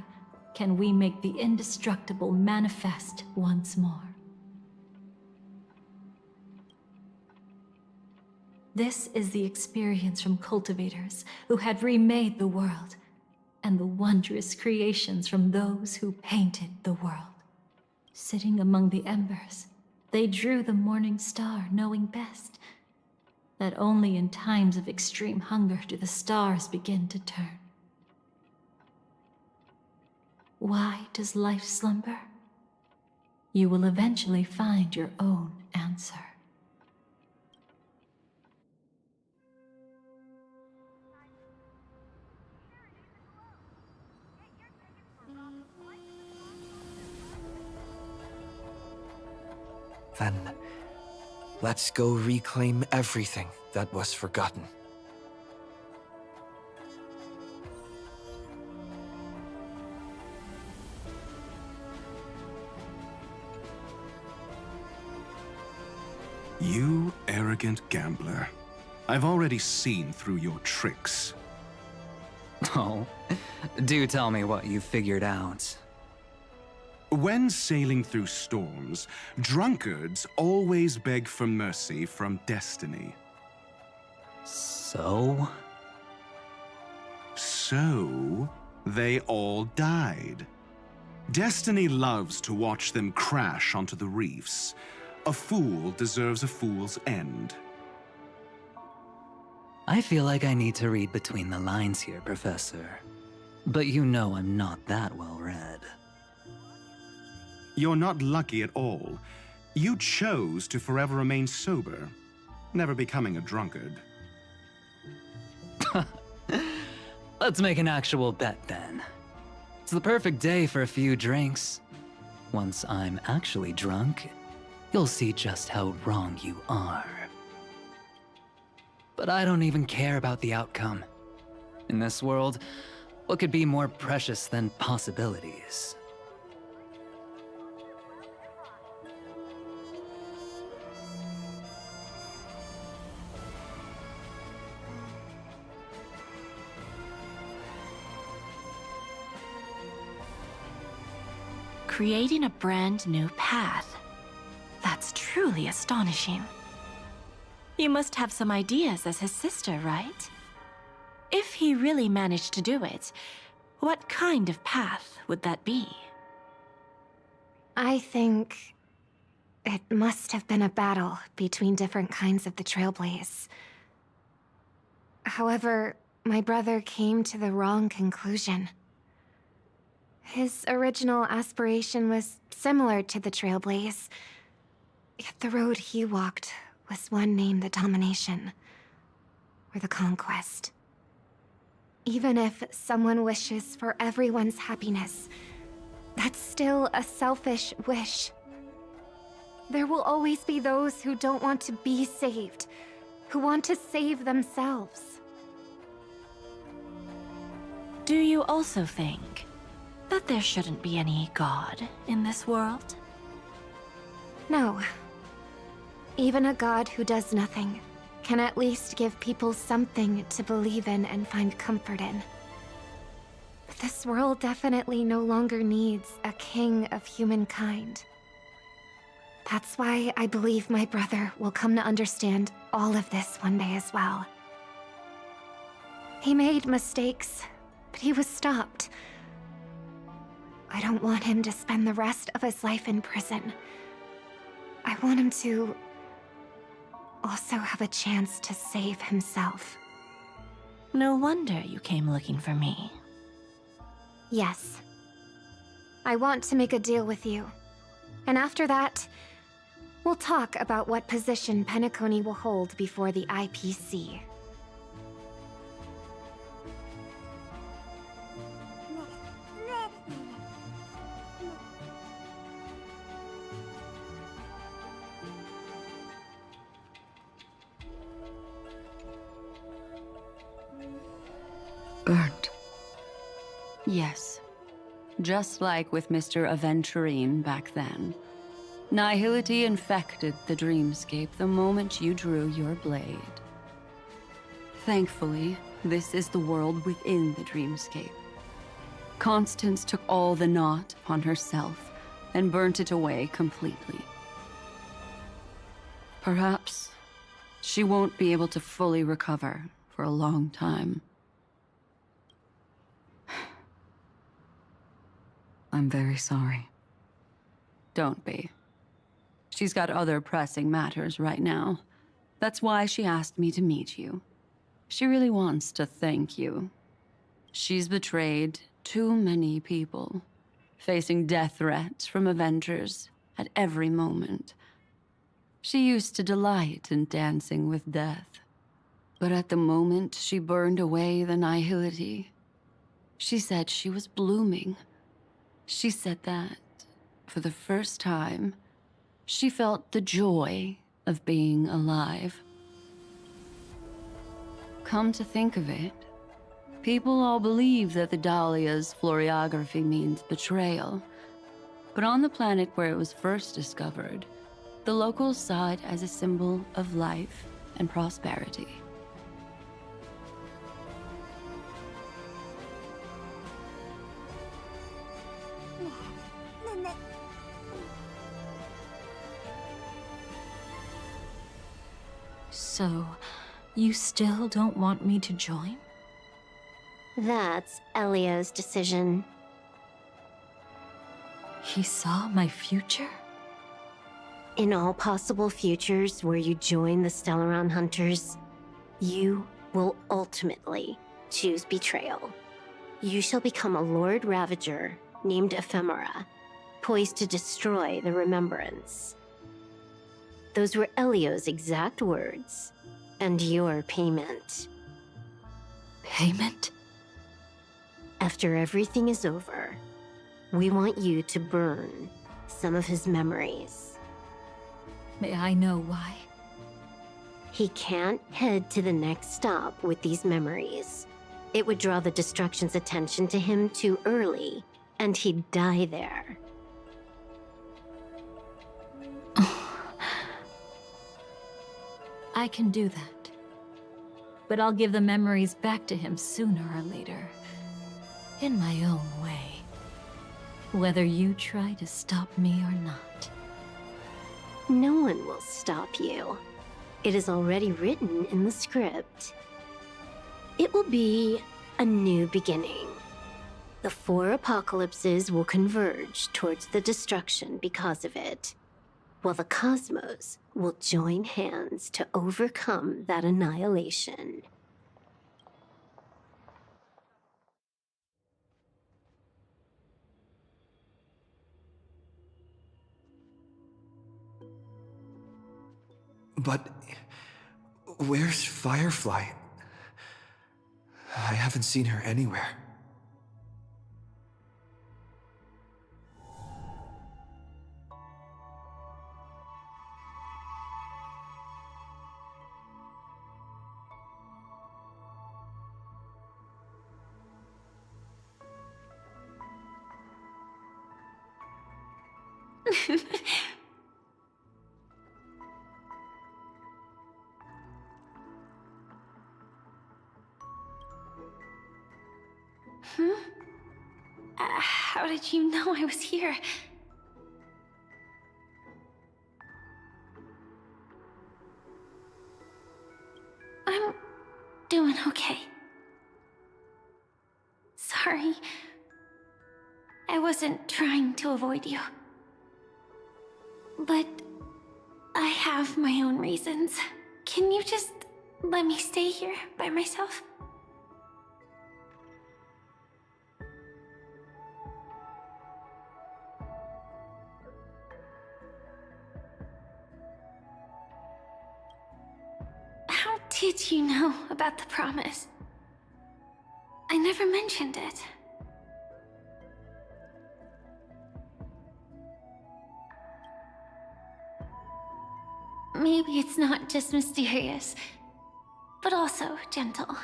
can we make the indestructible manifest once more. This is the experience from cultivators who had remade the world, and the wondrous creations from those who painted the world. Sitting among the embers, they drew the morning star, knowing best that only in times of extreme hunger do the stars begin to turn. Why does life slumber? You will eventually find your own answer. Then, let's go reclaim everything that was forgotten. You arrogant gambler. I've already seen through your tricks. Oh, do tell me what you figured out. When sailing through storms, drunkards always beg for mercy from destiny. So? So, they all died. Destiny loves to watch them crash onto the reefs. A fool deserves a fool's end. I feel like I need to read between the lines here, Professor. But you know I'm not that well read. You're not lucky at all. You chose to forever remain sober, never becoming a drunkard. Let's make an actual bet then. It's the perfect day for a few drinks. Once I'm actually drunk, you'll see just how wrong you are. But I don't even care about the outcome. In this world, what could be more precious than possibilities? Creating a brand new path. That's truly astonishing. You must have some ideas as his sister, right? If he really managed to do it, what kind of path would that be? I think it must have been a battle between different kinds of the Trailblaze. However, my brother came to the wrong conclusion. His original aspiration was similar to the Trailblaze, yet the road he walked was one named the Domination, or the Conquest. Even if someone wishes for everyone's happiness, that's still a selfish wish. There will always be those who don't want to be saved, who want to save themselves. Do you also think that there shouldn't be any god in this world? No. Even a god who does nothing can at least give people something to believe in and find comfort in. But this world definitely no longer needs a king of humankind. That's why I believe my brother will come to understand all of this one day as well. He made mistakes, but he was stopped. I don't want him to spend the rest of his life in prison. I want him to also have a chance to save himself. No wonder you came looking for me. Yes. I want to make a deal with you. And after that, We'll talk about what position Penacony will hold before the IPC. Burnt. Yes. Just like with Mr. Aventurine back then. Nihility infected the dreamscape the moment you drew your blade. Thankfully, this is the world within the dreamscape. Constance took all the knot upon herself and burnt it away completely. Perhaps she won't be able to fully recover for a long time. I'm very sorry. Don't be. She's got other pressing matters right now. That's why she asked me to meet you. She really wants to thank you. She's betrayed too many people, facing death threats from Avengers at every moment. She used to delight in dancing with death. But at the moment she burned away the nihility, she said she was blooming. She said that, for the first time, she felt the joy of being alive. Come to think of it, people all believe that the Dahlia's floriography means betrayal. But on the planet where it was first discovered, the locals saw it as a symbol of life and prosperity. So, you still don't want me to join? That's Elio's decision. He saw my future? In all possible futures where you join the Stellaron Hunters, you will ultimately choose betrayal. You shall become a Lord Ravager named Ephemera, poised to destroy the Remembrance. Those were Elio's exact words, and your payment. Payment? After everything is over, we want you to burn some of his memories. May I know why? He can't head to the next stop with these memories. It would draw the Destruction's attention to him too early, and he'd die there. I can do that. But I'll give the memories back to him sooner or later. In my own way. Whether you try to stop me or not. No one will stop you. It is already written in the script. It will be a new beginning. The 4 apocalypses will converge towards the destruction because of it, while the cosmos will join hands to overcome that annihilation. But where's Firefly? I haven't seen her anywhere. How did you know I was here? I'm doing okay. Sorry. I wasn't trying to avoid you. But I have my own reasons. Can you just let me stay here by myself? did you know about the promise? I never mentioned it. Maybe it's not just mysterious, but also gentle.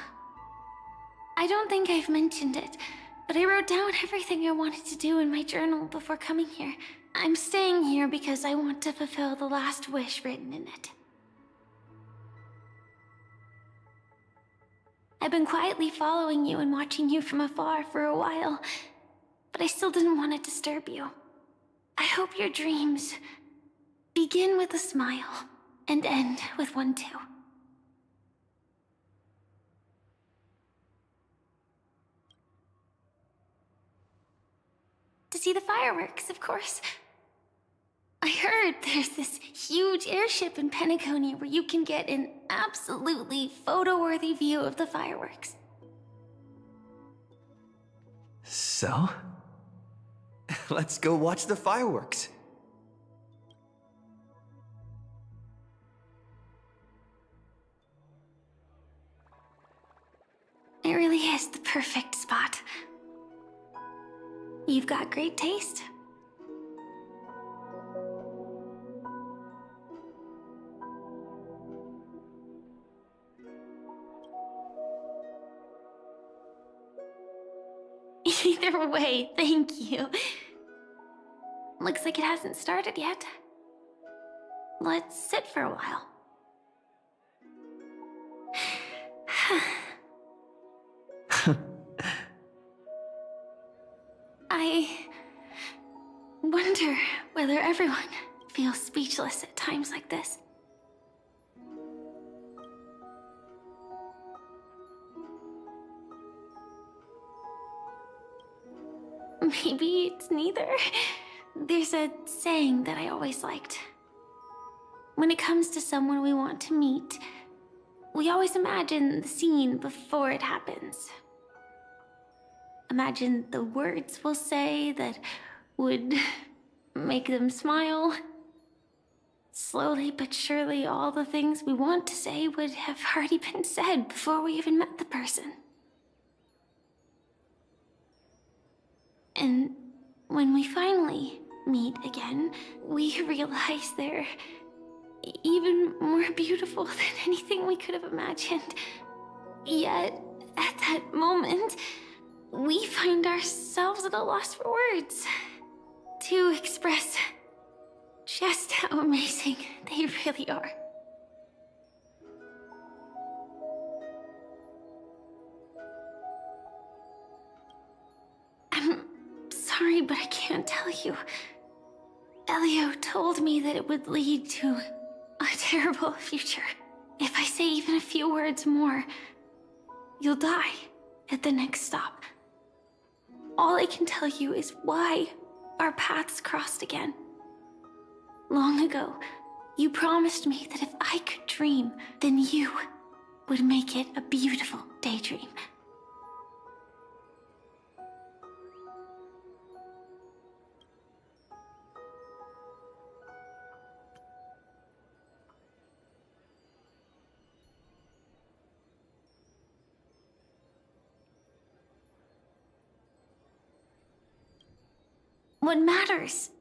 I don't think I've mentioned it, but I wrote down everything I wanted to do in my journal before coming here. I'm staying here because I want to fulfill the last wish written in it. I've been quietly following you and watching you from afar for a while, but I still didn't want to disturb you. I hope your dreams begin with a smile and end with one too. To see the fireworks, of course. I heard there's this huge airship in Penacony where you can get an absolutely photo-worthy view of the fireworks. So? Let's go watch the fireworks. It really is the perfect spot. You've got great taste. Either way, thank you. Looks like it hasn't started yet. Let's sit for a while. I wonder whether everyone feels speechless at times like this. Maybe it's neither. There's a saying that I always liked. When it comes to someone we want to meet, we always imagine the scene before it happens. Imagine the words we'll say that would make them smile. Slowly but surely, all the things we want to say would have already been said before we even met the person. And when we finally meet again, we realize they're even more beautiful than anything we could have imagined. Yet, at that moment, we find ourselves at a loss for words to express just how amazing they really are. I'm sorry, but I can't tell you. Elio told me that it would lead to a terrible future. If I say even a few words more, you'll die at the next stop. All I can tell you is why our paths crossed again. Long ago, you promised me that if I could dream, then you would make it a beautiful daydream. What matters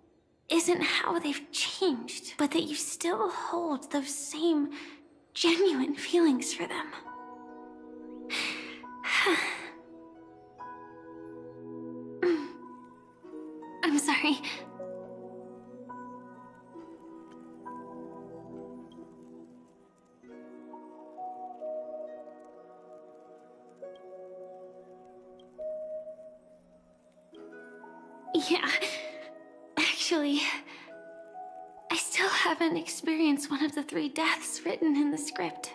isn't how they've changed, but that you still hold those same genuine feelings for them. I'm sorry. Yeah, actually, I still haven't experienced one of the 3 deaths written in the script.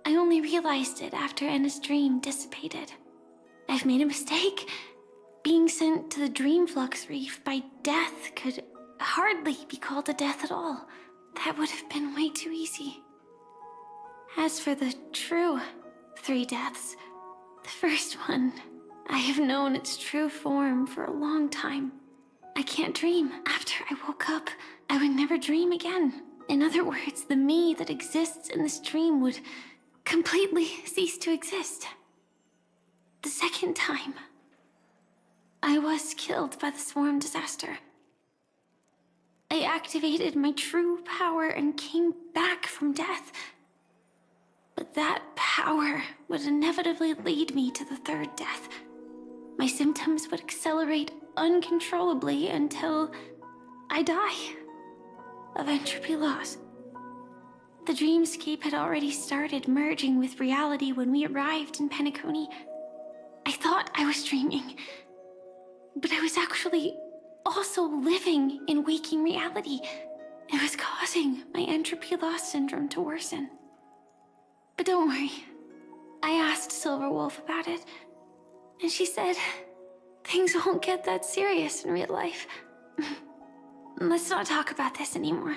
I only realized it after Anna's dream dissipated. I've made a mistake. Being sent to the Dream Flux Reef by death could hardly be called a death at all. That would have been way too easy. As for the true 3 deaths, the first one, I have known its true form for a long time. I can't dream. After I woke up, I would never dream again. In other words, the me that exists in this dream would completely cease to exist. The second time, I was killed by the swarm disaster. I activated my true power and came back from death. But that power would inevitably lead me to the third death. My symptoms would accelerate uncontrollably until I die of entropy loss. The dreamscape had already started merging with reality when we arrived in Penacony. I thought I was dreaming, but I was actually also living in waking reality. It was causing my entropy loss syndrome to worsen. But don't worry, I asked Silver Wolf about it, and she said things won't get that serious in real life. Let's not talk about this anymore.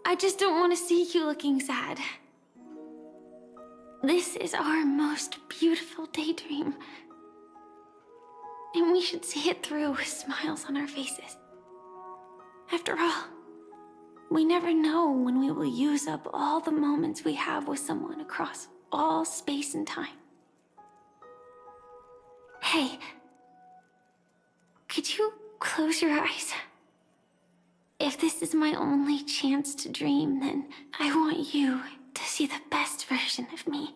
I just don't want to see you looking sad. This is our most beautiful daydream, and we should see it through with smiles on our faces. After all, we never know when we will use up all the moments we have with someone across all space and time. Hey, could you close your eyes? If this is my only chance to dream, then I want you to see the best version of me.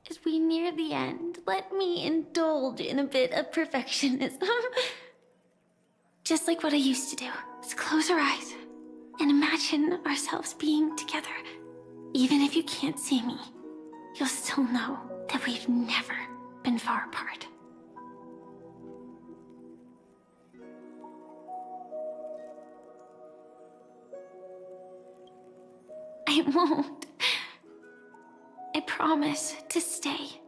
As we near the end, let me indulge in a bit of perfectionism. Just like what I used to do. Let's close our eyes and imagine ourselves being together. Even if you can't see me, you'll still know that we've never been far apart. I won't. I promise to stay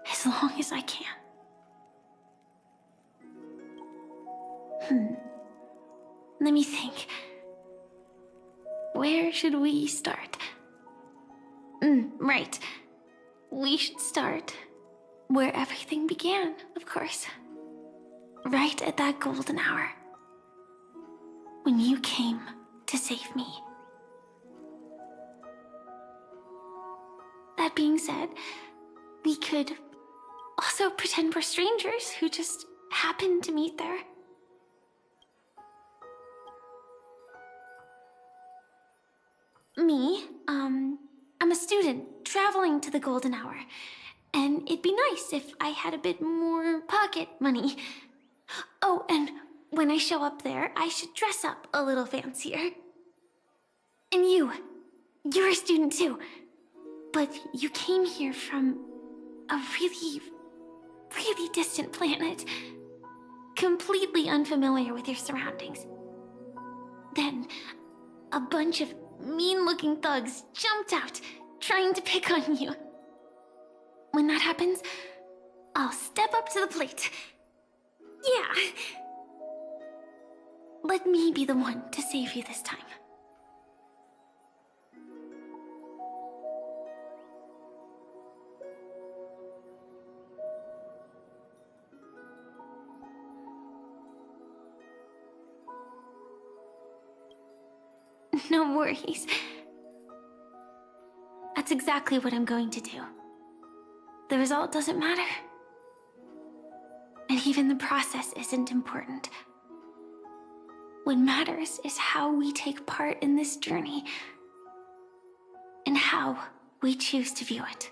as long as I can. Let me think. Where should we start? Right. We should start where everything began, of course. Right at that golden hour. When you came to save me. That being said, we could also pretend we're strangers who just happened to meet there. Me, I'm a student traveling to the golden hour, and it'd be nice if I had a bit more pocket money. Oh, and when I show up there, I should dress up a little fancier. And you're a student too, but you came here from a really, really distant planet, completely unfamiliar with your surroundings. Then, a bunch of mean-looking thugs jumped out, trying to pick on you. When that happens, I'll step up to the plate. Yeah. Let me be the one to save you this time. No worries. That's exactly what I'm going to do. The result doesn't matter. And even the process isn't important. What matters is how we take part in this journey and how we choose to view it.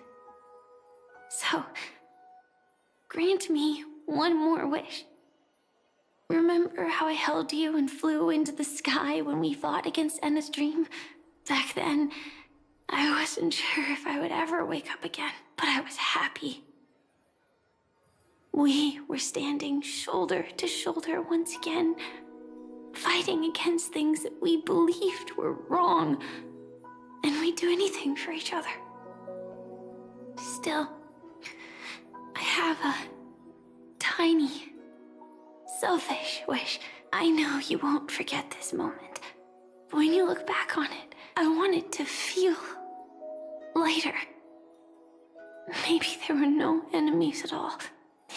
So, grant me one more wish. Remember how I held you and flew into the sky when we fought against Enna's dream? Back then, I wasn't sure if I would ever wake up again, but I was happy. We were standing shoulder to shoulder once again, fighting against things that we believed were wrong, and we'd do anything for each other. Still, I have a tiny, selfish wish. I know you won't forget this moment, but when you look back on it, I want it to feel lighter. Maybe there were no enemies at all.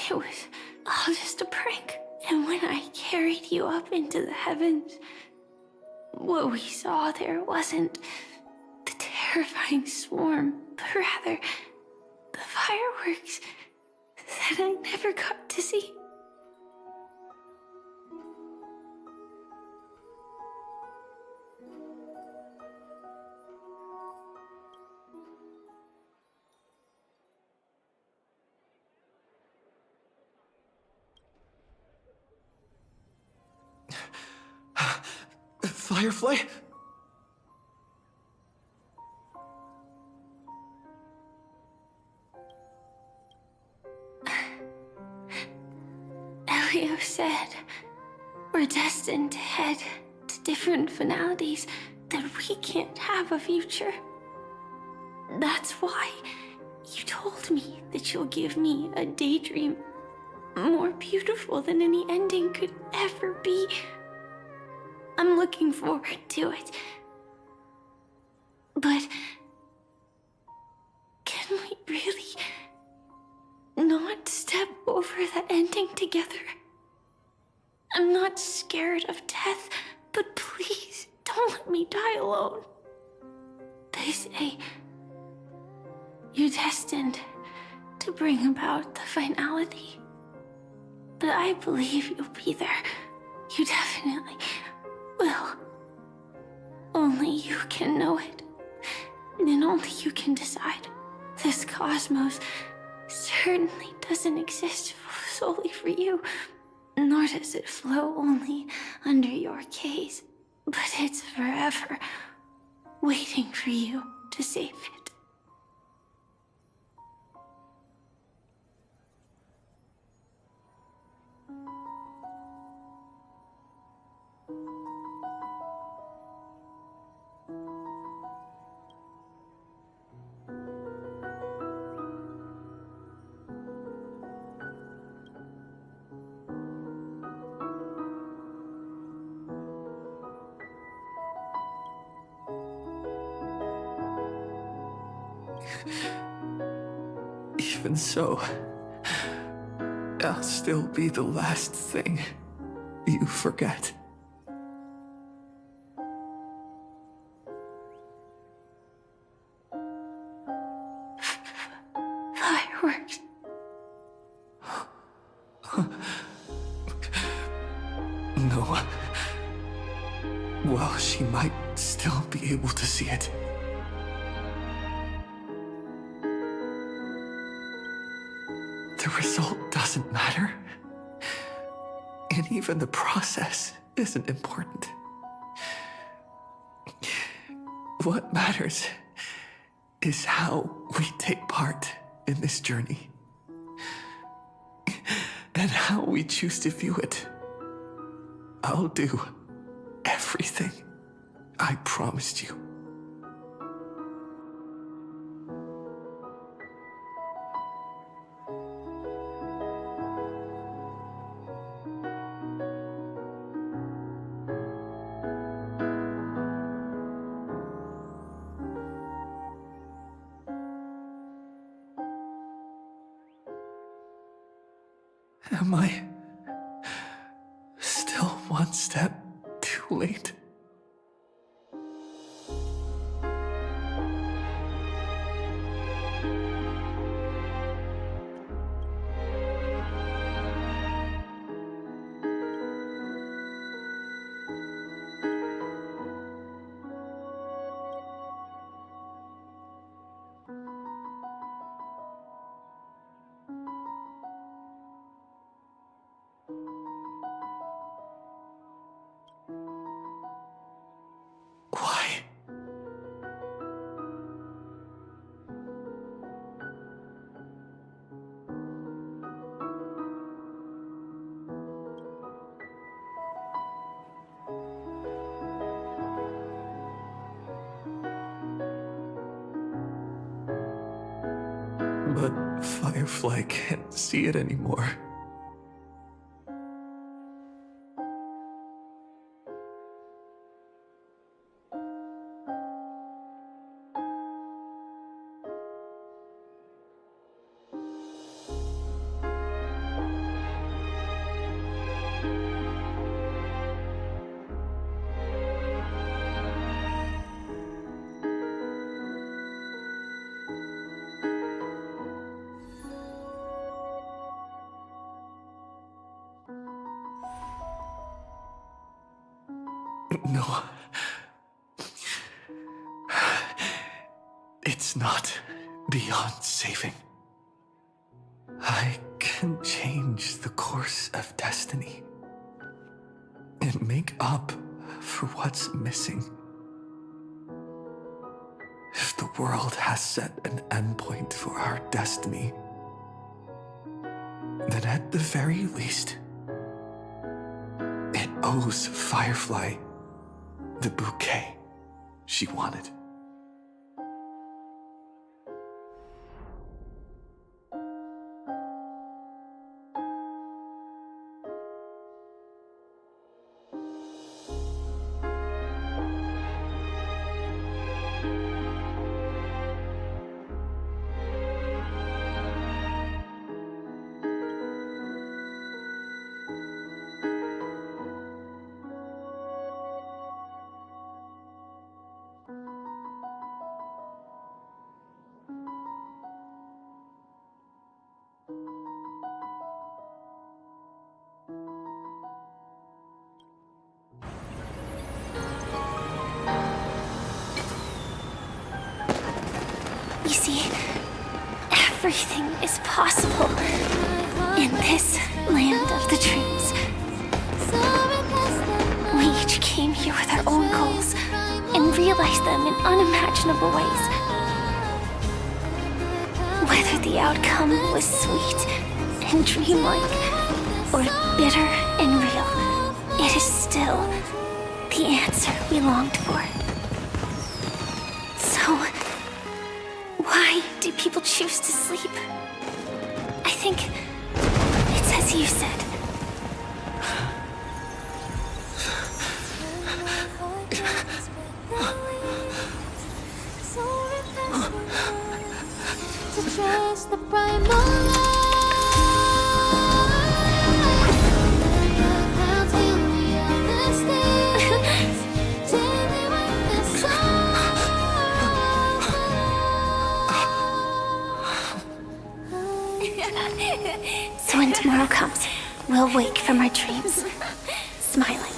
It was all just a prank. And when I carried you up into the heavens, what we saw there wasn't the terrifying swarm, but rather the fireworks that I never got to see. Firefly? Elio said we're destined to head to different finalities, that we can't have a future. That's why you told me that you'll give me a daydream more beautiful than any ending could ever be. I'm looking forward to it. But can we really not step over the ending together? I'm not scared of death, but please don't let me die alone. They say you're destined to bring about the finality, but I believe you'll be there. You definitely will. Only you can know it, and only you can decide. This cosmos certainly doesn't exist solely for you, nor does it flow only under your gaze, but it's forever waiting for you to save it. Even so, I'll still be the last thing you forget. Fireworks. No. Well, she might still be able to see it. The result doesn't matter. And even the process isn't important. What matters is how we take part in this journey. And how we choose to view it. I'll do everything I promised you. Am I still one step too late? Why? But Firefly can't see it anymore. No. It's not beyond saving. I can change the course of destiny and make up for what's missing. If the world has set an endpoint for our destiny, then at the very least, it owes Firefly the bouquet she wanted. You see, everything is possible in this land of the dreams. We each came here with our own goals and realized them in unimaginable ways. Whether the outcome was sweet and dreamlike or bitter and real, it is still the answer we longed for. So, why do people choose to sleep? I think it's as you said. So when tomorrow comes, we'll wake from our dreams, smiling.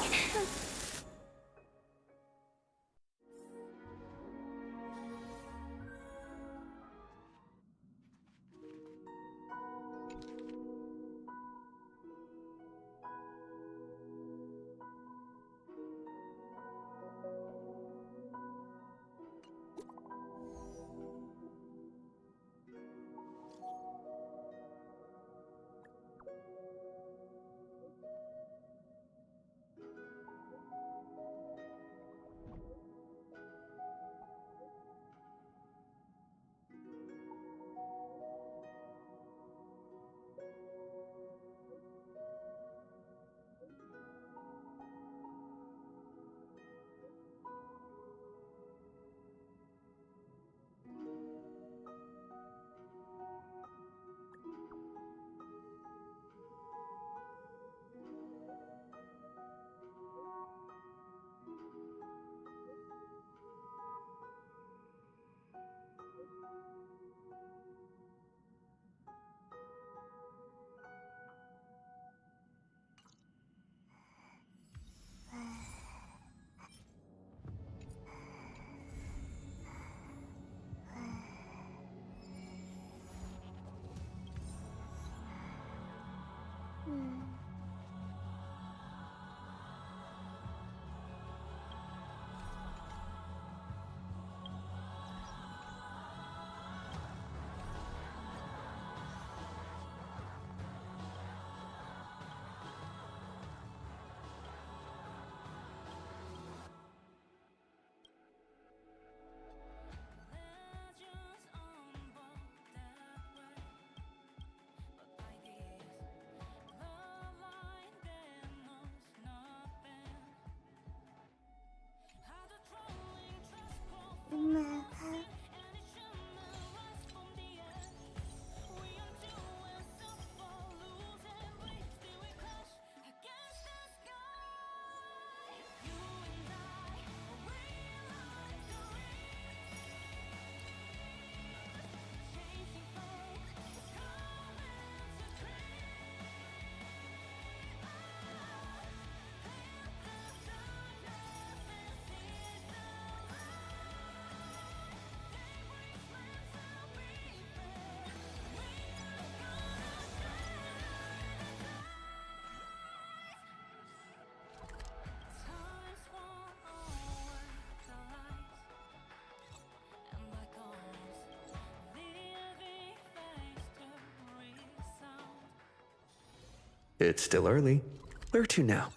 It's still early. Where to now?